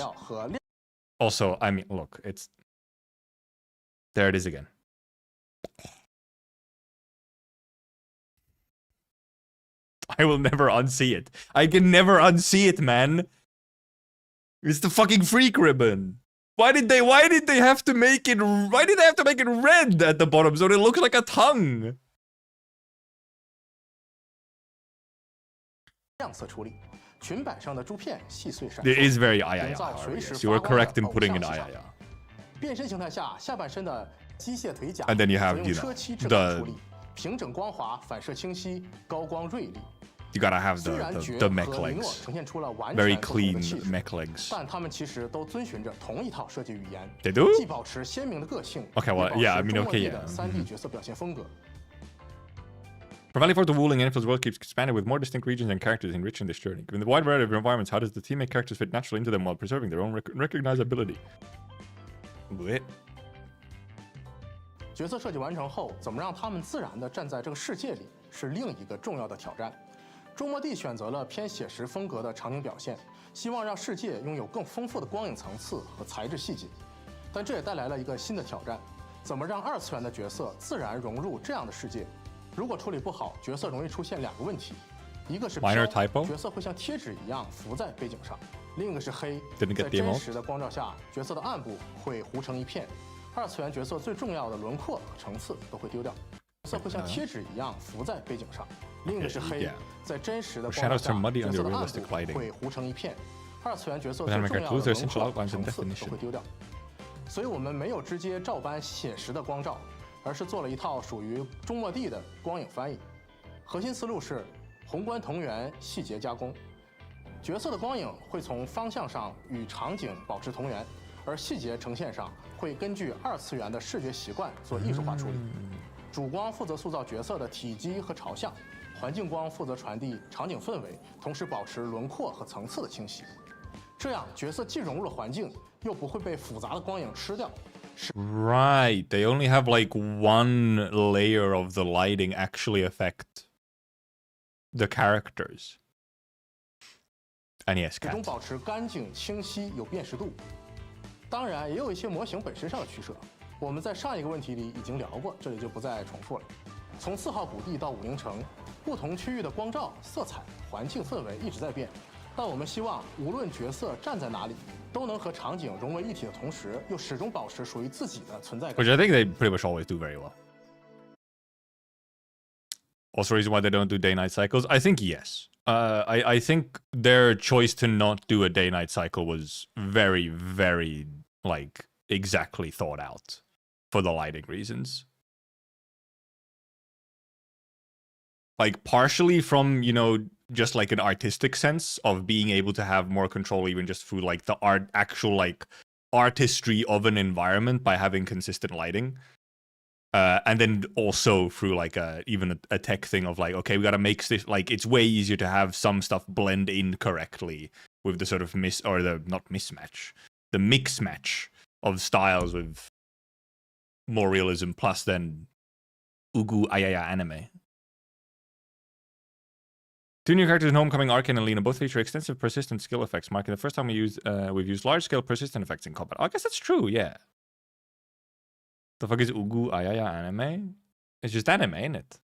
Also, I mean, look, it's there. It is again. I will never unsee it. I can never unsee it, man. It's the fucking freak ribbon. Why did they have to make it red at the bottom so it looks like a tongue? 亮色处理，裙摆上的珠片细碎闪 It is very ayaya. You were correct in putting in ayaya. 变身形态下，下半身的机械腿甲 And then you have, 用车漆质感处理，平整光滑，反射清晰，高光锐利。 You gotta have the mech legs. Very clean mech legs. 但他们其实都遵循着同一套设计语言。 They do? 既保持鲜明的个性 Okay, well, yeah, I mean, okay, yeah. 3D 角色表现风格。 For Valley Forge, the Wuling Endfield's world keeps expanding with more distinct regions and characters enriching this journey. Given the wide variety of environments, how does the team make characters fit naturally into them while preserving their own recognizability? What? 角色设计完成后，怎么让他们自然地站在这个世界里，是另一个重要的挑战。 中末地选择了偏写实风格的场景表现，希望让世界拥有更丰富的光影层次和材质细节。但这也带来了一个新的挑战：怎么让二次元的角色自然融入这样的世界？如果处理不好，角色容易出现2个问题：一个是飘，角色会像贴纸一样浮在背景上；另一个是黑，在真实的光照下，角色的暗部会糊成一片，二次元角色最重要的轮廓和层次都会丢掉。 角色会像贴纸一样浮在背景上，另一个是黑，在真实的光照下，角色的暗部会糊成一片。二次元角色最重要的轮廓和层次都会丢掉。所以我们没有直接照搬写实的光照，而是做了一套属于中末地的光影翻译。核心思路是宏观同源，细节加工。角色的光影会从方向上与场景保持同源，而细节呈现上会根据二次元的视觉习惯做艺术化处理。 主光负责塑造角色的体积和朝向，环境光负责传递场景氛围，同时保持轮廓和层次的清晰。这样角色既融入了环境，又不会被复杂的光影吃掉。Right, they only have like one layer of the lighting actually affect the characters. And yes, 始终保持干净、清晰、有辨识度。当然，也有一些模型本身上的取舍。 我们在上一个问题里已经聊过，这里就不再重复了。从4号谷地到武陵城，不同区域的光照、色彩、环境氛围一直在变，但我们希望无论角色站在哪里，都能和场景融为一体的同时，又始终保持属于自己的存在感。 Which I think they pretty much always do very well. Also, reason why they don't do day-night cycles? I think yes. I think their choice to not do a day-night cycle was very, very, like, exactly thought out for the lighting reasons. Like, partially from, you know, just like an artistic sense of being able to have more control even just through like the actual like artistry of an environment by having consistent lighting. And then also through like even a tech thing of like, okay, we gotta make this, like, it's way easier to have some stuff blend in correctly with the sort of not mismatch, the mix match of styles with more realism plus then Ugu Ayaya anime. Two new characters in Homecoming, Arcane and Lena, both feature extensive persistent skill effects, marking the first time we've used large-scale persistent effects in combat. I guess that's true, yeah. The fuck is Ugu Ayaya anime? It's just anime, isn't it?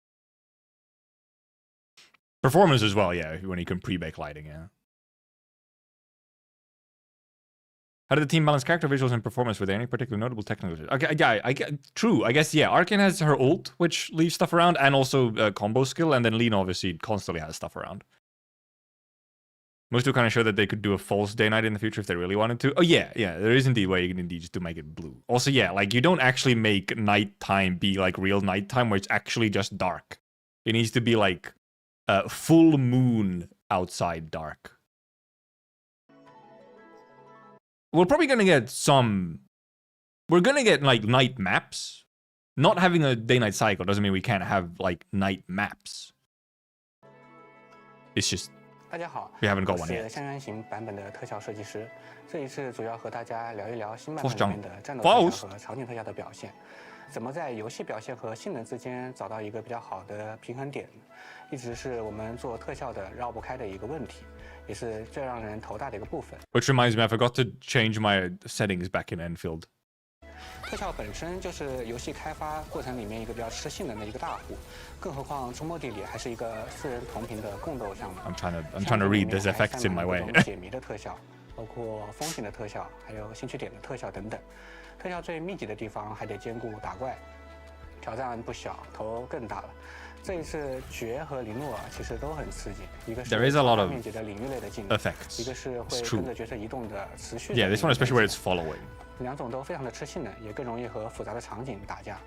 Performance as well, yeah, when you can pre-bake lighting, yeah. How did the team balance character visuals and performance? Were there any particular notable technical? Okay, yeah, true. I guess, yeah, Arcane has her ult, which leaves stuff around, and also combo skill, and then Lena obviously constantly has stuff around. Most do kind of show that they could do a false day-night in the future if they really wanted to. Oh, yeah, there is indeed a way you can indeed just to make it blue. Also, yeah, like, you don't actually make nighttime be, like, real nighttime where it's actually just dark. It needs to be, like, full moon outside dark. We're probably going to get some... We're going to get, like, night maps. Not having a day-night cycle doesn't mean we can't have, like, night maps. It's just... 大家好， we haven't got 我 one 是 yet. 香园型版本的特效设计师。这一次主要和大家聊一聊新版本里面的战斗特效和场景特效的表现，怎么在游戏表现和性能之间找到一个比较好的平衡点，一直是我们做特效的绕不开的一个问题，也是最让人头大的一个部分。Which reminds me, I forgot to change my settings back in Endfield. 特效本身就是游戏开发过程里面一个比较吃性能的一个大户，更何况中末地里还是一个4人同屏的共斗项目。I'm trying to read these effects in my way. 解谜的特效，包括风景的特效，还有兴趣点的特效等等。特效最密集的地方还得兼顾打怪，挑战不小，头更大了。这一次绝和林诺其实都很刺激，一个是大面积的领域类的技能，一个是会跟着角色移动的持续。Yeah, this one especially where it's following. 两种都非常的吃性能，也更容易和复杂的场景打架。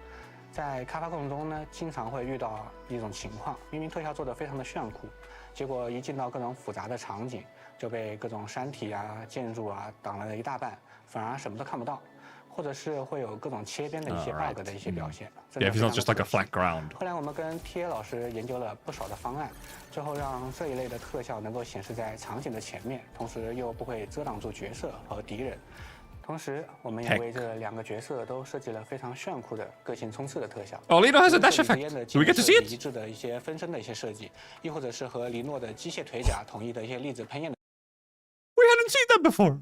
在开发过程中呢，经常会遇到一种情况，明明特效做得非常的炫酷，结果一进到各种复杂的场景，就被各种山体啊、建筑啊挡了一大半，反而什么都看不到，或者是会有各种切边的一些 bug 的一些表现。Yeah, it's not just like a flat ground. 后来我们跟 TA 老师研究了不少的方案，最后让这一类的特效能够显示在场景的前面，同时又不会遮挡住角色和敌人。同时，我们也为这两个角色都设计了非常炫酷的个性冲刺的特效。Oh, Lino has a dash effect. Do we get to see it? 一致的一些分身的一些设计，亦或者是和黎诺的机械腿甲统一的一些粒子喷焰的。We hadn't seen that before.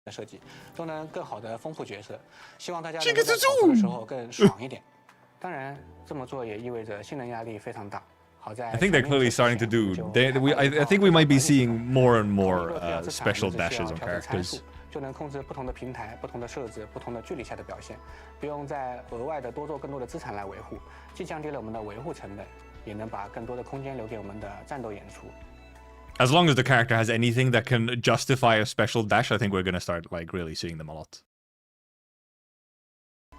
的设计都能更好的丰富角色，希望大家能够在跑图的时候更爽一点。当然，这么做也意味着性能压力非常大。I think they're clearly starting to do. I think we might be seeing more and more special dashes on characters. 就能控制不同的平台、不同的设置、不同的距离下的表现，不用再额外的多做更多的资产来维护，既降低了我们的维护成本，也能把更多的空间留给我们的战斗演出。As long as the character has anything that can justify a special dash, I think we're gonna start like really seeing them a lot.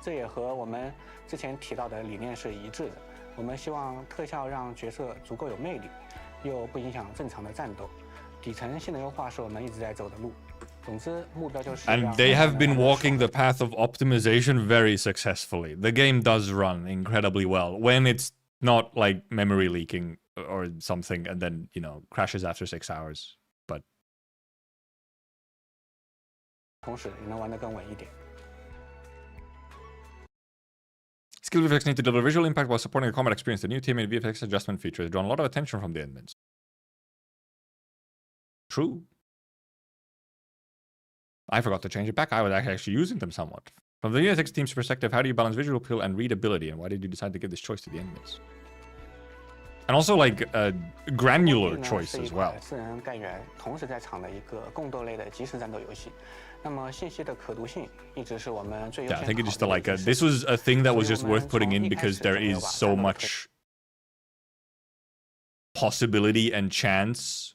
这也和我们之前提到的理念是一致的。我们希望特效让角色足够有魅力，又不影响正常的战斗。底层性能优化是我们一直在走的路。总之，目标就是。And they have been walking the path of optimization very successfully. The game does run incredibly well when it's not like memory leaking or something, and then crashes after 6 hours. But 同时也能玩得更稳一点。Skill VFX need to deliver visual impact while supporting the combat experience. The new teammate VFX adjustment feature has drawn a lot of attention from the admins. True. I forgot to change it back. I was actually using them somewhat. From the VFX team's perspective, how do you balance visual appeal and readability, and why did you decide to give this choice to the admins? And also like a granular choice as well. 4人干员同时在场的一个共斗类的即时战斗游戏。那么信息的可读性一直是我们最优先 Yeah, 考 I 虑 think 的 it's just like 一件事。 this was a thing that was 所以 just 我们 worth putting in 从一开 because 始 there 就没有 is 把 so 战斗的 much possibility and chance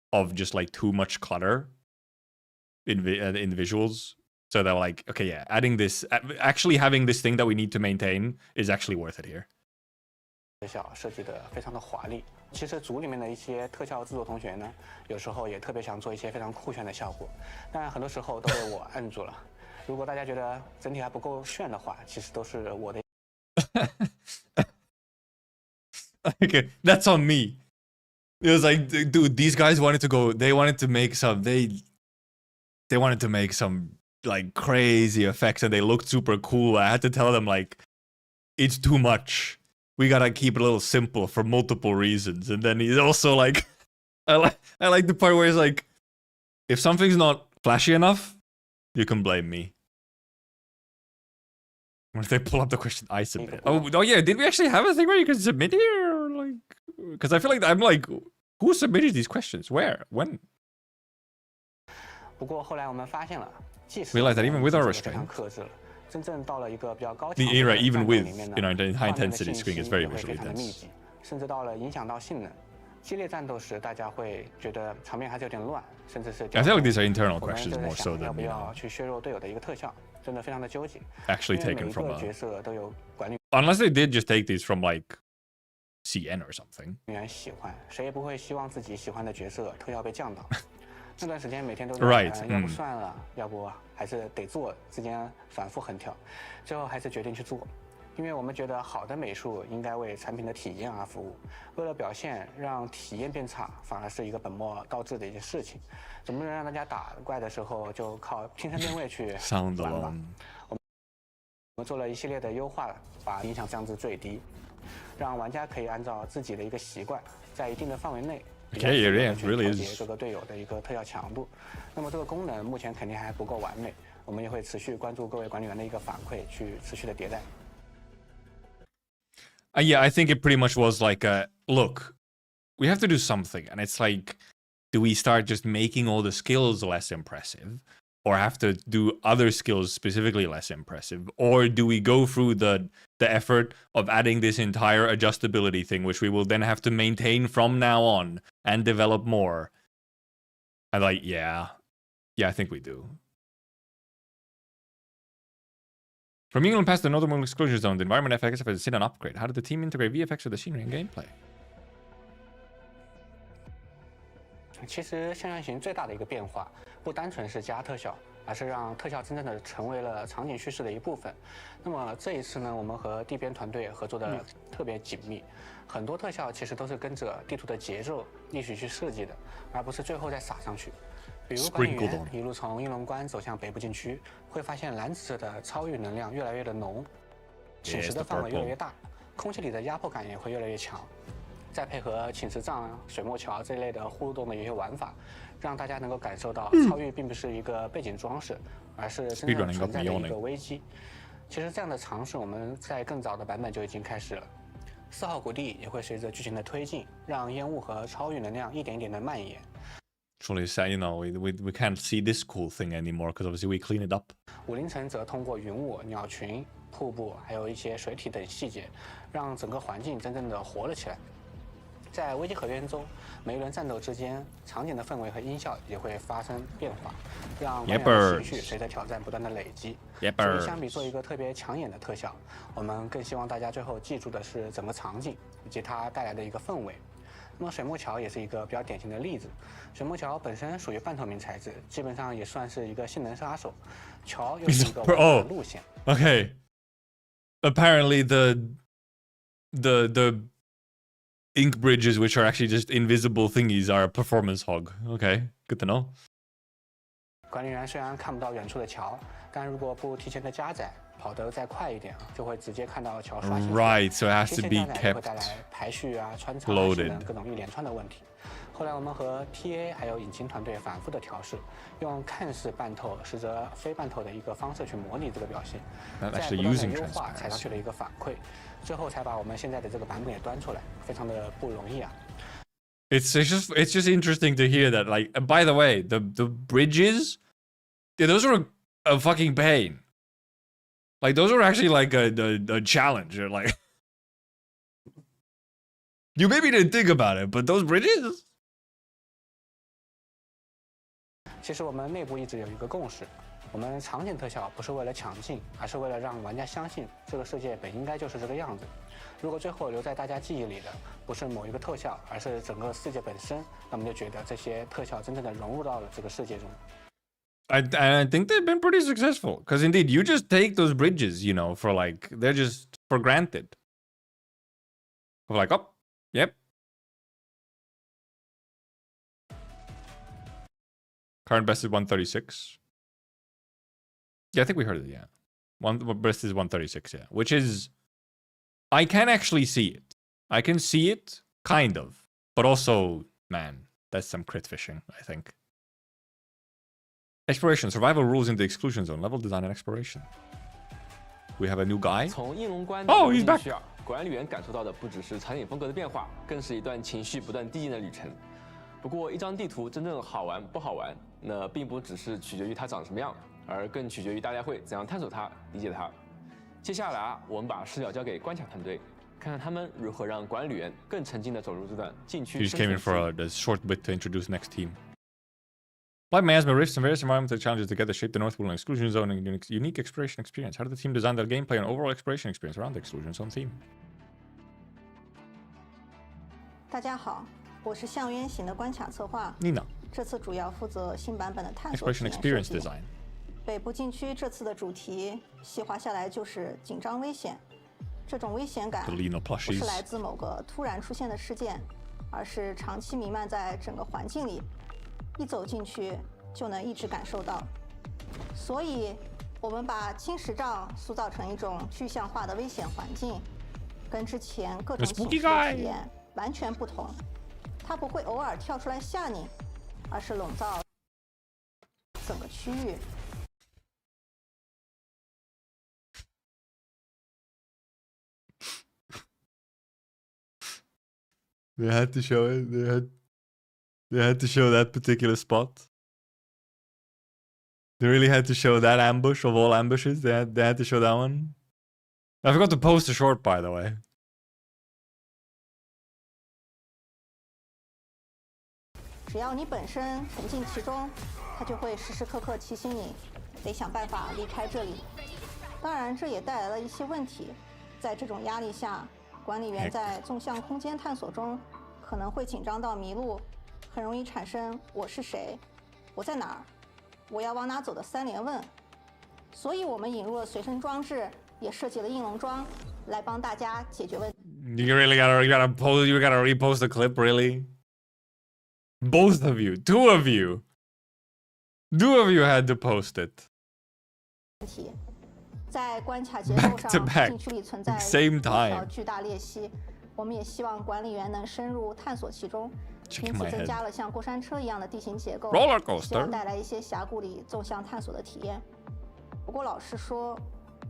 of just like too much clutter in the visuals. So they're like, okay, yeah, adding this, actually having this thing that we need to maintain is actually worth it here. 特效设计的非常的华丽。其实组里面的一些特效制作同学呢，有时候也特别想做一些非常酷炫的效果，但很多时候都被我摁住了。如果大家觉得整体还不够炫的话，其实都是我的。Okay, that's on me. It was like, dude, these guys wanted to go. They wanted to make some. They wanted to make some like crazy effects, and they looked super cool. I had to tell them like, it's too much. We gotta keep it a little simple for multiple reasons. And then he's also like, I like the part where he's like, if something's not flashy enough, you can blame me. When they pull up the question, I submit it. Oh yeah, did we actually have a thing where you can submit here? Or like, because I feel like I'm like, who submitted these questions? Where? When? 不过后来我们发现了，即使 Realize that even with our 非常 restraint, 克制了，真正到了一个比较高 the 强 era 度的 even 战斗 with 里面呢， high 画面的 intensity 信 screen 息 is very 也会 visually 非常的密 dense. 集，甚至到了影响到性能。激烈战斗时，大家会觉得场面还是有点乱，甚至是 I feel like these are internal 我们 questions 就在 more so 想要 than 不 you 要 know 去削弱队友的一个特效，真的非常的纠结。 actually 因为每 taken 一 from 个 a. 角色都有管理 Unless they did just take these from like CN or something. 员喜欢，谁也不会希望自己喜欢的角色特效被降档。那段时间每天都在 Right，要不算了，要不还是得做，之间反复横跳，最后还是决定去做，因为我们觉得好的美术应该为产品的体验而服务，为了表现让体验变差，反而是一个本末倒置的一件事情。总不能让大家打怪的时候就靠听声辨位去 Sound 玩吧。 alone. 我们做了一系列的优化，把影响降至最低，让玩家可以按照自己的一个习惯，在一定的范围内。 Okay, yeah, it really 调节 is. 各个队友的一个特效强度，那么这个功能目前肯定还不够完美，我们也会持续关注各位管理员的一个反馈，去持续的迭代。Yeah, I think it pretty much was like, look, we have to do something, and it's like, do we start just making all the skills less impressive, or have to do other skills specifically less impressive, or do we go through the effort of adding this entire adjustability thing, which we will then have to maintain from now on and develop more? I'm like, yeah, I think we do. From England past the northern exclusion zone, the environment FX has seen an upgrade. How did the team integrate VFX with the scenery and gameplay? 其实象原型最大的一个变化，不单纯是加特效，而是让特效真正的成为了场景叙事的一部分。那么这一次呢，我们和地边团队合作的特别紧密，很多特效其实都是跟着地图的节奏一起去设计的，而不是最后再撒上去。比如管理员一路从英伦关走向北部禁区，会发现蓝紫色的超域能量越来越的浓，侵蚀的范围越来越大，空气里的压迫感也会越来越强。 再配合侵蚀杖、水墨桥这一类的互动的一些玩法，让大家能够感受到超越并不是一个背景装饰，而是真正存在的一个危机。其实这样的尝试我们在更早的版本就已经开始了。4号谷地也会随着剧情的推进，让烟雾和超越能量一点一点的蔓延。 Truly sad, you know, we can't see this cool thing anymore because obviously we clean it up. 武林城则通过云雾、鸟群、瀑布，还有一些水体等细节，让整个环境真正的活了起来。 在危机合约中，每一轮战斗之间，场景的氛围和音效也会发生变化，让玩家的情绪随着挑战不断的累积。所以相比做一个特别抢眼的特效，我们更希望大家最后记住的是整个场景以及它带来的一个氛围。那么水墨桥也是一个比较典型的例子。水墨桥本身属于半透明材质，基本上也算是一个性能杀手。桥又是一个完整的路线。Okay. Apparently the ink bridges, which are actually just invisible thingies, are a performance hog. Okay, good to know. 管理员虽然看不到远处的桥，但如果不提前的加载，跑得再快一点，就会直接看到桥刷新。Right, so it has 提 to 前 be 下载 kept 会带来排序啊、穿插 loaded 性能各种一连串的问题。后来我们和 TA 还有引擎团队反复的调试，用看似半透实则非半透的一个方式去模拟这个表现，再不断的优化踩上去的一个反馈，最后才把我们现在的这个版本给端出来，非常的不容易啊。It's just interesting to hear that. Like, and by the way, the bridges, yeah, those are a fucking pain. Like, those are actually like a challenge. Or like, you maybe didn't think about it, but those bridges. 其实我们内部一直有一个共识，我们场景特效不是为了抢镜，而是为了让玩家相信这个世界本应该就是这个样子。如果最后留在大家记忆里的不是某一个特效，而是整个世界本身，那么就觉得这些特效真正的融入到了这个世界中。I think they've been pretty successful. Because indeed, you just take those bridges, you know, for like, they're just for granted. Of like, oh, yep. Current best is 136. Yeah, I think we heard it, yeah. Best is 136, yeah. Which is, I can actually see it. I can see it, kind of. But also, man, that's some crit fishing, I think. Exploration, survival rules in the exclusion zone, level design and exploration. We have a new guy. 从应龙关 Oh, he's back. 管理员感受到的不只是场景风格的变化，更是一段情绪不断递进的旅程。不过，一张地图真正好玩不好玩，那并不只是取决于它长什么样，而更取决于大家会怎样探索它、理解它。接下来啊，我们把视角交给关卡团队，看看他们如何让管理员更沉浸地走入这段禁区。He just came in for a short bit to introduce next team. Like miasma rifts and various environmental challenges together shape the North Pool and exclusion zone and unique exploration experience. How did the team design their gameplay and overall exploration experience around the exclusion zone theme? 大家好，我是象渊型的关卡策划 Nina. 这次主要负责新版本的探索 Exploration 体 experience 验设计。 design. 北部禁区这次的主题细化下来就是紧张危险。这种危险感 The Lino 不是 plushies. 来自某个突然出现的事件，而是长期弥漫在整个环境里，一走进去就能一直感受到。所以，我们把青石杖塑造成一种具象化的危险环境，跟之前各种情绪的体验完全不同。它不会偶尔跳出来吓你，而是笼罩整个区域。 They had to show it. They had to show that particular spot. They really had to show that ambush of all ambushes. They had to show that one. I forgot to post a short, by the way. 只要你本身沉浸其中，它就会时时刻刻提醒你，得想办法离开这里。当然，这也带来了一些问题。在这种压力下，管理员在纵向空间探索中可能会紧张到迷路，很容易产生“我是谁？我在哪儿？我要往哪走”的3连问。所以我们引入了随身装置，也设计了应龙装，来帮大家解决问题。You really gotta repost the clip, really? Both of you, two of you had to post it. 在关卡节奏上，禁区里存在巨大裂隙，我们也希望管理员能深入探索其中，因此增加了像过山车一样的地形结构，希望带来一些峡谷里纵向探索的体验。不过老实说，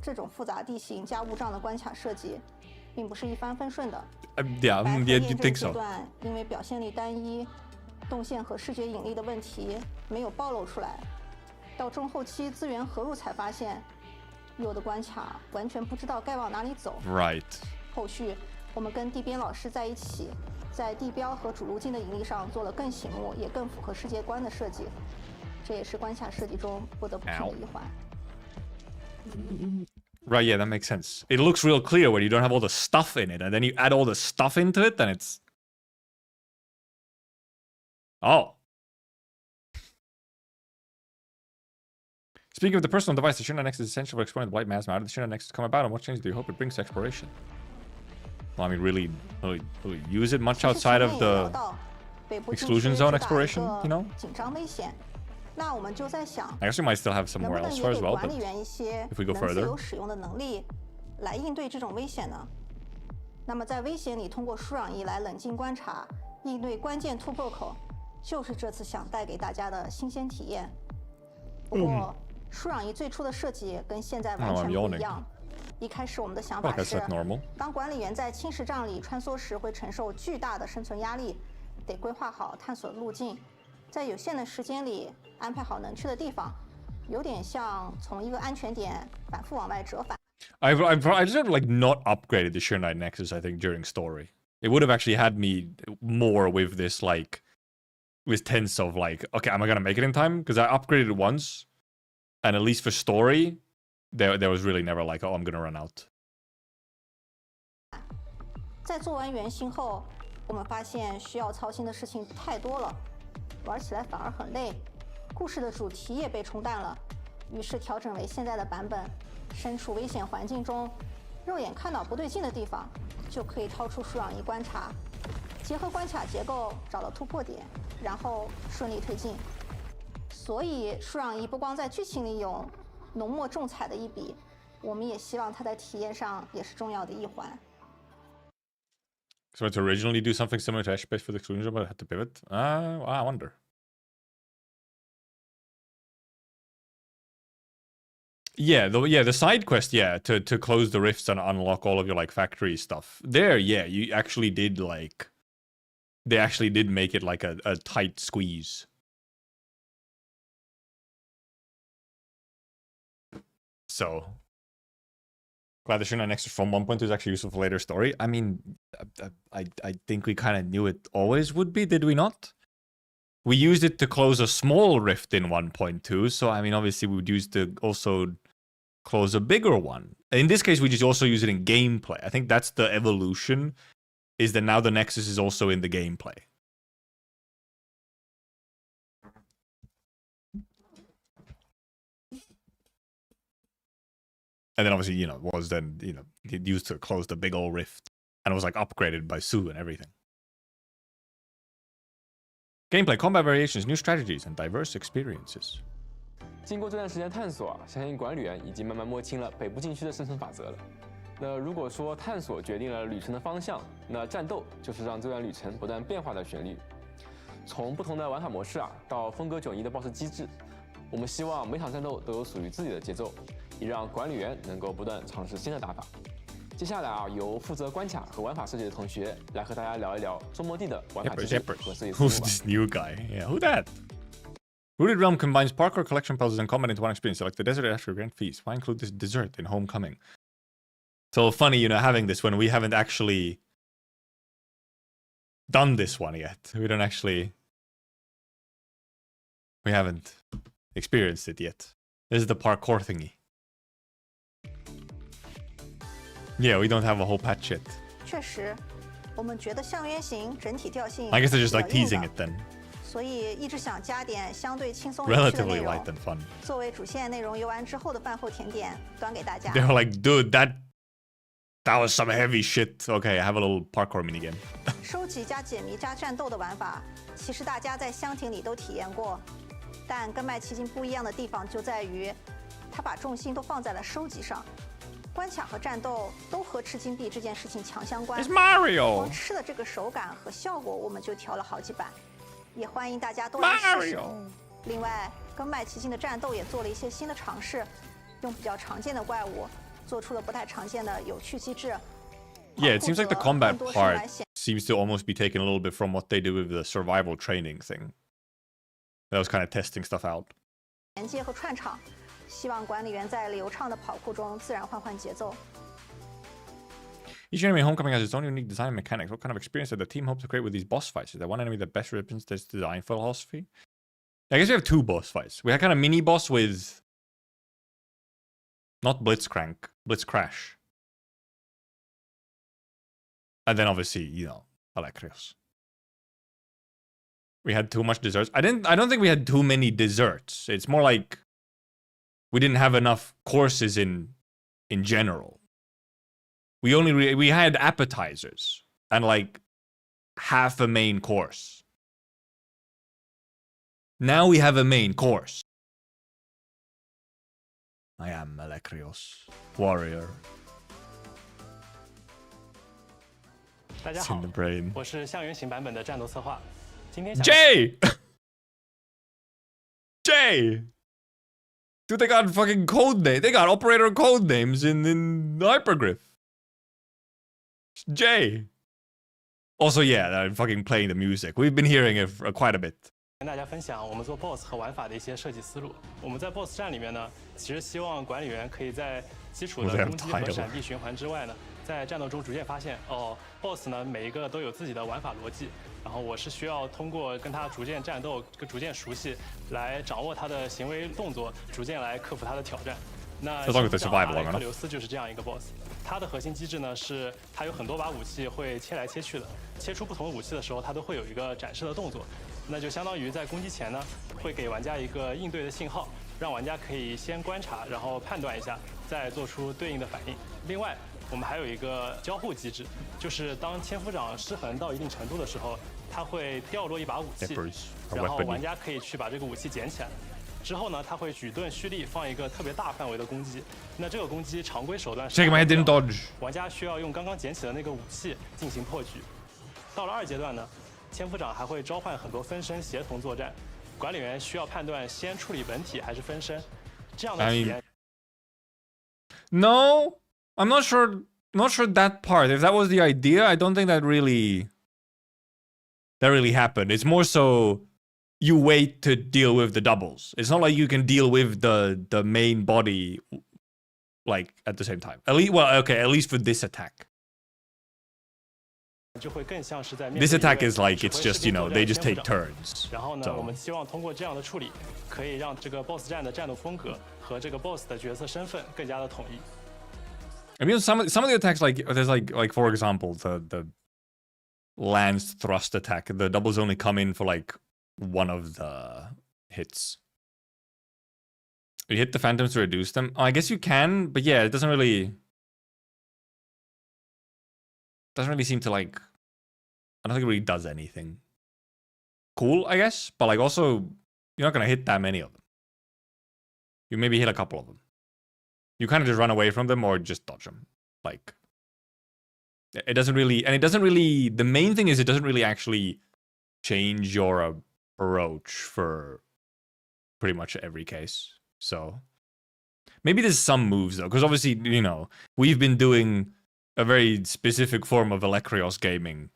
这种复杂地形加雾障的关卡设计，并不是一帆风顺的。Yeah, you think so? 阶段因为表现力单一。 动线和视觉引力的问题没有暴露出来，到中后期资源合入才发现，有的关卡完全不知道该往哪里走。Right。后续我们跟地编老师在一起，在地标和主路径的引力上做了更醒目也更符合世界观的设计，这也是关卡设计中不得不拼的一环。Right, yeah, that makes sense. It looks real clear when you don't have all the stuff in it, and then you add all the stuff into it, then it's. Oh. Speaking of the personal device, the Shina Next is essential for exploring the Blight Miasma. How did the Shina Next come about, and what changes do you hope it brings to exploration? Well, I mean, really use it much outside of the exclusion zone exploration, you know? 那我们就在想， I guess we might still have 能不 somewhere 能 else 也 for as 给 well, 管理 but 员一些 if we go 能自 further. 由使用的能力，来应对这种危险呢？那么在危险里，通过输氧仪来冷静观察，应对关键突破口，就是这次想带给大家的新鲜体验。不过，输氧仪最初的设计跟现在完全不一样。一开始我们的想法是，当管理员在侵蚀障里穿梭时，会承受巨大的生存压力，得规划好探索路径，在有限的时间里安排好能去的地方，有点像从一个安全点反复往外折返。I just have like not upgraded the Sheer Knight Nexus, I think, during story. It would have actually had me more with this, like, with tense of like, okay, am I gonna make it in time? Because I upgraded it once, and at least for story, there was really never like, oh, I'm gonna run out. 在做完原型后，我们发现需要操心的事情太多了，玩起来反而很累，故事的主题也被冲淡了，于是调整为现在的版本。身处危险环境中，肉眼看到不对劲的地方，就可以掏出输氧仪观察，结合关卡结构找到突破点，然后顺利推进。所以输氧仪不光在剧情里有浓墨重彩的一笔，我们也希望它在体验上也是重要的一环。So to originally do something similar to Ashbase for the exclusion, but I had to pivot. I wonder. Yeah, the side quest, yeah, to close the rifts and unlock all of your like factory stuff. There, yeah, you actually did like, they actually did make it like a tight squeeze. So glad the Sheer Knight Nexus from 1.2 is actually useful for later story. I mean, I think we kind of knew it always would be, did we not? We used it to close a small rift in 1.2, so I mean, obviously we would use to also close a bigger one. In this case, we just also use it in gameplay. I think that's the evolution, is that now the Nexus is also in the gameplay. And then obviously, you know, was then, you know, used to close the big old rift. And it was like upgraded by Sue and everything. Gameplay, combat variations, new strategies, and diverse experiences. 经过这段时间探索啊，相信管理员已经慢慢摸清了北部禁区的生存法则了。那如果说探索决定了旅程的方向，那战斗就是让这段旅程不断变化的旋律。从不同的玩法模式啊，到风格迥异的 BOSS 机制，我们希望每场战斗都有属于自己的节奏，也让管理员能够不断尝试新的打法。接下来啊，由负责关卡和玩法设计的同学来和大家聊一聊周末地的玩法机制和设计思路吧。 Who's this new guy? Yeah, who that? Rooted Realm combines parkour, collection puzzles, and combat into one experience. Select the desert after a grand feast. Why include this dessert in Homecoming? So funny, you know, having this when we haven't actually done this one yet. We don't actually... We haven't experienced it yet. This is the parkour thingy. Yeah, we don't have a whole patch yet. 确实，我们觉得象约形整体调性 I guess they're just like 比较硬 teasing 的 it then. 所以一直想加点相对轻松有趣的 Relatively 内 light 容， and fun. 作为主线内容游玩之后的饭后甜点，端给大家。 They were like, dude, that was some heavy shit. Okay, I have a little parkour minigame. 收集加解谜加战斗的玩法，其实大家在箱庭里都体验过，但跟麦奇境不一样的地方就在于，它把重心都放在了收集上。关卡和战斗都和吃金币这件事情强相关。 It's Mario. 光吃的这个手感和效果，我们就调了好几版，也欢迎大家都来试试。另外，跟麦奇境的战斗也做了一些新的尝试，用比较常见的怪物做出了不太常见的有趣机制。 Yeah, it seems like the combat part seems to almost be taken a little bit from what they do with the survival training thing. That was kind of testing stuff out. 连接和串场，希望管理员在流畅的跑酷中自然换换节奏。 Each enemy in Homecoming has its own unique design and mechanics. What kind of experience did the team hope to create with these boss fights? Is there one enemy that best represents this design philosophy? I guess we have two boss fights. We had kind of mini boss with not Blitzcrash. And then obviously, you know, Alleikhreos. We had too much desserts. I don't think we had too many desserts. It's more like we didn't have enough courses in general. We had appetizers and like half a main course. Now we have a main course. I am Alleikhreos, warrior. 大家 It's 好 in the brain. 我是象原型版本的战斗策划。今天 Jay! Jay! Dude, they got fucking code name. They got operator code names in Hypergriff. Jay. Also, yeah, they're fucking playing the music. We've been hearing it quite a bit. 跟大家分享我们做 BOSS 和玩法的一些设计思路。我们在 BOSS 战里面呢，其实希望管理员可以在基础的攻击和闪避循环之外呢，在战斗中逐渐发现，哦 ，BOSS 呢每一个都有自己的玩法逻辑，然后我是需要通过跟他逐渐战斗、逐渐熟悉，来掌握他的行为动作，逐渐来克服他的挑战。那阿莱克留斯就是这样一个 BOSS。 它的核心机制呢是，它有很多把武器会切来切去的，切出不同的武器的时候，它都会有一个展示的动作，那就相当于在攻击前呢，会给玩家一个应对的信号，让玩家可以先观察，然后判断一下，再做出对应的反应。另外，我们还有一个交互机制，就是当千夫长失衡到一定程度的时候，它会掉落一把武器，然后玩家可以去把这个武器捡起来。 之后呢，他会举盾蓄力放一个特别大范围的攻击。那这个攻击常规手段是玩家需要用刚刚捡起的那个武器进行破局。到了2阶段呢，千夫长还会召唤很多分身协同作战，管理员需要判断先处理本体还是分身。这样的体验。No, I'm not sure. Not sure that part. If that was the idea, I don't think that really happened. It's more so. You wait to deal with the doubles. It's not like you can deal with the main body like at the same time. At least, well, okay, at least for this attack. This attack is like it's just they just take turns. 然后呢，我们希望通过这样的处理，可以让这个 BOSS 战的战斗风格和这个 BOSS 的角色身份更加的统一。I mean, some of the attacks like there's like for example the lance thrust attack. The doubles only come in for like. One of the hits. You hit the phantoms to reduce them. Oh, I guess you can, but yeah, it doesn't really seem to like. I don't think it really does anything. Cool, I guess, but like also, you're not gonna hit that many of them. You maybe hit a couple of them. You kind of just run away from them or just dodge them. Like, it doesn't really, and it doesn't really. The main thing is it doesn't really actually change your approach for pretty much every case. So maybe there's some moves though, because obviously, we've been doing a very specific form of Alleikhreos gaming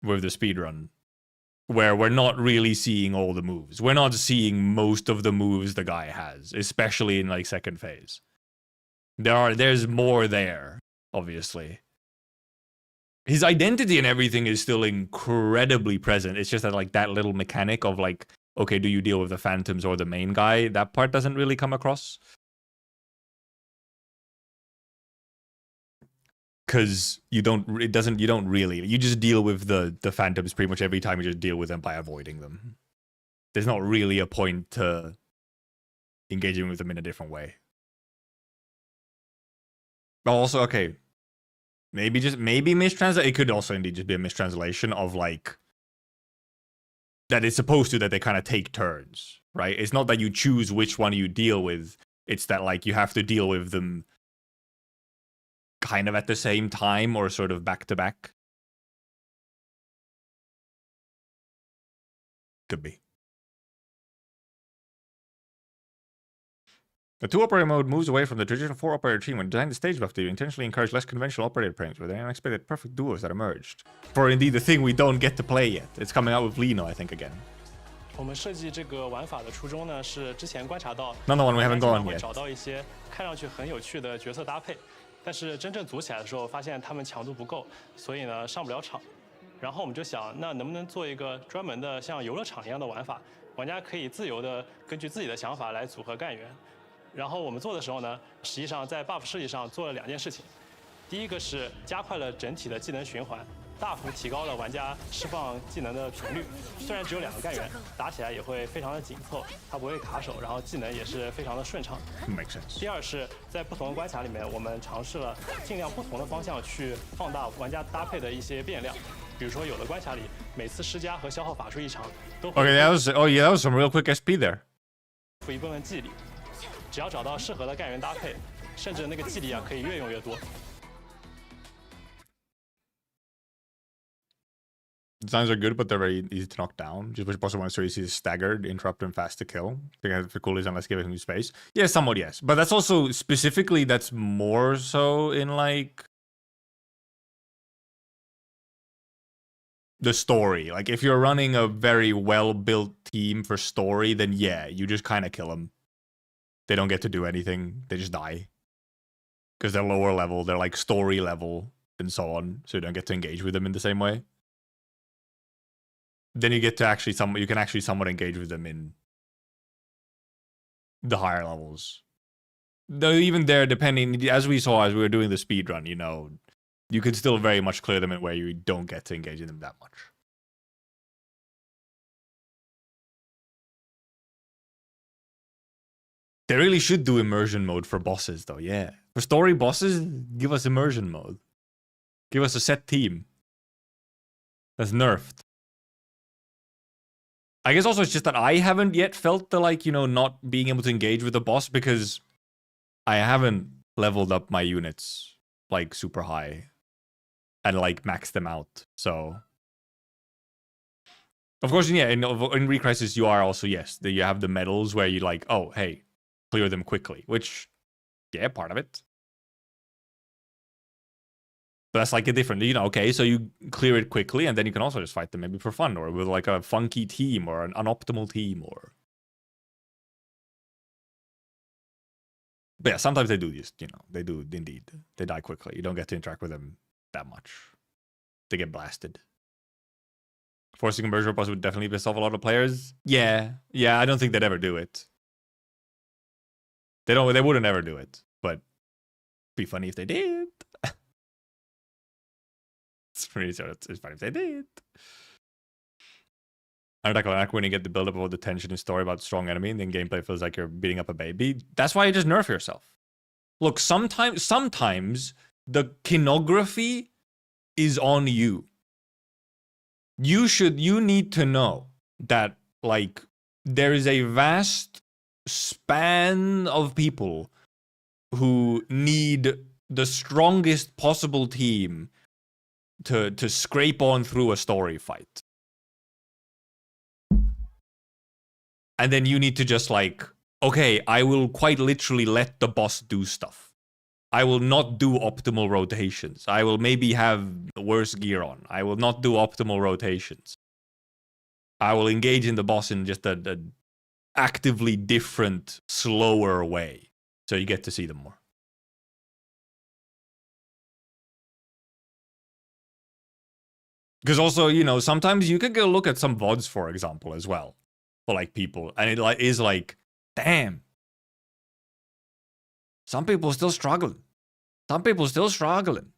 with the speedrun, where we're not really seeing all the moves. We're not seeing most of the moves the guy has, especially in like second phase. There's more there, obviously. His identity and everything is still incredibly present. It's just that like that little mechanic of like, okay, do you deal with the phantoms or the main guy? That part doesn't really come across. Cause you don't really, you just deal with the phantoms pretty much every time. You just deal with them by avoiding them. There's not really a point to engaging with them in a different way. But also, okay. Maybe mistranslate. It could also indeed just be a mistranslation of like that it's supposed to that they kind of take turns, right? It's not that you choose which one you deal with. It's that like you have to deal with them kind of at the same time or sort of back to back. Could be. The 2-operator mode moves away from the traditional 4-operator team. When designing the stage buff, you intentionally encourage less conventional operator pairings with the unexpected perfect duos that emerged. For indeed the thing we don't get to play yet. It's coming out with Lino, I think, again. 我们设计这个玩法的初衷呢，是之前观察到 Another one we haven't gone yet. 找到一些看上去很有趣的角色搭配，但是真正组起来的时候，发现他们强度不够，所以呢上不了场。然后我们就想，那能不能做一个专门的像游乐场一样的玩法，玩家可以自由的根据自己的想法来组合干员。 然后我们做的时候呢，实际上在 buff 设计上做了2件事情。第一个是加快了整体的技能循环，大幅提高了玩家释放技能的频率。虽然只有2个干员，打起来也会非常的紧凑，它不会卡手，然后技能也是非常的顺畅。第二是在不同的关卡里面，我们尝试了尽量不同的方向去放大玩家搭配的一些变量。比如说有的关卡里，每次施加和消耗法术一场都 Okay, that was some real quick SP there. 付一部分技力，只要找到适合的干员搭配，甚至那个技力啊可以越用越多。 Designs are good, but they're very easy to knock down. Just plus one so easy to staggered, interrupt, and fast to kill. I think the cool is unless giving him space. Yeah, somewhat yes. But that's also specifically that's more so in like the story. Like if you're running a very well-built team for story, then yeah, you just kind of kill them. They don't get to do anything. They just die. Because they're lower level, they're like story level and so on. So you don't get to engage with them in the same way. Then you get to actually you can actually somewhat engage with them in the higher levels. Though even there, depending, as we saw as we were doing the speedrun, you know, you could still very much clear them in where you don't get to engage in them that much. They really should do immersion mode for bosses though, yeah. For story bosses, give us immersion mode. Give us a set team. That's nerfed. I guess also it's just that I haven't yet felt the, like, you know, not being able to engage with the boss because I haven't leveled up my units, like, super high and, like, maxed them out, so... Of course, yeah, in Re-Crisis you are also, yes, you have the medals where you like, oh, hey, clear them quickly, which, yeah, part of it. But that's like a different, you know, okay, so you clear it quickly and then you can also just fight them maybe for fun or with like a funky team or an unoptimal team or... But yeah, sometimes they do just, you know, they do indeed. They die quickly. You don't get to interact with them that much. They get blasted. Forcing a merger boss would definitely piss off a lot of players. Yeah, I don't think they'd ever do it. They wouldn't ever do it, but it'd be funny if they did. It's pretty sure it's funny if they did. When you get the build-up of the tension and story about strong enemy, and then gameplay feels like you're beating up a baby. That's why you just nerf yourself. Look, sometimes the kinography is on you. You need to know that, like, there is a vast span of people who need the strongest possible team to scrape on through a story fight. And then you need to just like, okay, I will quite literally let the boss do stuff. I will not do optimal rotations. I will maybe have worse gear on. I will not do optimal rotations. I will engage in the boss in just a actively different, slower way. So you get to see them more. Because also, you know, sometimes you could go look at some VODs, for example, as well. For, like, people. And it is like, damn. Some people still struggling. Some people still struggling.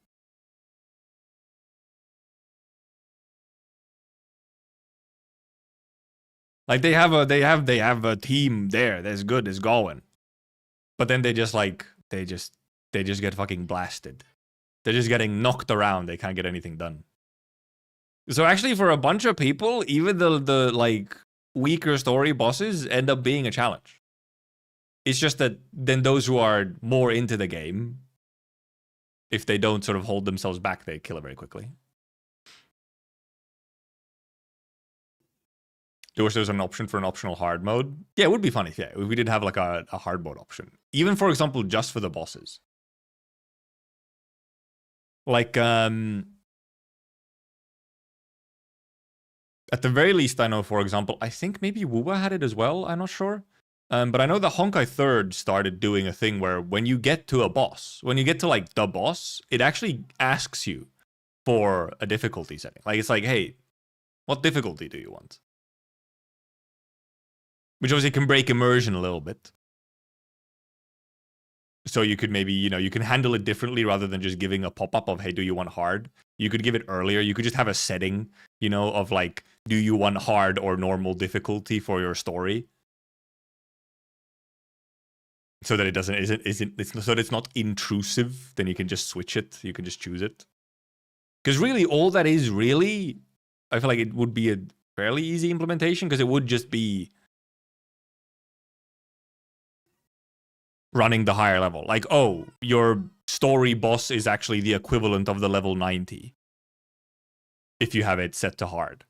Like, they have a team there that's good, that's going. But then they just, like, they just get fucking blasted. They're just getting knocked around. They can't get anything done. So actually, for a bunch of people, even the like weaker story bosses end up being a challenge. It's just that then those who are more into the game, if they don't sort of hold themselves back, they kill it very quickly. Do you wish there was an option for an optional hard mode? Yeah, it would be funny if we did have like a hard mode option. Even, for example, just for the bosses. Like, at the very least, I know, for example, I think maybe Wuba had it as well, I'm not sure. But I know the Honkai 3rd started doing a thing where when you get to a boss, when you get to, like, the boss, it actually asks you for a difficulty setting. Like, it's like, hey, what difficulty do you want? Which obviously can break immersion a little bit. So you could maybe, you know, you can handle it differently rather than just giving a pop-up of, hey, do you want hard? You could give it earlier. You could just have a setting, you know, of like, do you want hard or normal difficulty for your story? So that it doesn't, so that it's not intrusive. Then you can just switch it. You can just choose it. Because really, all that is really, I feel like it would be a fairly easy implementation because it would just be running the higher level. Like, oh, your story boss is actually the equivalent of the level 90 if you have it set to hard.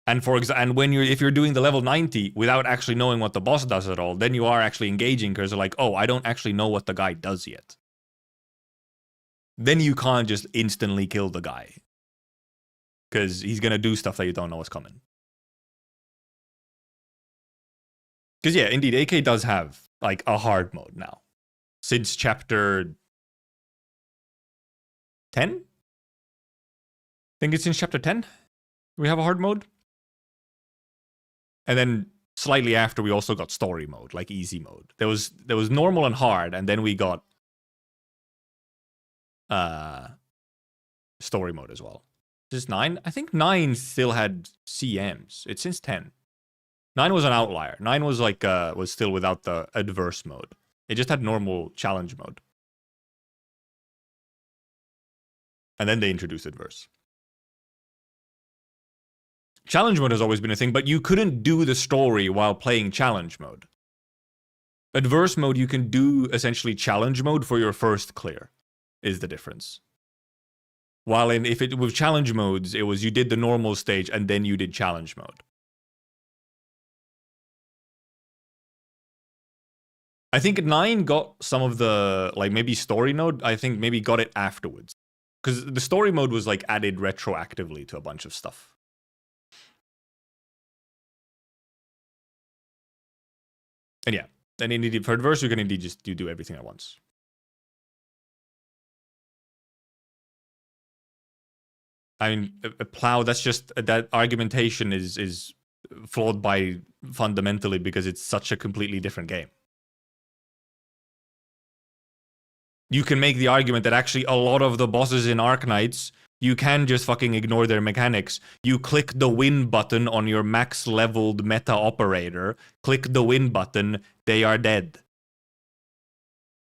And if you're doing the level 90 without actually knowing what the boss does at all, then you are actually engaging because they're like, oh, I don't actually know what the guy does yet. Then you can't just instantly kill the guy because he's gonna do stuff that you don't know what's coming. Because yeah, indeed, AK does have like a hard mode now since chapter 10. I think it's since chapter 10 we have a hard mode. And then slightly after, we also got story mode, like easy mode. There was normal and hard, and then we got story mode as well. This is 9. I think 9 still had CMs. It's since 10. 9 was an outlier. 9 was like was still without the adverse mode. It just had normal challenge mode. And then they introduced adverse. Challenge mode has always been a thing, but you couldn't do the story while playing challenge mode. Adverse mode, you can do essentially challenge mode for your first clear, is the difference. While with challenge modes, it was you did the normal stage and then you did challenge mode. I think 9 got some of the, like maybe story mode, I think maybe got it afterwards. Because the story mode was like added retroactively to a bunch of stuff. And yeah, and indeed for adverse, you can indeed just do everything at once. I mean, a plow, that's just, that argumentation is flawed by fundamentally because it's such a completely different game. You can make the argument that actually a lot of the bosses in Arknights, you can just fucking ignore their mechanics. You click the win button on your max leveled meta operator, click the win button, they are dead.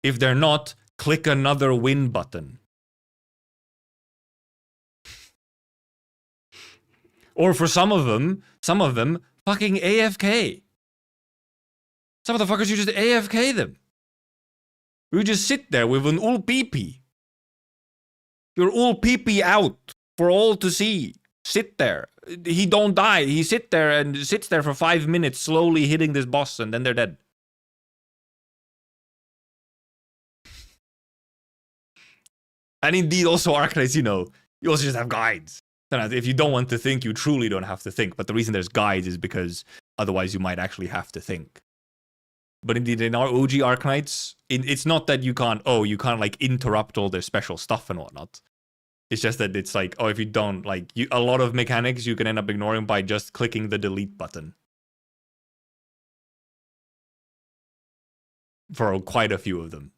If they're not, click another win button. Or for some of them, fucking AFK. Some of the fuckers, you just AFK them. You just sit there with an ul PP. Your ul PP out for all to see. Sit there. He don't die. He sits there for 5 minutes slowly hitting this boss and then they're dead. And indeed also Arknights, you also just have guides. If you don't want to think, you truly don't have to think. But the reason there's guides is because otherwise you might actually have to think. But indeed, in our OG Arknights, it's not that you can't like interrupt all their special stuff and whatnot. It's just that it's like, oh, if you don't, like, a lot of mechanics you can end up ignoring by just clicking the delete button. For quite a few of them.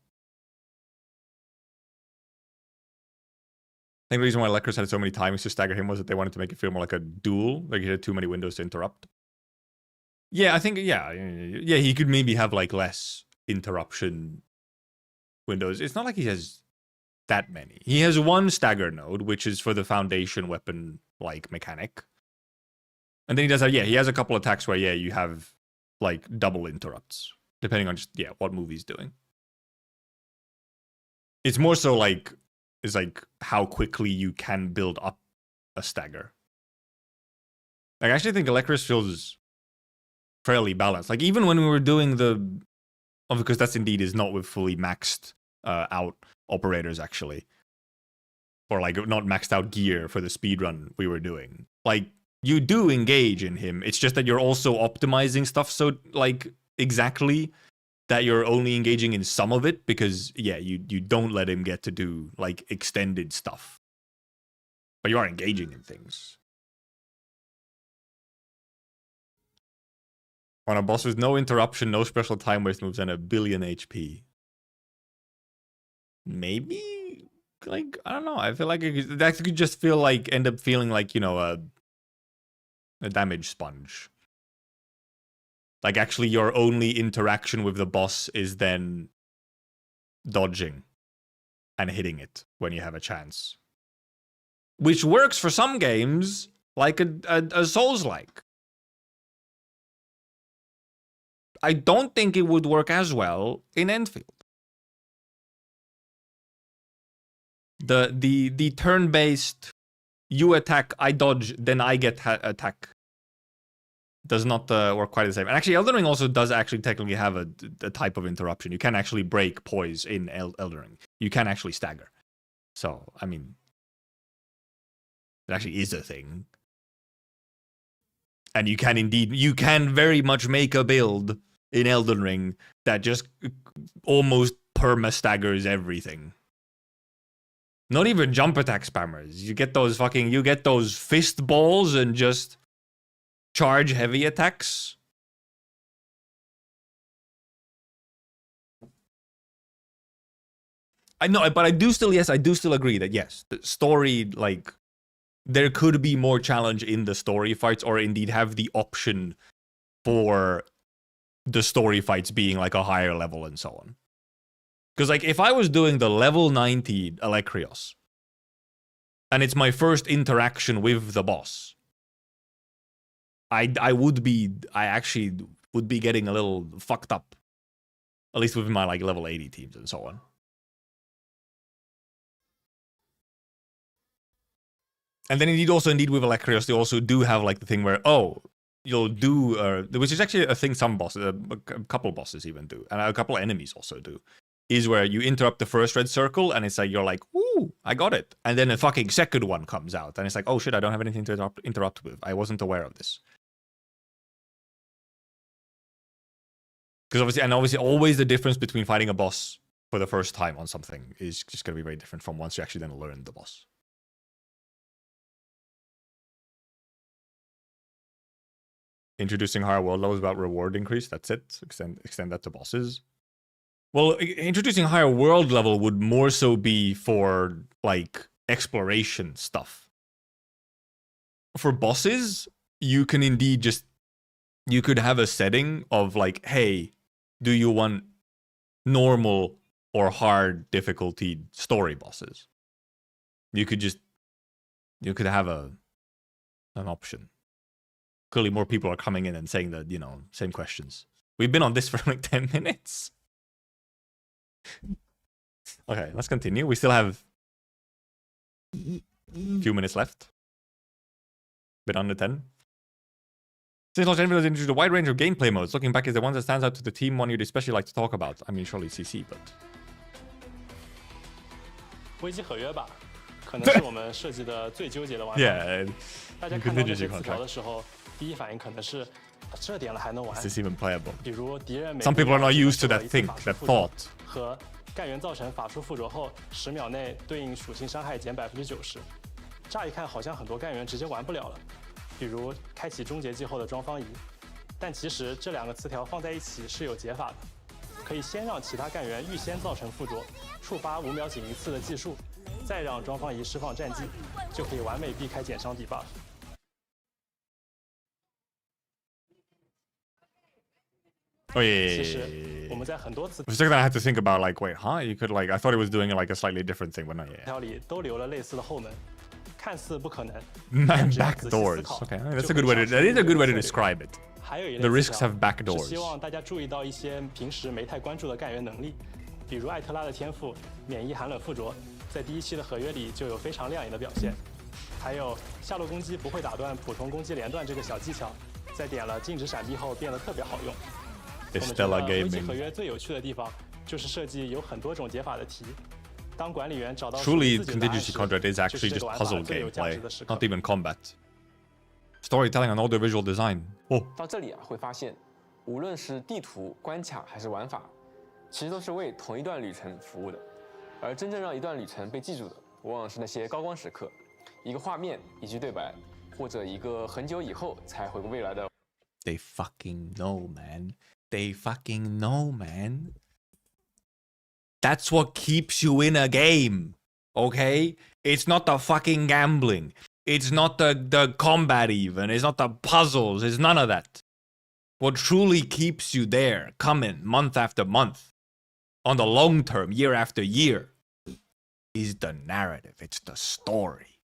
I think the reason why Alleikhreos had so many timings to stagger him was that they wanted to make it feel more like a duel. Like he had too many windows to interrupt. Yeah, I think, yeah, he could maybe have like less interruption windows. It's not like he has that many. He has one stagger node, which is for the foundation weapon like mechanic. And then he does have, he has a couple attacks where, you have like double interrupts, depending on just, what move he's doing. It's more so like, is like how quickly you can build up a stagger. Like, I actually think Alleikhreos feels fairly balanced. Like, even when we were doing because that's indeed is not with fully maxed out operators, actually. Or, like, not maxed out gear for the speedrun we were doing. Like, you do engage in him. It's just that you're also optimizing stuff so, like, exactly that you're only engaging in some of it because, you don't let him get to do, like, extended stuff. But you are engaging in things. On a boss with no interruption, no special time waste moves, and a billion HP. Maybe? Like, I don't know. I feel like that could just end up feeling like, a damage sponge. Like, actually, your only interaction with the boss is then dodging and hitting it when you have a chance. which works for some games, like a Souls-like. I don't think it would work as well in Endfield. The turn-based, you attack, I dodge, then I get attack, does not work quite the same. And actually, Elden Ring also does actually technically have a type of interruption. You can actually break poise in Elden Ring. You can actually stagger. So, I mean, it actually is a thing. And you can very much make a build in Elden Ring that just almost perma-staggers everything. Not even jump attack spammers. You get those fist balls and just charge heavy attacks. I know, but I do still agree that yes, the story, like, there could be more challenge in the story fights, or indeed have the option for the story fights being like a higher level and so on. Because like if I was doing the level 90 Alleikhreos, and it's my first interaction with the boss, I actually would be getting a little fucked up. At least with my like level 80 teams and so on. And then indeed with Alleikhreos, they also do have like the thing where, oh, you'll do, which is actually a thing some bosses, a couple bosses even do, and a couple enemies also do, is where you interrupt the first red circle, and it's like, you're like, ooh, I got it. And then a fucking second one comes out, and it's like, oh shit, I don't have anything to interrupt with. I wasn't aware of this. Because obviously, always the difference between fighting a boss for the first time on something is just going to be very different from once you actually then learn the boss. Introducing higher world levels about reward increase. That's it. Extend that to bosses. Well, introducing higher world level would more so be for like exploration stuff. For bosses, you can indeed you could have a setting of like, hey, do you want normal or hard difficulty story bosses? You could have an option. Clearly more people are coming in and saying that, same questions. We've been on this for like 10 minutes. Okay, let's continue. We still have a few minutes left. Bit under 10. Since launch, Endfield has introduced a wide range of gameplay modes. Looking back, is the one that stands out to the team one you'd especially like to talk about? I mean, surely CC, but... 危机合约吧，可能是我们设计的最纠结的玩法。Yeah, 大家看到这些词条的时候，第一反应可能是这点了还能玩。Is this even playable? 比如敌人每 Some people are not used to that thought. 和干员造成法术附着后10秒内对应属性伤害减90%。乍一看好像很多干员直接玩不了了，比如开启终结技后的装方仪。但其实这两个词条放在一起是有解法的，可以先让其他干员预先造成附着，触发5秒仅一次的技术，再让装方仪释放战绩，就可以完美避开减伤debuff。 Oh yeah. For a second, I had to think about like, wait, huh? You could like, I thought it was doing like a slightly different thing, but no, yeah. 条里都留了类似的后门，看似不可能。 9 back doors. Okay, that's a good way to. That is a good way to describe it. 还有一类 The risks have back 是 doors. 希望大家注意到一些平时没太关注的干员能力，比如艾特拉的天赋免疫寒冷附着，在第一期的合约里就有非常亮眼的表现。还有下路攻击不会打断普通攻击连段这个小技巧，在点了静止闪避后变得特别好用。 我们觉得危机合约最有趣的地方就是设计有很多种解法的题。当管理员找到 Truly, contingency contract is actually just puzzle gameplay, not even combat. Storytelling and audiovisual design. Oh. 到这里啊，会发现，无论是地图、关卡还是玩法，其实都是为同一段旅程服务的。而真正让一段旅程被记住的，往往是那些高光时刻，一个画面、一句对白，或者一个很久以后才回过未来的。They fucking know, man. They fucking know, man. That's what keeps you in a game, okay? It's not the fucking gambling. It's not the combat even. It's not the puzzles. It's none of that. What truly keeps you there, coming month after month, on the long term, year after year, is the narrative. It's the story.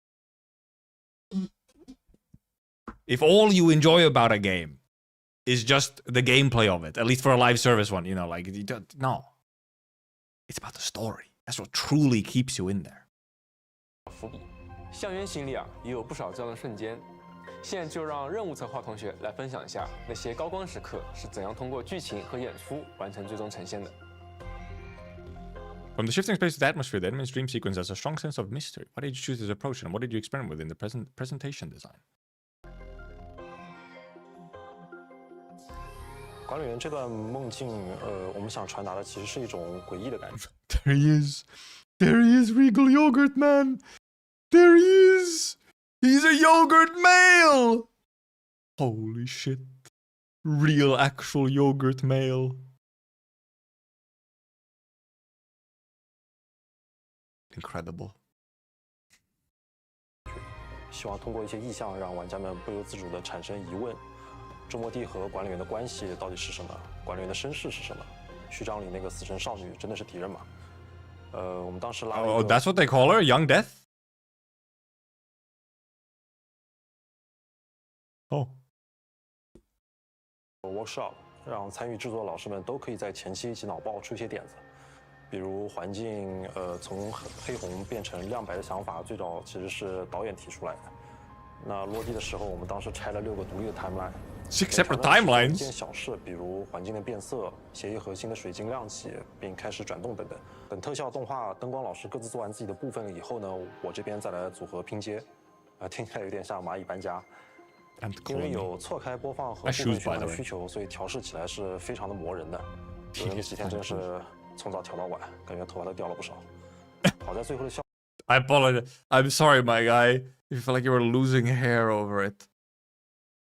If all you enjoy about a game is just the gameplay of it, at least for a live service one, you know, like, no. It's about the story. That's what truly keeps you in there. 伏笔，象渊心里啊也有不少这样的瞬间。现在就让任务策划同学来分享一下那些高光时刻是怎样通过剧情和演出完成最终呈现的。From the shifting space to the atmosphere, the enemy's dream sequence has a strong sense of mystery. Why did you choose this approach, and what did you experiment with in the presentation design? 管理员这段梦境，我们想传达的其实是一种诡异的感觉。There he is. There he is, Regal Yogurt Man. There he is. He's a yogurt male. Holy shit. Real actual yogurt male. Incredible. 希望通过一些意象，让玩家们不由自主地产生疑问：周末地和管理员的关系到底是什么？管理员的身世是什么？序章里那个死神少女真的是敌人吗？我们当时拉了一个 Oh, that's what they call her? Young Death? Oh. workshop， 让参与制作的老师们都可以在前期一起脑爆出一些点子，比如环境，从黑红变成亮白的想法，最早其实是导演提出来的。那落地的时候，我们当时拆了6个独立的 timeline。6 separate timelines。一件小事，比如环境的变色、协议核心的水晶亮起，并开始转动等等。等特效、动画、灯光老师各自做完自己的部分以后呢，我这边再来组合拼接。听起来有点像蚂蚁搬家。因为有错开播放和部分循环的需求，所以调试起来是非常的磨人的。有那么几天真是从早调到晚，感觉头发都掉了不少。好在最后的效。I apologize. I'm sorry, my guy. You felt like you were losing hair over it.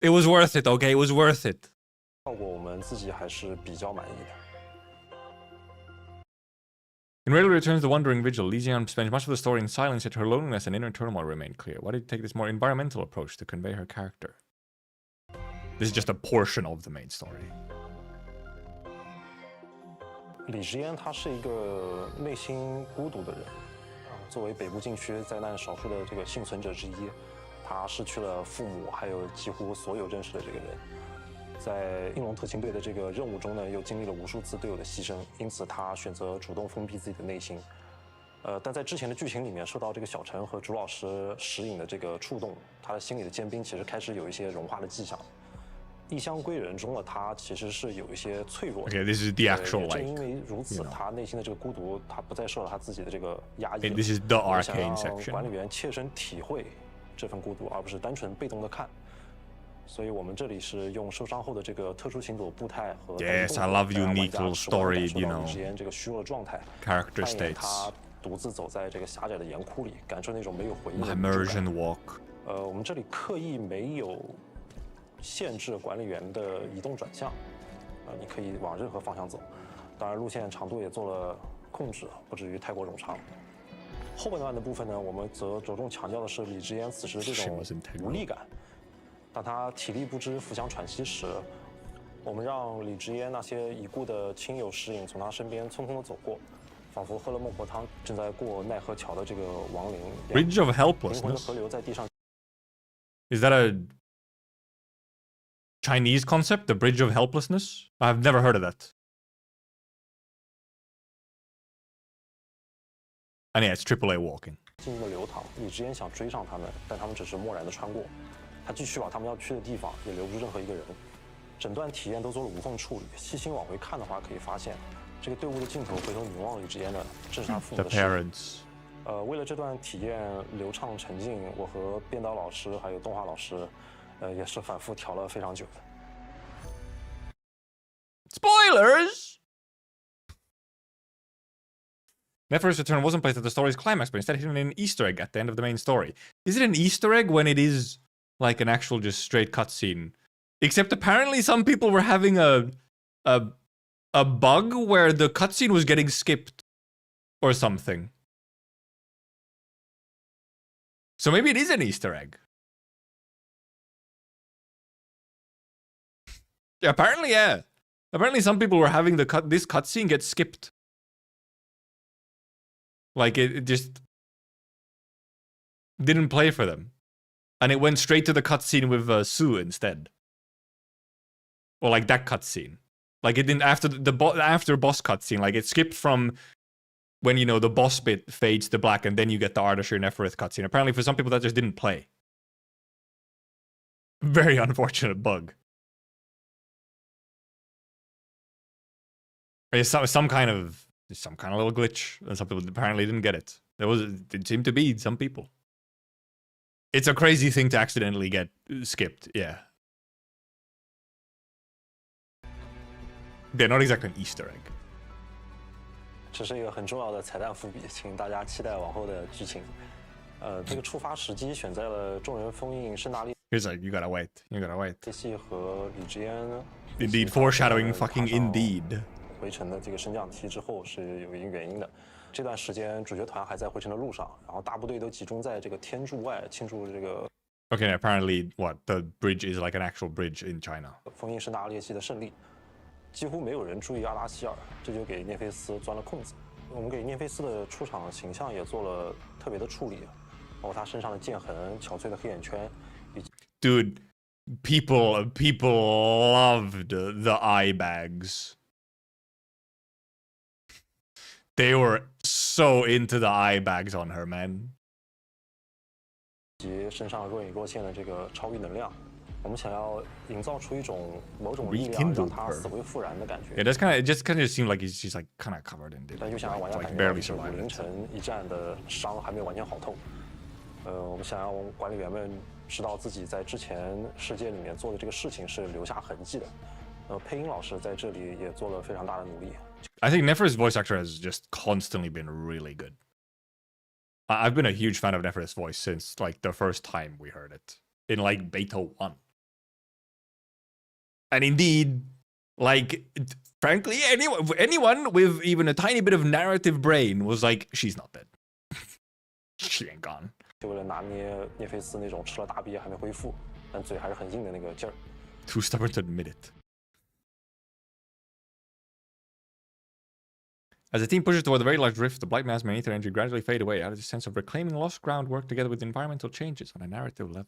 It was worth it, okay? It was worth it. 效果我们自己还是比较满意的。In Rarely Returns the Wandering Vigil, Li Jian spends much of the story in silence, yet her loneliness and inner turmoil remain clear. Why did you take this more environmental approach to convey her character? This is just a portion of the main story. 李智嫣她是一个内心孤独的人，作为北部禁区灾难少数的这个幸存者之一，她失去了父母，还有几乎所有认识的这个人。在应龙特勤队的这个任务中呢，又经历了无数次队友的牺牲，因此她选择主动封闭自己的内心。但在之前的剧情里面，受到这个小陈和朱老师使引的这个触动，她的心里的坚冰其实开始有一些融化的迹象。异乡归人中的他其实是有一些脆弱的。Okay, this is the actual 正因为如此，他内心的这个孤独，他不再受到他自己的这个压抑。This is the arcane section. 管理员切身体会这份孤独，而不是单纯被动的看。所以我们这里是用受伤后的这个特殊行走步态和 Yes, I love unique little story, you know. 之间这个虚弱的状态 Character states. 他独自走在这个狭窄的岩窟里，感受那种没有回应的 Immersion walk. 我们这里刻意没有限制管理员的移动转向，你可以往任何方向走。当然，路线长度也做了控制，不至于太过冗长。后半段的部分呢，我们则着重强调的是李智嫣此时这种无力感。当他体力不支、腹腔喘息时，我们让李智嫣那些已故的亲友石影从他身边匆匆地走过，仿佛喝了孟婆汤，正在过奈何桥的这个亡灵。Bridge of helplessness. 灵魂的河流在地上。Is that a Chinese concept, the Bridge of Helplessness? I've never heard of that. And yeah, it's AAA walking. 静静的流淌，李智嫣想追上他们，但他们只是漠然的穿过。他继续往他们要去的地方，也留不住任何一个人。整段体验都做了无缝处理。细心往回看的话，可以发现，这个队伍的镜头回头凝望李智嫣的，正是他父母的 The parents. 为了这段体验流畅沉浸，我和编导老师还有动画老师。也是反复调了非常久的。Spoilers! Nephros' return wasn't placed at the story's climax, but instead hidden in an Easter egg at the end of the main story. Is it an Easter egg when it is like an actual just straight cutscene? Except apparently some people were having a bug where the cutscene was getting skipped or something. So maybe it is an Easter egg. Yeah, apparently, yeah. Apparently some people were having this cutscene get skipped. Like, it just didn't play for them. and it went straight to the cutscene with Sue instead. Or like that cutscene. Like it didn't after after boss cutscene. Like it skipped from when you know the boss bit fades to black, and then you get the Ardashir Neferith cutscene. Apparently, for some people, that just didn't play. Very unfortunate bug. It's some kind of little glitch, and some people apparently didn't get it. It seemed to be some people. It's a crazy thing to accidentally get skipped. Yeah. They're not exactly an Easter egg. 这是一个很重要的彩蛋伏笔，请大家期待往后的剧情。这个触发时机选在了众人封印圣达利。Here's like, you gotta wait. You gotta wait. 这戏和李智嫣 Indeed, foreshadowing fucking indeed. 回城的这个升降梯之后是有一定原因的。这段时间主角团还在回城的路上，然后大部队都集中在这个天柱外庆祝这个。Okay, apparently, what the bridge is like an actual bridge in China. 封印圣达列系的胜利。 几乎没有人注意阿拉希尔，这就给涅菲斯钻了空子。我们给涅菲斯的出场形象也做了特别的处理，包括他身上的剑痕、憔悴的黑眼圈。Dude, people loved the eye bags. They were so into the eye bags on her, man. 及身上若隐若现的这个超域能量。 我们想要营造出一种某种力量，让他死灰复燃的感觉。It just kind of seemed like she's like kind of covered in it. 但又想让玩家感觉到凌晨一战的伤还没有完全好透。我们想要管理员们知道自己在之前世界里面做的这个事情是留下痕迹的。配音老师在这里也做了非常大的努力。I think Neferith's voice actor has just constantly been really good. I've been a huge fan of Neferith's voice since like the first time we heard it in like beta 1. And indeed, like, frankly, anyone with even a tiny bit of narrative brain was like, she's not dead. She ain't gone. 就为了拿捏涅菲斯那种吃了大鳖还没恢复，但嘴还是很硬的那个劲儿。Too stubborn to admit it. As the team pushes toward the very large rift, the Blight Mass Manether energy gradually fade away out of the sense of reclaiming lost ground work together with environmental changes on a narrative level.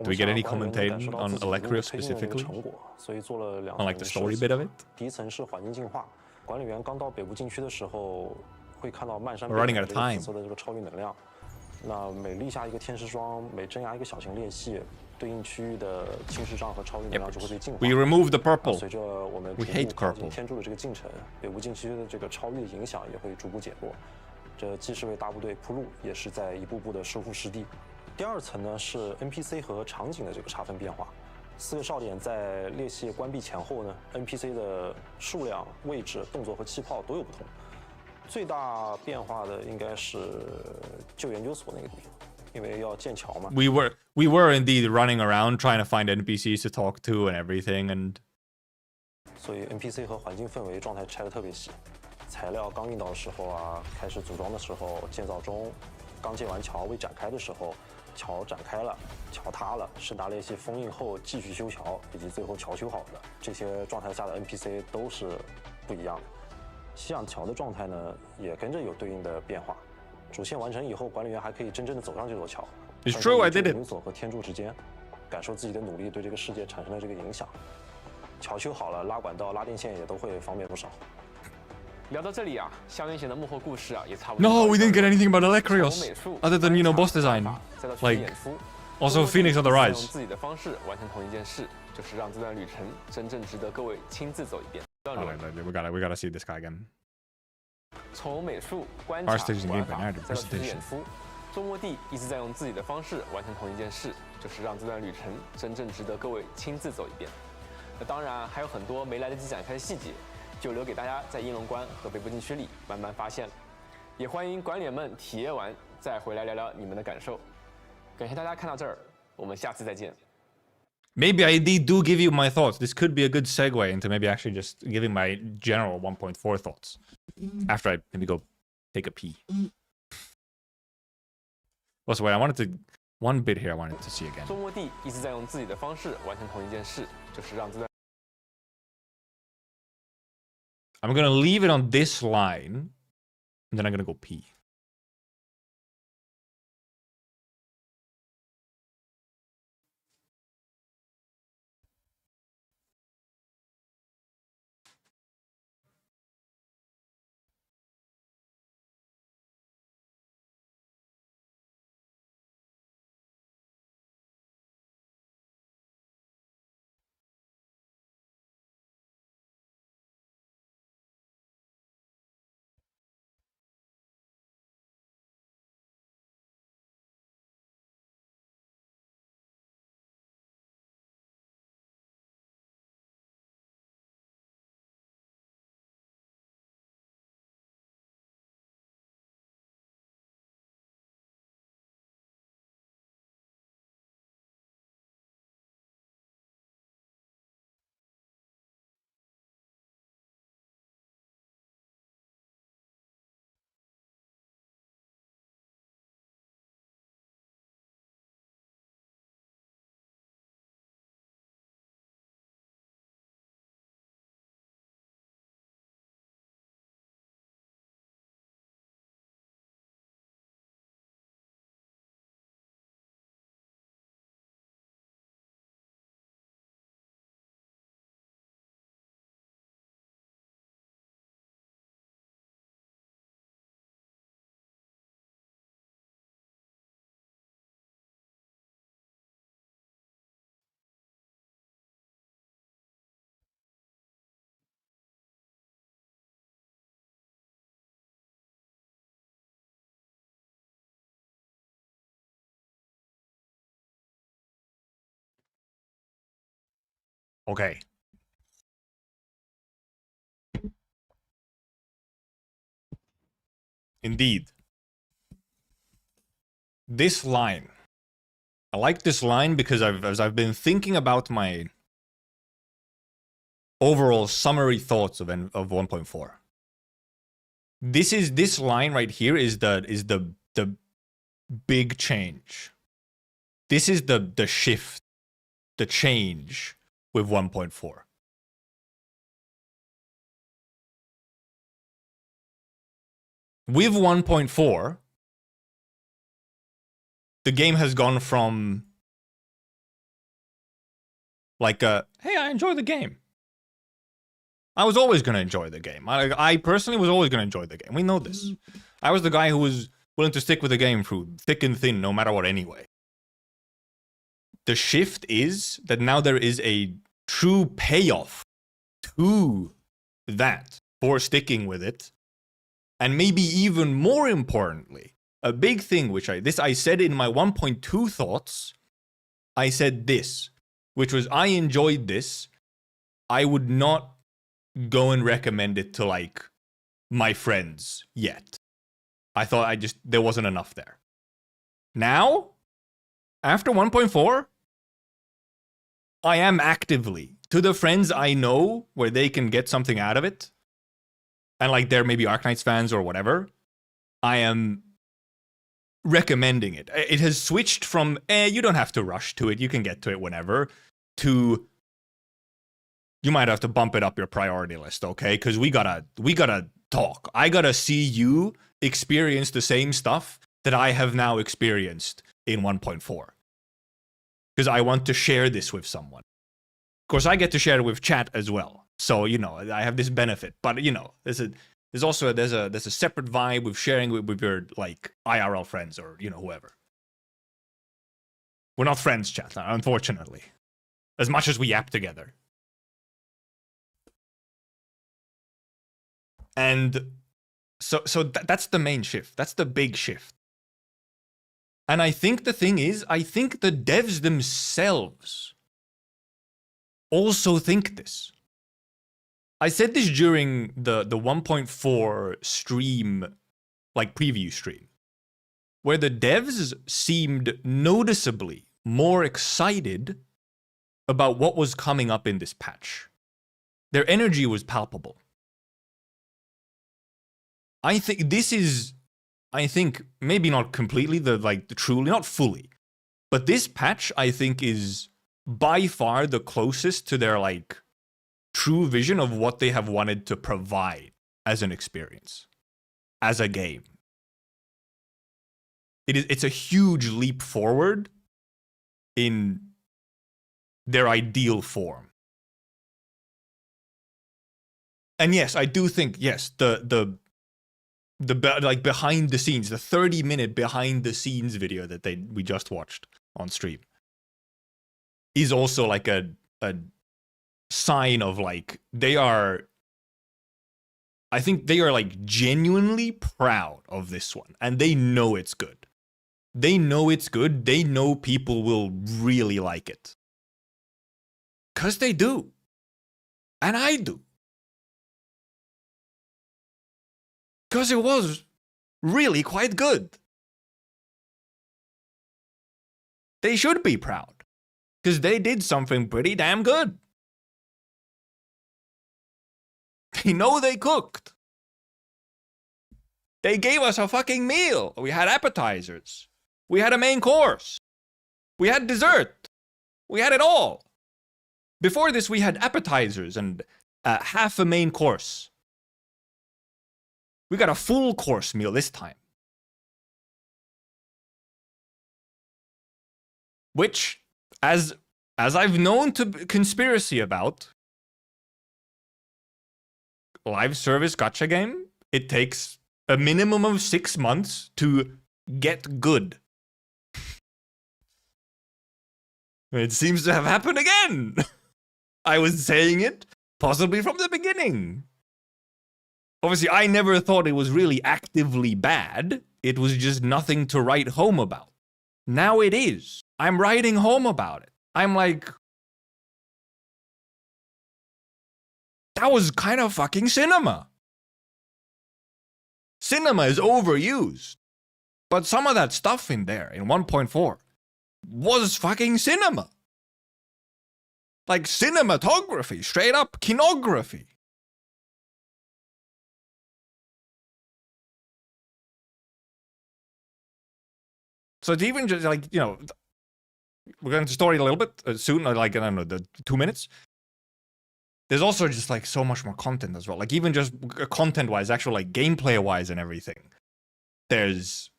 Do we get any commentating on Alleikhreos specifically? On like the story bit of it? 第一层是环境净化，管理员刚到北部禁区的时候，会看到漫山遍野紫色的这个超域能量。那每立下一个天使桩，每镇压一个小型裂隙，对应区域的侵蚀障和超域能量就会被净化。We remove the purple. 随着我们逐步靠近天柱的这个进程，北部禁区的这个超域的影响也会逐步减弱。这既是为大部队铺路，也是在一步步的收复失地。 第二层呢是 NPC 和场景的这个差分变化。4个哨点在裂隙关闭前后呢 ，NPC 的数量、位置、动作和气泡都有不同。最大变化的应该是旧研究所那个地方，因为要建桥嘛。We were indeed running around trying to find NPCs to talk to and everything, and 所以 NPC 和环境氛围状态拆得特别细。材料刚运到的时候啊，开始组装的时候，建造中，刚建完桥未展开的时候。 桥展开了，桥塌了，圣达列系封印后继续修桥，以及最后桥修好的这些状态下的 NPC 都是不一样的。吸氧桥的状态呢，也跟着有对应的变化。主线完成以后，管理员还可以真正的走上这座桥，It's true, I did it. 所和天柱之间，感受自己的努力对这个世界产生的这个影响。桥修好了，拉管道、拉电线也都会方便不少。 聊到这里啊，校园险的幕后故事啊也差不多。No, we didn't get anything about Alleikhreos other than boss design. Like also Phoenix on the Rise. 用自己的方式完成同一件事，就是让这段旅程真正值得各位亲自走一遍。We gotta see this guy again. 从美术、观察、玩法，再到实际演出，周末地一直在用自己的方式完成同一件事，就是让这段旅程真正值得各位亲自走一遍。那当然还有很多没来得及展开的细节。 就留给大家在应龙关和北部禁区里慢慢发现，也欢迎管理员们体验完再回来聊聊你们的感受。感谢大家看到这儿，我们下次再见。Maybe I indeed do give you my thoughts. This could be a good segue into maybe actually just giving my general 1.4 thoughts after I maybe go take a pee. Also, wait, one bit here I wanted to see again. 周末地一直在用自己的方式完成同一件事，就是让这段。 I'm gonna leave it on this line, and then I'm gonna go pee. Okay. Indeed. This line. I like this line because as I've been thinking about my overall summary thoughts of 1.4. This line right here is the big change. This is the shift, the change with 1.4. With 1.4, the game has gone from like hey, I enjoy the game. I was always going to enjoy the game. I personally was always going to enjoy the game. We know this. I was the guy who was willing to stick with the game through thick and thin, no matter what anyway. The shift is that now there is a true payoff to that for sticking with it. And maybe even more importantly, a big thing which I said in my 1.2 thoughts, I said this, which was I enjoyed this. I would not go and recommend it to like my friends yet. I thought there wasn't enough there. Now, after 1.4, I am actively, to the friends I know where they can get something out of it, and like they're maybe Arknights fans or whatever, I am recommending it. It has switched from, you don't have to rush to it, you can get to it whenever, to you might have to bump it up your priority list, okay? Because we gotta talk. I gotta see you experience the same stuff that I have now experienced in 1.4. Because I want to share this with someone. Of course, I get to share it with chat as well. So, you know, I have this benefit. But, you know, there's a separate vibe with sharing with your, like, IRL friends or, you know, whoever. We're not friends, chat, unfortunately. As much as we yap together. And so that's the main shift. That's the big shift. And I think the thing is, I think the devs themselves also think this. I said this during the 1.4 stream, like preview stream, where the devs seemed noticeably more excited about what was coming up in this patch. Their energy was palpable. I think this is, maybe not completely, truly, not fully, but this patch, I think, is by far the closest to their, like, true vision of what they have wanted to provide as an experience, as a game. It's a huge leap forward in their ideal form. And yes, I do think, yes, the behind the scenes, the 30-minute behind the scenes video that we just watched on stream is also like a sign of like I think they are like genuinely proud of this one, and they know it's good. They know it's good. They know people will really like it. 'Cause they do. And I do. 'Cause it was really quite good. They should be proud. 'Cause they did something pretty damn good. They know they cooked. They gave us a fucking meal. We had appetizers. We had a main course. We had dessert. We had it all. Before this, we had appetizers and half a main course. We got a full course meal this time. Which, as I've known to conspiracy about, live service gacha game, it takes a minimum of 6 months to get good. It seems to have happened again. I was saying it possibly from the beginning. Obviously, I never thought it was really actively bad. It was just nothing to write home about. Now it is. I'm writing home about it. I'm like, That was kind of fucking cinema. Cinema is overused. But some of that stuff in there, in 1.4, was fucking cinema. Like cinematography, straight up kinography. So it's even just like, you know, we're going to story a little bit soon, like, I don't know, the 2 minutes. There's also just like so much more content as well. Like even just content-wise, actual like gameplay-wise and everything. There's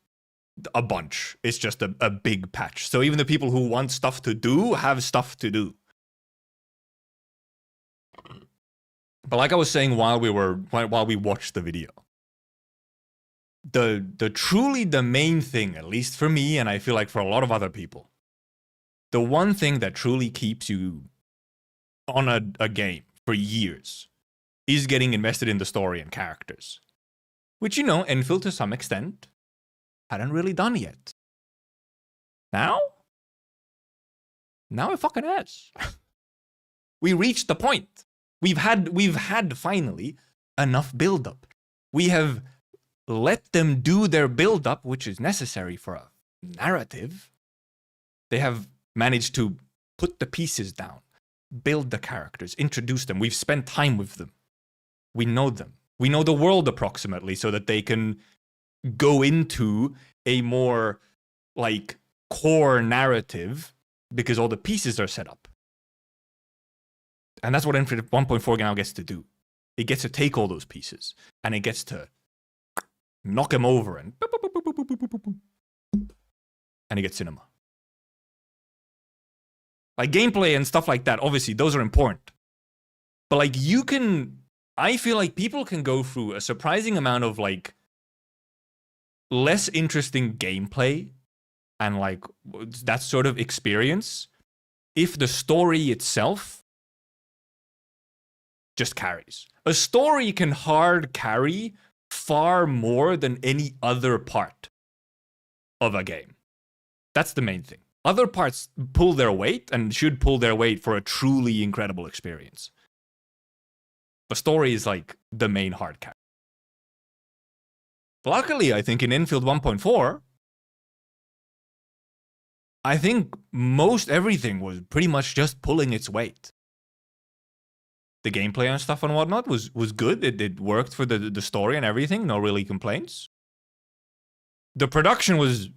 a bunch. It's just a big patch. So even the people who want stuff to do have stuff to do. But like I was saying while we watched the video, the truly the main thing, at least for me, and I feel like for a lot of other people, the one thing that truly keeps you on a game for years is getting invested in the story and characters. Which, you know, Endfield to some extent hadn't really done yet. Now it fucking has. We reached the point. We've had finally enough build-up. We have let them do their build-up, which is necessary for a narrative. They have managed to put the pieces down, build the characters, introduce them. We've spent time with them. We know them. We know the world approximately so that they can go into a more, like, core narrative because all the pieces are set up. And that's what Endfield 1.4 now gets to do. It gets to take all those pieces and it gets to knock them over and it gets cinema. Like gameplay and stuff like that, obviously, those are important. But like I feel like people can go through a surprising amount of like less interesting gameplay and like that sort of experience if the story itself just carries. A story can hard carry far more than any other part of a game. That's the main thing. Other parts pull their weight and should pull their weight for a truly incredible experience. The story is like the main hard carry. Luckily, I think in Endfield 1.4, I think most everything was pretty much just pulling its weight. The gameplay and stuff and whatnot was good. It worked for the story and everything. No really complaints. The production was,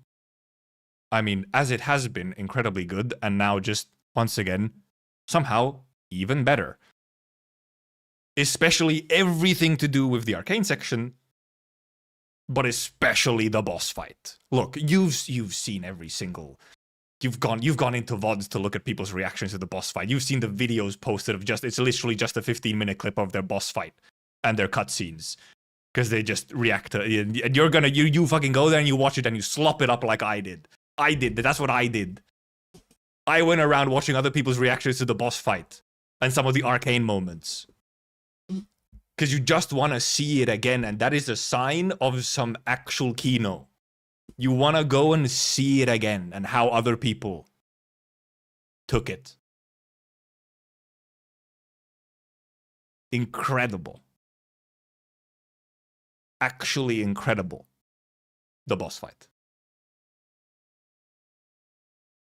I mean, as it has been, incredibly good. And now just, once again, somehow even better. Especially everything to do with the arcane section. But especially the boss fight. Look, you've seen every single... You've gone into VODs to look at people's reactions to the boss fight. You've seen the videos posted of it's literally just a 15-minute clip of their boss fight and their cutscenes. Because they just react to it. And you're gonna, you fucking go there and you watch it and you slop it up like I did. That's what I did. I went around watching other people's reactions to the boss fight and some of the arcane moments. Because you just want to see it again, and that is a sign of some actual Kino. You want to go and see it again and how other people took it. Incredible. Actually incredible. The boss fight.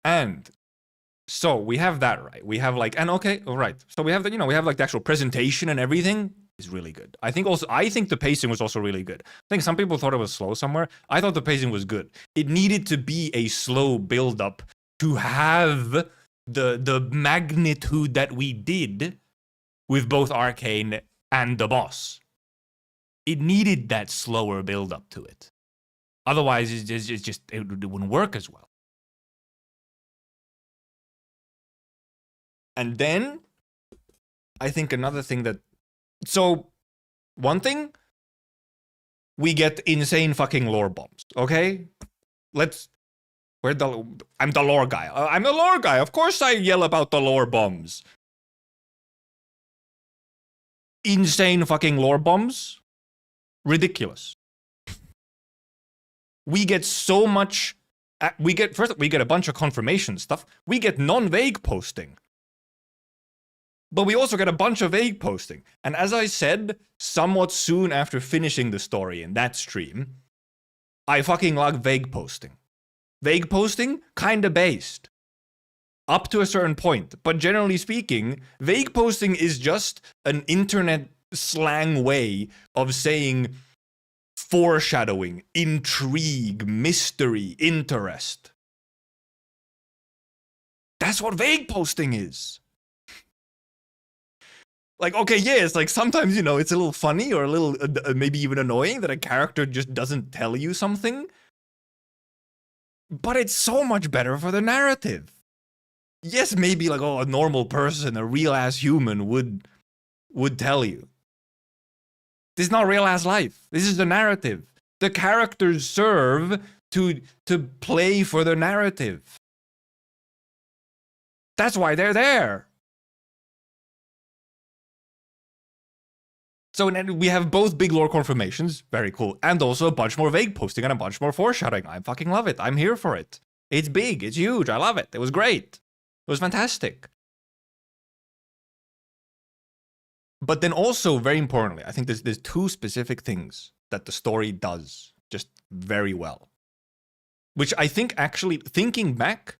And so we have that, right? We have like, and okay, all right. So we have the, we have like the actual presentation and everything is really good. I think the pacing was also really good. I think some people thought it was slow somewhere. I thought the pacing was good. It needed to be a slow build up to have the magnitude that we did with both Arcane and the boss. It needed that slower build up to it. Otherwise, it wouldn't work as well. And then, I think another thing that... So, one thing, we get insane fucking lore bombs, okay? I'm the lore guy. I'm the lore guy. Of course I yell about the lore bombs. Insane fucking lore bombs. Ridiculous. We get so much... we get a bunch of confirmation stuff. We get non-vague posting. But we also get a bunch of vague posting. And as I said, somewhat soon after finishing the story in that stream, I fucking love vague posting. Vague posting, kinda based. Up to a certain point. But generally speaking, vague posting is just an internet slang way of saying foreshadowing, intrigue, mystery, interest. That's what vague posting is. Like, okay, yeah, it's like sometimes, you know, it's a little funny or a little, maybe even annoying that a character just doesn't tell you something. But it's so much better for the narrative. Yes, maybe like, oh, a normal person, a real-ass human would tell you. This is not real-ass life. This is the narrative. The characters serve to play for the narrative. That's why they're there. So we have both big lore confirmations, very cool, and also a bunch more vague posting and a bunch more foreshadowing. I fucking love it. I'm here for it. It's big, it's huge, I love it. It was great. It was fantastic. But then also, very importantly, I think there's two specific things that the story does just very well. Which I think actually, thinking back,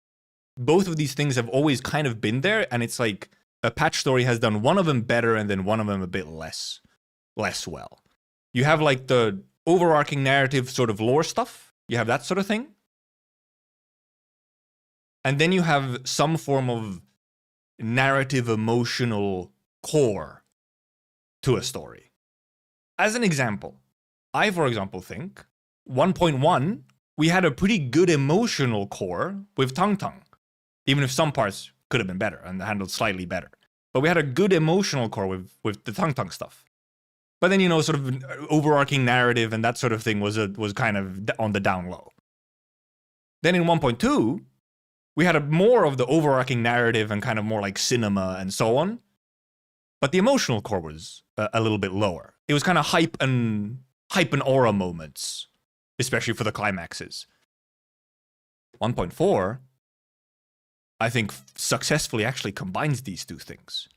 both of these things have always kind of been there, and it's like a patch story has done one of them better and then one of them a bit less well. You have like the overarching narrative sort of lore stuff. You have that sort of thing. And then you have some form of narrative emotional core to a story. As an example, I, for example, think 1.1, we had a pretty good emotional core with Tung Tung, even if some parts could have been better and handled slightly better. But we had a good emotional core with the Tung Tung stuff. But then, you know, sort of overarching narrative and that sort of thing was kind of on the down low. Then in 1.2, we had more of the overarching narrative and kind of more like cinema and so on. But the emotional core was a little bit lower. It was kind of hype and aura moments, especially for the climaxes. 1.4, I think, successfully actually combines these two things.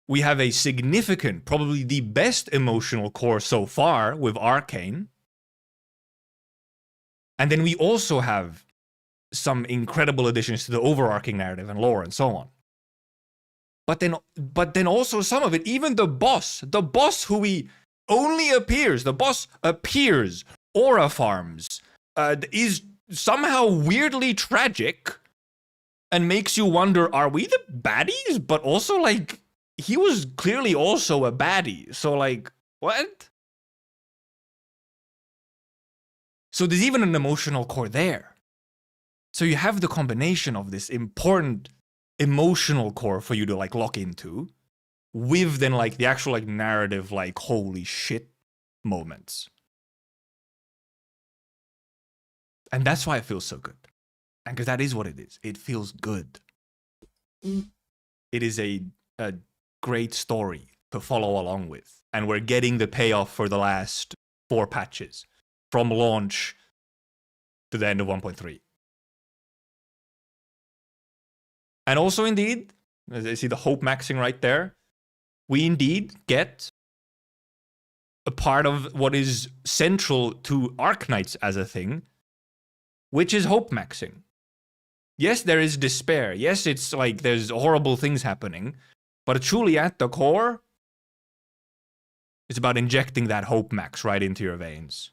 We have a significant, probably the best emotional core so far with Arcane. And then we also have some incredible additions to the overarching narrative and lore and so on. But then also some of it, even the boss who he only appears, the boss appears, aura farms, is somehow weirdly tragic and makes you wonder, are we the baddies? But also like, he was clearly also a baddie. So like, what? So there's even an emotional core there. So you have the combination of this important emotional core for you to like lock into with then like the actual like narrative like holy shit moments. And that's why it feels so good. And because that is what it is. It feels good. It is a great story to follow along with. And we're getting the payoff for the last 4 patches. From launch to the end of 1.3. And also indeed, as I see the hope maxing right there, we indeed get a part of what is central to Arknights as a thing, which is hope maxing. Yes, there is despair. Yes, it's like there's horrible things happening. But truly at the core, it's about injecting that hope max right into your veins.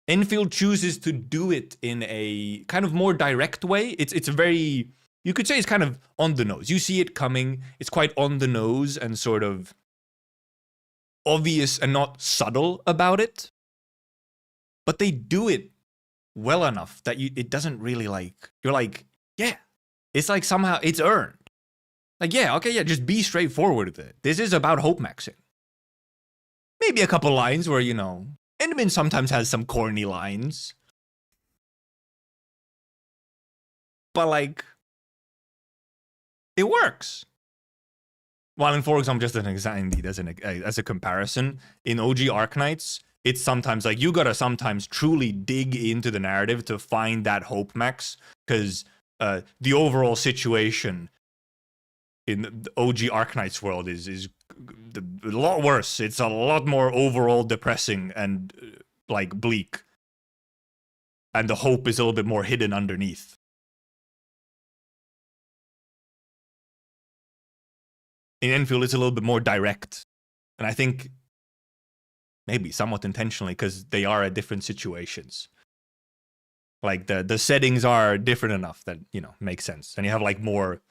Endfield chooses to do it in a kind of more direct way. It's very, you could say it's kind of on the nose. You see it coming. It's quite on the nose and sort of obvious and not subtle about it. But they do it well enough that it doesn't really like, you're like, yeah. It's like somehow it's earned. Like, yeah, okay, yeah, just be straightforward with it. This is about hope maxing. Maybe a couple lines where, you know, Enderman sometimes has some corny lines. But like, it works. While in, for example, just an example, as a comparison, in OG Arknights, it's sometimes like you gotta sometimes truly dig into the narrative to find that hope max, because the overall situation in the OG Arknights world is a lot worse. It's a lot more overall depressing and like bleak. And the hope is a little bit more hidden underneath. In Enfield, it's a little bit more direct. And I think maybe somewhat intentionally, because they are at different situations. Like the settings are different enough that, you know, makes sense. And you have like more...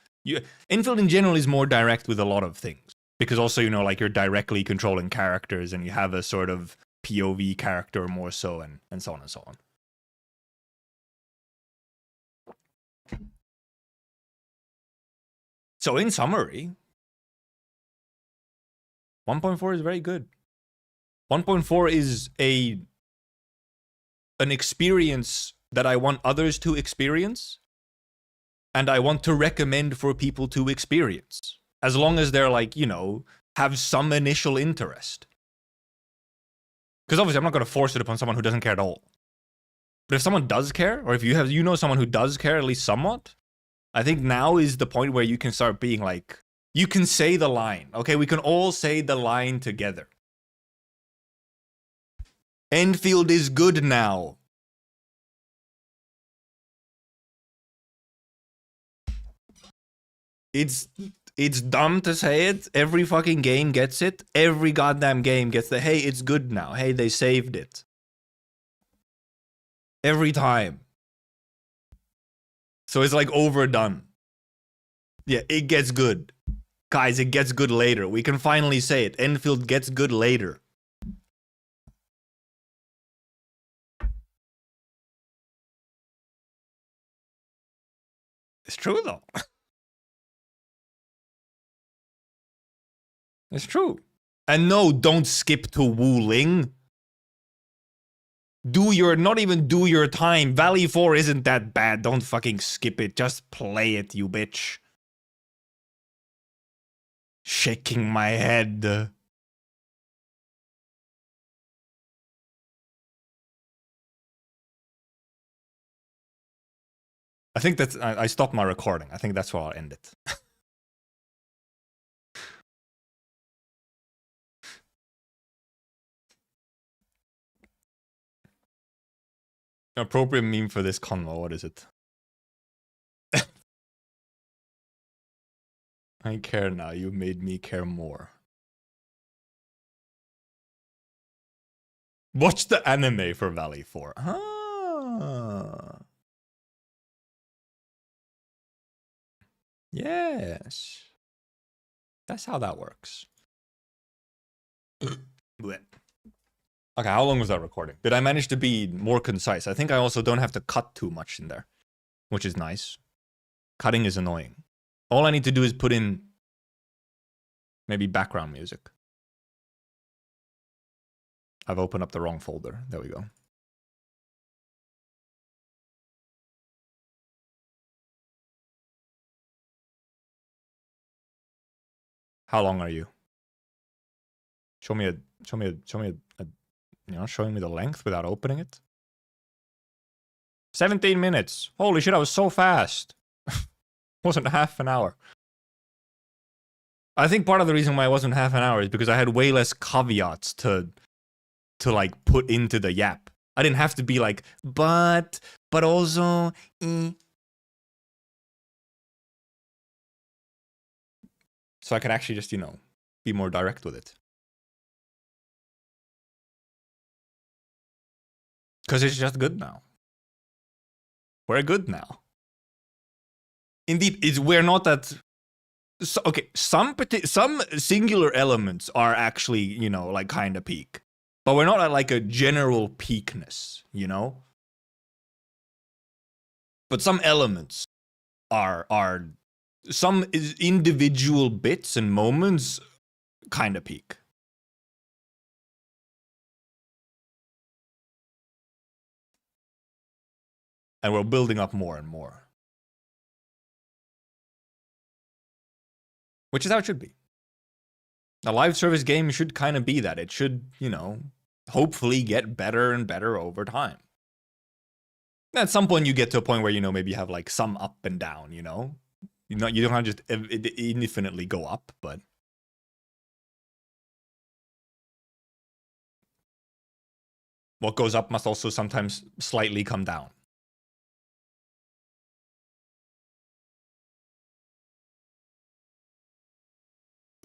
Enfield in general is more direct with a lot of things. Because also, you know, like you're directly controlling characters and you have a sort of POV character more so and so on and so on. So in summary, 1.4 is very good. 1.4 is an experience that I want others to experience, and I want to recommend for people to experience, as long as they're like, you know, have some initial interest. Because obviously I'm not going to force it upon someone who doesn't care at all. But if someone does care, or if you know someone who does care at least somewhat, I think now is the point where you can start being like, you can say the line. Okay, we can all say the line together. Endfield is good now. It's dumb to say it. Every fucking game gets it. Every goddamn game gets the, hey, it's good now. Hey, they saved it. Every time. So it's like overdone. Yeah, it gets good. Guys, it gets good later. We can finally say it. Enfield gets good later. It's true though. It's true. And no, don't skip to Wu Ling. Not even do your time. Valley 4 isn't that bad. Don't fucking skip it. Just play it, you bitch. Shaking my head. I think that's... I stopped my recording. I think that's where I'll end it. Appropriate meme for this convo, what is it? I care now, you made me care more. Watch the anime for Valley 4. Ah. Yes. That's how that works. Okay, how long was that recording? Did I manage to be more concise? I think I also don't have to cut too much in there, which is nice. Cutting is annoying. All I need to do is put in maybe background music. I've opened up the wrong folder. There we go. How long are you? Show me a you know, showing me the length without opening it. 17 minutes. Holy shit, I was so fast. Wasn't half an hour. I think part of the reason why it wasn't half an hour is because I had way less caveats to like put into the yap. I didn't have to be like, but also, So I can actually just, you know, be more direct with it. Because it's just good now. We're good now. Indeed, we're not at... So, okay, some singular elements are actually, you know, like kind of peak. But we're not at like a general peakness, you know? But some elements are some individual bits and moments kind of peak. And we're building up more and more. Which is how it should be. A live service game should kind of be that. It should, you know, hopefully get better and better over time. At some point you get to a point where, you know, maybe you have like some up and down, you know? You know, you don't have to just infinitely go up, but what goes up must also sometimes slightly come down.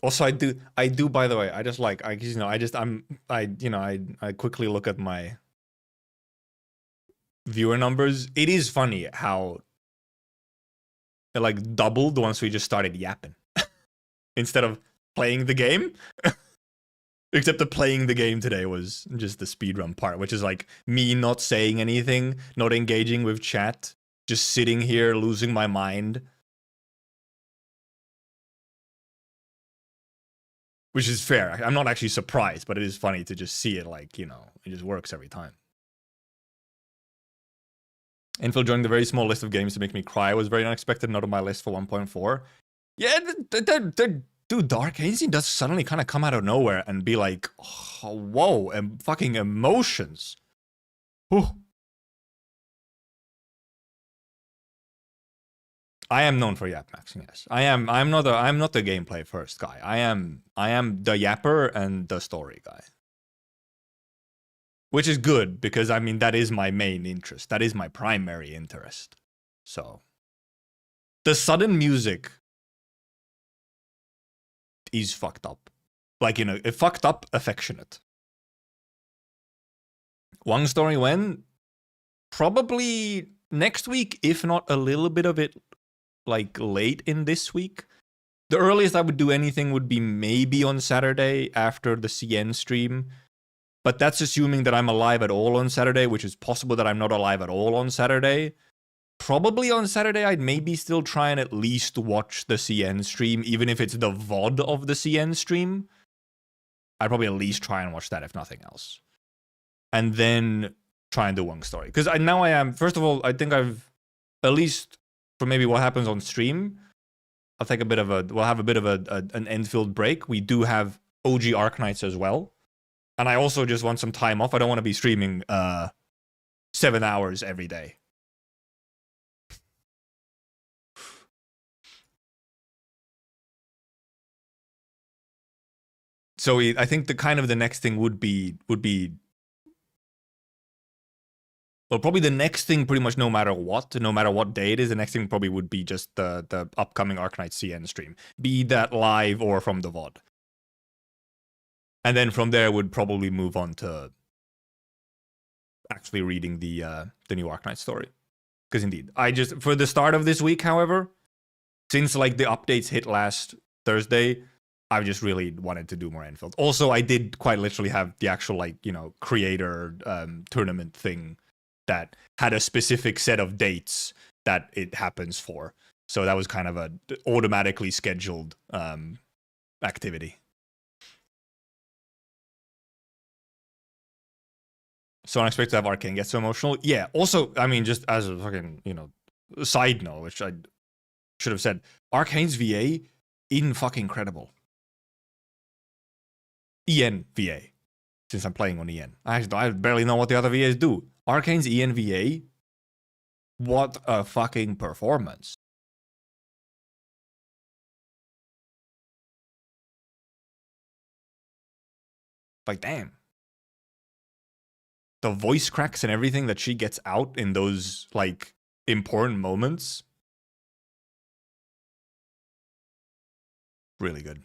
Also, I do. By the way, I just like I quickly look at my viewer numbers. It is funny how it like doubled once we just started yapping instead of playing the game. Except the playing the game today was just the speedrun part, which is like me not saying anything, not engaging with chat, just sitting here losing my mind. Which is fair. I'm not actually surprised, but it is funny to just see it like, you know, it just works every time. Endfield joining the very small list of games to make me cry was very unexpected, not on my list for 1.4. Yeah, dude, Dark Arknights does suddenly kind of come out of nowhere and be like, oh, whoa, and fucking emotions. Whew. I am known for yap maxing, yes. I'm not the gameplay first guy. I am the yapper and the story guy. Which is good, because I mean that is my main interest. That is my primary interest. So the sudden music is fucked up. Like, you know, a fucked up affectionate. One story when? Probably next week, if not a little bit of it like late in this week. The earliest I would do anything would be maybe on Saturday after the CN stream. But that's assuming that I'm alive at all on Saturday, which is possible that I'm not alive at all on Saturday. Probably on Saturday, I'd maybe still try and at least watch the CN stream, even if it's the VOD of the CN stream. I'd probably at least try and watch that, if nothing else. And then try and do one story. Because now I am, first of all, I think I've, at least for maybe what happens on stream, I'll take a bit of we'll have a bit of an Endfield break. We do have OG Arknights as well. And I also just want some time off. I don't want to be streaming 7 hours every day. So I think the next thing would be well, probably the next thing pretty much no matter what day it is, the next thing probably would be just the upcoming Arknights CN stream. Be that live or from the VOD. And then from there would probably move on to actually reading the new Arknights story. Because indeed, for the start of this week, however, since like the updates hit last Thursday, I just really wanted to do more Endfield. Also, I did quite literally have the actual like, you know, creator tournament thing that had a specific set of dates that it happens for. So that was kind of a automatically scheduled activity. So unexpected to have Arcane get so emotional. Yeah, also, I mean, just as a fucking, you know, side note, which I should have said, Arcane's VA, fucking incredible. EN VA, since I'm playing on EN. I barely know what the other VAs do. Arcane's EN VA, what a fucking performance. Like, damn. The voice cracks and everything that she gets out in those, like, important moments. Really good.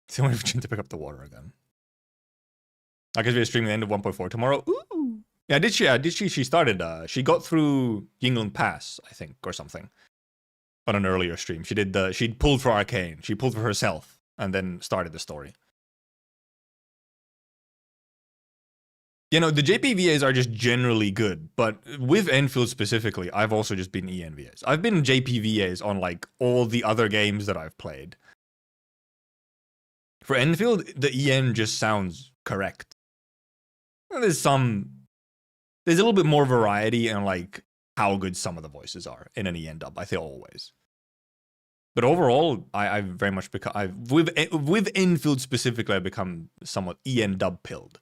So I'm waiting to pick up the water again. I guess we're streaming the end of 1.4 tomorrow. Ooh. Yeah, did she? She started, she got through Yingling Pass, I think, or something. On an earlier stream. She'd pulled for Arcane. She pulled for herself and then started the story. You know, the JPVAs are just generally good, but with Endfield specifically, I've also just been ENVAs. I've been JPVAs on, like, all the other games that I've played. For Endfield, the EN just sounds correct. There's a little bit more variety in, like, how good some of the voices are in an EN dub, I think always. But overall, I've very much become, with Endfield specifically, I've become somewhat EN dub pilled.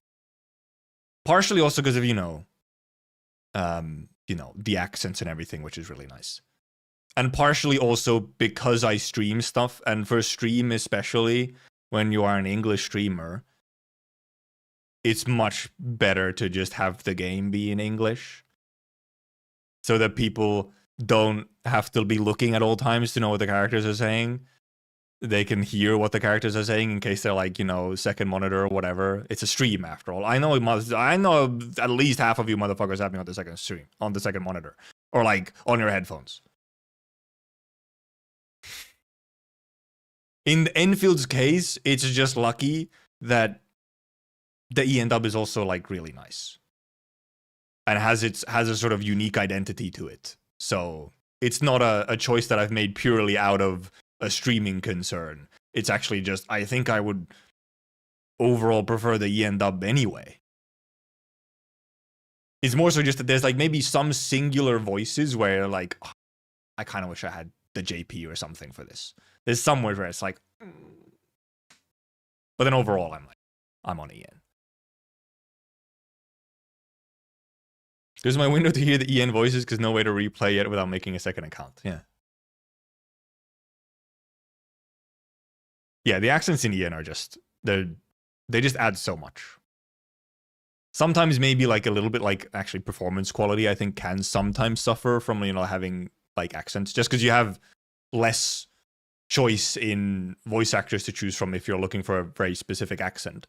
Partially also because of, the accents and everything, which is really nice. And partially also because I stream stuff, and for stream especially, when you are an English streamer, it's much better to just have the game be in English, so that people don't have to be looking at all times to know what the characters are saying. They can hear what the characters are saying in case they're like, you know, second monitor or whatever. It's a stream after all. I know at least half of you motherfuckers have me on the second stream, on the second monitor, or like on your headphones. In Enfield's case, it's just lucky that the EN dub is also like really nice and has a sort of unique identity to it. So it's not a choice that I've made purely out of a streaming concern. It's actually just, I think I would overall prefer the EN dub anyway. It's more so just that there's like maybe some singular voices where like, oh, I kind of wish I had the JP or something for this. There's somewhere where it's like, but then overall I'm on EN. There's my window to hear the EN voices because no way to replay it without making a second account. Yeah. Yeah, the accents in EN are just, they just add so much. Sometimes maybe like a little bit like actually performance quality I think can sometimes suffer from, you know, having like accents, just because you have less choice in voice actors to choose from if you're looking for a very specific accent.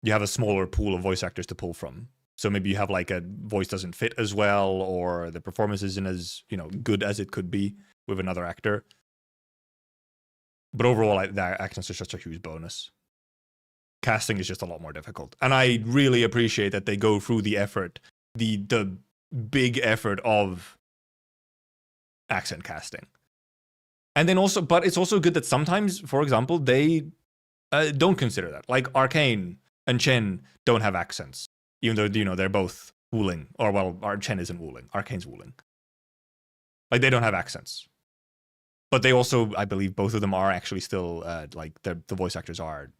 You have a smaller pool of voice actors to pull from. So maybe you have like a voice doesn't fit as well, or the performance isn't as, you know, good as it could be with another actor. But overall, the accents are such a huge bonus. Casting is just a lot more difficult. And I really appreciate that they go through the effort, the big effort of accent casting. And then also, but it's also good that sometimes, for example, they don't consider that. Like Arcane and Chen don't have accents, even though, you know, they're both Wuling. Or, well, Chen isn't Wuling. Arcane's Wuling. Like, they don't have accents. But they also, I believe, both of them are actually still, like, the voice actors are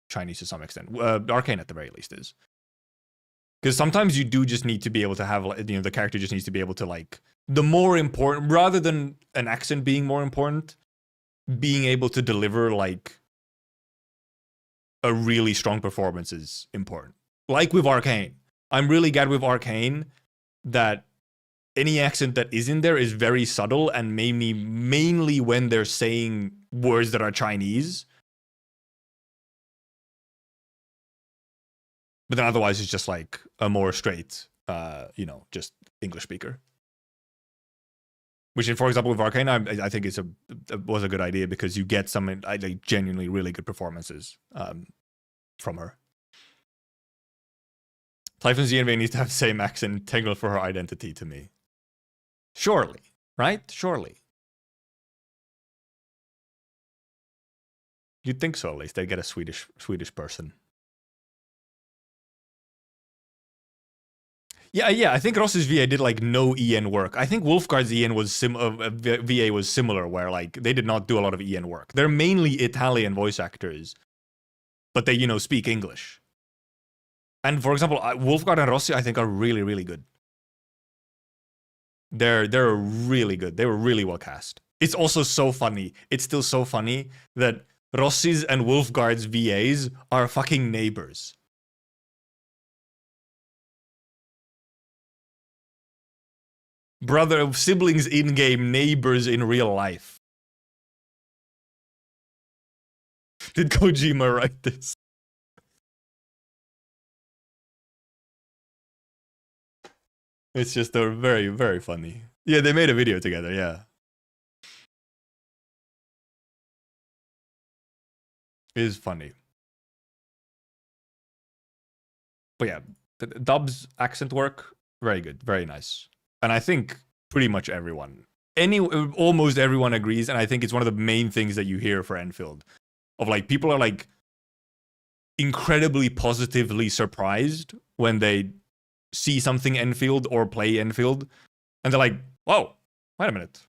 Chinese to some extent. Arcane, at the very least, is. Because sometimes you do just need to be able to have, you know, the character just needs to be able to, like, the more important, rather than an accent being more important, being able to deliver, like, a really strong performance is important. Like with Arcane. I'm really glad with Arcane that any accent that is in there is very subtle, and mainly when they're saying words that are Chinese. But then otherwise it's just like a more straight, you know, just English speaker. Which, for example, with Arcane, I think it was a good idea because you get some like genuinely really good performances from her. Typhon ZNV needs to have the same accent integral for her identity to me. Surely, right? Surely. You'd think so, at least. They'd get a Swedish person. Yeah, I think Ross's VA did like no EN work. I think Wolfguard's EN was VA was similar, where like they did not do a lot of EN work. They're mainly Italian voice actors, but they, you know, speak English. And for example, Wolfguard and Rossi, I think, are really, really good. They're really good. They were really well cast. It's also so funny. It's still so funny that Rossi's and Wolfguard's VAs are fucking neighbors. Brother, siblings in-game, neighbors in real life. Did Kojima write this? It's just they're very, very funny. Yeah, they made a video together, yeah. It is funny. But yeah, the dub's accent work, very good, very nice. And I think pretty much everyone, almost everyone agrees, and I think it's one of the main things that you hear for Enfield. Of like, people are like incredibly positively surprised when they see something Enfield or play Enfield, and they're like, whoa, wait a minute.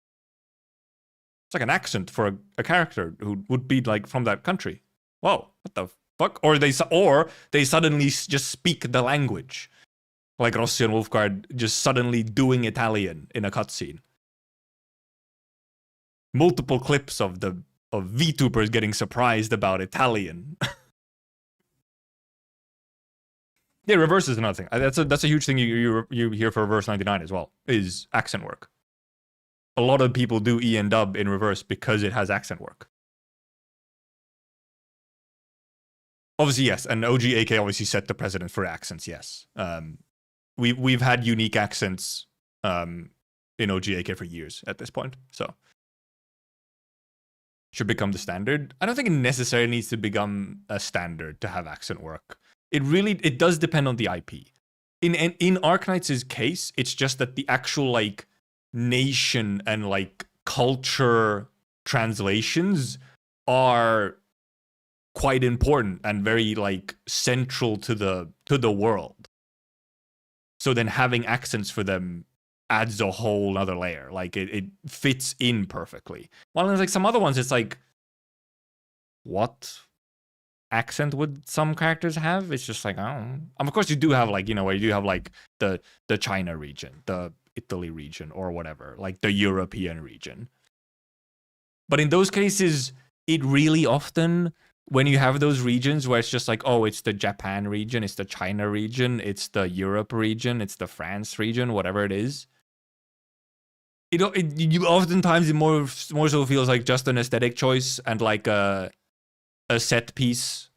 It's like an accent for a character who would be like from that country. Whoa, what the fuck? Or they suddenly just speak the language. Like Rossi and Wolfguard just suddenly doing Italian in a cutscene. multiple clips of VTubers getting surprised about Italian. Yeah, reverse is another thing. That's a huge thing you hear for reverse 99 as well, is accent work. A lot of people do E and dub in reverse because it has accent work. Obviously, yes, and OG AK obviously set the precedent for accents, yes. We've had unique accents in OG AK for years at this point, so should become the standard. I don't think it necessarily needs to become a standard to have accent work. It does depend on the IP. In Arknights' case, it's just that the actual like nation and like culture translations are quite important and very like central to the world. So then having accents for them adds a whole other layer. Like it fits in perfectly. While there's like some other ones, it's like, what accent would some characters have? It's just like, I don't know. Of course you do have like, you know, where you do have like the China region, the Italy region, or whatever, like the European region. But in those cases, it really often, when you have those regions where it's just like, oh, it's the Japan region, it's the China region, it's the Europe region, it's the France region, whatever it is, you oftentimes it more so feels like just an aesthetic choice and like a set piece,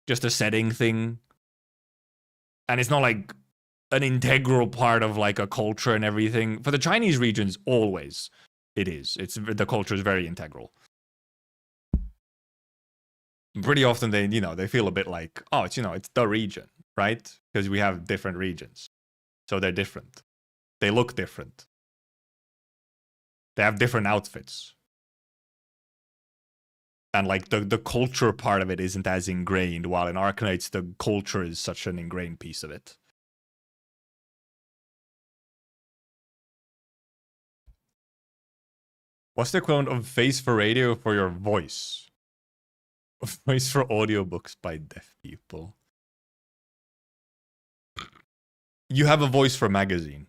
just a setting thing, and it's not like an integral part of like a culture and everything. For the Chinese regions, always it is. The culture is very integral. Pretty often they feel a bit like, oh, it's the region, right? Because we have different regions, so they're different. They look different. They have different outfits. And like the culture part of it isn't as ingrained, while in Arknights the culture is such an ingrained piece of it. What's the equivalent of face for radio for your voice? Voice for audiobooks by deaf people. You have a voice for magazine.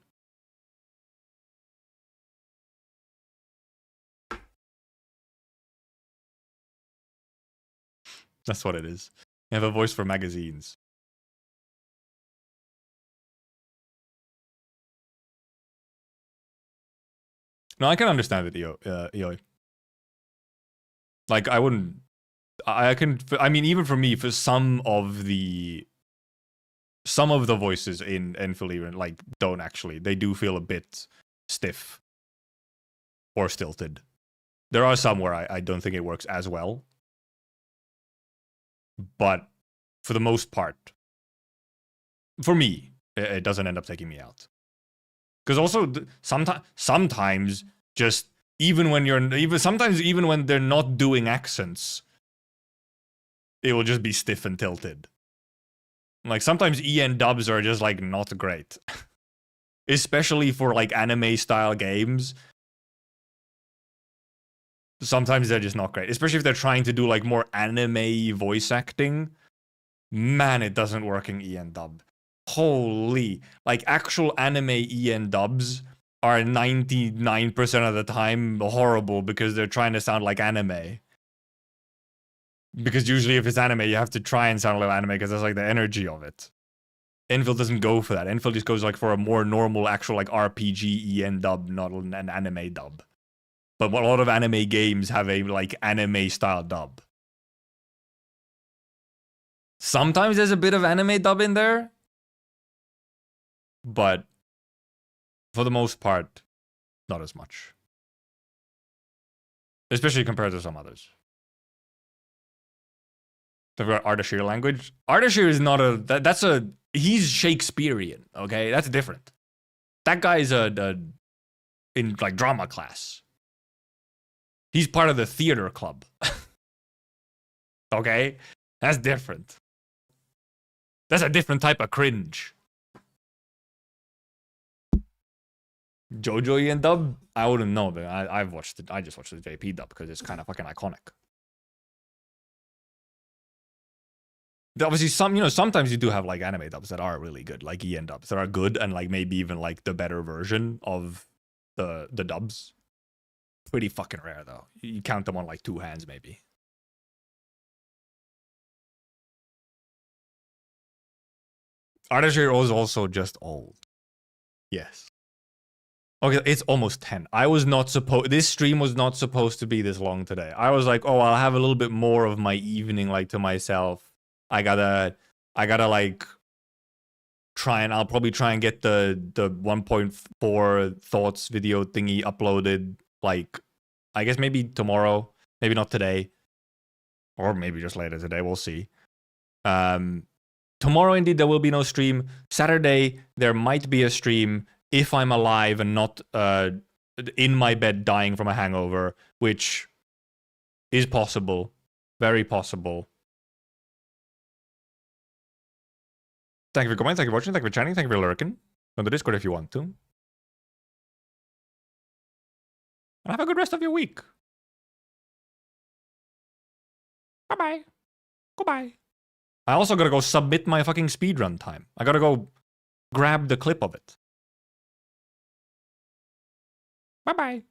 That's what it is. You have a voice for magazines. No, I can understand it, Eoi. Like, I wouldn't... I mean, even for me, for some of the voices in Endfield even, like, don't actually. They do feel a bit stiff. Or stilted. There are some where I don't think it works as well. But for the most part, for me, it doesn't end up taking me out. Because also, sometimes just even when they're not doing accents, it will just be stiff and tilted. Like sometimes EN dubs are just like not great, especially for like anime style games. Sometimes they're just not great, especially if they're trying to do like more anime voice acting. Man, it doesn't work in EN dub. Holy, like actual anime EN dubs are 99% of the time horrible because they're trying to sound like anime. Because usually if it's anime, you have to try and sound like anime because that's like the energy of it. Endfield doesn't go for that. Endfield just goes like for a more normal actual like RPG EN dub, not an anime dub. But a lot of anime games have a like anime style dub. Sometimes there's a bit of anime dub in there. But for the most part, not as much. Especially compared to some others. They've got Ardashir language. Ardashir is not a... He's Shakespearean, okay? That's different. That guy's in like drama class. He's part of the theater club. Okay? That's different. That's a different type of cringe. JoJo EN dub? I wouldn't know, but I've watched it. I just watched the JP dub because it's kind of fucking iconic. Obviously, sometimes you do have like anime dubs that are really good, like EN dubs that are good and like maybe even like the better version of the dubs. Pretty fucking rare, though. You count them on like 2 hands, maybe. Arknights is also just old. Yes. Okay, it's almost 10. I was not supposed... This stream was not supposed to be this long today. I was like, oh, I'll have a little bit more of my evening, like, to myself. I gotta like... I'll probably try and get the 1.4 thoughts video thingy uploaded, like, I guess maybe tomorrow. Maybe not today. Or maybe just later today, we'll see. Tomorrow, indeed, there will be no stream. Saturday, there might be a stream if I'm alive and not in my bed dying from a hangover, which is possible. Very possible. Thank you for commenting, thank you for watching, thank you for chatting, thank you for lurking. Go to Discord if you want to. And have a good rest of your week. Bye-bye. Goodbye. I also gotta go submit my fucking speedrun time. I gotta go grab the clip of it. Bye-bye.